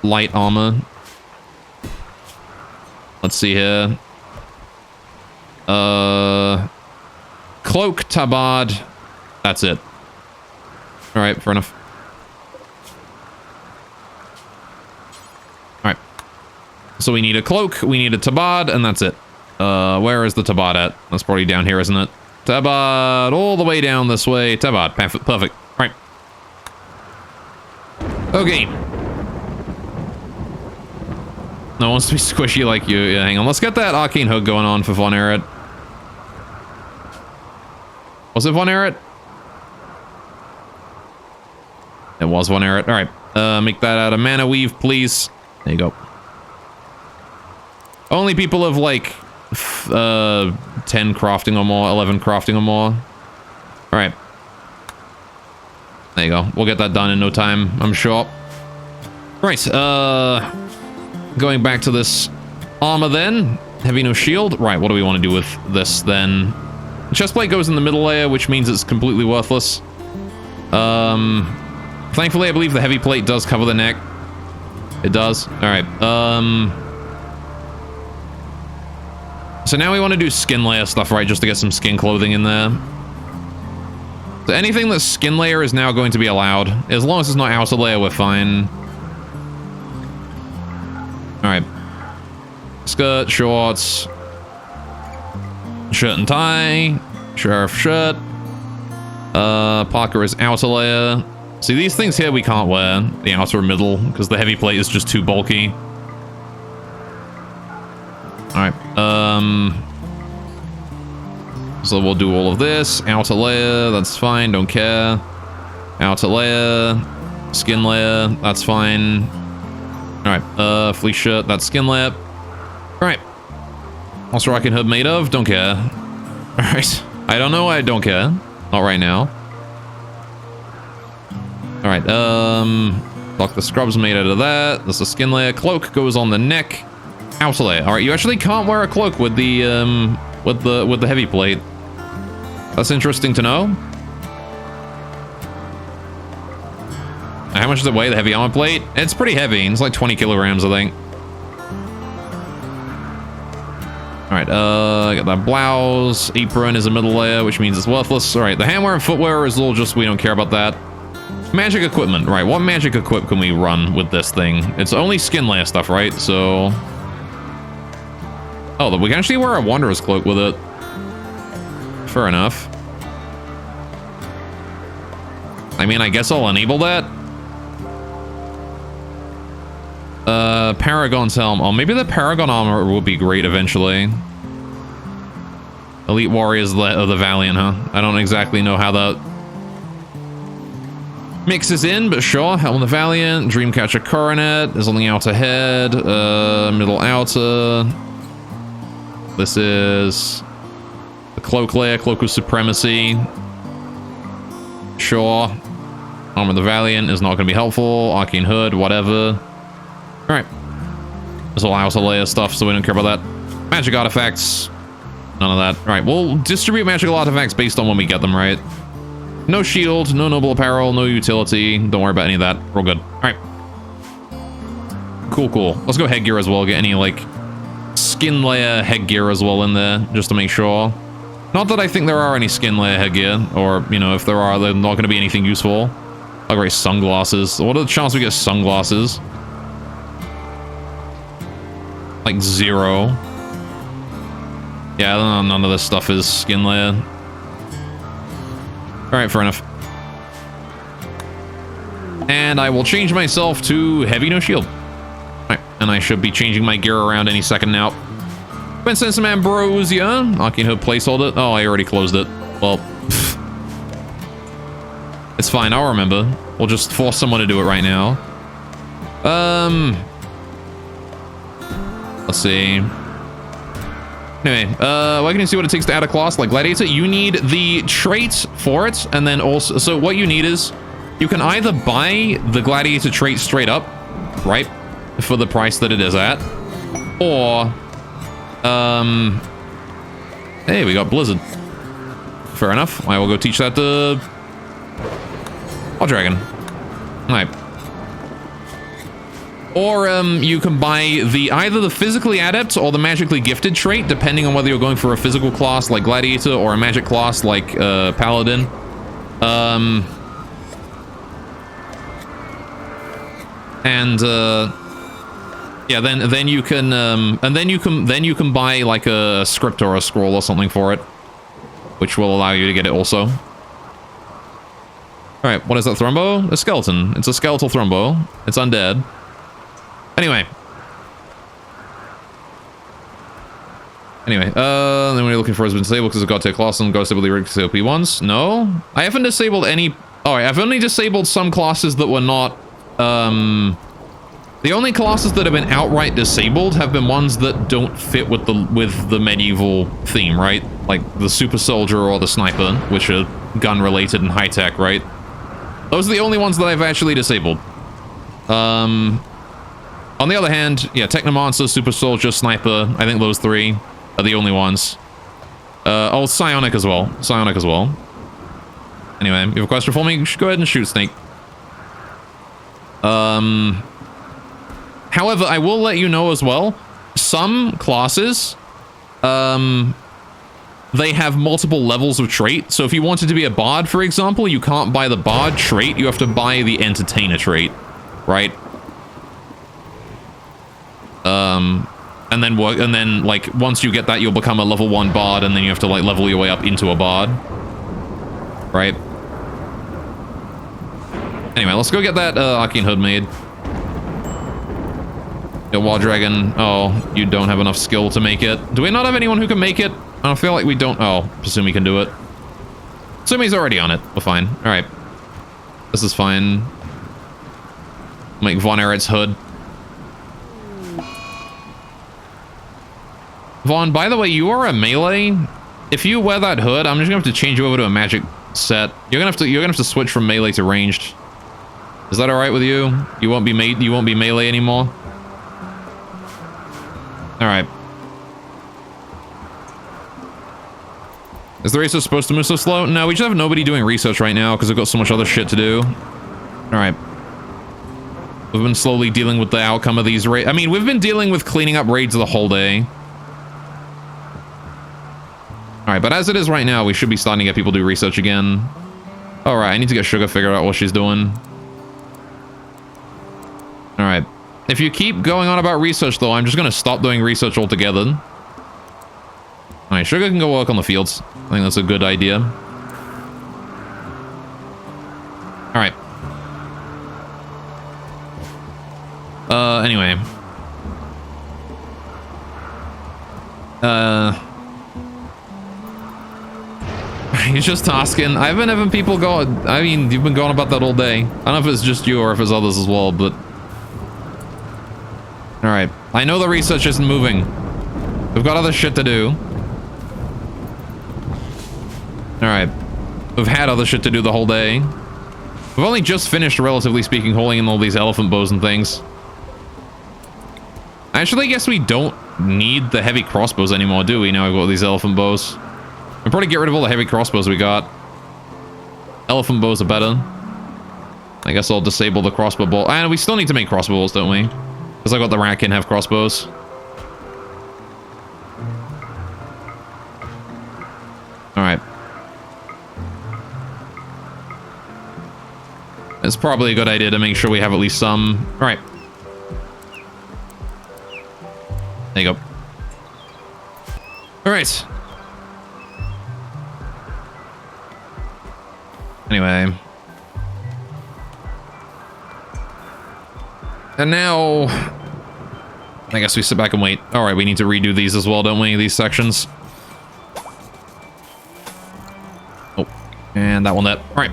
light armor? Let's see here. Cloak, tabard. That's it. All right, fair enough. All right. So we need a cloak, we need a tabard, and that's it. Where is the tabard at? That's probably down here, isn't it? Tabard, all the way down this way. Tabard, perfect. All right. Okay. No one wants to be squishy like you. Yeah, hang on. Let's get that arcane hook going on for Von Eret. Was it Von Eret? It was Von Eret. All right. Make that out of mana weave, please. There you go. Only people of like 10 crafting or more, 11 crafting or more. All right. There you go. We'll get that done in no time, I'm sure. Right. Going back to this armor then. Heavy no shield. Right. What do we want to do with this then? Chestplate goes in the middle layer, which means it's completely worthless. Thankfully, I believe the heavy plate does cover the neck. It does. All right. So now we want to do skin layer stuff, right? Just to get some skin clothing in there. So anything that's skin layer is now going to be allowed. As long as it's not outer layer, we're fine. All right. Skirt, shorts. Shirt and tie. Sheriff shirt. Parker is outer layer. See, these things here we can't wear. The outer or middle, because the heavy plate is just too bulky. Alright, so we'll do all of this. Outer layer, that's fine, don't care. Outer layer, skin layer, that's fine. Alright, fleece shirt, that's skin layer. Alright. What's Rockin' Hood made of? Don't care. Alright, I don't know why I don't care. Not right now. Alright, Lock the scrub's made out of that. That's the skin layer. Cloak goes on the neck. Outer layer. Alright, you actually can't wear a cloak with the heavy plate. That's interesting to know. How much does it weigh, the heavy armor plate? It's pretty heavy. It's like 20 kilograms, I think. Alright, got that blouse. Apron is a middle layer, which means it's worthless. Alright, the handwear and footwear is all just, we don't care about that. Magic equipment. Right, what magic equip can we run with this thing? It's only skin layer stuff, right? So... oh, we can actually wear a Wanderer's Cloak with it. Fair enough. I mean, I guess I'll enable that. Paragon's helm. Oh, maybe the Paragon armor will be great eventually. Elite Warriors of the Valiant, huh? I don't exactly know how that mixes in, but sure. Helm of the Valiant, Dreamcatcher Coronet is on the outer head, middle outer. This is the Cloak layer, Cloak of Supremacy. Sure. Armor of the Valiant is not going to be helpful. Arcane Hood, whatever. Alright. There's all outer layer stuff, so we don't care about that. Magic artifacts. None of that. Alright, we'll distribute magical artifacts based on when we get them, right? No shield, no noble apparel, no utility. Don't worry about any of that. We're all good. Alright. Cool, cool. Let's go headgear as well. Get any, like, skin layer headgear as well in there, just to make sure. Not that I think there are any skin layer headgear, or, you know, if there are, they're not going to be anything useful. Oh, great, sunglasses. What are the chances we get sunglasses? Like 0. Yeah, none of this stuff is skin layer. Alright, fair enough. And I will change myself to heavy no shield. Alright, and I should be changing my gear around any second now. Been sent some ambrosia. Arcane Hood placeholder. Oh, I already closed it. Well, it's fine, I'll remember. We'll just force someone to do it right now. Let's see. Anyway, well, I can see what it takes to add a class like Gladiator. You need the trait for it, and then also... so what you need is... you can either buy the Gladiator trait straight up, right? For the price that it is at. Or... hey, we got Blizzard. Fair enough. I will go teach that to... oh, Dragon. Alright. Or you can buy either the physically adept or the magically gifted trait, depending on whether you're going for a physical class like gladiator or a magic class like paladin. Yeah, then you can you can buy like a script or a scroll or something for it, which will allow you to get it also. All right, what is that thrombo? A skeleton. It's a skeletal thrombo. It's undead. Anyway, then what you're looking for has been disabled because of God tier class and God disable the COP ones. No, I haven't disabled any. All right, I've only disabled some classes that were not. The only classes that have been outright disabled have been ones that don't fit with the medieval theme, right? Like the super soldier or the sniper, which are gun related and high tech, right? Those are the only ones that I've actually disabled. On the other hand, yeah, Technomancer, Super Soldier, Sniper, I think those three are the only ones. Oh, Psionic as well. Psionic as well. Anyway, you have a question for me? Go ahead and shoot, Snake. However, I will let you know as well, some classes, they have multiple levels of trait. So if you wanted to be a bard, for example, you can't buy the bard trait, you have to buy the entertainer trait, right? And then like once you get that, you'll become a level 1 bard, and then you have to like level your way up into a bard, right? Anyway, let's go get that Arcane Hood made. Yo, Wild Dragon. Oh, you don't have enough skill to make it. Do we not have anyone who can make it? I don't feel like we don't. Oh, Pasumi can do it. Pasumi's already on it. We're fine. All right. This is fine. Make Von Eret's hood. Vaughn, by the way, you are a melee. If you wear that hood, I'm just gonna have to change you over to a magic set. You're gonna have to switch from melee to ranged. Is that all right with you? You won't be melee anymore. All right. Is the research supposed to move so slow? No, we just have nobody doing research right now because we've got so much other shit to do. All right. We've been slowly dealing with the outcome of these raids. I mean, we've been dealing with cleaning up raids the whole day. All right, but as it is right now, we should be starting to get people do research again. All right, I need to get Sugar figured out what she's doing. All right. If you keep going on about research, though, I'm just going to stop doing research altogether. All right, Sugar can go work on the fields. I think that's a good idea. All right. Anyway. He's just asking. I've been having people go. I mean, you've been going about that all day. I don't know if it's just you or if it's others as well, but. Alright. I know the research isn't moving. We've got other shit to do. Alright. We've had other shit to do the whole day. We've only just finished, relatively speaking, hauling in all these elephant bows and things. Actually, I guess we don't need the heavy crossbows anymore, do we? Now we've got these elephant bows. We'll probably get rid of all the heavy crossbows we got. Elephant bows are better. I guess I'll disable the crossbow bolt. And we still need to make crossbows, don't we? Because I got the rack and have crossbows. Alright. It's probably a good idea to make sure we have at least some. Alright. There you go. Alright. Anyway. And now, I guess we sit back and wait. All right, we need to redo these as well, don't we? These sections. Oh, and that one that. All right.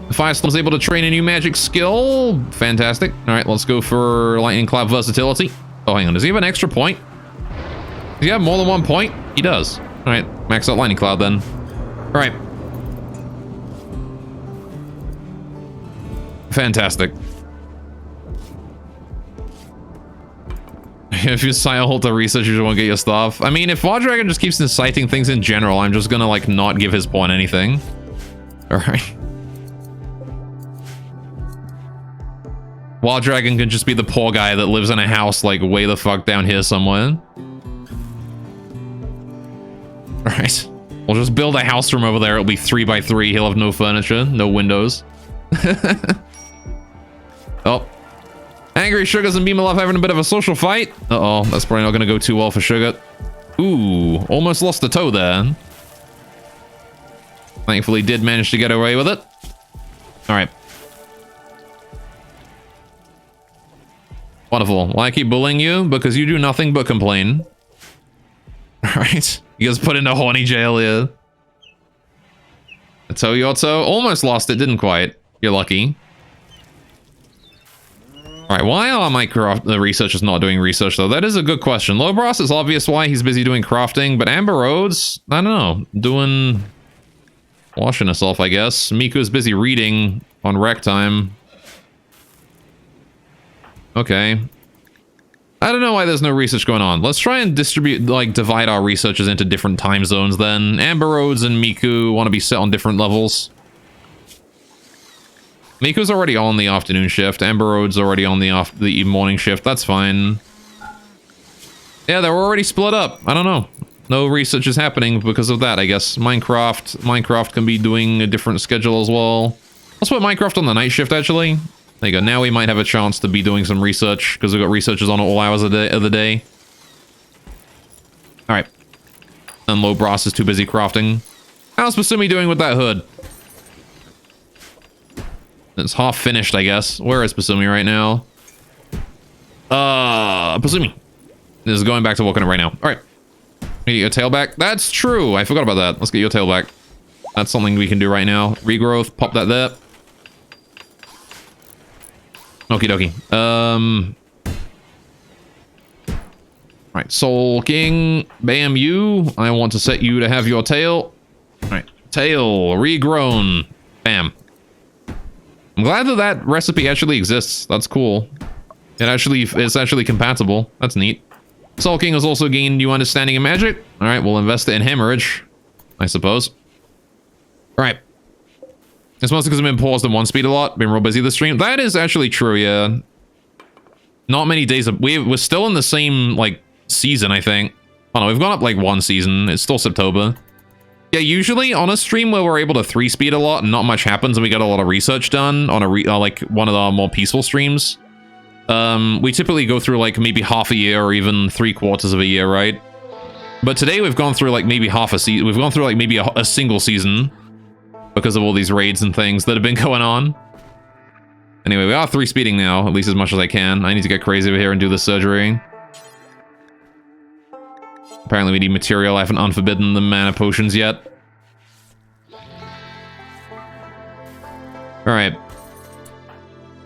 The Firestorm's able to train a new magic skill. Fantastic. All right, let's go for Lightning Cloud versatility. Oh, hang on. Does he have an extra point? Does he have more than 1 point? He does. All right, max out Lightning Cloud then. All right. Fantastic. If you sign a hold to research, you just won't get your stuff. I mean, if Wild Dragon just keeps inciting things in general, I'm just gonna, like, not give his pawn anything. Alright. Wild Dragon can just be the poor guy that lives in a house like way the fuck down here somewhere. Alright. We'll just build a house from over there. It'll be 3x3. He'll have no furniture, no windows. Oh. Angry Sugars and Beamalove having a bit of a social fight. Uh-oh, that's probably not going to go too well for Sugar. Ooh, almost lost a toe there. Thankfully, did manage to get away with it. Alright. Wonderful. Well, I keep bullying you because you do nothing but complain. Alright. You guys put into horny jail here. Toyoto almost lost it, didn't quite. You're lucky. Alright, why are the researchers not doing research, though? That is a good question. Lobros, it's obvious why he's busy doing crafting, but Amber Rhodes, I don't know, doing... washing herself, I guess. Miku's busy reading on rec time. Okay. I don't know why there's no research going on. Let's try and divide our researchers into different time zones then. Amber Rhodes and Miku want to be set on different levels. Miku's already on the afternoon shift. Amber Rhodes already on the morning shift. That's fine. Yeah, they're already split up. I don't know. No research is happening because of that, I guess. Minecraft can be doing a different schedule as well. Let's put Minecraft on the night shift, actually. There you go. Now we might have a chance to be doing some research because we've got researchers on at all hours of the day. All right. And Lobros is too busy crafting. How's Basumi doing with that hood? It's half finished, I guess. Where is Basumi right now? Basumi is going back to working it right now. All right. Get your tail back. That's true. I forgot about that. Let's get your tail back. That's something we can do right now. Regrowth. Pop that there. Okie dokie. Alright, Soul King. Bam you. I want to set you to have your tail. Alright. Tail. Regrown. Bam. I'm glad that recipe actually exists. That's cool. It's actually compatible. That's neat. Soul King has also gained new understanding in magic. Alright, we'll invest it in hemorrhage, I suppose. Alright. It's mostly because I've been paused in one speed a lot. Been real busy this stream. That is actually true, yeah. Not many days. We're still in the same, like, season, I think. Oh no, we've gone up, like, one season. It's still September. Yeah, usually on a stream where we're able to 3-speed a lot and not much happens and we get a lot of research done on like one of the more peaceful streams, we typically go through like maybe half a year or even 3/4 of a year, right? But today we've gone through like maybe half a season. We've gone through like maybe a single season because of all these raids and things that have been going on. Anyway, we are 3-speeding now, at least as much as I can. I need to get crazy over here and do the surgery. Apparently we need material. I haven't unforbidden the mana potions yet. Alright.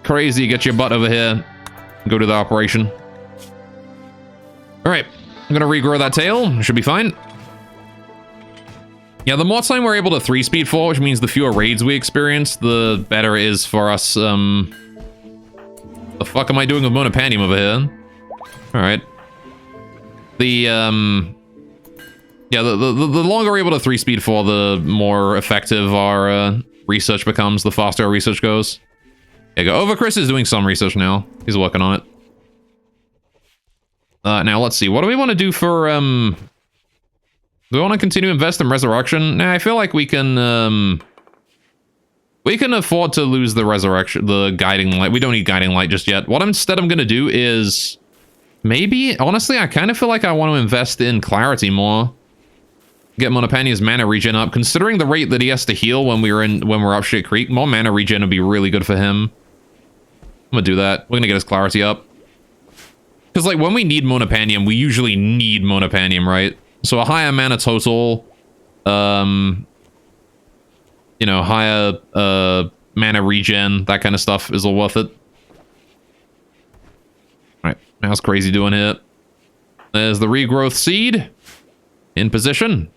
Crazy, get your butt over here. Go to the operation. Alright. I'm gonna regrow that tail. Should be fine. Yeah, the more time we're able to 3-speed for, which means the fewer raids we experience, the better it is for us. The fuck am I doing with Monopandium over here? Alright. Yeah, the longer we're able to 3-speed for, the more effective our research becomes, the faster our research goes. There you go. Overchris is doing some research now. He's working on it. Now, let's see. What do we want to do for, do we want to continue to invest in Resurrection? Nah, I feel like we can afford to lose the Resurrection, the Guiding Light. We don't need Guiding Light just yet. What instead I'm going to do is... maybe, honestly, I kind of feel like I want to invest in Clarity more. Get Monopandia's mana regen up. Considering the rate that he has to heal when we're up Shit Creek, more mana regen would be really good for him. I'm gonna do that. We're gonna get his Clarity up. Because, like, when we need Monopandium, we usually need Monopandium, right? So a higher mana total, you know, higher mana regen, that kind of stuff is all worth it. Alright, how's Crazy doing here? There's the regrowth seed. In position.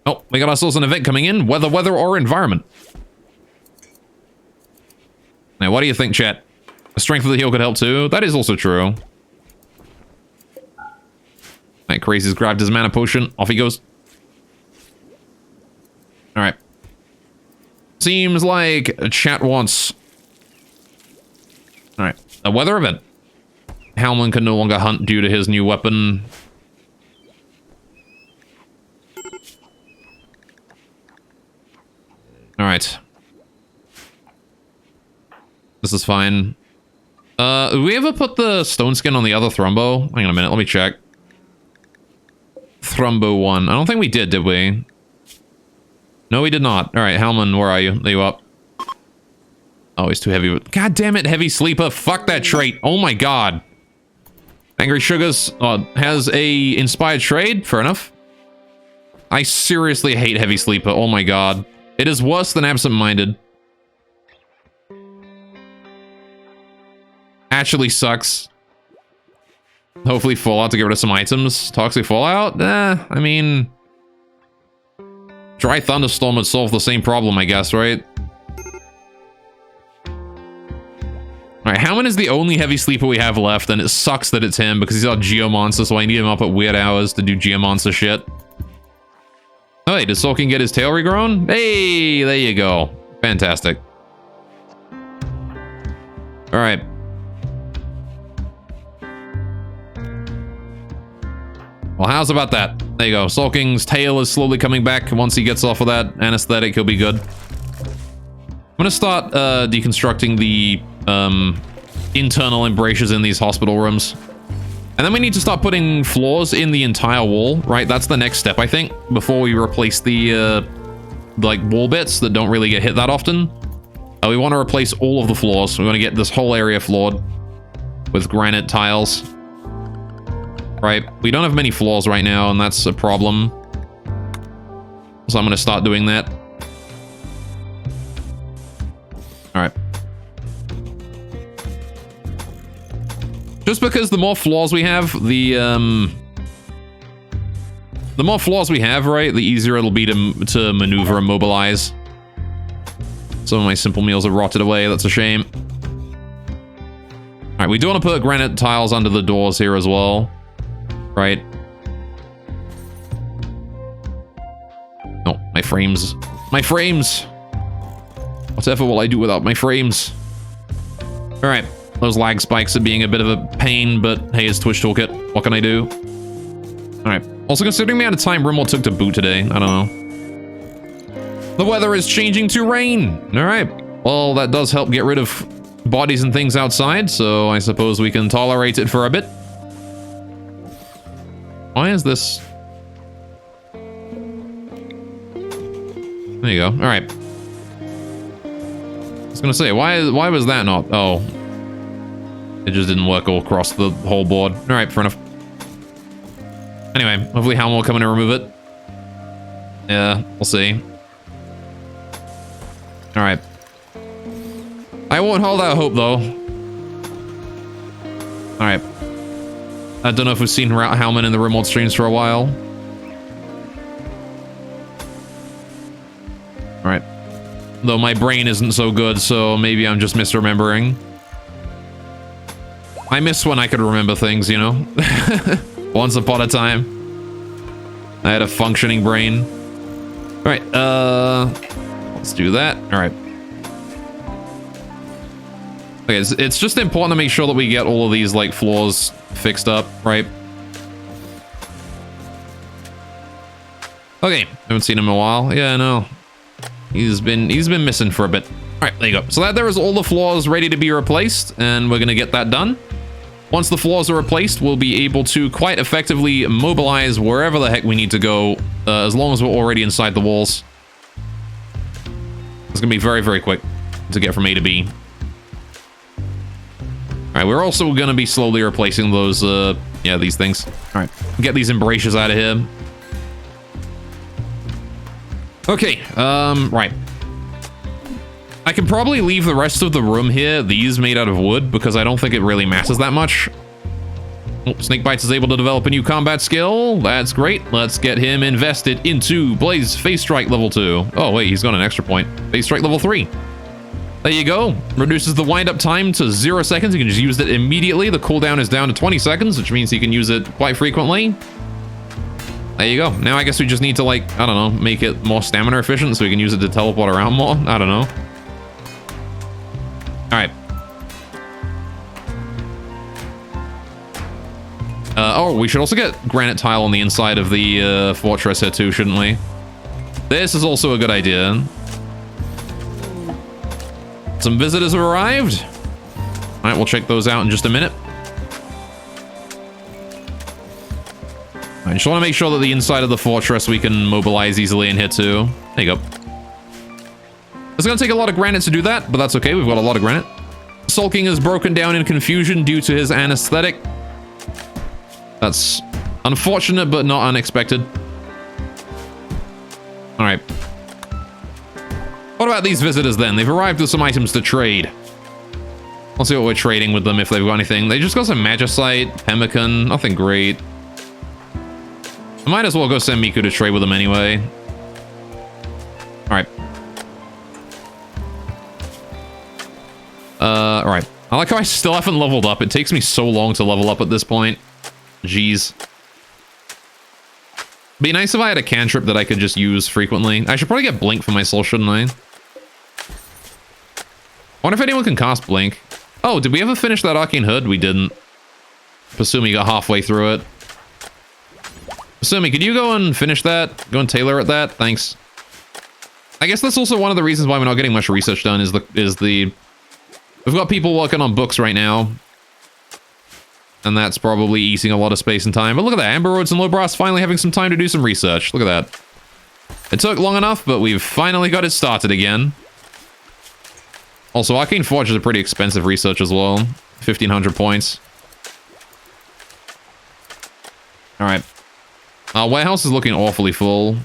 Oh, we got ourselves an event coming in. Weather, or environment. Now, what do you think, chat? The strength of the heal could help too. That is also true. Alright, Crazy's grabbed his mana potion. Off he goes. Alright. Seems like chat wants A weather event. Halman can no longer hunt due to his new weapon. Alright. This is fine. Did we ever put the stone skin on the other Thrumbo? Hang on a minute, let me check. Thrumbo 1. I don't think we did we? No, we did not. Alright, Halman, where are you? Are you up? Oh, he's too heavy. God damn it, heavy sleeper. Fuck that trait. Oh my god. Angry Sugars has a inspired trade. Fair enough. I seriously hate heavy sleeper. Oh my god. It is worse than absent-minded. Actually sucks. Hopefully Fallout to get rid of some items. Toxic Fallout? I mean... Dry Thunderstorm would solve the same problem, I guess, right? Alright, Halman is the only heavy sleeper we have left, and it sucks that it's him, because he's our Geomonster, so I need him up at weird hours to do Geomonster shit. Oh, hey, did Sulking get his tail regrown? Hey, there you go. Fantastic. Alright. Well, how's about that? There you go. Sulking's tail is slowly coming back. Once he gets off of that anesthetic, he'll be good. I'm gonna start deconstructing the internal embrasures in these hospital rooms. And then we need to start putting floors in the entire wall, right? That's the next step, I think, before we replace the, like, wall bits that don't really get hit that often. We want to replace all of the floors. We want to get this whole area floored with granite tiles. Right? We don't have many floors right now, and that's a problem. So I'm going to start doing that. Alright. Just because the more floors we have, the more floors we have, right, the easier it'll be to maneuver and mobilize. Some of my simple meals have rotted away. That's a shame. Alright, we do want to put granite tiles under the doors here as well. Right? Oh, my frames. My frames! Whatever will I do without my frames? Alright. Those lag spikes are being a bit of a pain, but hey, it's Twitch Toolkit. What can I do? Alright. Also, considering the amount of time Rimworld took to boot today, I don't know. The weather is changing to rain! Alright. Well, that does help get rid of bodies and things outside, so I suppose we can tolerate it for a bit. Why is this... There you go. Alright. I was gonna say, why was that not... Oh. It just didn't work all across the whole board. Alright, fair enough. Anyway, hopefully Halman will come in and remove it. Yeah, we'll see. Alright. I won't hold out hope, though. Alright. I don't know if we've seen Halman in the Rimworld streams for a while. Alright. Though my brain isn't so good, so maybe I'm just misremembering. I miss when I could remember things, you know? Once upon a time. I had a functioning brain. Alright, let's do that. Alright. Okay, it's just important to make sure that we get all of these, like, floors fixed up, right? Okay, haven't seen him in a while. Yeah, no. He's been missing for a bit. Alright, there you go. So that there is all the floors ready to be replaced, and we're gonna get that done. Once the floors are replaced, we'll be able to quite effectively mobilize wherever the heck we need to go, as long as we're already inside the walls. It's gonna be very, very quick to get from A to B. Alright, we're also gonna be slowly replacing those, yeah, these things. Alright, get these embrasures out of here. Okay, right. I can probably leave the rest of the room here, these made out of wood, because I don't think it really matters that much. Oh, Snakebites is able to develop a new combat skill. That's great. Let's get him invested into Blaze Phase Strike level 2. Oh, wait, he's got an extra point. Phase Strike level 3. There you go. Reduces the wind-up time to 0 seconds. You can just use it immediately. The cooldown is down to 20 seconds, which means you can use it quite frequently. There you go. Now I guess we just need to, like, I don't know, make it more stamina efficient so we can use it to teleport around more. I don't know. Alright. Oh, we should also get granite tile on the inside of the fortress here too, shouldn't we? This is also a good idea. Some visitors have arrived. All right, we'll check those out in just a minute. I just want to make sure that the inside of the fortress we can mobilize easily in here too. There you go. It's going to take a lot of granite to do that, but that's okay. We've got a lot of granite. Sulking is broken down in confusion due to his anesthetic. That's unfortunate, but not unexpected. All right. What about these visitors then? They've arrived with some items to trade. Let's see what we're trading with them if they've got anything. They just got some magicite, pemmican, nothing great. I might as well go send Miku to trade with them anyway. All right. All right. I like how I still haven't leveled up. It takes me so long to level up at this point. Jeez. Be nice if I had a cantrip that I could just use frequently. I should probably get Blink for my soul, shouldn't I? Wonder if anyone can cast Blink. Oh, did we ever finish that Arcane Hood? We didn't. Pasumi got halfway through it. Pasumi, could you go and finish that? Go and tailor at that? Thanks. I guess that's also one of the reasons why we're not getting much research done is the we've got people working on books right now. And that's probably eating a lot of space and time. But look at that, Amber Roads and Lobras finally having some time to do some research. Look at that. It took long enough, but we've finally got it started again. Also, Arcane Forge is a pretty expensive research as well. 1,500 points. Alright. Our warehouse is looking awfully full.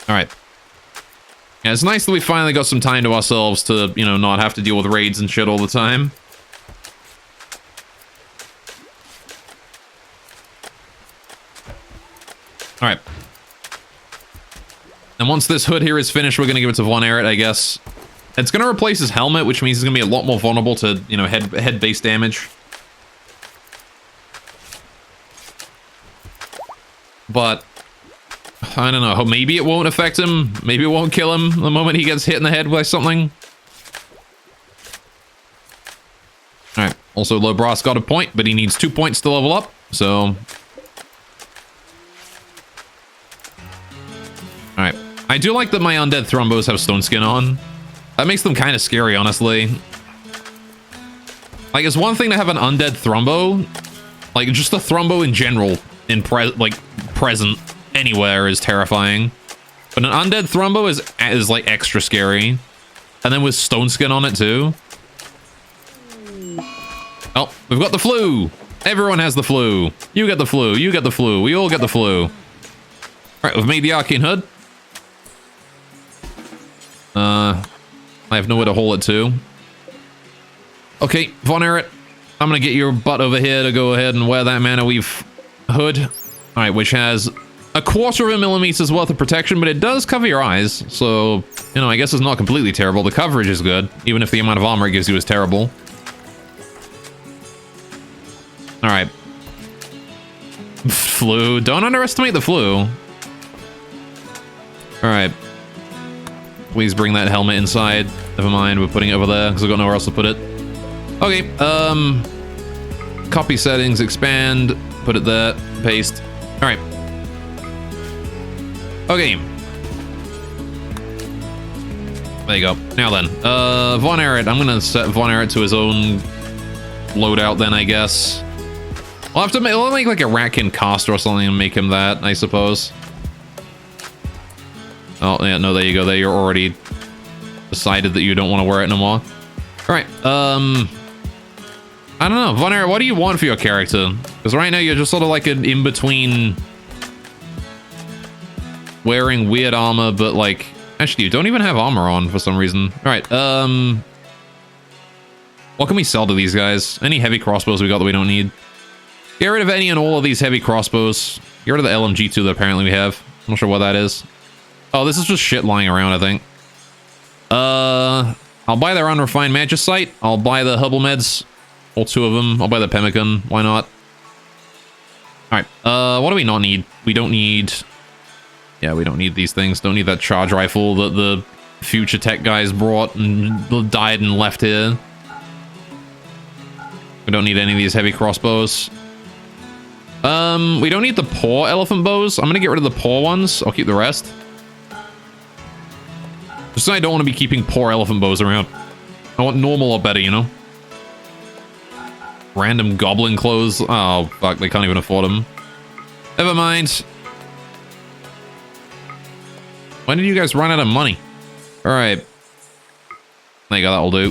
Alright. Yeah, it's nice that we finally got some time to ourselves to, you know, not have to deal with raids and shit all the time. Alright. And once this hood here is finished, we're going to give it to Von Erich, I guess. It's going to replace his helmet, which means he's going to be a lot more vulnerable to, you know, head-based damage. But I don't know, maybe it won't affect him. Maybe it won't kill him the moment he gets hit in the head by something. Alright, also Lobras got a point, but he needs 2 points to level up, so... Alright, I do like that my undead Thrumbos have stone skin on. That makes them kind of scary, honestly. Like, it's one thing to have an undead Thrumbo. Like, just a Thrumbo in general, in present anywhere is terrifying. But an undead Thrumbo is like extra scary. And then with stone skin on it too. Oh, we've got the flu. Everyone has the flu. You get the flu. You get the flu. We all get the flu. All right, we've made the Arcane Hood. I have nowhere to haul it to. Okay, Von Erich, I'm gonna get your butt over here to go ahead and wear that Mana Weave hood. All right, which has 1/4 millimeters worth of protection, but it does cover your eyes. So, you know, I guess it's not completely terrible. The coverage is good, even if the amount of armor it gives you is terrible. All right. Flu. Don't underestimate the flu. All right. Please bring that helmet inside. Never mind, we're putting it over there because I've got nowhere else to put it. Okay, copy settings, expand, put it there, paste. All right. Okay. There you go. Now then, Von Erich, I'm gonna set Von Erich to his own loadout then, I guess. We'll have to make, we'll make like a Ratkin caster or something and make him that, I suppose. Oh, yeah, no, there you go. There, you're already decided that you don't want to wear it no more. All right, I don't know. Von Erich, what do you want for your character? Because right now you're just sort of like an in-between wearing weird armor, but like... Actually, you don't even have armor on for some reason. All right, what can we sell to these guys? Any heavy crossbows we got that we don't need? Get rid of any and all of these heavy crossbows. Get rid of the LMG2 that apparently we have. I'm not sure what that is. Oh, this is just shit lying around, I think. I'll buy their unrefined magicite. I'll buy the herbal meds. All 2 of them. I'll buy the pemmican. Why not? Alright, what do we not need? We don't need... Yeah, we don't need these things. Don't need that charge rifle that the future tech guys brought and died and left here. We don't need any of these heavy crossbows. We don't need the poor elephant bows. I'm gonna get rid of the poor ones. I'll keep the rest. Just so I don't want to be keeping poor elephant bows around. I want normal or better, you know? Random goblin clothes. Oh, fuck, they can't even afford them. Never mind. When did you guys run out of money? Alright. There you go, that'll do.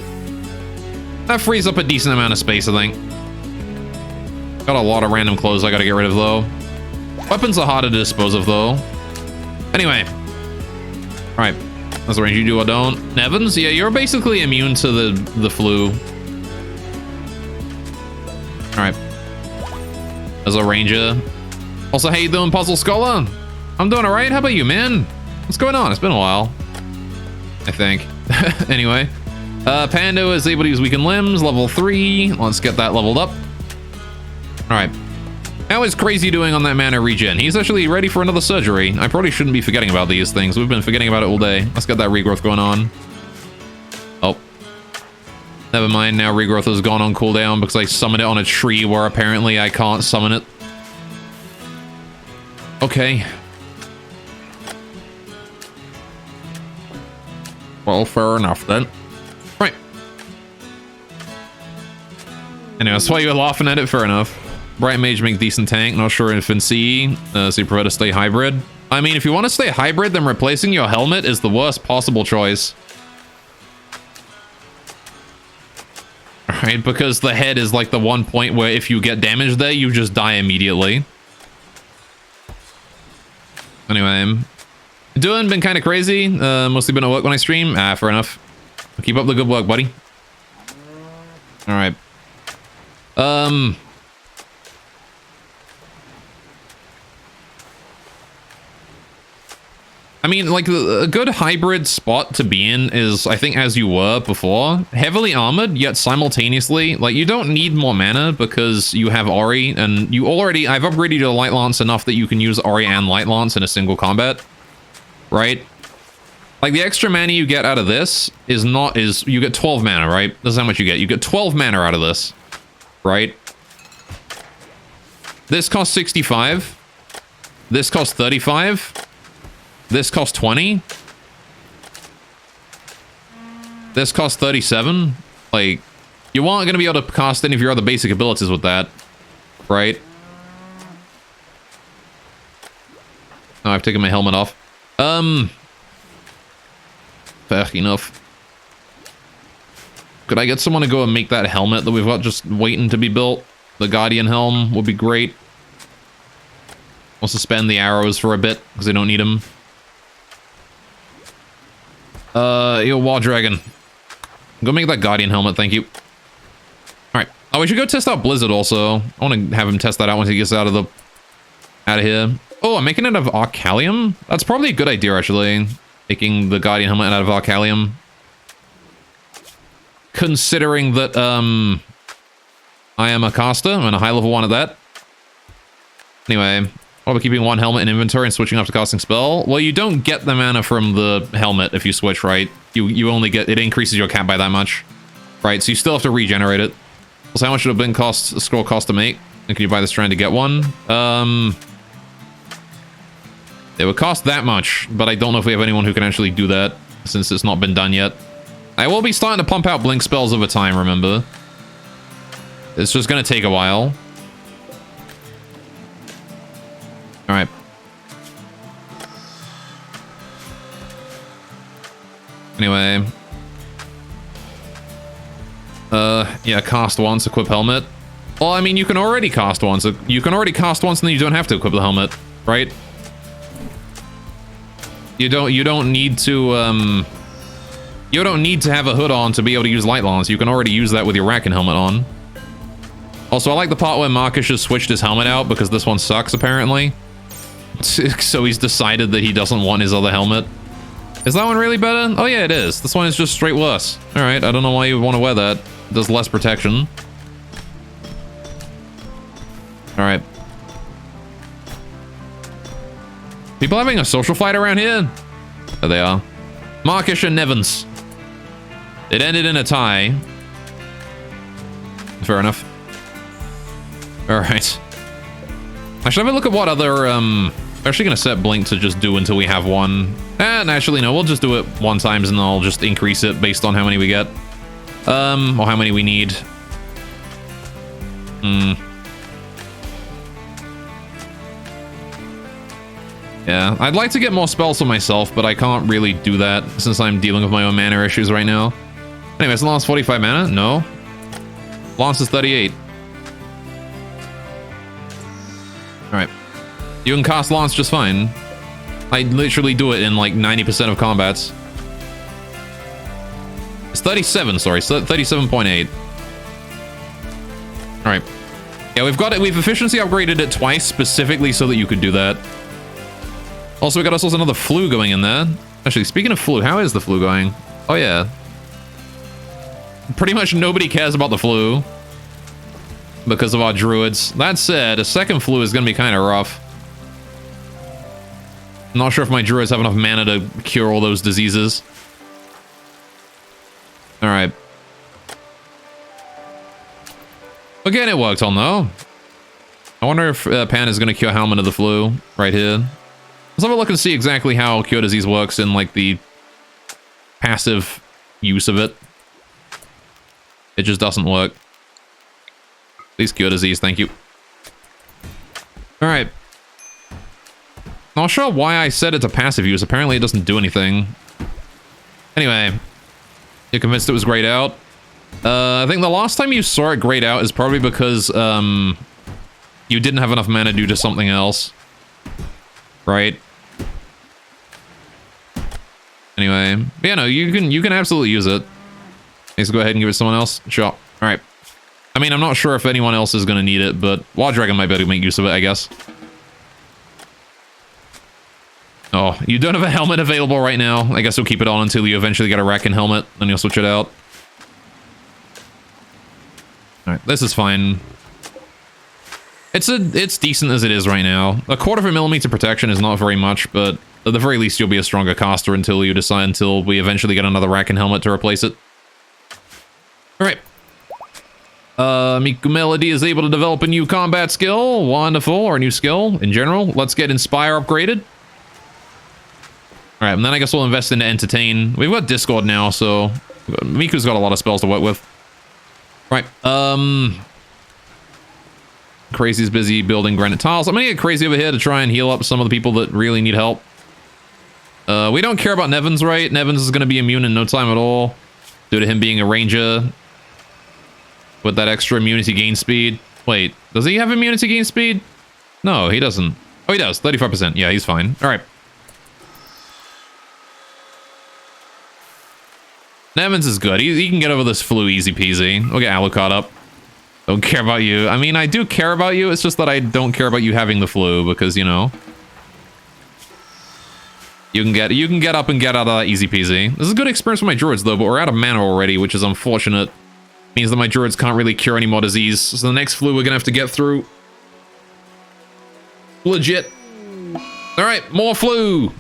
That frees up a decent amount of space, I think. Got a lot of random clothes I gotta get rid of, though. Weapons are harder to dispose of, though. Anyway. Alright. That's the range you do or don't. Nevins? Yeah, you're basically immune to the flu. Alright. As a ranger. Also, how you doing, Puzzle Scholar? I'm doing alright. How about you, man? What's going on? It's been a while. I think. Anyway. Pando is able to use weakened limbs. Level 3. Let's get that leveled up. Alright. How is Crazy doing on that mana regen? He's actually ready for another surgery. I probably shouldn't be forgetting about these things. We've been forgetting about it all day. Let's get that regrowth going on. Oh. Never mind, now regrowth has gone on cooldown because I summoned it on a tree where apparently I can't summon it. Okay. Well, fair enough then. Right. Anyway, that's why you were laughing at it, fair enough. Bright Mage make decent tank, not sure if in CE, so you prefer to stay hybrid. I mean, if you want to stay hybrid, then replacing your helmet is the worst possible choice. Right, because the head is like the one point where if you get damaged there, you just die immediately. Anyway, been kind of crazy. Mostly been at work when I stream. Ah, fair enough. Keep up the good work, buddy. All right. I mean, like, a good hybrid spot to be in is, I think, as you were before. Heavily armored, yet simultaneously. Like, you don't need more mana because you have Ori, and you already... I've upgraded your Light Lance enough that you can use Ori and Light Lance in a single combat. Right? Like, the extra mana you get out of this is not... You get 12 mana, right? This is how much you get. You get 12 mana out of this. Right? This costs 65. This costs 35. This costs 20. This costs 37. Like, you aren't going to be able to cast any of your other basic abilities with that. Right? Oh, I've taken my helmet off. Fair enough. Could I get someone to go and make that helmet that we've got just waiting to be built? The Guardian Helm would be great. We'll suspend the arrows for a bit, because I don't need them. Yo, Wall Dragon. Go make that Guardian helmet, thank you. Alright. Oh, we should go test out Blizzard also. I want to have him test that out once he gets out of here. Oh, I'm making it out of Arcalium? That's probably a good idea, actually. Making the Guardian helmet out of Arcalium. Considering that, I am a caster. I'm a high level one at that. Anyway... Probably keeping one helmet in inventory and switching off to casting spell. Well, you don't get the mana from the helmet if you switch, right? You only get... It increases your cap by that much. Right, so you still have to regenerate it. So how much would have been scroll cost to make? And can you buy the strand to get one? It would cost that much, but I don't know if we have anyone who can actually do that, since it's not been done yet. I will be starting to pump out blink spells over time, remember? It's just gonna take a while. Alright. Anyway. Yeah, cast once, equip helmet. Well, I mean, you can already cast once. You can already cast once and then you don't have to equip the helmet, right? You don't need to, you don't need to have a hood on to be able to use Light Lance. You can already use that with your Racken helmet on. Also, I like the part where Marcus just switched his helmet out because this one sucks, apparently. So he's decided that he doesn't want his other helmet. Is that one really better? Oh yeah, it is. This one is just straight worse. Alright, I don't know why you would want to wear that. It does less protection. Alright. People having a social fight around here? There they are. Markish and Nevins. It ended in a tie. Fair enough. All right. I should have a look at what other, actually gonna set blink to just do until we have one. And actually, no, we'll just do it one times and I'll just increase it based on how many we get. Or how many we need. Yeah, I'd like to get more spells for myself, but I can't really do that since I'm dealing with my own mana issues right now. Anyways, Lance 45 mana? No. Lance is 38. Alright. You can cast Lance just fine. I literally do it in like 90% of combats. It's 37, sorry, 37.8. Alright. Yeah, we've got it. We've efficiency upgraded it twice specifically so that you could do that. Also, we got ourselves another flu going in there. Actually, speaking of flu, how is the flu going? Oh, yeah. Pretty much nobody cares about the flu because of our druids. That said, a second flu is going to be kind of rough. I'm not sure if my druids have enough mana to cure all those diseases. All right. Again, it worked on, though. I wonder if Pan is going to cure Helmet of the flu right here. Let's have a look and see exactly how Cure Disease works in, like, the passive use of it. It just doesn't work. Please Cure Disease, thank you. Alright. Not sure why I set it to passive use. Apparently it doesn't do anything. Anyway. You're convinced it was grayed out? I think the last time you saw it grayed out is probably because, you didn't have enough mana due to something else. Right? Anyway, yeah, no, you can absolutely use it. Let's go ahead and give it to someone else. Sure. All right. I mean, I'm not sure if anyone else is going to need it, but Wild Dragon might be able to make use of it, I guess. Oh, you don't have a helmet available right now. I guess we'll keep it on until you eventually get a Racken helmet, then you'll switch it out. All right, this is fine. It's decent as it is right now. A 1/4 millimeter protection is not very much, but at the very least you'll be a stronger caster until we eventually get another Racken helmet to replace it. Alright. Miku Melody is able to develop a new combat skill. Wonderful, or a new skill in general. Let's get Inspire upgraded. Alright, and then I guess we'll invest into Entertain. We've got Discord now, so Miku's got a lot of spells to work with. Right, Crazy's busy building granite tiles. I'm gonna get Crazy over here to try and heal up some of the people that really need help. We don't care about Nevins, right? Nevins is gonna be immune in no time at all due to him being a ranger with that extra immunity gain speed. Wait, does he have immunity gain speed? No, he doesn't. Oh, he does. 35%. Yeah, he's fine. All right. Nevins is good. He can get over this flu easy peasy. We'll get Alucard up. Don't care about you. I mean, I do care about you. It's just that I don't care about you having the flu because, you know, you can get up and get out of that easy peasy. This is a good experience for my druids though, but we're out of mana already, which is unfortunate. Means that my druids can't really cure any more disease. So the next flu we're gonna have to get through. Legit. All right, more flu.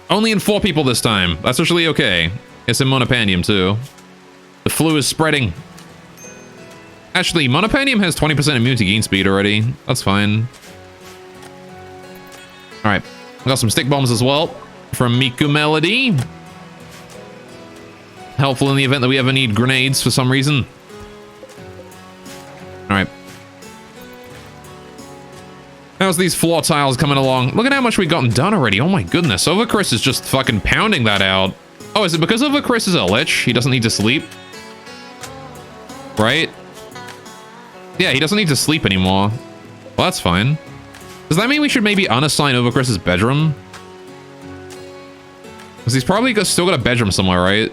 Only in 4 people this time. That's actually okay. It's in Monopandium too. The flu is spreading. Actually, Monopandium has 20% immunity gain speed already. That's fine. Alright. I got some stick bombs as well from Miku Melody. Helpful in the event that we ever need grenades for some reason. Alright. How's these floor tiles coming along? Look at how much we've gotten done already. Oh my goodness. Overchris is just fucking pounding that out. Oh, is it because Overchris is a lich? He doesn't need to sleep? Right? Yeah, he doesn't need to sleep anymore. Well, that's fine. Does that mean we should maybe unassign Overchris's bedroom? Because he's probably still got a bedroom somewhere, right?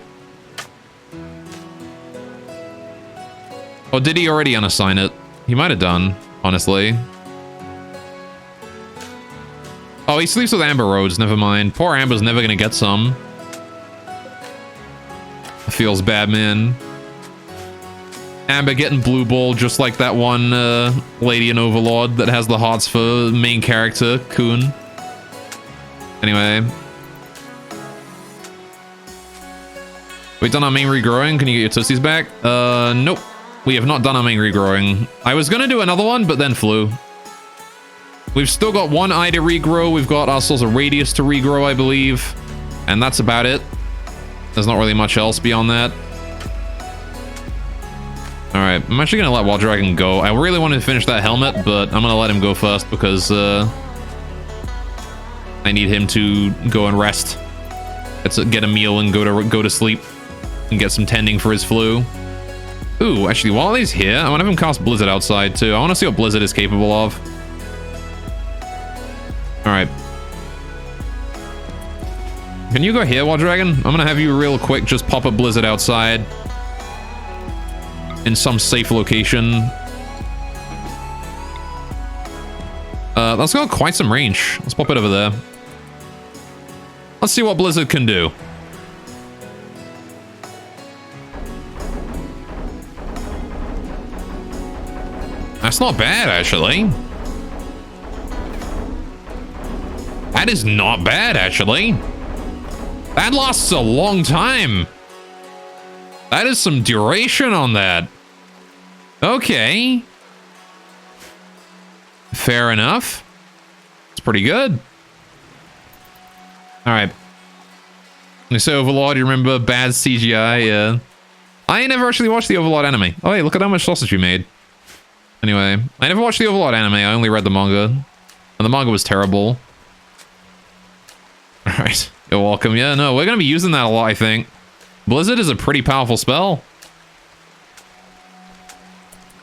Or did he already unassign it? He might have done, honestly. Oh, he sleeps with Amber Rhodes, never mind. Poor Amber's never gonna get some. Feels bad, man. Amber getting blue ball just like that one lady in Overlord that has the hearts for main character, Kun. Anyway. We done our main regrowing. Can you get your toasties back? Nope. We have not done our main regrowing. I was going to do another one, but then flew. We've still got one eye to regrow. We've got ourselves a radius to regrow, I believe. And that's about it. There's not really much else beyond that. Alright, I'm actually going to let Wild Dragon go. I really wanted to finish that helmet, but I'm going to let him go first because I need him to go and rest. Get a meal and go to sleep. And get some tending for his flu. Ooh, actually, while he's here, I want to have him cast Blizzard outside, too. I want to see what Blizzard is capable of. Alright. Can you go here, Wild Dragon? I'm gonna have you real quick just pop a Blizzard outside. In some safe location. That's got quite some range. Let's pop it over there. Let's see what Blizzard can do. That's not bad, actually. That is not bad, actually. That lasts a long time. That is some duration on that. Okay. Fair enough. It's pretty good. Alright. You say Overlord, you remember bad CGI? Yeah. I never actually watched the Overlord anime. Oh, hey, look at how much sausage we made. Anyway, I never watched the Overlord anime. I only read the manga. And the manga was terrible. Alright. You're welcome. Yeah, no, we're going to be using that a lot, I think. Blizzard is a pretty powerful spell.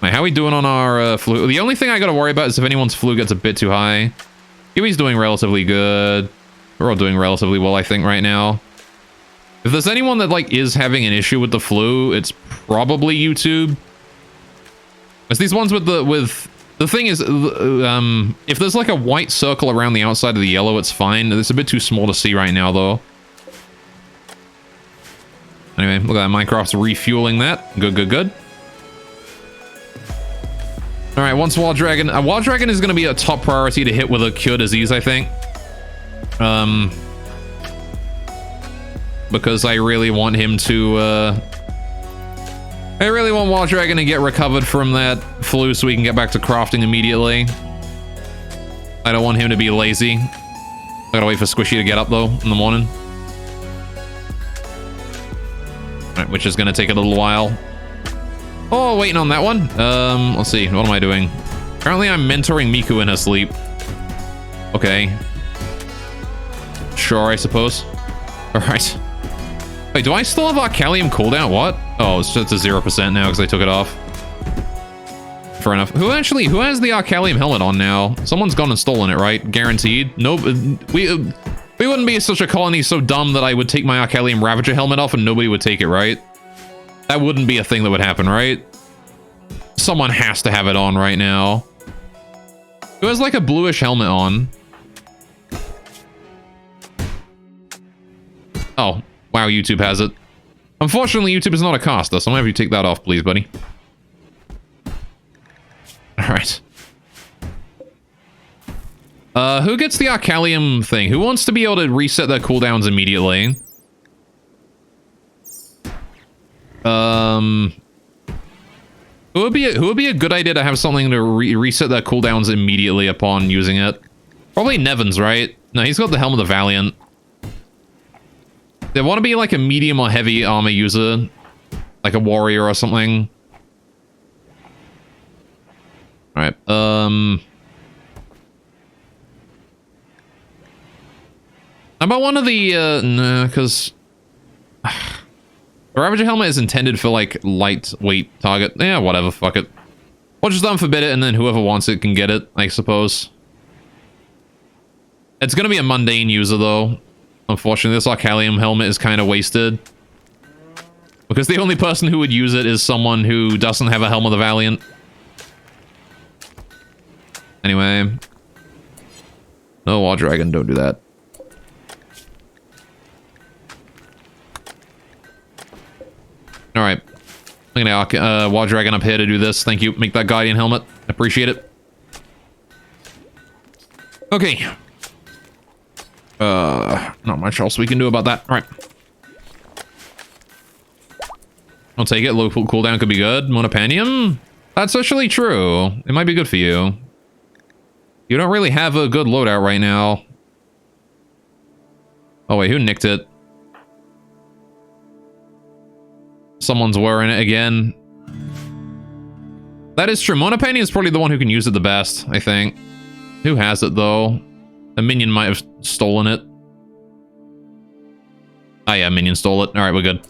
Right, how are we doing on our flu? The only thing I got to worry about is if anyone's flu gets a bit too high. Kiwi's doing relatively good. We're all doing relatively well, I think, right now. If there's anyone that, like, is having an issue with the flu, it's probably YouTube. It's these ones with the thing is, if there's like a white circle around the outside of the yellow, it's fine. It's a bit too small to see right now, though. Anyway, look at that. Minecraft's refueling that. Good, good, good. All right, once Wild Dragon... Wild Dragon is going to be a top priority to hit with a cure disease, I think. Because I really want him to... I really want Wild Dragon to get recovered from that flu so we can get back to crafting immediately. I don't want him to be lazy. I gotta wait for Squishy to get up, though, in the morning. Alright, which is gonna take a little while. Oh, waiting on that one. Let's see. What am I doing? Apparently I'm mentoring Miku in her sleep. Okay. Sure, I suppose. Alright. Wait, do I still have Arcalium cooldown? What? Oh, it's just a 0% now because I took it off. Fair enough. Who has the Arcalium helmet on now? Someone's gone and stolen it, right? Guaranteed. Nope. We wouldn't be such a colony so dumb that I would take my Arcalium Ravager helmet off and nobody would take it, right? That wouldn't be a thing that would happen, right? Someone has to have it on right now. Who has like a bluish helmet on? Oh, wow, YouTube has it. Unfortunately, YouTube is not a caster, so I'm gonna have you take that off, please, buddy. Alright. Who gets the Arcalium thing? Who wants to be able to reset their cooldowns immediately? Who would be a good idea to have something to reset their cooldowns immediately upon using it? Probably Nevins, right? No, he's got the Helm of the Valiant. They want to be like a medium or heavy armor user, like a warrior or something. All right. How about one of the no, because the Ravager helmet is intended for like lightweight target. Yeah, whatever. Fuck it. We'll just unforbid it, and then whoever wants it can get it, I suppose. It's gonna be a mundane user though. Unfortunately, this Arcalium helmet is kind of wasted. Because the only person who would use it is someone who doesn't have a Helm of the Valiant. Anyway. No, Wild Dragon, don't do that. Alright. I'm gonna Wild Dragon up here to do this. Thank you. Make that Guardian helmet. Appreciate it. Okay. Not much else we can do about that. All right. I'll take it. Low cooldown could be good. Monopanium? That's actually true. It might be good for you. You don't really have a good loadout right now. Oh wait, who nicked it? Someone's wearing it again. That is true. Monopanium is probably the one who can use it the best, I think. Who has it, though? A minion might have stolen it. Ah, yeah, minion stole it. Alright, we're good.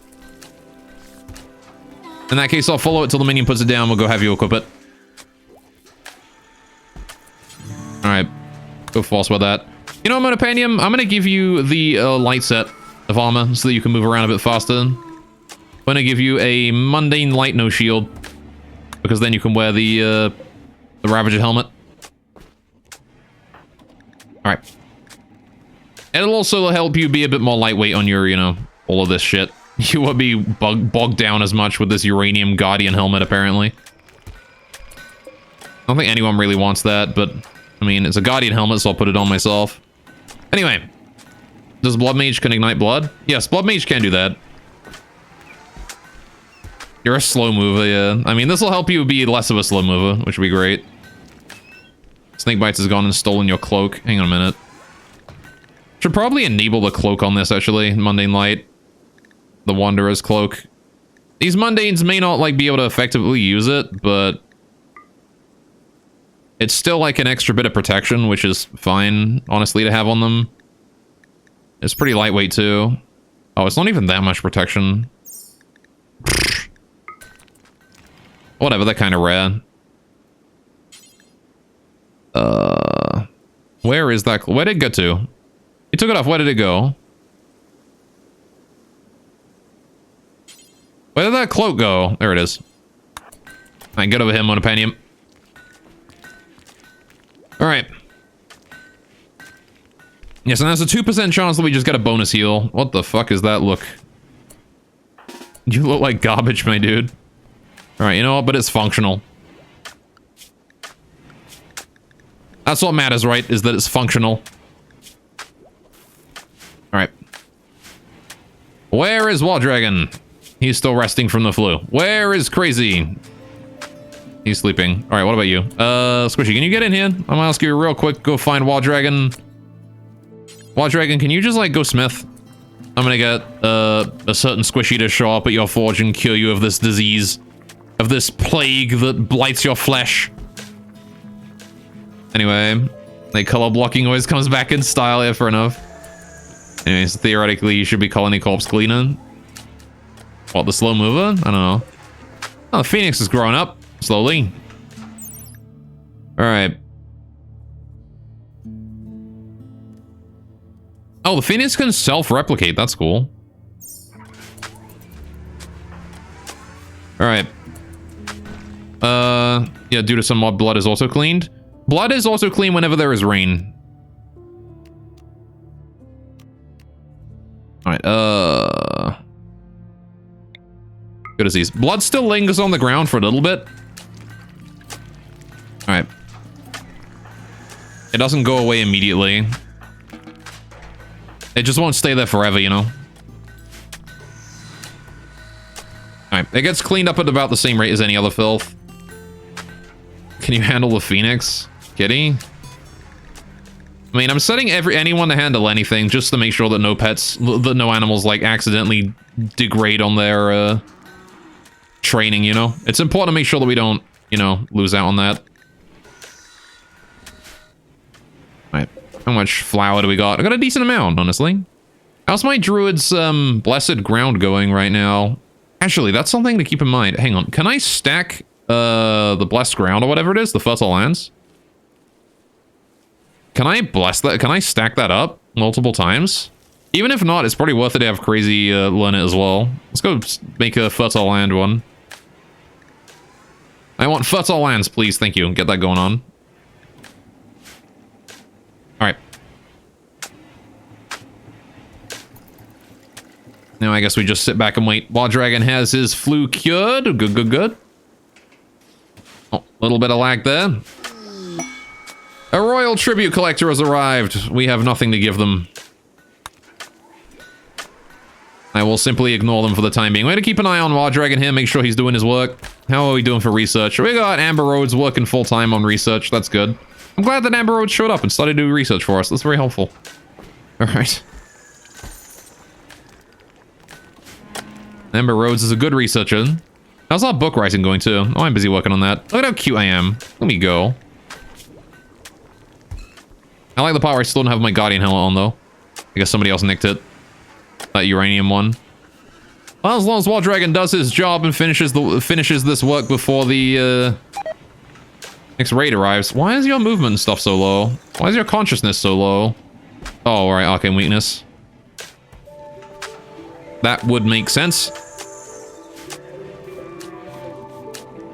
In that case, I'll follow it till the minion puts it down. We'll go have you equip it. Alright. Go force with that. You know, Monopanium, I'm going to give you the light set of armor so that you can move around a bit faster. I'm going to give you a mundane light no shield. Because then you can wear the Ravager helmet. Alright. It'll also help you be a bit more lightweight on your, you know, all of this shit. You won't be bogged down as much with this Uranium Guardian helmet, apparently. I don't think anyone really wants that, but... I mean, it's a Guardian helmet, so I'll put it on myself. Anyway. Does Blood Mage can ignite blood? Yes, Blood Mage can do that. You're a slow mover, yeah. I mean, this will help you be less of a slow mover, which would be great. Snakebites has gone and stolen your cloak. Hang on a minute. Should probably enable the cloak on this, actually. Mundane Light. The Wanderer's Cloak. These Mundanes may not, like, be able to effectively use it, but... it's still, like, an extra bit of protection, which is fine, honestly, to have on them. It's pretty lightweight, too. Oh, it's not even that much protection. Whatever, they're kind of rare. Where is that? Where did it go to? He took it off. Where did it go? Where did that cloak go? There it is. Alright, get over here, Monopanium. Alright. Yes, and there's a 2% chance that we just get a bonus heal. What the fuck is that look? You look like garbage, my dude. Alright, you know what? But it's functional. That's what matters, right? Is that it's functional. Alright. Where is Wall Dragon? He's still resting from the flu. Where is Crazy? He's sleeping. Alright, what about you? Squishy, can you get in here? I'm gonna ask you real quick. Go find Wall Dragon. Wall Dragon, can you just, like, go smith? I'm gonna get, a certain Squishy to show up at your forge and cure you of this disease. Of this plague that blights your flesh. Anyway, like, color blocking always comes back in style, yeah, fair enough. Anyways, theoretically, you should be Colony Corpse Cleaner. What, the slow mover? I don't know. Oh, the Phoenix is growing up. Slowly. Alright. Oh, the Phoenix can self-replicate. That's cool. Alright. Yeah, due to some mob, blood is also cleaned. Blood is also clean whenever there is rain. Alright, good as these. Blood still lingers on the ground for a little bit. Alright. It doesn't go away immediately. It just won't stay there forever, you know? Alright, it gets cleaned up at about the same rate as any other filth. Can you handle the Phoenix, Kitty? I mean, I'm setting anyone to handle anything just to make sure that no pets, that no animals, like, accidentally degrade on their, training, you know? It's important to make sure that we don't, you know, lose out on that. Alright, how much flour do we got? I got a decent amount, honestly. How's my druid's, blessed ground going right now? Actually, that's something to keep in mind. Hang on, can I stack, the blessed ground or whatever it is? The fertile lands? Can I bless that? Can I stack that up multiple times? Even if not, it's probably worth it to have Crazy learn it as well. Let's go make a fertile land one. I want fertile lands, please. Thank you. Get that going on. Alright. Now I guess we just sit back and wait while Dragon has his flu cured. Good, good, good. Oh, a little bit of lag there. A royal tribute collector has arrived. We have nothing to give them. I will simply ignore them for the time being. We're gonna keep an eye on Wild Dragon here, make sure he's doing his work. How are we doing for research? We got Amber Rhodes working full-time on research. That's good. I'm glad that Amber Rhodes showed up and started doing research for us. That's very helpful. Alright. Amber Rhodes is a good researcher. How's our book writing going too? Oh, I'm busy working on that. Look at how cute I am. Let me go. I like the part where I still don't have my Guardian helmet on though. I guess somebody else nicked it. That uranium one. Well, as long as Wild Dragon does his job and finishes this work before the next raid arrives. Why is your movement and stuff so low? Why is your consciousness so low? Oh, right, arcane weakness. That would make sense.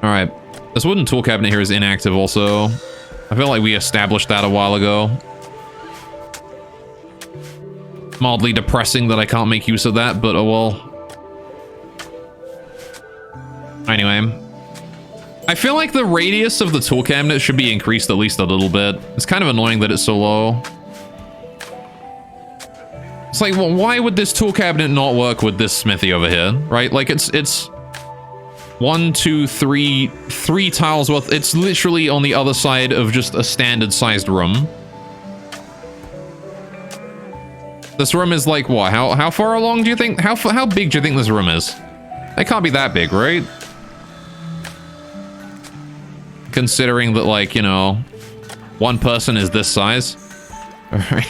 Alright. This wooden tool cabinet here is inactive also. I feel like we established that a while ago. Mildly depressing that I can't make use of that, but oh well. Anyway. I feel like the radius of the tool cabinet should be increased at least a little bit. It's kind of annoying that it's so low. It's like, well, why would this tool cabinet not work with this smithy over here, right? Like, it's 1, 2, 3 tiles worth. It's literally on the other side of just a standard-sized room. This room is like, what? How far along do you think? How big do you think this room is? It can't be that big, right? Considering that, like, you know, one person is this size. All right.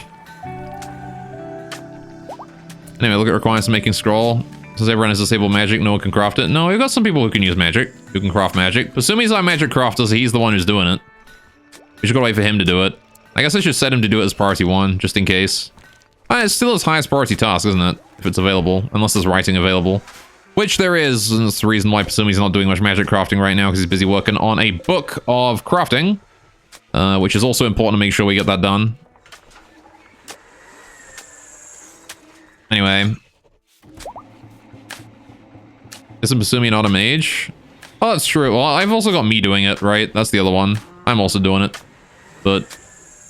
Anyway, look at requirements of making scroll. Says everyone has disabled magic, no one can craft it. No, we've got some people who can use magic, who can craft magic. Assuming he's our magic crafter, so he's the one who's doing it. We should go wait for him to do it. I guess I should set him to do it as priority 1, just in case. It's still his highest priority task, isn't it? If it's available, unless there's writing available. Which there is, and that's the reason why Pasumi's not doing much magic crafting right now, because he's busy working on a book of crafting. Which is also important to make sure we get that done. Anyway. Isn't Pasumi not a mage? Oh, that's true. Well, I've also got me doing it, right? That's the other one. I'm also doing it. But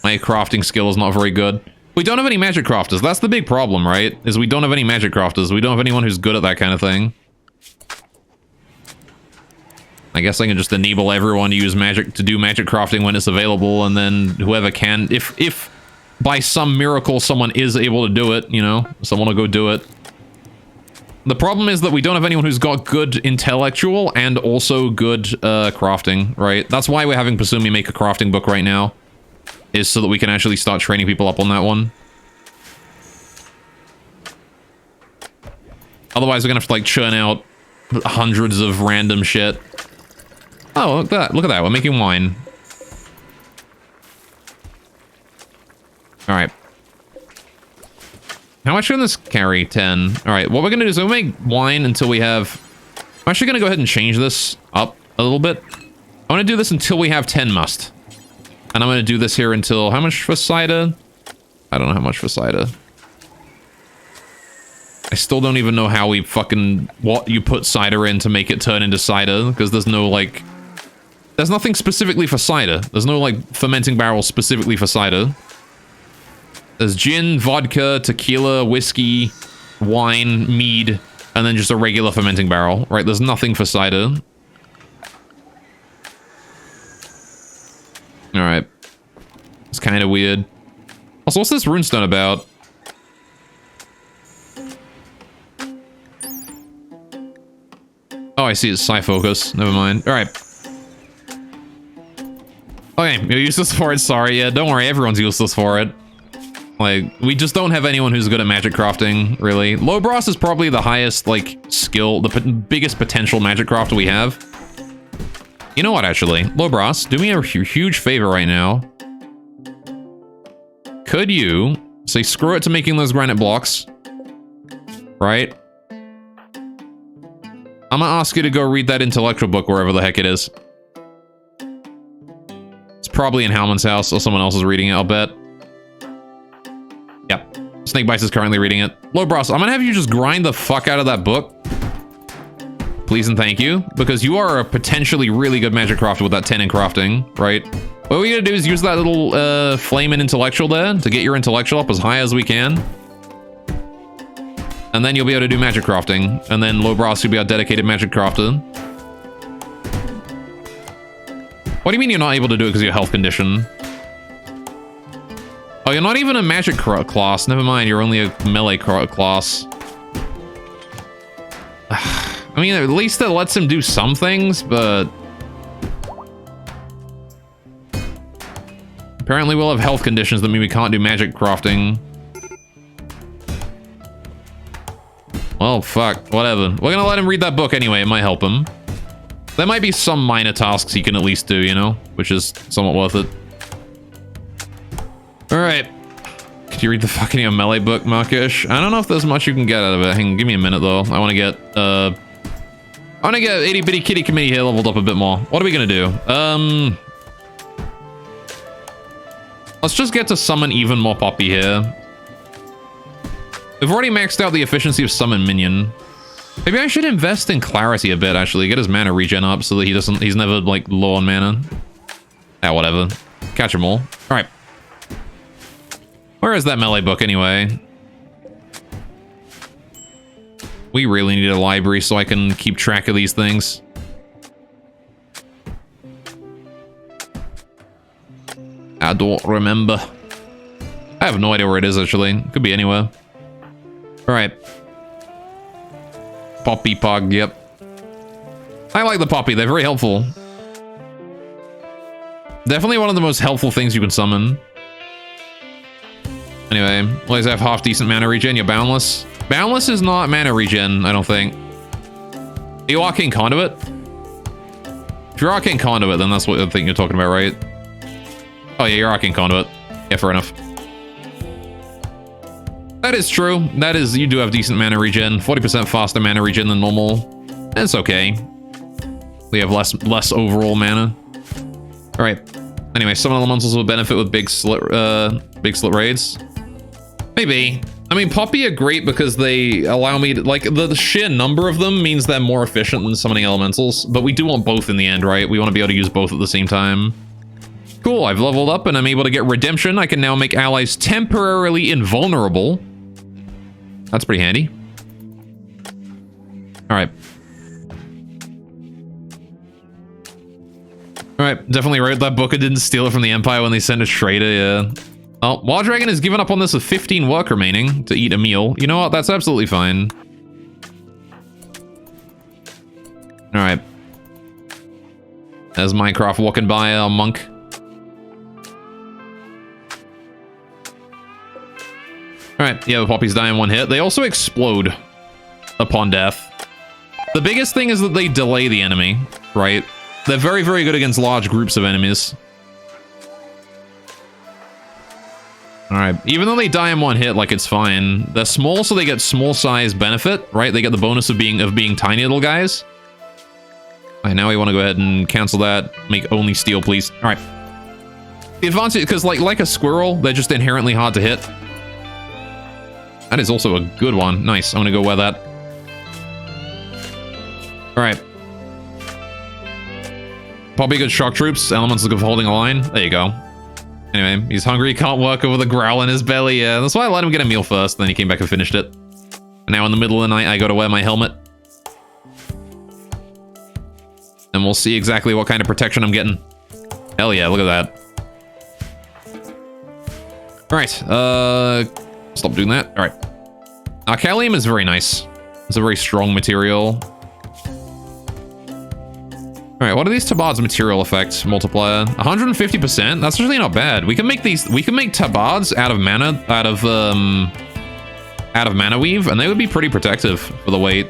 my crafting skill is not very good. We don't have any magic crafters. That's the big problem, right? Is we don't have any magic crafters. We don't have anyone who's good at that kind of thing. I guess I can just enable everyone to use magic to do magic crafting when it's available, and then whoever can, if by some miracle someone is able to do it, you know, someone will go do it. The problem is that we don't have anyone who's got good intellectual and also good crafting, right? That's why we're having Pasumi make a crafting book right now. Is so that we can actually start training people up on that one. Otherwise, we're gonna have to, like, churn out hundreds of random shit. Oh, look at that. Look at that. We're making wine. Alright. How much can this carry? 10. Alright, what we're gonna do is we'll make wine until we have... I'm actually gonna go ahead and change this up a little bit. I want to do this until we have 10 must. And I'm going to do this here until... How much for cider? I don't know how much for cider. I still don't even know how we fucking... What you put cider in to make it turn into cider. Because there's no, like... There's nothing specifically for cider. There's no, like, fermenting barrel specifically for cider. There's gin, vodka, tequila, whiskey, wine, mead, and then just a regular fermenting barrel. Right, there's nothing for cider. Alright. It's kind of weird. Also, what's this runestone about? Oh, I see. It's psi focus. Never mind. Alright. Okay, you're useless for it. Sorry. Yeah, don't worry. Everyone's useless for it. Like, we just don't have anyone who's good at magic crafting, really. Lobros is probably the highest, like, skill, the biggest potential magic crafter we have. You know what, actually? Lobros, do me a huge favor right now. Could you say screw it to making those granite blocks? Right? I'm gonna ask you to go read that intellectual book wherever the heck it is. It's probably in Halman's house or someone else is reading it, I'll bet. Yep. Snakebites is currently reading it. Lobros, I'm gonna have you just grind the fuck out of that book. Please and thank you, because you are a potentially really good magic crafter with that 10 in crafting, right? What we're gonna do is use that little flame and intellectual there to get your intellectual up as high as we can. And then you'll be able to do magic crafting. And then low brass, you'll be a dedicated magic crafter. What do you mean you're not able to do it because of your health condition? Oh, you're not even a magic class. Never mind, you're only a melee class. I mean, at least that lets him do some things, but... apparently we'll have health conditions that mean we can't do magic crafting. Well, fuck. Whatever. We're gonna let him read that book anyway. It might help him. There might be some minor tasks he can at least do, you know? Which is somewhat worth it. Alright. Could you read the fucking melee book, Markish? I don't know if there's much you can get out of it. Hang on, give me a minute, though. I want to get, Itty Bitty Kitty Committee here leveled up a bit more. What are we gonna do? Let's just get to summon even more Poppy here. We've already maxed out the efficiency of summon minion. Maybe I should invest in Clarity a bit, actually. Get his mana regen up so that he's never, like, low on mana. Yeah, whatever. Catch them all. Alright. Where is that melee book, anyway? We really need a library so I can keep track of these things. I don't remember. I have no idea where it is, actually. Could be anywhere. Alright. Poppy Pog, yep. I like the Poppy, they're very helpful. Definitely one of the most helpful things you can summon. Anyway, always have half decent mana regen, you're boundless. Boundless is not mana regen, I don't think. Are you Arcane Conduit? If you're Arcane Conduit, then that's what I think you're talking about, right? Oh yeah, you're Arcane Conduit. Yeah, fair enough. That is true. That is, you do have decent mana regen. 40% faster mana regen than normal. It's okay. We have less overall mana. Alright. Anyway, some elementals will benefit with big slit raids. Maybe. I mean, Poppy are great because they allow me to, like, the sheer number of them means they're more efficient than summoning elementals, but we do want both in the end, right? We want to be able to use both at the same time. Cool, I've leveled up and I'm able to get redemption. I can now make allies temporarily invulnerable. That's pretty handy. Alright. Alright, definitely right. That Booker didn't steal it from the Empire when they sent a trader, yeah. Oh, Wild Dragon has given up on this with 15 work remaining to eat a meal. You know what? That's absolutely fine. Alright. There's Minecraft walking by a monk. Alright, yeah, the Poppies die in one hit. They also explode upon death. The biggest thing is that they delay the enemy, right? They're very, very good against large groups of enemies. Alright, even though they die in one hit, like, it's fine. They're small, so they get small size benefit, right? They get the bonus of being tiny little guys. Alright, now we want to go ahead and cancel that. Make only steel, please. Alright. The advantage, because like a squirrel, they're just inherently hard to hit. That is also a good one. Nice. I'm gonna go wear that. Alright. Probably good shock troops. Elements of holding a line. There you go. Anyway, he's hungry. He can't work over the growl in his belly. Yeah, that's why I let him get a meal first. Then he came back and finished it. And now in the middle of the night, I go to wear my helmet. And we'll see exactly what kind of protection I'm getting. Hell yeah, look at that. Alright, stop doing that. Alright. Arcalium is very nice. It's a very strong material. Alright, what are these Tabard's material effects multiplier? 150%? That's actually not bad. We can make these, we can make Tabards out of mana, out of mana weave, and they would be pretty protective for the weight.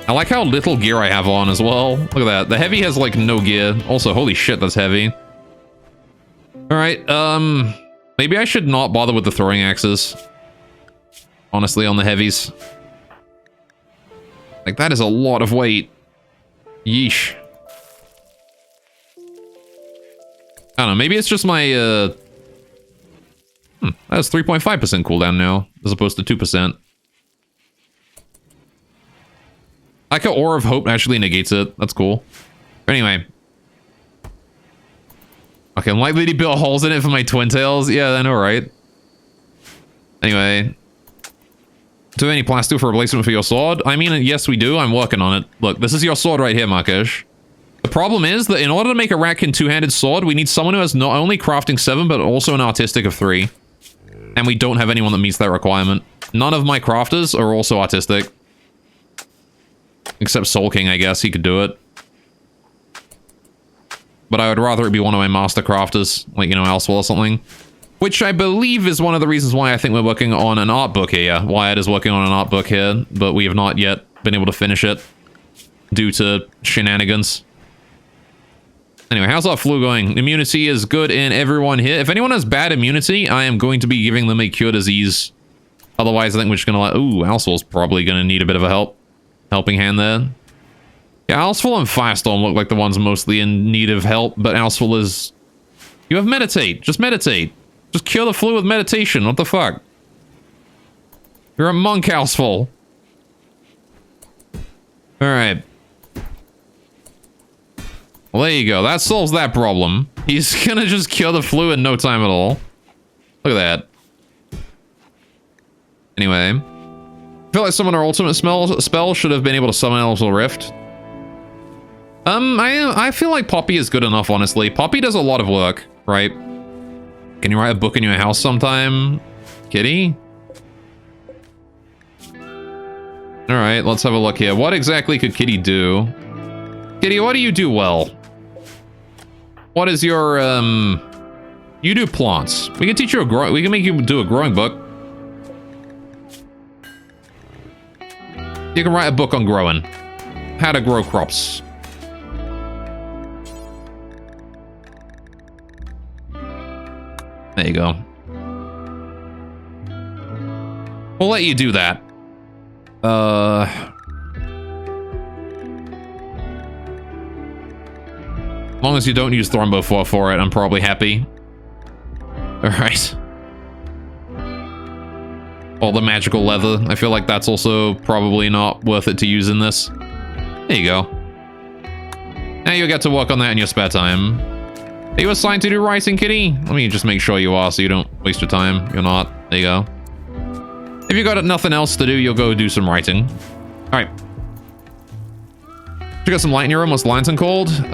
I like how little gear I have on as well. Look at that. The heavy has like no gear. Also, holy shit, that's heavy. Alright, maybe I should not bother with the throwing axes. Honestly, on the heavies. Like, that is a lot of weight. Yeesh. I don't know, maybe it's just my, that's 3.5% cooldown now, as opposed to 2%. Like an Aura of Hope actually negates it. That's cool. Anyway. Okay, I'm likely to build holes in it for my twin tails. Yeah, I know, right? Anyway. Do you have any plastic for replacement for your sword? I mean, yes, we do. I'm working on it. Look, this is your sword right here, Markesh. The problem is that in order to make a Ratkin two-handed sword, we need someone who has not only crafting 7, but also an artistic of 3. And we don't have anyone that meets that requirement. None of my crafters are also artistic. Except Soul King, I guess. He could do it. But I would rather it be one of my master crafters, like, you know, Elsewhere or something. Which I believe is one of the reasons why I think we're working on an art book here. Wyatt is working on an art book here, but we have not yet been able to finish it due to shenanigans. Anyway, how's our flu going? Immunity is good in everyone here. If anyone has bad immunity, I am going to be giving them a cure disease. Otherwise, I think we're just gonna ooh, Alswell's probably gonna need a bit of a helping hand there. Yeah, Alswell and Firestorm look like the ones mostly in need of help, but Alswell is... You have meditate. Just meditate. Just cure the flu with meditation. What the fuck? You're a monk, Alswell. Alright. Well, there you go. That solves that problem. He's gonna just cure the flu in no time at all. Look at that. Anyway. I feel like someone our ultimate spell should have been able to summon Elemental Rift. I feel like Poppy is good enough, honestly. Poppy does a lot of work, right? Can you write a book in your house sometime, Kitty? Alright, let's have a look here. What exactly could Kitty do? Kitty, what do you do well? What is your, You do plants. We can teach you we can make you do a growing book. You can write a book on growing. How to grow crops. There you go. We'll let you do that. As long as you don't use Thrombo 4 for it, I'm probably happy. Alright. All the magical leather. I feel like that's also probably not worth it to use in this. There you go. Now you'll get to work on that in your spare time. Are you assigned to do writing, Kitty? Let me just make sure you are so you don't waste your time. You're not. There you go. If you got nothing else to do, you'll go do some writing. Alright. You got some light in your room. What's the lantern called? You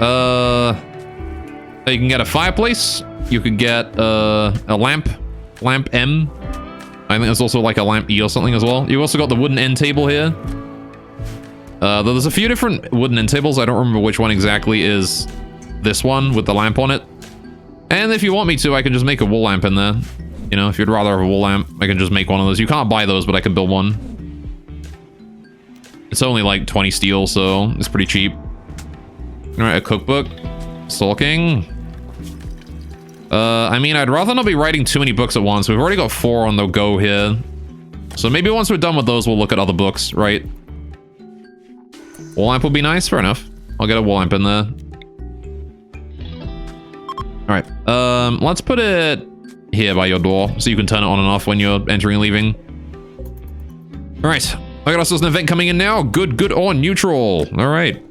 can get a fireplace. You could get a lamp. Lamp M. I think there's also like a lamp E or something as well. You also got the wooden end table here. There's a few different wooden end tables. I don't remember which one exactly is this one with the lamp on it. And if you want me to, I can just make a wool lamp in there. You know, if you'd rather have a wool lamp, I can just make one of those. You can't buy those, but I can build one. It's only like 20 steel, so it's pretty cheap. Alright, a cookbook. Sulking. I mean, I'd rather not be writing too many books at once. We've already got 4 on the go here. So maybe once we're done with those, we'll look at other books, right? Wool lamp would be nice. Fair enough. I'll get a wool lamp in there. Alright. Let's put it here by your door so you can turn it on and off when you're entering and leaving. Alright. I got us an event coming in now. Good, or neutral. Alright.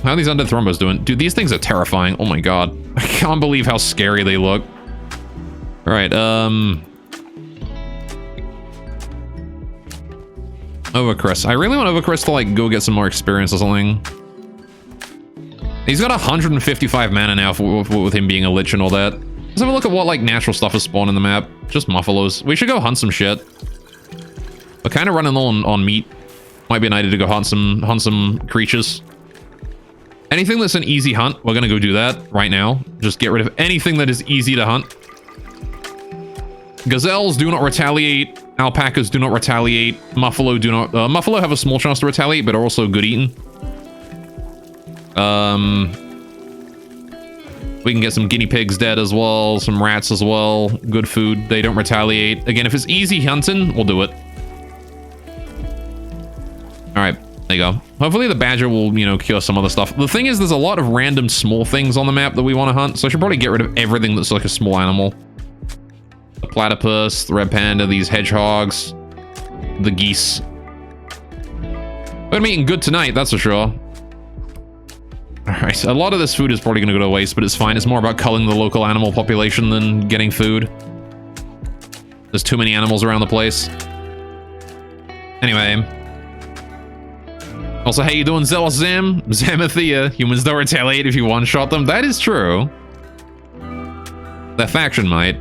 How are these undead thrombos doing? Dude, these things are terrifying. Oh my god. I can't believe how scary they look. Alright, Overchris. I really want Overchris to, like, go get some more experience or something. He's got 155 mana now with him being a lich and all that. Let's have a look at what, like, natural stuff is spawned in the map. Just muffalos. We should go hunt some shit. We're kind of running low on meat. Might be an idea to go hunt some creatures. Anything that's an easy hunt, we're gonna go do that right now. Just get rid of anything that is easy to hunt. Gazelles do not retaliate. Alpacas do not retaliate. Muffalo do not... Muffalo have a small chance to retaliate, but are also good eating. We can get some guinea pigs dead as well. Some rats as well. Good food. They don't retaliate. Again, if it's easy hunting, we'll do it. Alright, there you go. Hopefully the badger will, you know, cure some other stuff. The thing is, there's a lot of random small things on the map that we want to hunt, so I should probably get rid of everything that's like a small animal. The platypus, the red panda, these hedgehogs, the geese. But I'm eating good tonight, that's for sure. Alright, a lot of this food is probably going to go to waste, but it's fine. It's more about culling the local animal population than getting food. There's too many animals around the place. Anyway. Also, how you doing, Zealous Zam? Zamathea. Humans don't retaliate if you one-shot them. That is true. That faction might.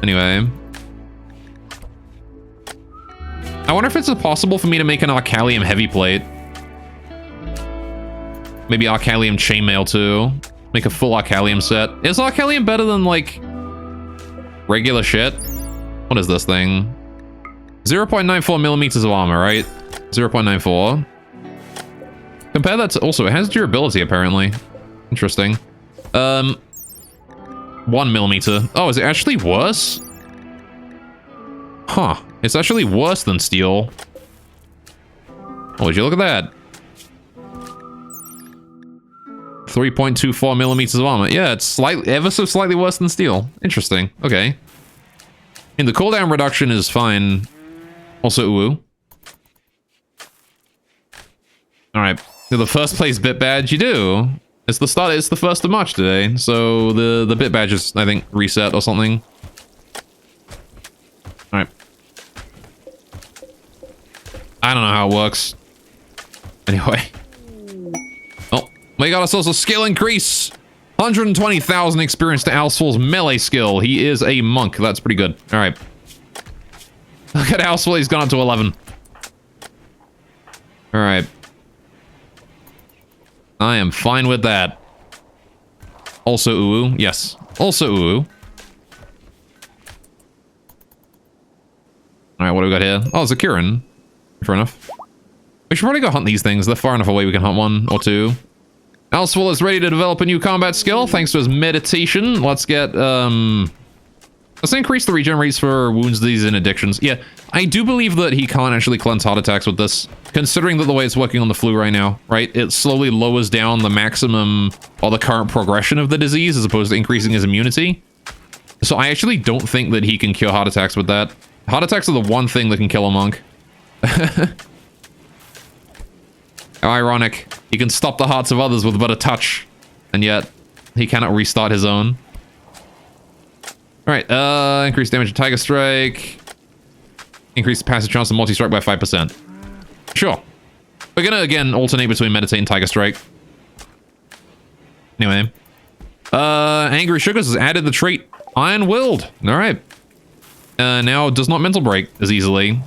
Anyway. I wonder if it's possible for me to make an Arcalium heavy plate. Maybe Arcalium chainmail too. Make a full Arcalium set. Is Arcalium better than, like, regular shit? What is this thing? 0.94 millimeters of armor, right? 0.94. Compare that to... Also, it has durability, apparently. Interesting. 1 millimeter. Oh, is it actually worse? Huh. It's actually worse than steel. Oh, would you look at that? 3.24 millimeters of armor. Yeah, it's slightly, ever so slightly worse than steel. Interesting. Okay. And the cooldown reduction is fine. Also, ooh. Alright. The first place bit badge, you do. It's the start, it's the 1st of March today. So the bit badge is, I think, reset or something. Alright. I don't know how it works. Anyway. Oh, we got ourselves a skill increase. 120,000 experience to Alsful's melee skill. He is a monk. That's pretty good. All right. Look at Alsful. He's gone up to 11. All right. I am fine with that. Also ooh. Yes. Also ooh. All right, what do we got here? Oh, it's a Kirin. Fair enough. We should probably go hunt these things. They're far enough away we can hunt one or two. Alsful is ready to develop a new combat skill thanks to his meditation. Let's get, let's increase the regen rates for wounds, disease, and addictions. Yeah, I do believe that he can't actually cleanse heart attacks with this, considering that the way it's working on the flu right now, right? It slowly lowers down the maximum or the current progression of the disease as opposed to increasing his immunity. So I actually don't think that he can cure heart attacks with that. Heart attacks are the one thing that can kill a monk. How ironic. He can stop the hearts of others with but a touch, and yet he cannot restart his own. Alright, increase damage to Tiger Strike. Increase the passive chance of multi-strike by 5%. Sure. We're gonna, again, alternate between Meditate and Tiger Strike. Anyway. Angry Sugars has added the trait Iron-Willed. Alright. Now does not mental break as easily.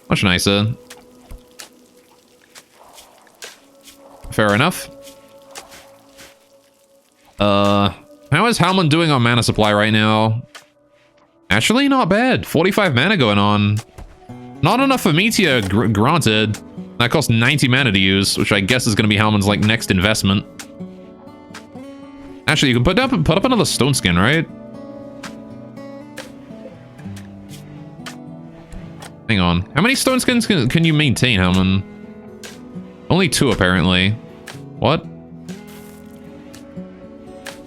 Much nicer. Fair enough. How is Halman doing on mana supply right now? Actually, not bad. 45 mana going on. Not enough for Meteor, granted. That costs 90 mana to use, which I guess is going to be Halman's, like, next investment. Actually, you can put up another stone skin, right? Hang on. How many stone skins can you maintain, Halman? Only 2, apparently. What?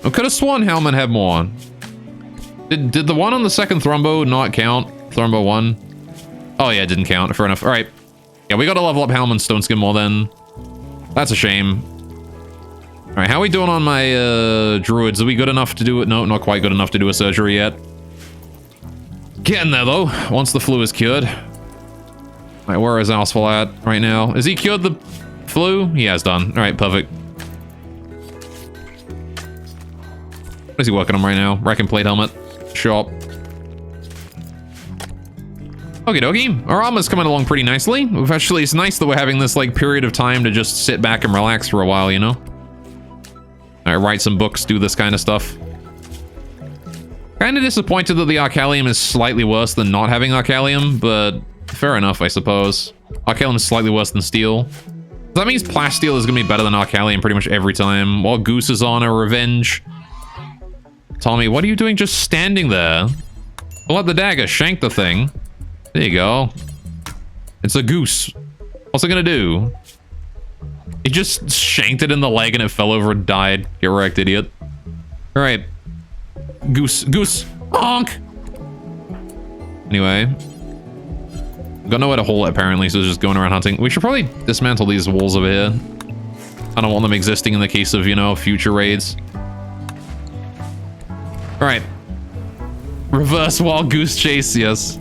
I could have sworn Halman had more. Did the one on the second Thrumbo not count? Thrumbo 1? Oh yeah, it didn't count. Fair enough. Alright. Yeah, we gotta level up Halman's stone skin more then. That's a shame. Alright, how are we doing on my druids? Are we good enough to do it? No, not quite good enough to do a surgery yet. Getting there though, once the flu is cured. Alright, where is Alsful at right now? Is he cured the flu? He has done. Alright, perfect. What is he working on right now? Rack and plate helmet. Shop. Okie dokie. Our armor's coming along pretty nicely. Actually, it's nice that we're having this, like, period of time to just sit back and relax for a while, you know? Alright, write some books, do this kind of stuff. Kinda disappointed that the Arcalium is slightly worse than not having Arcalium, but fair enough, I suppose. Arcalium is slightly worse than steel. That means Plasteel is gonna be better than Arcalium pretty much every time, while Goose is on a revenge. Tommy, what are you doing just standing there? Pull out the dagger, shank the thing. There you go. It's a goose. What's it gonna do? It just shanked it in the leg and it fell over and died. Get wrecked, idiot. Alright. Goose. Goose. Honk! Anyway. Got nowhere to hole it, apparently, so it's just going around hunting. We should probably dismantle these walls over here. I don't want them existing in the case of, you know, future raids. Alright. Reverse wild goose chase, yes.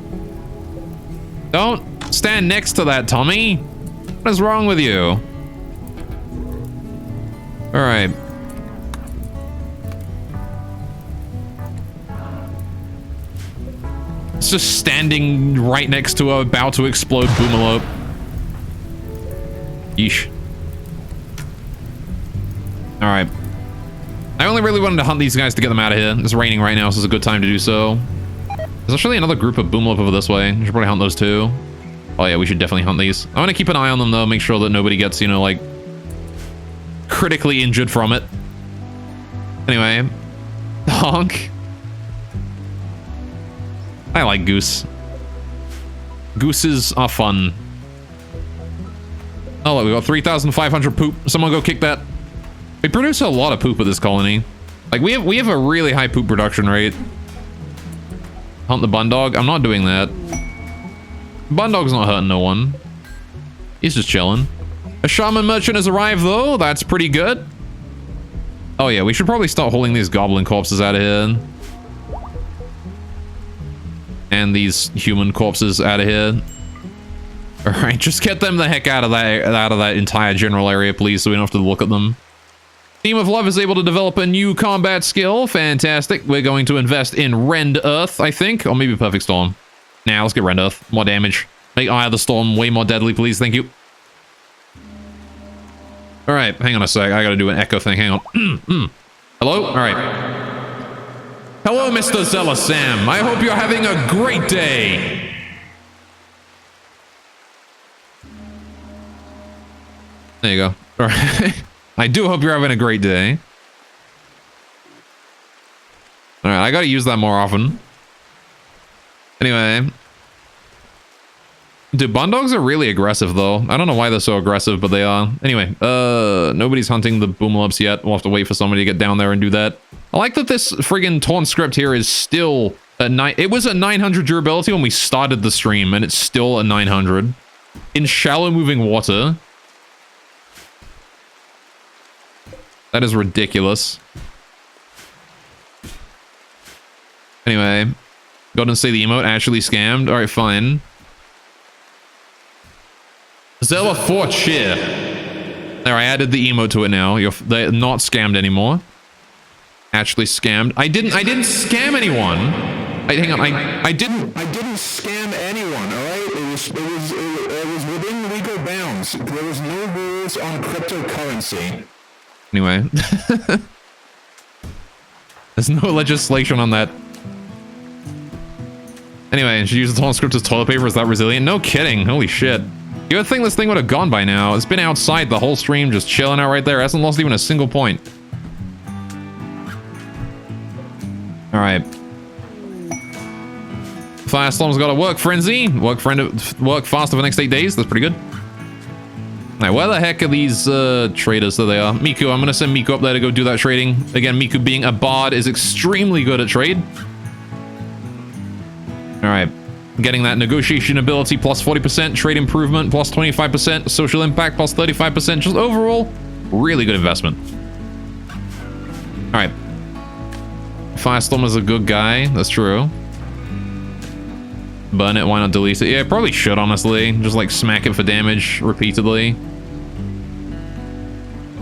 Don't stand next to that, Tommy. What is wrong with you? All right. It's just standing right next to a about to explode boomalope. Yeesh. All right. I only really wanted to hunt these guys to get them out of here. It's raining right now, so it's a good time to do so. There's actually another group of boomalope over this way. We should probably hunt those too. Oh yeah, we should definitely hunt these. I want to keep an eye on them though, make sure that nobody gets, you know, like critically injured from it. Anyway, honk. I like goose. Gooses are fun. Oh, look, we got 3,500 poop. Someone go kick that. We produce a lot of poop at this colony. Like we have a really high poop production rate. Hunt the bun dog. I'm not doing that. Bun dog's not hurting no one. He's just chilling. A shaman merchant has arrived though. That's pretty good. Oh yeah, we should probably start hauling these goblin corpses out of here. And these human corpses out of here. All right, just get them the heck out of that entire general area, please, so we don't have to look at them. Team of Love is able to develop a new combat skill. Fantastic. We're going to invest in Rend Earth, I think, or maybe Perfect Storm. Nah, let's get Rend Earth. More damage. Make Eye of the Storm way more deadly, please. Thank you. All right, hang on a sec. I got to do an echo thing. Hang on. Hello? All right. Hello, Mr. Zealous Sam. I hope you're having a great day. There you go. All right. I do hope you're having a great day. All right, I gotta use that more often. Anyway. Dude, bun dogs are really aggressive, though. I don't know why they're so aggressive, but they are. Anyway, nobody's hunting the boomalopes yet. We'll have to wait for somebody to get down there and do that. I like that this friggin' taunt script here is still at 9. It was at 900 durability when we started the stream, and it's still at 900. In shallow moving water. That is ridiculous. Anyway, go ahead and say the emote actually scammed. All right, fine. Zella for cheer. There, I added the emote to it now. They're not scammed anymore. Actually scammed. I didn't scam anyone. Hang on. I didn't scam anyone. All right, it was within legal bounds. There was no rules on cryptocurrency. Anyway. There's no legislation on that. Anyway, she used the taunt script as toilet paper. Is that resilient? No kidding. Holy shit. You would think this thing would have gone by now. It's been outside the whole stream, just chilling out right there. It hasn't lost even a single point. All right. Firestorm's got a work frenzy. Work fast for the next 8 days. That's pretty good. All right, where the heck are these traders? There they are. Miku, I'm going to send Miku up there to go do that trading. Again, Miku being a bard is extremely good at trade. All right. Getting that negotiation ability plus 40%, trade improvement plus 25%, social impact plus 35%. Just overall, really good investment. All right. Firestorm is a good guy. That's true. Burn it. Why not delete it? Yeah, probably should, honestly. Just like smack it for damage repeatedly.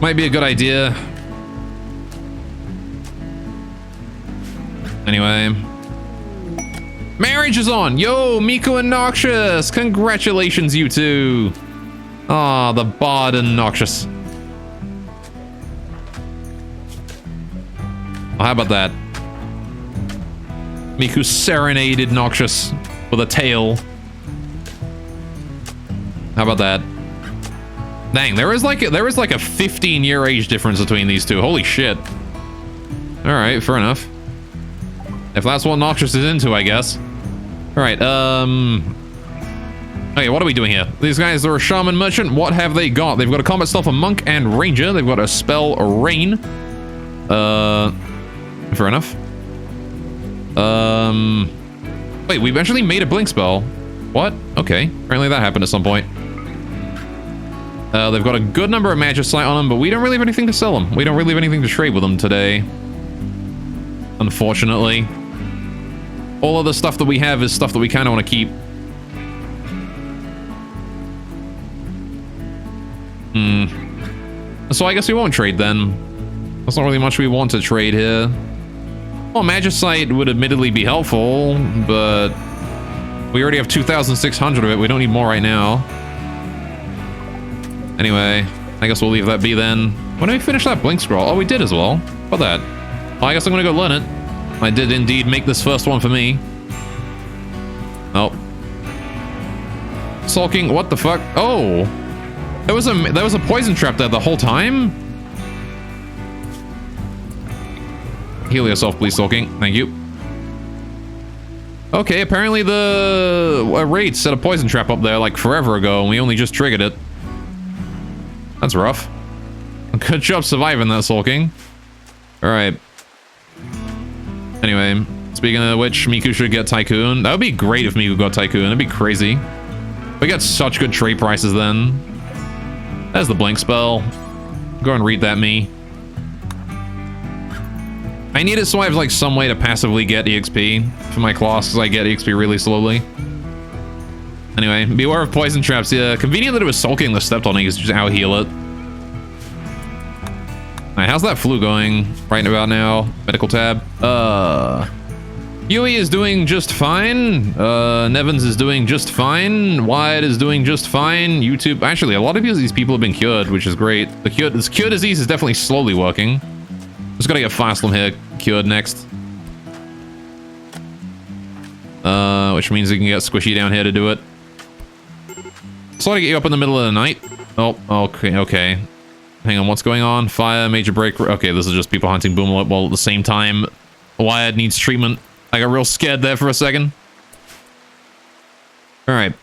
Might be a good idea. Anyway. Marriage is on. Yo, Miku and Noxious. Congratulations, you two. Ah, the Bard and Noxious. Oh, how about that? Miku serenaded Noxious with a tail. How about that? Dang, there is like a 15-year age difference between these two. Holy shit. All right, fair enough. If that's what Noxious is into, I guess. All right, okay, what are we doing here? These guys are a shaman merchant. What have they got? They've got a combat stealth, a monk, and ranger. They've got a spell, a rain. Fair enough. Wait, we've actually made a blink spell. What? Okay, apparently that happened at some point. They've got a good number of magicite on them, but we don't really have anything to sell them. We don't really have anything to trade with them today. Unfortunately. All of the stuff that we have is stuff that we kind of want to keep. So I guess we won't trade then. There's not really much we want to trade here. Well, Magicite would admittedly be helpful, but we already have 2,600 of it. We don't need more right now. Anyway, I guess we'll leave that be then. When did we finish that blink scroll? Oh, we did as well. What that? Well, I guess I'm gonna go learn it. I did indeed make this first one for me. Oh. Sulking, what the fuck? Oh! There was a poison trap there the whole time? Heal yourself, please, Sulking. Thank you. Okay, apparently the raid set a poison trap up there like forever ago, and we only just triggered it. That's rough. Good job surviving that, Sulking. Alright. Anyway, speaking of which, Miku should get Tycoon. That would be great if Miku got Tycoon. That'd be crazy. We got such good trade prices then. There's the blink spell. Go and read that, me. I need it so I have like some way to passively get EXP for my class, because I get EXP really slowly. Anyway, beware of poison traps. Yeah, convenient that it was Sulking that stepped on it, just out heal it. Alright, how's that flu going right about now? Medical tab. Yui is doing just fine. Nevins is doing just fine. Wyatt is doing just fine. YouTube, actually, a lot of these people have been cured, which is great. This cure disease is definitely slowly working. Just gotta get Firestorm here cured next. Which means we can get Squishy down here to do it. So I get you up in the middle of the night. Oh, okay. Hang on, what's going on? Fire, major break. Okay, this is just people hunting Boomalip while at the same time Wyatt needs treatment. I got real scared there for a second. Alright.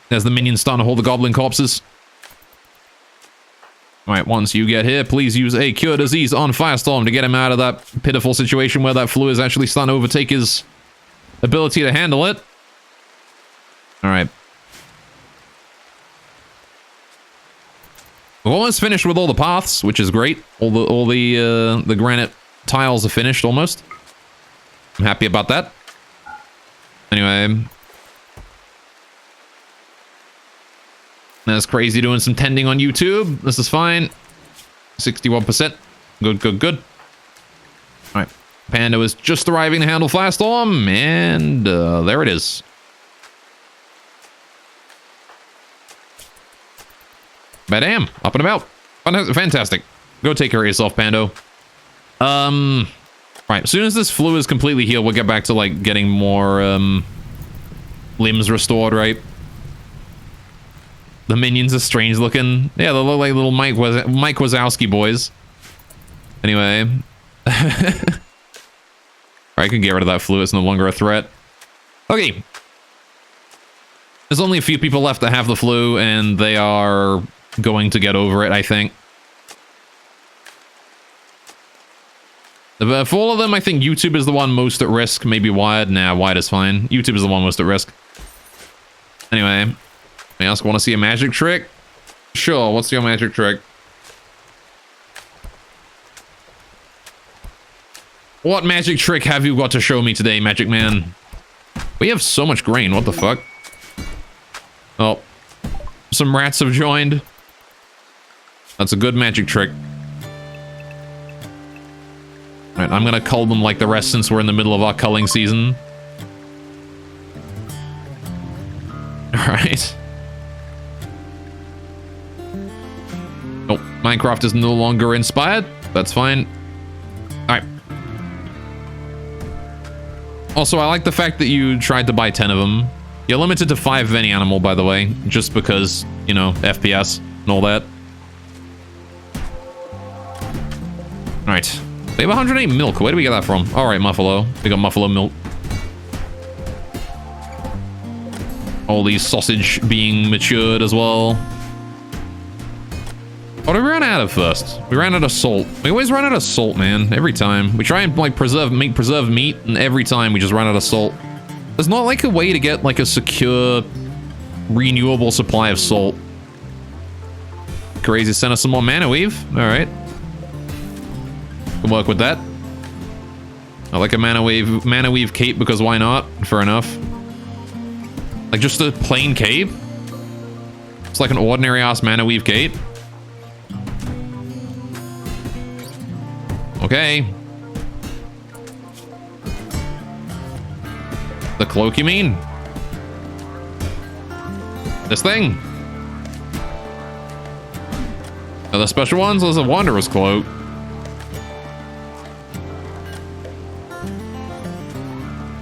There's the minions starting to hold the goblin corpses. Alright, once you get here, please use a cure disease on Firestorm to get him out of that pitiful situation where that flu is actually starting to overtake his ability to handle it. Alright. We're almost finished with all the paths, which is great. All the granite tiles are finished almost. I'm happy about that. Anyway. That's crazy doing some tending on YouTube. This is fine. 61%. Good. Alright. Panda is just arriving to handle Firestorm, and there it is. Badam, up and about. Fantastic. Go take care of yourself, Pando. Right, as soon as this flu is completely healed, we'll get back to, like, getting more, limbs restored, right? The minions are strange looking. Yeah, they look like little Mike Wazowski boys. Anyway. I can get rid of that flu. It's no longer a threat. Okay. There's only a few people left that have the flu, and they are going to get over it, I think. For all of them, I think YouTube is the one most at risk. Maybe Wyatt. Nah, Wyatt is fine. YouTube is the one most at risk. Anyway. Anything else? Want to see a magic trick? Sure, what's your magic trick? What magic trick have you got to show me today, Magic Man? We have so much grain. What the fuck? Oh. Some rats have joined. That's a good magic trick. Alright, I'm gonna cull them like the rest since we're in the middle of our culling season. Alright. Oh, Minecraft is no longer inspired. That's fine. Alright. Also, I like the fact that you tried to buy 10 of them. You're limited to 5 of any animal, by the way. Just because, you know, FPS and all that. Alright. We have 108 milk. Where do we get that from? Alright, Muffalo. We got Muffalo milk. All these sausage being matured as well. What did we run out of first? We ran out of salt. We always run out of salt, man. Every time. We try and, like, make preserved meat, and every time we just run out of salt. There's not, like, a way to get, like, a secure, renewable supply of salt. Crazy, send us some more mana weave. Alright. Can work with that. I like a mana weave cape because why not? Fair enough. Like just a plain cape? It's like an ordinary-ass mana weave gate. Okay. The cloak, you mean? This thing? Are the special ones? There's a Wanderer's Cloak.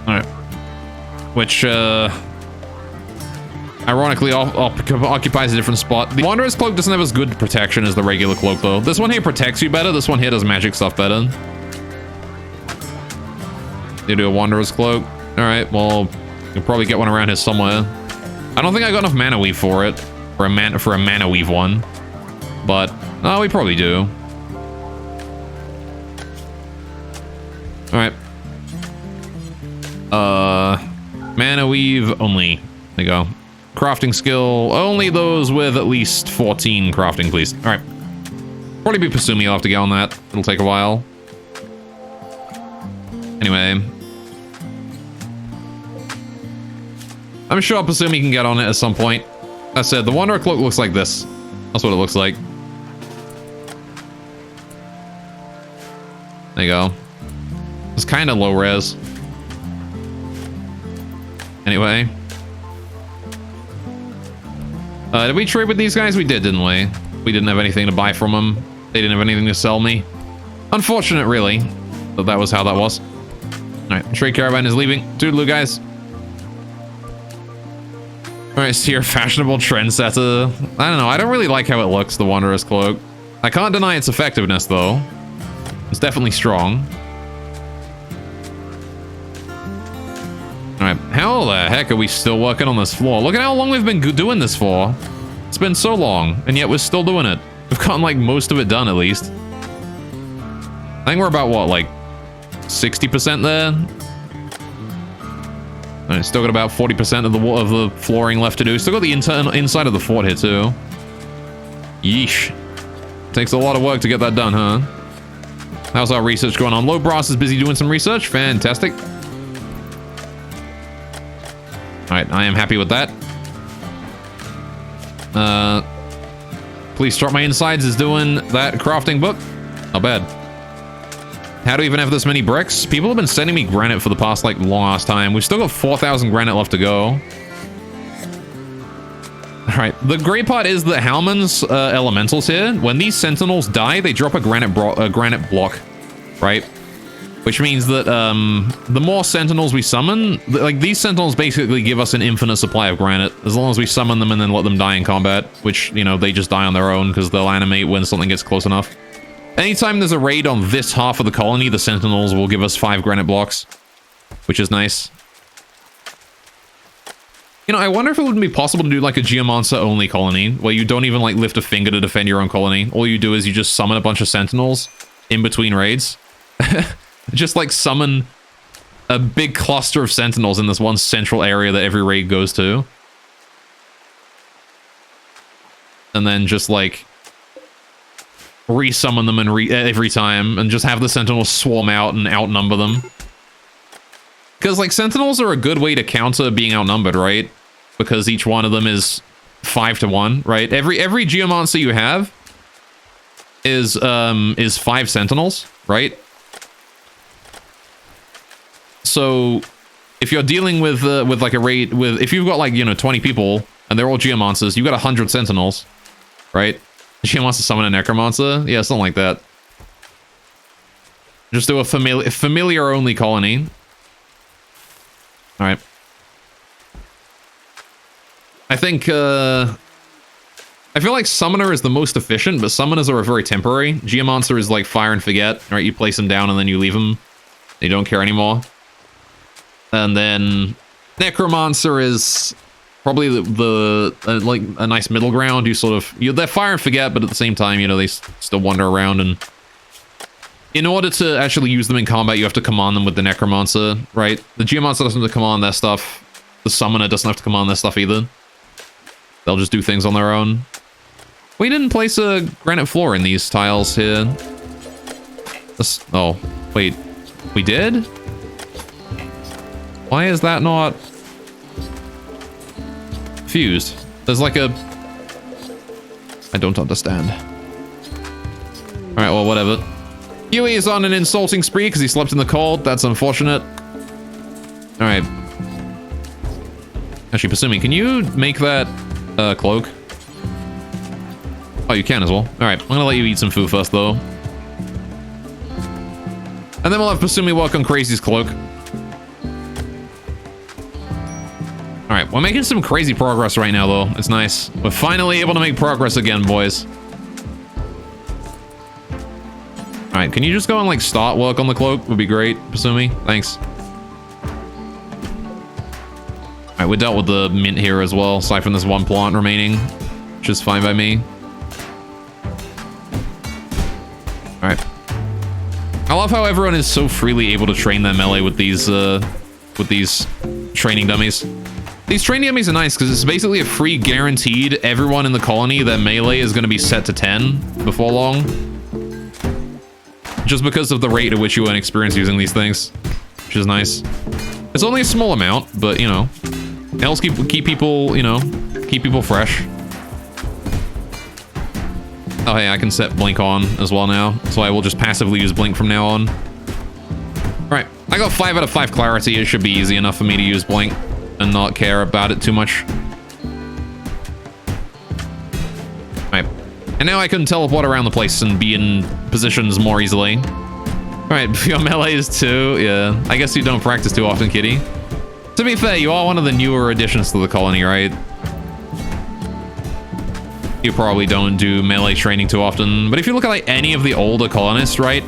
Alright. Which, ironically, occupies a different spot. The Wanderer's Cloak doesn't have as good protection as the regular cloak, though. This one here protects you better. This one here does magic stuff better. You do a Wanderer's Cloak. Alright, well, you'll probably get one around here somewhere. I don't think I got enough mana weave for it. For a mana weave one. But, we probably do. Alright. Mana weave only. There you go. Crafting skill, only those with at least 14 crafting, please. Alright. Probably be Pasumi, you'll have to get on that. It'll take a while. Anyway. I'm sure Pasumi can get on it at some point. That said, the Wanderer Cloak looks like this. That's what it looks like. There you go. It's kind of low res. Anyway. Did we trade with these guys? We did, didn't we? We didn't have anything to buy from them. They didn't have anything to sell me. Unfortunate, really. But that was how that was. Alright, trade caravan is leaving. Toodaloo, guys. Alright, so you're a fashionable trendsetter. I don't know, I don't really like how it looks, the Wanderer's Cloak. I can't deny its effectiveness, though. It's definitely strong. Alright, how the heck are we still working on this floor? Look at how long we've been doing this for. It's been so long, and yet we're still doing it. We've gotten, like, most of it done, at least. I think we're about, what, like, 60% there? Alright, still got about 40% of the flooring left to do. Still got the inside of the fort here, too. Yeesh. Takes a lot of work to get that done, huh? How's our research going on? Low Brass is busy doing some research. Fantastic. Alright, I am happy with that. Please Start My Insides is doing that crafting book. Not bad. How do we even have this many bricks? People have been sending me granite for the past, like, long-ass time. We've still got 4,000 granite left to go. Alright, the great part is that Halman's elementals here, when these sentinels die, they drop a granite block, right? Which means that the more sentinels we summon, like, these sentinels basically give us an infinite supply of granite, as long as we summon them and then let them die in combat, which, you know, they just die on their own because they'll animate when something gets close enough. Anytime there's a raid on this half of the colony, the sentinels will give us 5 granite blocks, which is nice. You know, I wonder if it would be possible to do, like, a Geomancer-only colony, where you don't even, like, lift a finger to defend your own colony. All you do is you just summon a bunch of sentinels in between raids. Just, like, summon a big cluster of sentinels in this one central area that every raid goes to. And then just, like, resummon them every time, and just have the sentinels swarm out and outnumber them. Because, like, sentinels are a good way to counter being outnumbered, right? Because each one of them is 5-to-1, right? Every Geomancer you have is 5 sentinels, right? So if you're dealing with like a raid if you've got, like, you know, 20 people and they're all Geomancers, you've got 100 sentinels, right? Geomancer summon a Necromancer? Yeah, something like that. Just do a familiar only colony. Alright. I think, I feel like Summoner is the most efficient, but Summoners are very temporary. Geomancer is like fire and forget, right? You place them down and then you leave them. They don't care anymore. And then Necromancer is probably like a nice middle ground. You sort of, they're fire and forget, but at the same time, you know, they still wander around. And in order to actually use them in combat, you have to command them with the Necromancer, right? The Geomancer doesn't have to command their stuff. The Summoner doesn't have to command their stuff either. They'll just do things on their own. We didn't place a granite floor in these tiles here. Oh, wait. We did? Why is that not fused? There's like a I don't understand. Alright, well, whatever. Yui is on an insulting spree because he slept in the cold. That's unfortunate. Alright. Actually, Pasumi, can you make that cloak? Oh, you can as well. Alright, I'm gonna let you eat some food first, though. And then we'll have Pasumi work on Crazy's cloak. Alright, we're making some crazy progress right now, though. It's nice. We're finally able to make progress again, boys. Alright, can you just go and, like, start work on the cloak? Would be great, Pasumi. Thanks. Alright, we dealt with the mint here as well, aside from this one plant remaining, which is fine by me. Alright. I love how everyone is so freely able to train their melee with these training dummies. These training dummies are nice because it's basically a free guaranteed everyone in the colony that melee is going to be set to 10 before long. Just because of the rate at which you earn experience using these things, which is nice. It's only a small amount, but you know, it helps keep people, you know, keep people fresh. Oh hey, I can set Blink on as well now, so I will just passively use Blink from now on. Right, I got 5 out of 5 clarity. It should be easy enough for me to use Blink and not care about it too much. Right, and now I can teleport around the place and be in positions more easily. Right, your melee is 2, yeah. I guess you don't practice too often, kitty. To be fair, you are one of the newer additions to the colony, right? You probably don't do melee training too often, but if you look at like any of the older colonists, right?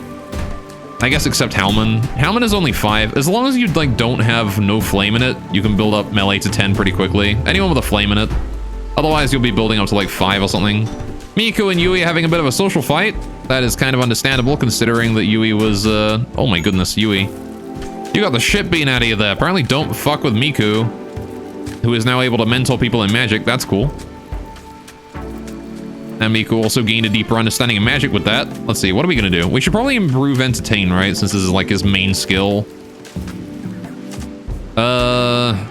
I guess except Halman. Halman is only 5. As long as you like don't have no flame in it, you can build up melee to 10 pretty quickly. Anyone with a flame in it. Otherwise, you'll be building up to like 5 or something. Miku and Yui having a bit of a social fight. That is kind of understandable considering that Yui was, oh my goodness, Yui. You got the shit beaten out of you there. Apparently don't fuck with Miku, who is now able to mentor people in magic. That's cool. And Miku also gained a deeper understanding of magic with that. Let's see, what are we gonna do? We should probably improve Entertain, right? Since this is like his main skill.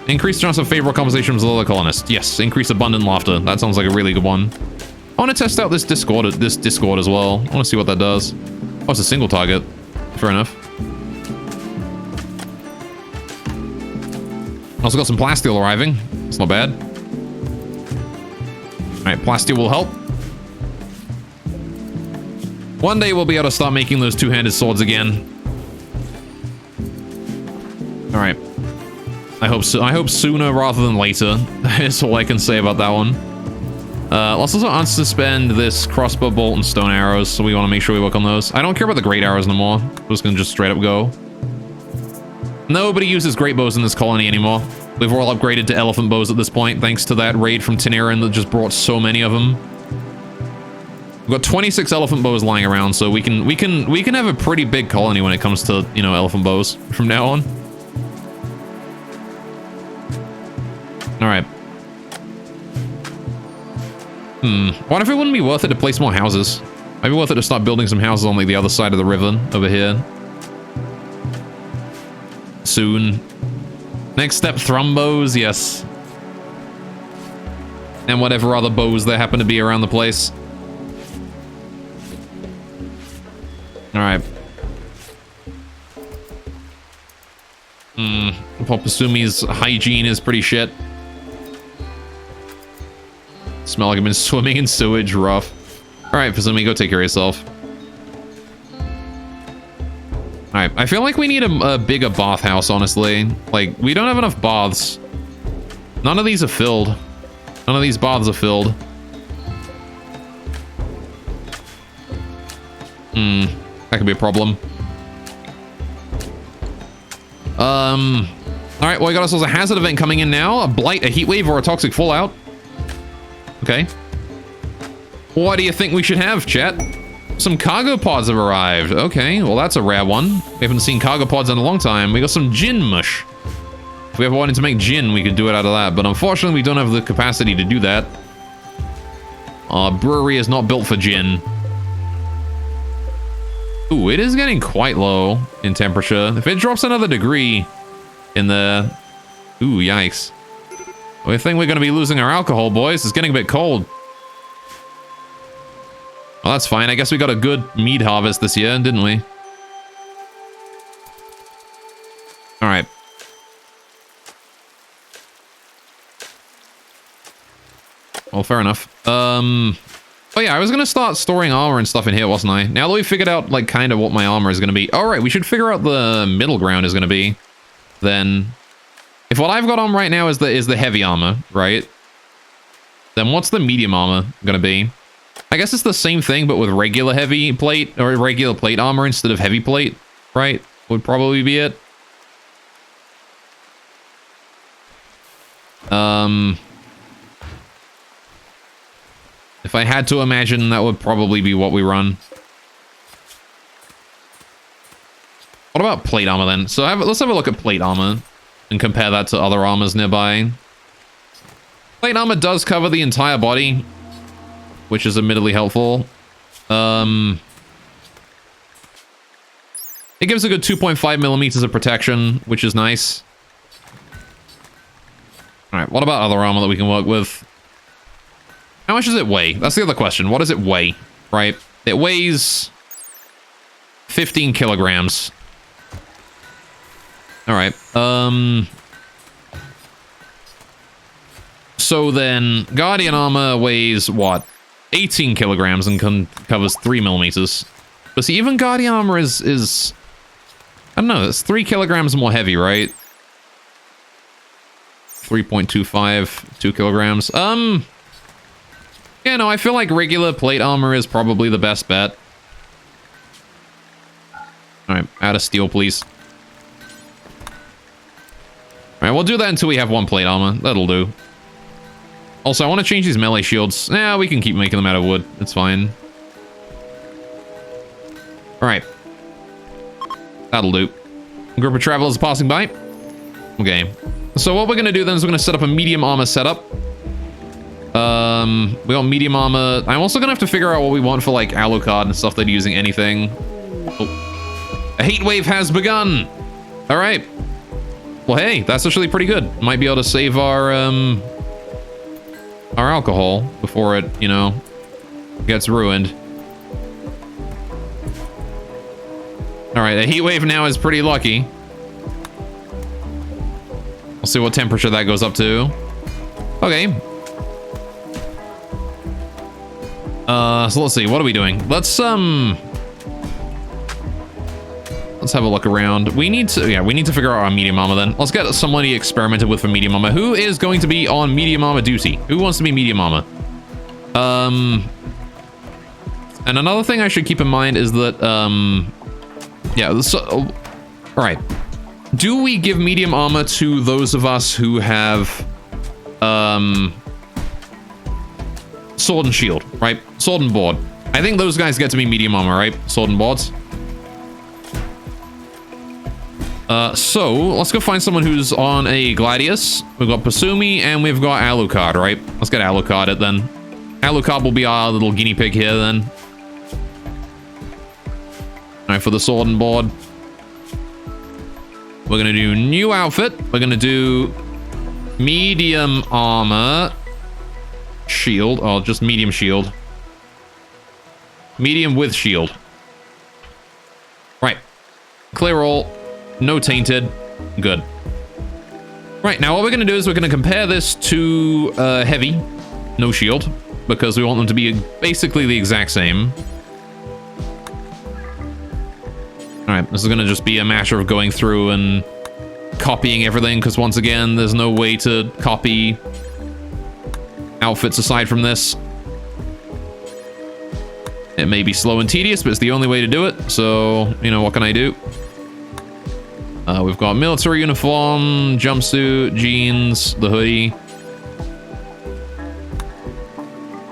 Increase chance of favorable conversations with other colonists. Yes, increase abundant laughter. That sounds like a really good one. I want to test out this Discord as well. I want to see what that does. Oh, it's a single target. Fair enough. Also got some plasteel arriving. It's not bad. Alright, plasteel will help. One day we'll be able to start making those two-handed swords again. Alright. I hope sooner rather than later. That's all I can say about that one. Let's also unsuspend this crossbow bolt and stone arrows, so we want to make sure we work on those. I don't care about the great arrows no more. I'm just gonna just straight up go. Nobody uses great bows in this colony anymore. We've all upgraded to elephant bows at this point, thanks to that raid from Tiniran that just brought so many of them. We've got 26 elephant bows lying around, so we can have a pretty big colony when it comes to, you know, elephant bows from now on. All right. What if it wouldn't be worth it to place more houses? Maybe worth it to start building some houses on like the other side of the river over here. Soon. Next step, thrum bows, yes. And whatever other bows there happen to be around the place. Alright. Popasumi's hygiene is pretty shit. Smell like I've been swimming in sewage, rough. Alright, Pasumi, go take care of yourself. Alright, I feel like we need a bigger bathhouse, honestly. Like, we don't have enough baths. None of these are filled. None of these baths are filled. That could be a problem. Alright, well, we got ourselves a hazard event coming in now. A blight, a heat wave, or a toxic fallout. Okay. What do you think we should have, chat? Some cargo pods have arrived. Okay, well, that's a rare one. We haven't seen cargo pods in a long time. We got some gin mush. If we ever wanted to make gin, we could do it out of that. But unfortunately, we don't have the capacity to do that. Our brewery is not built for gin. Ooh, it is getting quite low in temperature. If it drops another degree in the... Ooh, yikes. I think we're going to be losing our alcohol, boys. It's getting a bit cold. Well, that's fine. I guess we got a good meat harvest this year, didn't we? All right. Well, fair enough. Oh yeah, I was gonna start storing armor and stuff in here, wasn't I? Now that we figured out, like, kind of what my armor is gonna be. All right, we should figure out the middle ground is gonna be. Then, if what I've got on right now is the heavy armor, right? Then what's the medium armor gonna be? I guess it's the same thing, but with regular heavy plate, or regular plate armor instead of heavy plate, right? Would probably be it. If I had to imagine, that would probably be what we run. What about plate armor then? So let's have a look at plate armor and compare that to other armors nearby. Plate armor does cover the entire body, which is admittedly helpful. It gives a good 2.5 millimeters of protection, which is nice. All right, what about other armor that we can work with? How much does it weigh? That's the other question. What does it weigh, right? It weighs 15 kilograms. All right. So then Guardian armor weighs what? 18 kilograms and covers 3 millimeters. But see, even Guardian armor is I don't know, it's 3 kilograms more heavy, right? 3.25, 2 kilograms. Yeah, no, I feel like regular plate armor is probably the best bet. Alright, add a steel, please. Alright, we'll do that until we have 1 plate armor. That'll do. Also, I want to change these melee shields. Nah, we can keep making them out of wood. It's fine. Alright. That'll do. A group of travelers passing by. Okay. So what we're going to do then is we're going to set up a medium armor setup. We got medium armor. I'm also going to have to figure out what we want for, like, Alucard and stuff that using anything. Oh. A heat wave has begun. All right. Well, hey, that's actually pretty good. Might be able to save our alcohol before it, you know, gets ruined. All right, a heat wave now is pretty lucky. We'll see what temperature that goes up to. Okay. So let's see, what are we doing? Let's have a look around. We need to figure out our medium armor then. Let's get somebody experimented with for medium armor. Who is going to be on medium armor duty? Who wants to be medium armor? And another thing I should keep in mind is that, yeah, so, all right. Do we give medium armor to those of us who have, sword and shield, right? Sword and board. I think those guys get to be medium armor, right? Sword and boards. So let's go find someone who's on a Gladius. We've got Pasumi and we've got Alucard, right? Let's get Alucard it then. Alucard will be our little guinea pig here then. All right, for the sword and board. We're gonna do new outfit. We're gonna do medium armor. Shield. Oh, just medium shield. Medium with shield. Right. Clear all. No tainted. Good. Right, now what we're going to do is we're going to compare this to heavy. No shield. Because we want them to be basically the exact same. Alright, this is going to just be a matter of going through and copying everything. Because once again, there's no way to copy outfits aside from this. It may be slow and tedious, but it's the only way to do it. So, you know, what can I do? We've got military uniform, jumpsuit, jeans, the hoodie.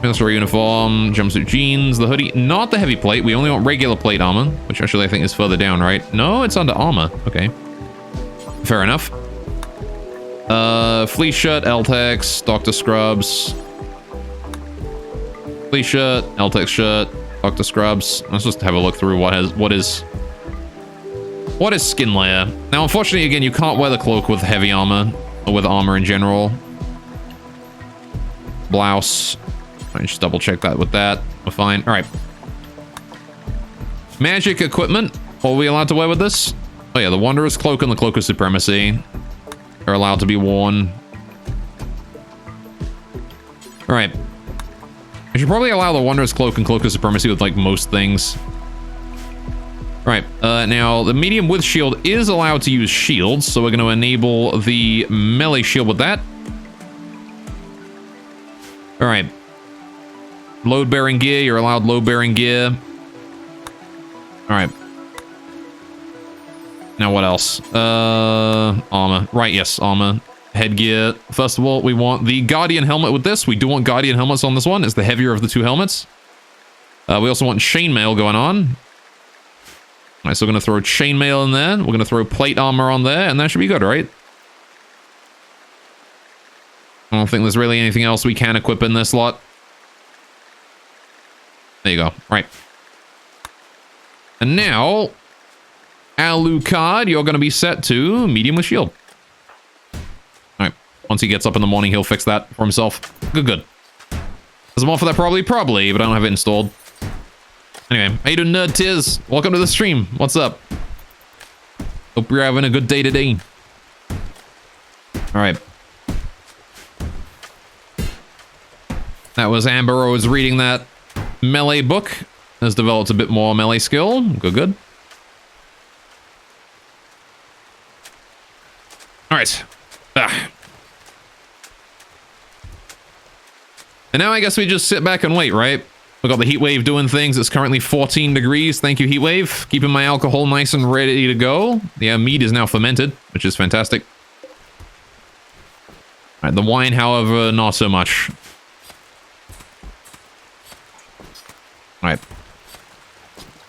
Military uniform, jumpsuit, jeans, the hoodie. Not the heavy plate. We only want regular plate armor, which actually I think is further down, right? No, it's under armor. Okay. Fair enough. Fleece shirt, L-Tex, Dr. Scrubs. Fleece shirt, L-Tex shirt, Dr. Scrubs. Let's just have a look through what is skin layer. Now, unfortunately, again, you can't wear the cloak with heavy armor, or with armor in general. Blouse. I just double check that with that. We're fine. All right. Magic equipment. What are we allowed to wear with this? Oh yeah, the Wanderer's Cloak and the Cloak of Supremacy are allowed to be worn. Alright. I should probably allow the Wanderer's Cloak and Cloak of Supremacy with, like, most things. Alright, now, the medium with shield is allowed to use shields, so we're going to enable the melee shield with that. Alright. Load-bearing gear, you're allowed load-bearing gear. Alright. Now what else? Armor. Right, yes, armor. Headgear. First of all, we want the Guardian helmet with this. We do want Guardian helmets on this one. It's the heavier of the two helmets. We also want chainmail going on. Alright, so we're going to throw chainmail in there. We're going to throw plate armor on there, and that should be good, right? I don't think there's really anything else we can equip in this lot. There you go. Right. And now, Alucard, you're going to be set to medium with shield. Alright. Once he gets up in the morning, he'll fix that for himself. Good, good. There's a mod for that probably, but I don't have it installed. Anyway, how you doing, Nerd Tiz? Welcome to the stream. What's up? Hope you're having a good day today. Alright. That was Amber Rose reading that melee book. Has developed a bit more melee skill. Good, good. Alright. And now I guess we just sit back and wait, right? We got the heat wave doing things. It's currently 14 degrees. Thank you, heat wave. Keeping my alcohol nice and ready to go. Yeah, mead is now fermented, which is fantastic. Alright, the wine, however, not so much. Alright.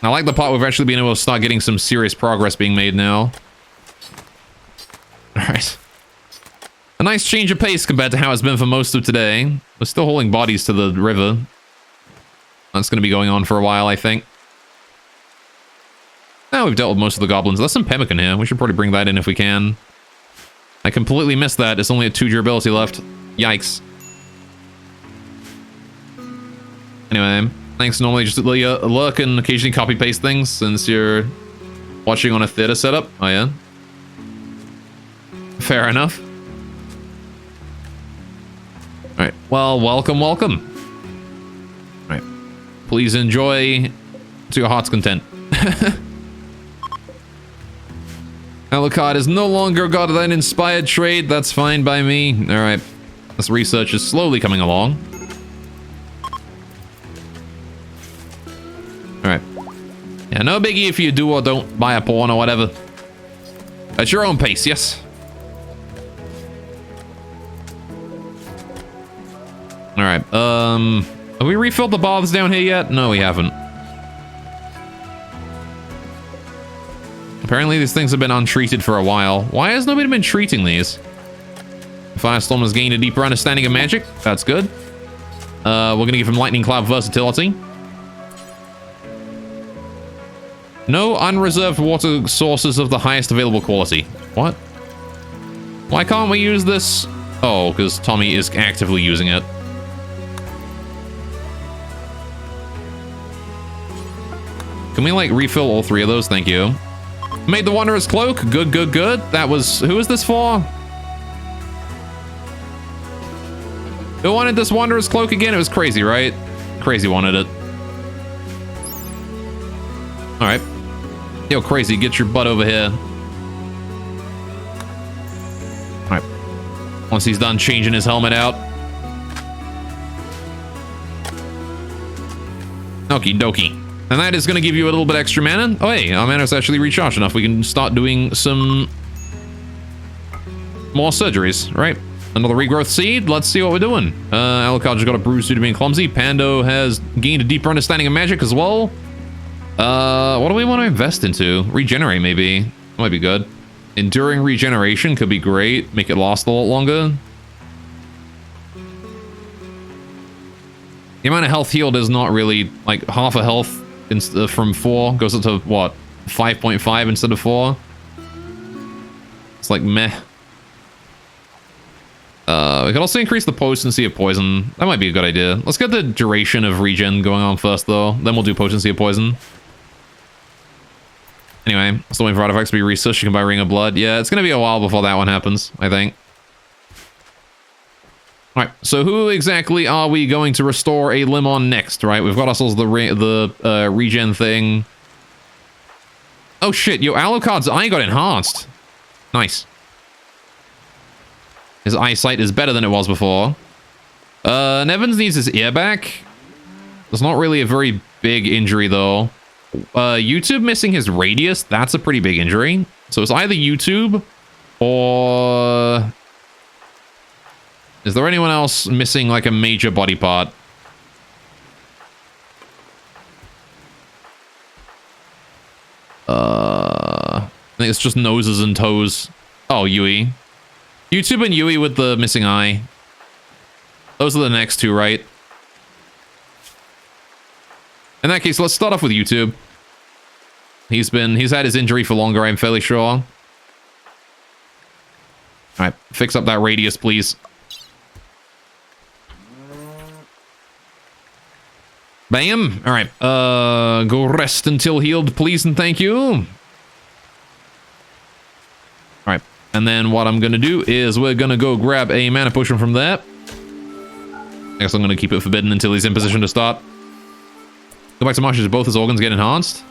I like the part we've actually been able to start getting some serious progress being made now. Alright. A nice change of pace compared to how it's been for most of today. We're still hauling bodies to the river. That's going to be going on for a while, I think. Now we've dealt with most of the goblins. There's some pemmican here. We should probably bring that in if we can. I completely missed that. It's only a 2 durability left. Yikes. Anyway, thanks. Normally just lurk and occasionally copy-paste things since you're watching on a theater setup. Oh, yeah? Fair enough. Alright. Well, welcome, welcome. Alright. Please enjoy to your heart's content. Alucard is no longer got an inspired trait. That's fine by me. Alright. This research is slowly coming along. Alright. Yeah, no biggie if you do or don't buy a pawn or whatever. At your own pace, yes? Alright, have we refilled the baths down here yet? No, we haven't. Apparently these things have been untreated for a while. Why has nobody been treating these? Firestorm has gained a deeper understanding of magic. That's good. We're gonna give him Lightning Cloud versatility. No unreserved water sources of the highest available quality. What? Why can't we use this? Oh, because Tommy is actively using it. Can we, like, refill all 3 of those? Thank you. Made the Wanderer's Cloak. Good, good, good. That was... Who is this for? Who wanted this Wanderer's Cloak again? It was Crazy, right? Crazy wanted it. Alright. Yo, Crazy, get your butt over here. Alright. Once he's done changing his helmet out. Okie dokie. And that is going to give you a little bit extra mana. Oh, hey, our mana's actually recharged enough. We can start doing some more surgeries, right? Another regrowth seed. Let's see what we're doing. Alucard just got a bruise due to being clumsy. Pando has gained a deeper understanding of magic as well. What do we want to invest into? Regenerate, maybe. That might be good. Enduring regeneration could be great. Make it last a lot longer. The amount of health healed is not really, like, half a health from 4 goes up to, what, 5.5 instead of 4? It's like, meh. We could also increase the potency of poison. That might be a good idea. Let's get the duration of regen going on first, though. Then we'll do potency of poison. Anyway, still waiting for artifacts to be researched. You can buy Ring of Blood. Yeah, it's going to be a while before that one happens, I think. Alright, so who exactly are we going to restore a limb on next, right? We've got ourselves the regen thing. Oh shit, yo, Alucard's eye got enhanced. Nice. His eyesight is better than it was before. Nevins needs his ear back. It's not really a very big injury, though. YouTube missing his radius, that's a pretty big injury. So it's either YouTube or... Is there anyone else missing, like, a major body part? I think it's just noses and toes. Oh, Yui. YouTube and Yui with the missing eye. Those are the next two, right? In that case, let's start off with YouTube. He's had his injury for longer, I'm fairly sure. Alright, fix up that radius, please. Bam! Alright, go rest until healed, please and thank you. Alright, and then what I'm gonna do is we're gonna go grab a mana potion from there. I guess I'm gonna keep it forbidden until he's in position to start. Go back to Marshes, both his organs get enhanced.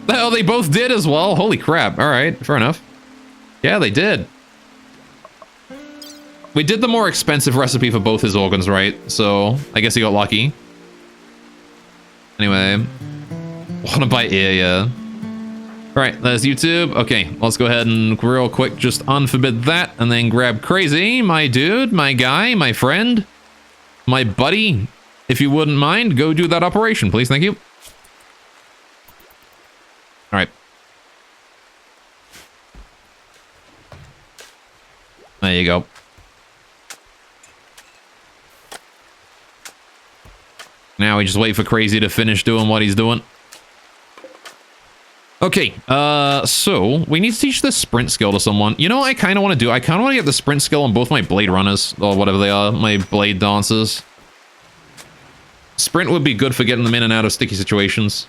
The hell, they both did as well? Holy crap, alright, fair enough. Yeah, they did. We did the more expensive recipe for both his organs, right? So, I guess he got lucky. Anyway. Wanna buy ear, yeah. Alright, there's YouTube. Okay, let's go ahead and real quick just unforbid that, and then grab Crazy, my dude, my guy, my friend, my buddy. If you wouldn't mind, go do that operation, please. Thank you. Alright. There you go. Now we just wait for Crazy to finish doing what he's doing. Okay, so we need to teach the sprint skill to someone. You know what I kind of want to do? I kind of want to get the sprint skill on both my blade runners, or whatever they are, my blade dancers. Sprint would be good for getting them in and out of sticky situations.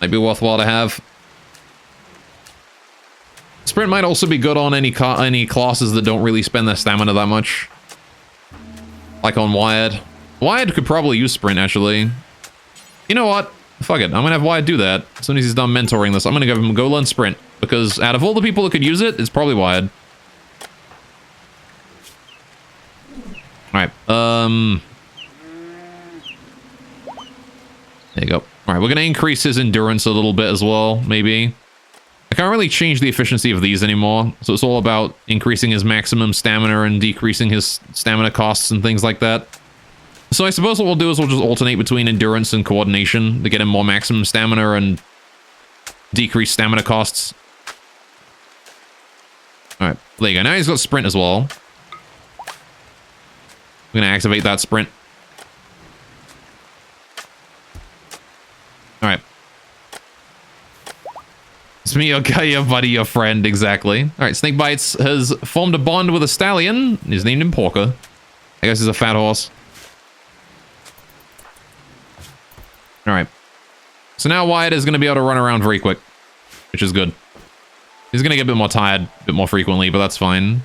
Might be worthwhile to have. Sprint might also be good on any classes that don't really spend their stamina that much. Like on Wired. Wired could probably use Sprint, actually. You know what? Fuck it. I'm gonna have Wired do that. As soon as he's done mentoring this, I'm gonna give him go learn Sprint. Because out of all the people that could use it, it's probably Wired. Alright, there you go. Alright, we're gonna increase his endurance a little bit as well, maybe. I can't really change the efficiency of these anymore, so it's all about increasing his maximum stamina and decreasing his stamina costs and things like that. So I suppose what we'll do is we'll just alternate between endurance and coordination to get him more maximum stamina and decrease stamina costs. Alright, there you go. Now he's got sprint as well. We're gonna activate that sprint. Alright. It's me, your guy, your buddy, your friend, exactly. Alright, Snakebites has formed a bond with a stallion. He's named him Porker. I guess he's a fat horse. Alright. So now Wyatt is going to be able to run around very quick, which is good. He's going to get a bit more tired, a bit more frequently, but that's fine.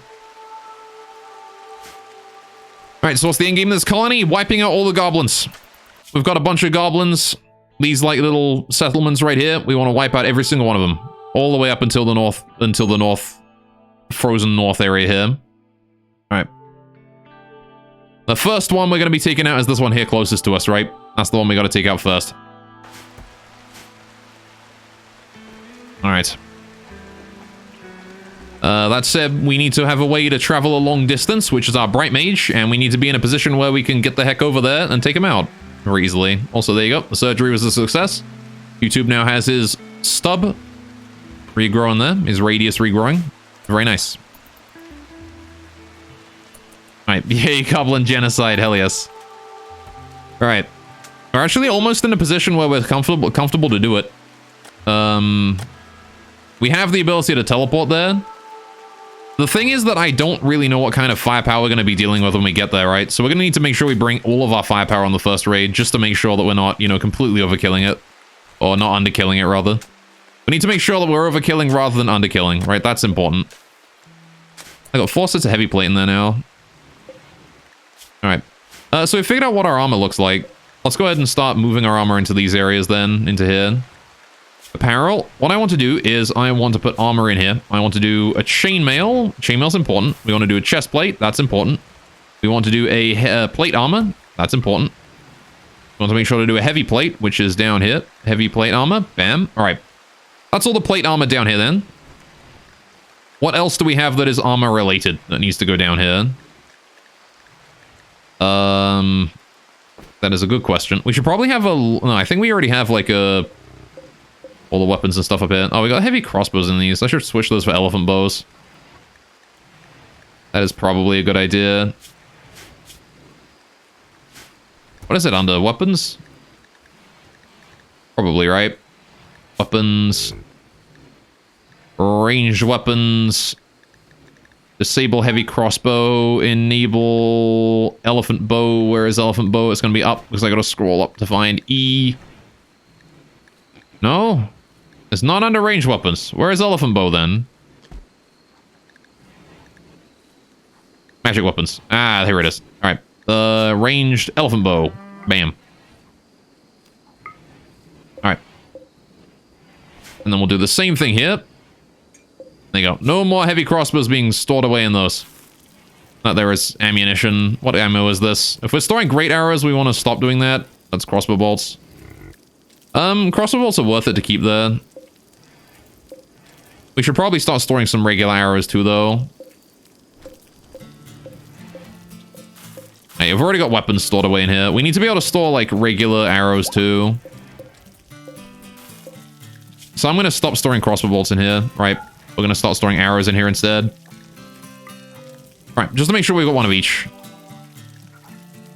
Alright, so what's the end game of this colony? Wiping out all the goblins. We've got a bunch of goblins. These, like, little settlements right here. We want to wipe out every single one of them. All the way up until the north, frozen north area here. Alright. The first one we're going to be taking out is this one here closest to us, right? That's the one we got to take out first. Alright. That said, we need to have a way to travel a long distance, which is our Bright Mage, and we need to be in a position where we can get the heck over there and take him out very easily. Also, there you go. The surgery was a success. YouTube now has his stub regrowing there. His radius regrowing. Very nice. Alright, yay, Goblin Genocide, hell yes. Alright. We're actually almost in a position where we're comfortable to do it. We have the ability to teleport there. The thing is that I don't really know what kind of firepower we're going to be dealing with when we get there, right? So we're going to need to make sure we bring all of our firepower on the first raid, just to make sure that we're not, you know, completely overkilling it. Or not underkilling it, rather. We need to make sure that we're overkilling rather than underkilling, right? That's important. I got 4 sets of heavy plate in there now. Alright. So we figured out what our armor looks like. Let's go ahead and start moving our armor into these areas then, into here. Apparel. What I want to do is I want to put armor in here. I want to do a chainmail. Chainmail's important. We want to do a chest plate. That's important. We want to do a plate armor. That's important. We want to make sure to do a heavy plate, which is down here. Heavy plate armor. Bam. All right. That's all the plate armor down here then. What else do we have that is armor related that needs to go down here? That is a good question. We should probably have a... No, I think we already have like a... all the weapons and stuff up here. Oh, we got heavy crossbows in these. I should switch those for elephant bows. That is probably a good idea. What is it under? Weapons? Probably, right? Weapons. Ranged weapons. Disable heavy crossbow. Enable elephant bow. Where is elephant bow? It's going to be up because I got to scroll up to find E. No? It's not under ranged weapons. Where is elephant bow then? Magic weapons. Ah, here it is. Alright. Ranged elephant bow. Bam. Alright. And then we'll do the same thing here. There you go. No more heavy crossbows being stored away in those. There is ammunition. What ammo is this? If we're storing great arrows, we want to stop doing that. That's crossbow bolts. Crossbow bolts are worth it to keep there. We should probably start storing some regular arrows too, though. Hey, we've already got weapons stored away in here. We need to be able to store, like, regular arrows too. So I'm going to stop storing crossbow bolts in here, right? We're going to start storing arrows in here instead. Alright, just to make sure we've got one of each.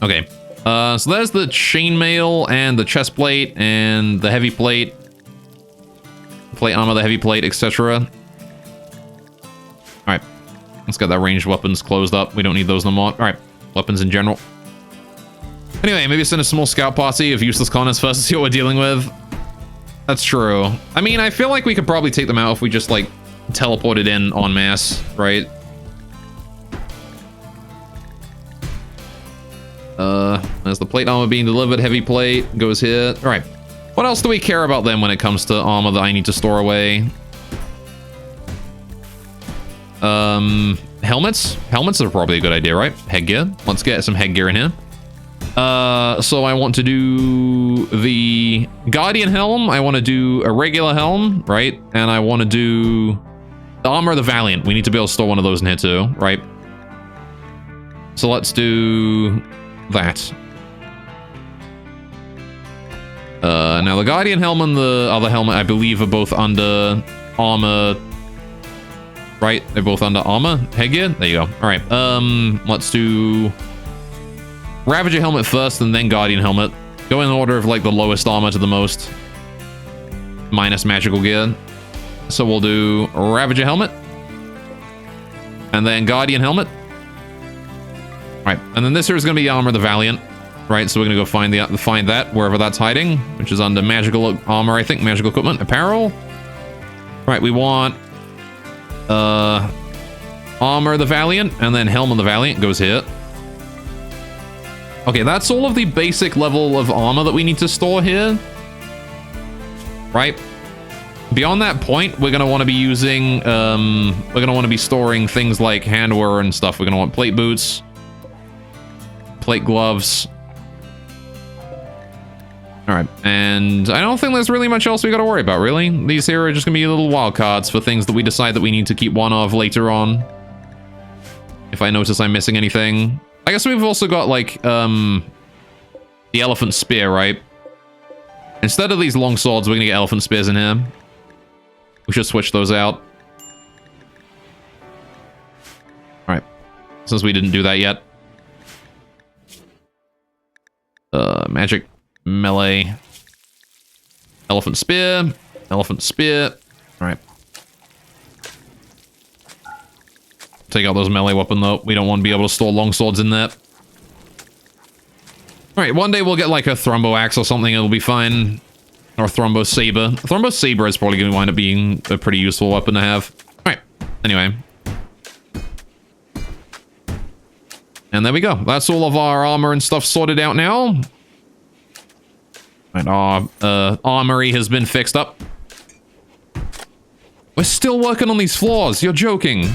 Okay. So there's the chainmail and the chest plate and the heavy plate. Plate armor, the heavy plate, etc. Alright. Let's get that ranged weapons closed up. We don't need those no more. Alright. Weapons in general. Anyway, maybe send a small scout party of useless conners first to see what we're dealing with. That's true. I mean, I feel like we could probably take them out if we just, like, teleported in en masse, right? There's the plate armor being delivered. Heavy plate goes here. All right. What else do we care about then when it comes to armor that I need to store away? Helmets? Helmets are probably a good idea, right? Headgear. Let's get some headgear in here. So I want to do the Guardian helm. I want to do a regular helm, right? And I want to do the Armor of the Valiant. We need to be able to store one of those in here too, right? So let's do that. Now the Guardian helm and the other helmet, I believe, are both under armor. Right? They're both under armor. Headgear? There you go. All right. Let's do Ravager helmet first and then Guardian helmet. Go in order of like the lowest armor to the most. Minus magical gear. So we'll do Ravager helmet. And then Guardian helmet. Right. And then this here is going to be Armor of the Valiant. Right, so we're going to go find that wherever that's hiding, which is under magical armor, I think. Magical equipment. Apparel. Right, we want Armor of the Valiant, and then Helm of the Valiant goes here. Okay, that's all of the basic level of armor that we need to store here. Right? Beyond that point, we're going to want to be using, we're going to want to be storing things like handwear and stuff. We're going to want plate boots, plate gloves. Alright, and I don't think there's really much else we gotta worry about, really. These here are just gonna be little wild cards for things that we decide that we need to keep one of later on. If I notice I'm missing anything. I guess we've also got, like, the elephant spear, right? Instead of these long swords, we're gonna get elephant spears in here. We should switch those out. Alright, since we didn't do that yet. Magic. Melee. Elephant spear. Elephant spear. Alright. take out those melee weapon though. We don't want to be able to store long swords in there. Alright, one day we'll get like a Thrombo Axe or something, it'll be fine. Or a Thrombo Saber. A Thrombo Saber is probably going to wind up being a pretty useful weapon to have. Alright, anyway. And there we go. That's all of our armor and stuff sorted out now. Right, our armory has been fixed up. We're still working on these floors. You're joking.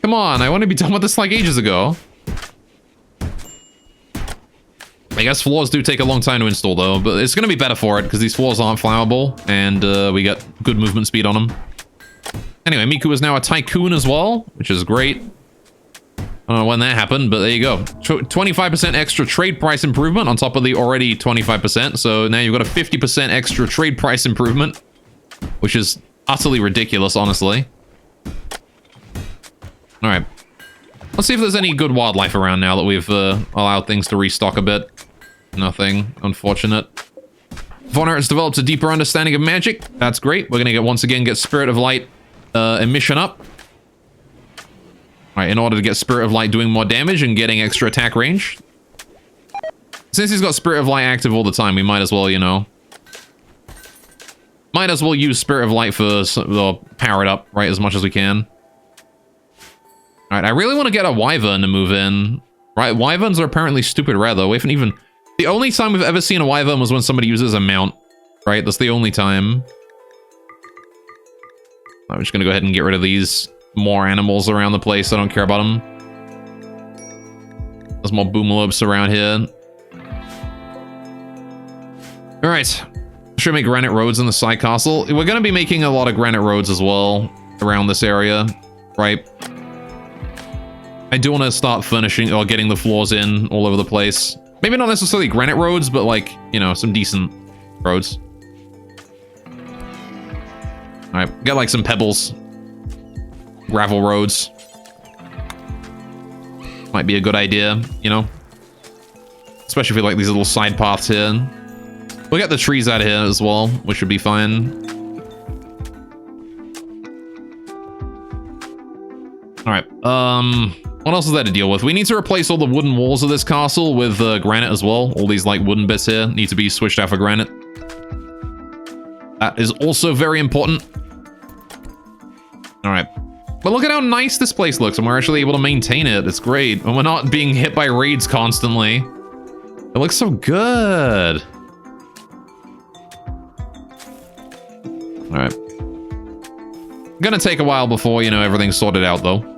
Come on, I want to be done with this like ages ago. I guess floors do take a long time to install though, but it's going to be better for it because these floors aren't flammable and we get good movement speed on them. Anyway, Miku is now a tycoon as well, which is great. I don't know when that happened, but there you go. 25% extra trade price improvement on top of the already 25%. So now you've got a 50% extra trade price improvement, which is utterly ridiculous, honestly. All right. Let's see if there's any good wildlife around now that we've allowed things to restock a bit. Nothing. Unfortunate. Vonner has developed a deeper understanding of magic. That's great. We're going to once again get Spirit of Light emission up. Alright, in order to get Spirit of Light doing more damage and getting extra attack range. Since he's got Spirit of Light active all the time, we might as well, you know... Might as well use Spirit of Light for power it up, right, as much as we can. Alright, I really want to get a Wyvern to move in. Right, Wyverns are apparently stupid rare, though. We haven't even... The only time we've ever seen a Wyvern was when somebody uses a mount. Right, that's the only time. I'm just gonna go ahead and get rid of these more animals around the place. I don't care about them. There's more boomalopes around here. Alright. Should make granite roads in the side castle. We're gonna be making a lot of granite roads as well around this area, right? I do want to start furnishing or getting the floors in all over the place. Maybe not necessarily granite roads, but like, you know, some decent roads. Alright, get like some pebbles. Gravel roads. Might be a good idea, you know? Especially if we like these little side paths here. We'll get the trees out of here as well, which should be fine. Alright, what else is there to deal with? We need to replace all the wooden walls of this castle with granite as well. All these like wooden bits here need to be switched out for granite. That is also very important. Alright. But look at how nice this place looks, and we're actually able to maintain it. It's great. And we're not being hit by raids constantly. It looks so good. Alright. Gonna take a while before, you know, everything's sorted out, though.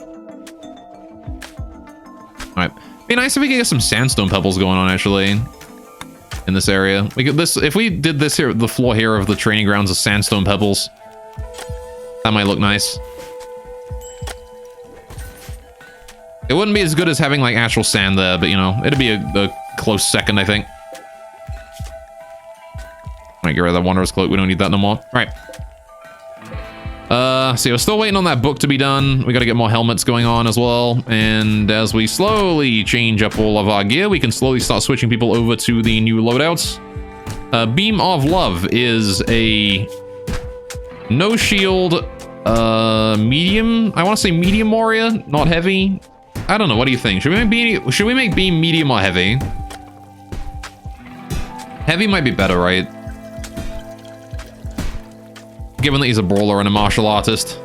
Alright. Be nice if we could get some sandstone pebbles going on, actually. In this area. We could if we did this here, the floor here of the training grounds of sandstone pebbles. That might look nice. It wouldn't be as good as having, like, actual sand there, but, you know, it'd be a close second, I think. Might get rid of that Wanderer's Cloak. We don't need that no more. All right. So we're still waiting on that book to be done. We got to get more helmets going on as well. And as we slowly change up all of our gear, we can slowly start switching people over to the new loadouts. Beam of Love is a no shield, medium. I want to say medium warrior, not heavy. I don't know. What do you think? Should we make beam medium or heavy? Heavy might be better, right? Given that he's a brawler and a martial artist.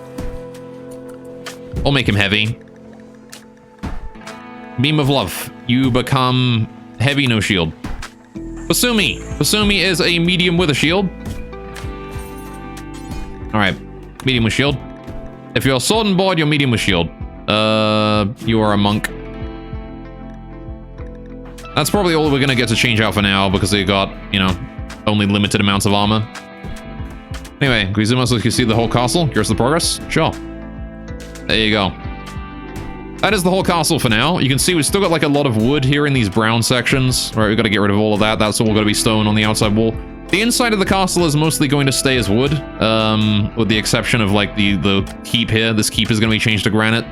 I'll make him heavy. Beam of Love. You become heavy, no shield. Basumi. Basumi is a medium with a shield. Alright. Medium with shield. If you're sword and board, you're medium with shield. You are a monk. That's probably all we're gonna get to change out for now because they got, you know, only limited amounts of armor. Anyway, can we zoom out so you can see the whole castle? Here's the progress? Sure. There you go. That is the whole castle for now. You can see we've still got like a lot of wood here in these brown sections. All right, we've got to get rid of all of that. That's all going to be stone on the outside wall. The inside of the castle is mostly going to stay as wood, with the exception of like the keep here. This keep is going to be changed to granite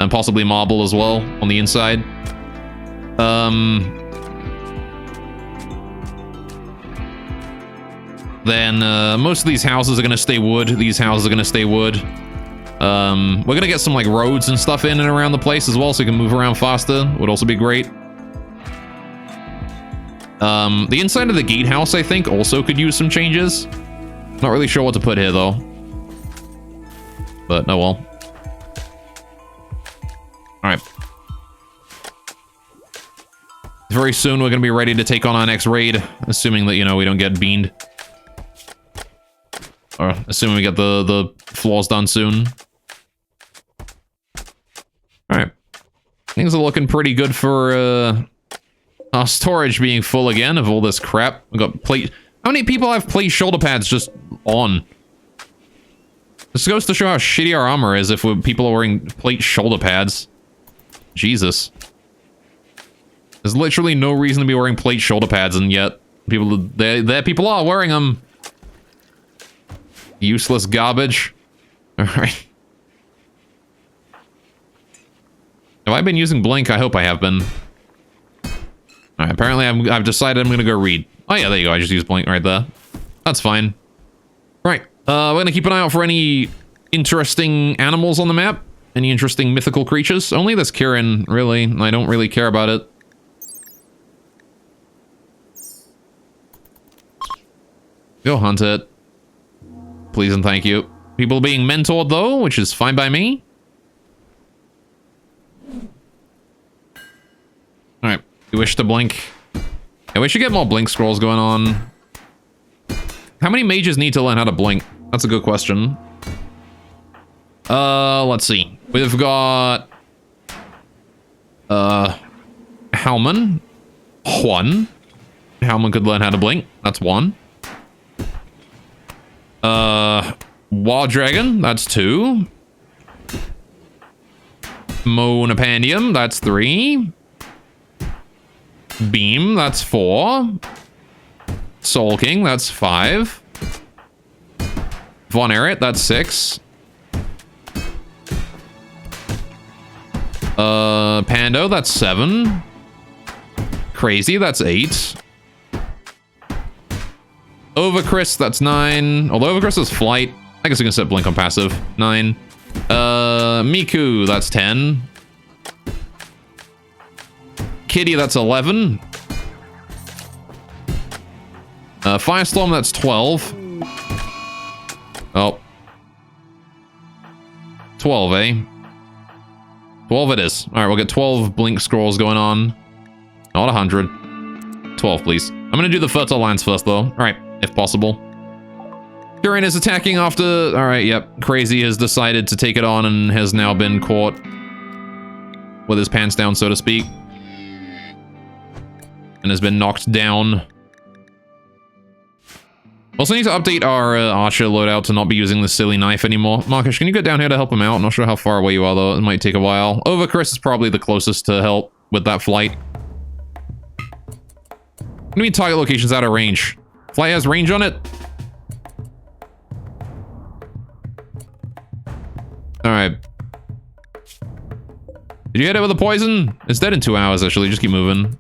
and possibly marble as well on the inside. Then most of these houses are going to stay wood. These houses are going to stay wood. We're gonna get some like roads and stuff in and around the place as well, so we can move around faster. Would also be great. The inside of the gatehouse, I think, also could use some changes. Not really sure what to put here though. But oh well. Alright. Very soon we're gonna be ready to take on our next raid, assuming that, you know, we don't get beamed. Or assuming we get the floors done soon. Alright. Things are looking pretty good for our storage being full again of all this crap. We got plate. How many people have plate shoulder pads just on? This goes to show how shitty our armor is if people are wearing plate shoulder pads. Jesus. There's literally no reason to be wearing plate shoulder pads, and yet there people are wearing them. Useless garbage. Alright. Have I been using Blink? I hope I have been. Alright, apparently I've decided I'm gonna go read. Oh yeah, there you go. I just used Blink right there. That's fine. Right. We're gonna keep an eye out for any interesting animals on the map. Any interesting mythical creatures. Only this Kirin, really. I don't really care about it. Go hunt it. Please and thank you. People being mentored though, which is fine by me. Alright, you wish to blink. Yeah, we should get more blink scrolls going on. How many mages need to learn how to blink? That's a good question. Let's see. We've got... Halman. One. Halman could learn how to blink. That's one. Wild Dragon. That's two. Monopandium. That's three. Beam. That's four. Soul King. That's five. Von Eret. That's six. Pando. That's seven. Crazy. That's eight. Overcris, that's 9. Although Overcris is flight, I guess we can set Blink on passive. 9. Miku, that's 10. Kitty, that's 11. Firestorm, that's 12. Oh. 12, eh? 12 it is. Alright, we'll get 12 Blink scrolls going on. Not 100. 12, please. I'm gonna do the Fertile Lands first, though. Alright. If possible. Kirin is attacking after... Alright, yep. Crazy has decided to take it on and has now been caught with his pants down, so to speak. And has been knocked down. Also need to update our archer loadout to not be using the silly knife anymore. Marcus, can you get down here to help him out? I'm not sure how far away you are, though. It might take a while. Overcris is probably the closest to help with that flight. Enemy target locations out of range. Flight has range on it. Alright. Did you hit it with a poison? It's dead in 2 hours, actually. Just keep moving.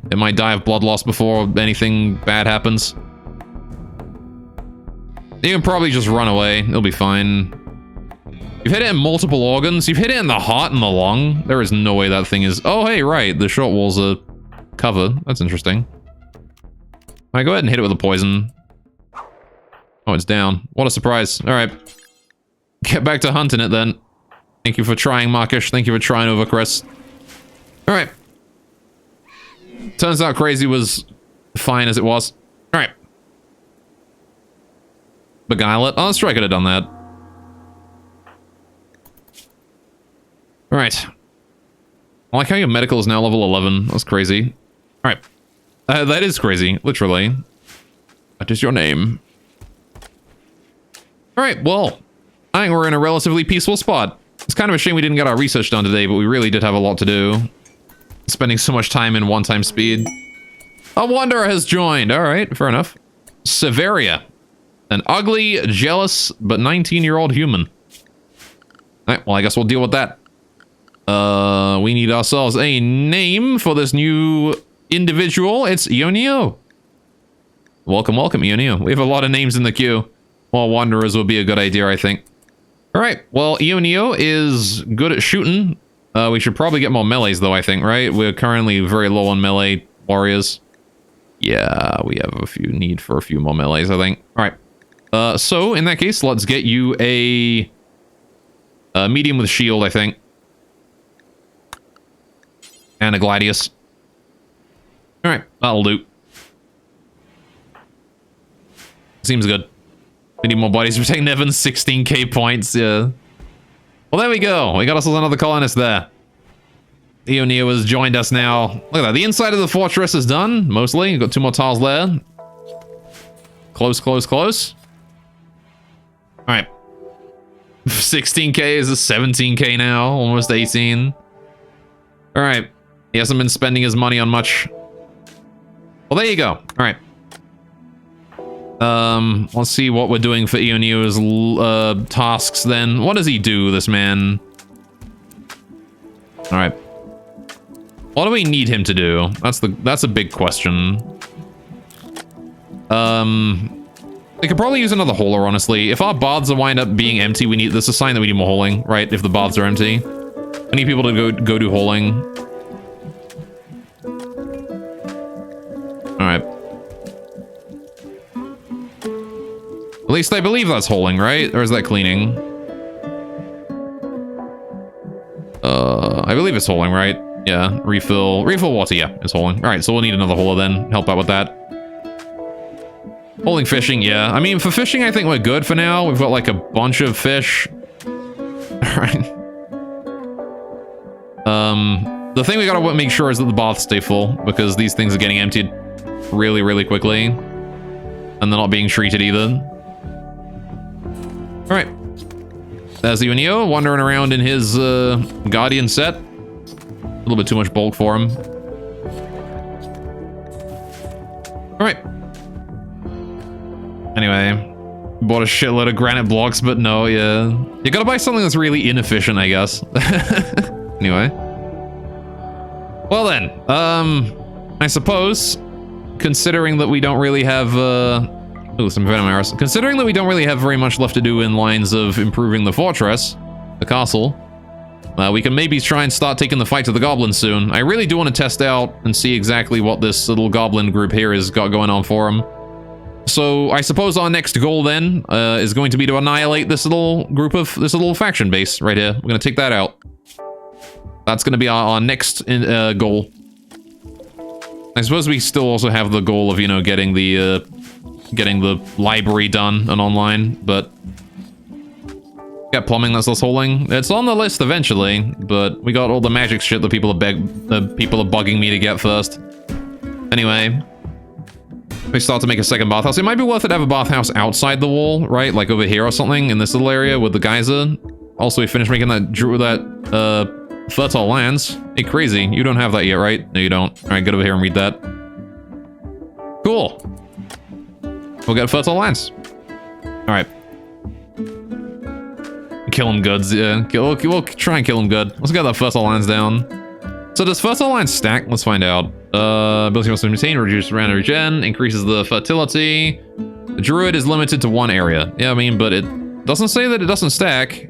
It might die of blood loss before anything bad happens. You can probably just run away. It'll be fine. You've hit it in multiple organs. You've hit it in the heart and the lung. There is no way that thing is... Oh, hey, right. The short wall's a cover. That's interesting. Alright, go ahead and hit it with a poison. Oh, it's down. What a surprise. Alright. Get back to hunting it then. Thank you for trying, Markish. Thank you for trying, Overcris. Alright. Turns out Crazy was fine as it was. Alright. Beguile it. Oh, that's true. I could have done that. Alright. I like how your medical is now level 11. That's crazy. Alright. That is crazy, literally. What is your name? Alright, well, I think we're in a relatively peaceful spot. It's kind of a shame we didn't get our research done today, but we really did have a lot to do. Spending so much time in one-time speed. A wanderer has joined. Alright, fair enough. Severia. An ugly, jealous, but 19-year-old human. Alright, well, I guess we'll deal with that. We need ourselves a name for this new... individual. It's Ionio. Welcome, welcome, Ionio. We have a lot of names in the queue. More wanderers would be a good idea, I think. All right. Well, Ionio is good at shooting. We should probably get more melees, though, I think, right? We're currently very low on melee warriors. Yeah, we have need for a few more melees, I think. All right. So, in that case, let's get you a medium with shield, I think. And a gladius. All right, that'll do. Seems good. We need more bodies. We're taking Evan's 16k points, yeah. Well, there we go. We got ourselves another colonist there. Ionio has joined us now. Look at that. The inside of the fortress is done, mostly. We've got 2 more tiles there. Close, close, close. All right. 16k is a 17k now. Almost 18. All right. He hasn't been spending his money on much. Well, there you go. All right. Let's see what we're doing for Ionio's tasks then. What does he do, this man? All right. What do we need him to do? That's a big question. They could probably use another hauler, honestly. If our baths wind up being empty, this is a sign that we need more hauling, right? If the baths are empty. I need people to go do hauling. Alright. At least I believe that's hauling, right? Or is that cleaning? I believe it's hauling, right? Yeah, refill water, yeah, it's hauling. Alright, so we'll need another hauler then. Help out with that. Hauling fishing, yeah. I mean, for fishing, I think we're good for now. We've got like a bunch of fish. Alright. The thing we gotta make sure is that the baths stay full, because these things are getting emptied really, really quickly. And they're not being treated either. Alright. There's Ionio wandering around in his Guardian set. A little bit too much bulk for him. Alright. Anyway. Bought a shitload of granite blocks, but no, yeah. You gotta buy something that's really inefficient, I guess. Anyway. Well then, I suppose, considering that we don't really have, ooh, some venom arrows. Considering that we don't really have very much left to do in lines of improving the fortress, the castle, we can maybe try and start taking the fight to the goblins soon. I really do want to test out and see exactly what this little goblin group here has got going on for them. So I suppose our next goal then is going to be to annihilate this little faction base right here. We're going to take that out. That's going to be our next goal. I suppose we still also have the goal of, you know, getting the library done and online, but got plumbing that's less hauling. It's on the list eventually, but we got all the magic shit that people are bugging me to get first. Anyway, we start to make a second bathhouse. It might be worth it to have a bathhouse outside the wall, right? Like over here or something in this little area with the geyser. Also, we finished making that fertile lands. Hey, crazy. You don't have that yet, right? No, you don't. All right, get over here and read that. Cool. We'll get fertile lands. All right. Kill him goods, yeah. We'll try and kill him good. Let's get that fertile lands down. So does fertile lands stack? Let's find out. Ability must be maintained, reduce random regen, increases the fertility. The druid is limited to 1 area. Yeah, I mean, but it doesn't say that it doesn't stack.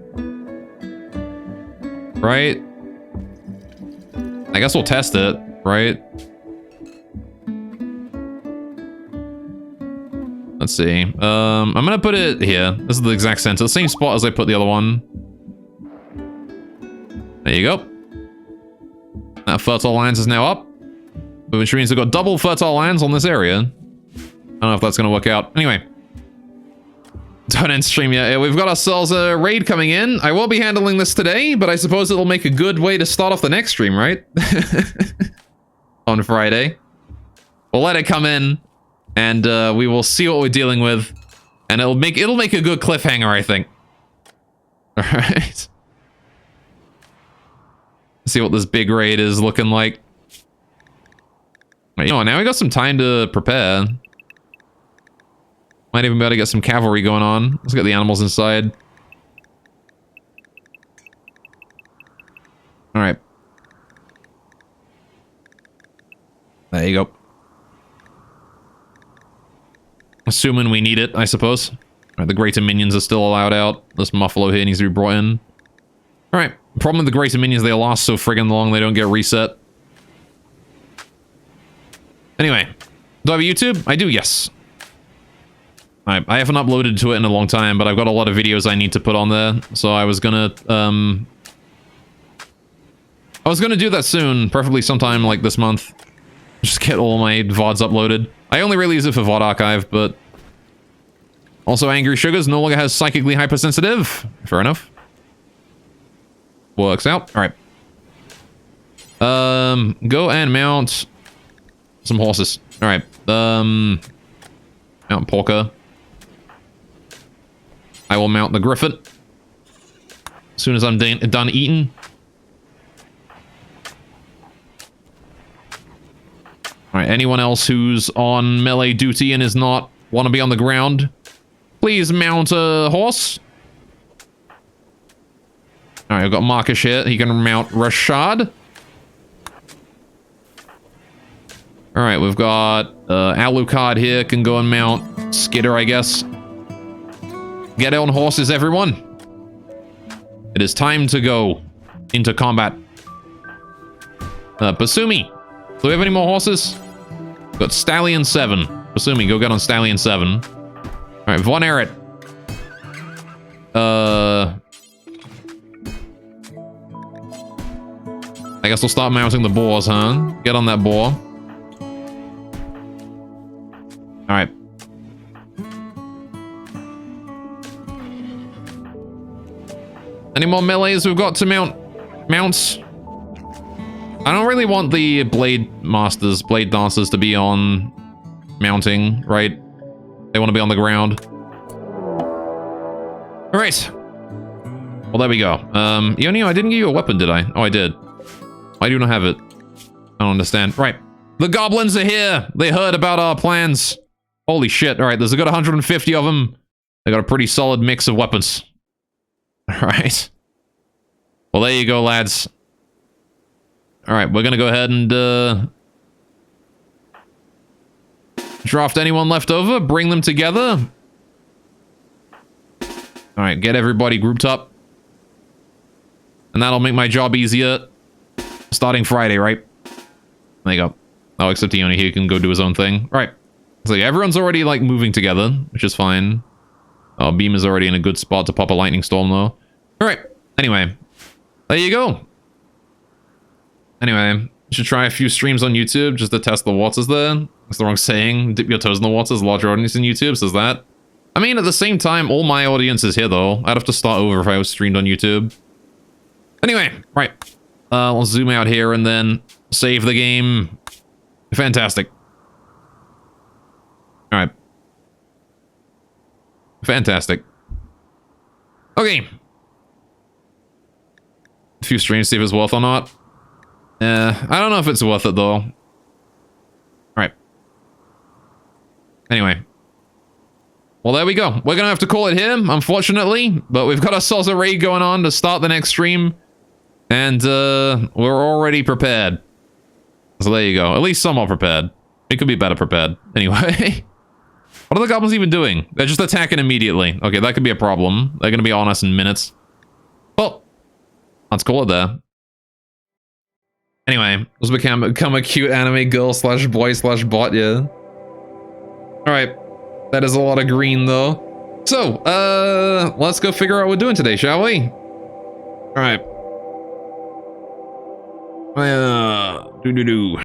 Right? I guess we'll test it, right? Let's see. I'm gonna put it here. This is the exact center. The same spot as I put the other one. There you go. That fertile lands is now up. Which means we've got double fertile lands on this area. I don't know if that's gonna work out. Anyway. Don't end stream yet. Yeah, we've got ourselves a raid coming in. I won't be handling this today, but I suppose it'll make a good way to start off the next stream, right? On Friday. We'll let it come in. And we will see what we're dealing with, and it'll make a good cliffhanger, I think. All right. See what this big raid is looking like. You know, now we got some time to prepare. Might even be able to get some cavalry going on. Let's get the animals inside. All right. There you go. Assuming we need it, I suppose. Right, the greater minions are still allowed out. This Muffalo here needs to be brought in. Alright, problem with the greater minions, they last so friggin' long they don't get reset. Anyway, do I have a YouTube? I do, yes. I haven't uploaded to it in a long time, but I've got a lot of videos I need to put on there, so I was gonna do that soon, preferably sometime like this month. Just get all my VODs uploaded. I only really use it for VOD archive, but... Also, Angry Sugars no longer has psychically hypersensitive. Fair enough. Works out. Alright. Go and mount some horses. Alright. Mount Porker. I will mount the Griffin. As soon as I'm done eating. Alright, anyone else who's on melee duty and is not want to be on the ground, please mount a horse. Alright, I've got Marcus here. He can mount Rashad. Alright, we've got Alucard here. Can go and mount Skidder, I guess. Get on horses, everyone. It is time to go into combat. Basumi. Do we have any more horses? We've got Stallion 7. Basumi, go get on Stallion 7. Alright, Von Eret. I guess we'll start mounting the boars, huh? Get on that boar. Alright. Any more melees we've got to mount? Mounts? I don't really want the blade dancers to be on mounting, right? They want to be on the ground. Alright. Well, there we go. Yonio, I didn't give you a weapon, did I? Oh, I did. I do not have it. I don't understand. Right. The goblins are here! They heard about our plans. Holy shit. Alright, there's a good 150 of them. They got a pretty solid mix of weapons. Alright. Well, there you go, lads. Alright, we're gonna go ahead and, draft anyone left over, bring them together. Alright, get everybody grouped up. And that'll make my job easier. Starting Friday, right? There you go. Oh, except Ione, he can go do his own thing. Alright. So yeah, everyone's already, like, moving together, which is fine. Oh, Beam is already in a good spot to pop a lightning storm, though. Alright, anyway. There you go. Anyway, should try a few streams on YouTube just to test the waters there. That's the wrong saying. Dip your toes in the waters, larger audience in YouTube says that. I mean, at the same time, all my audience is here, though. I'd have to start over if I was streamed on YouTube. Anyway, right. Let's zoom out here and then save the game. Fantastic. Alright. Fantastic. Okay. A few streams, see if it's worth or not. I don't know if it's worth it, though. Alright. Anyway. Well, there we go. We're gonna have to call it here, unfortunately. But we've got ourselves a raid going on to start the next stream. And, we're already prepared. So there you go. At least somewhat prepared. It could be better prepared. Anyway. What are the goblins even doing? They're just attacking immediately. Okay, that could be a problem. They're gonna be on us in minutes. Well, let's call it there. Anyway, let's become a cute anime girl slash boy slash bot, yeah. Alright. That is a lot of green, though. So, let's go figure out what we're doing today, shall we? Alright. Doo-doo-doo.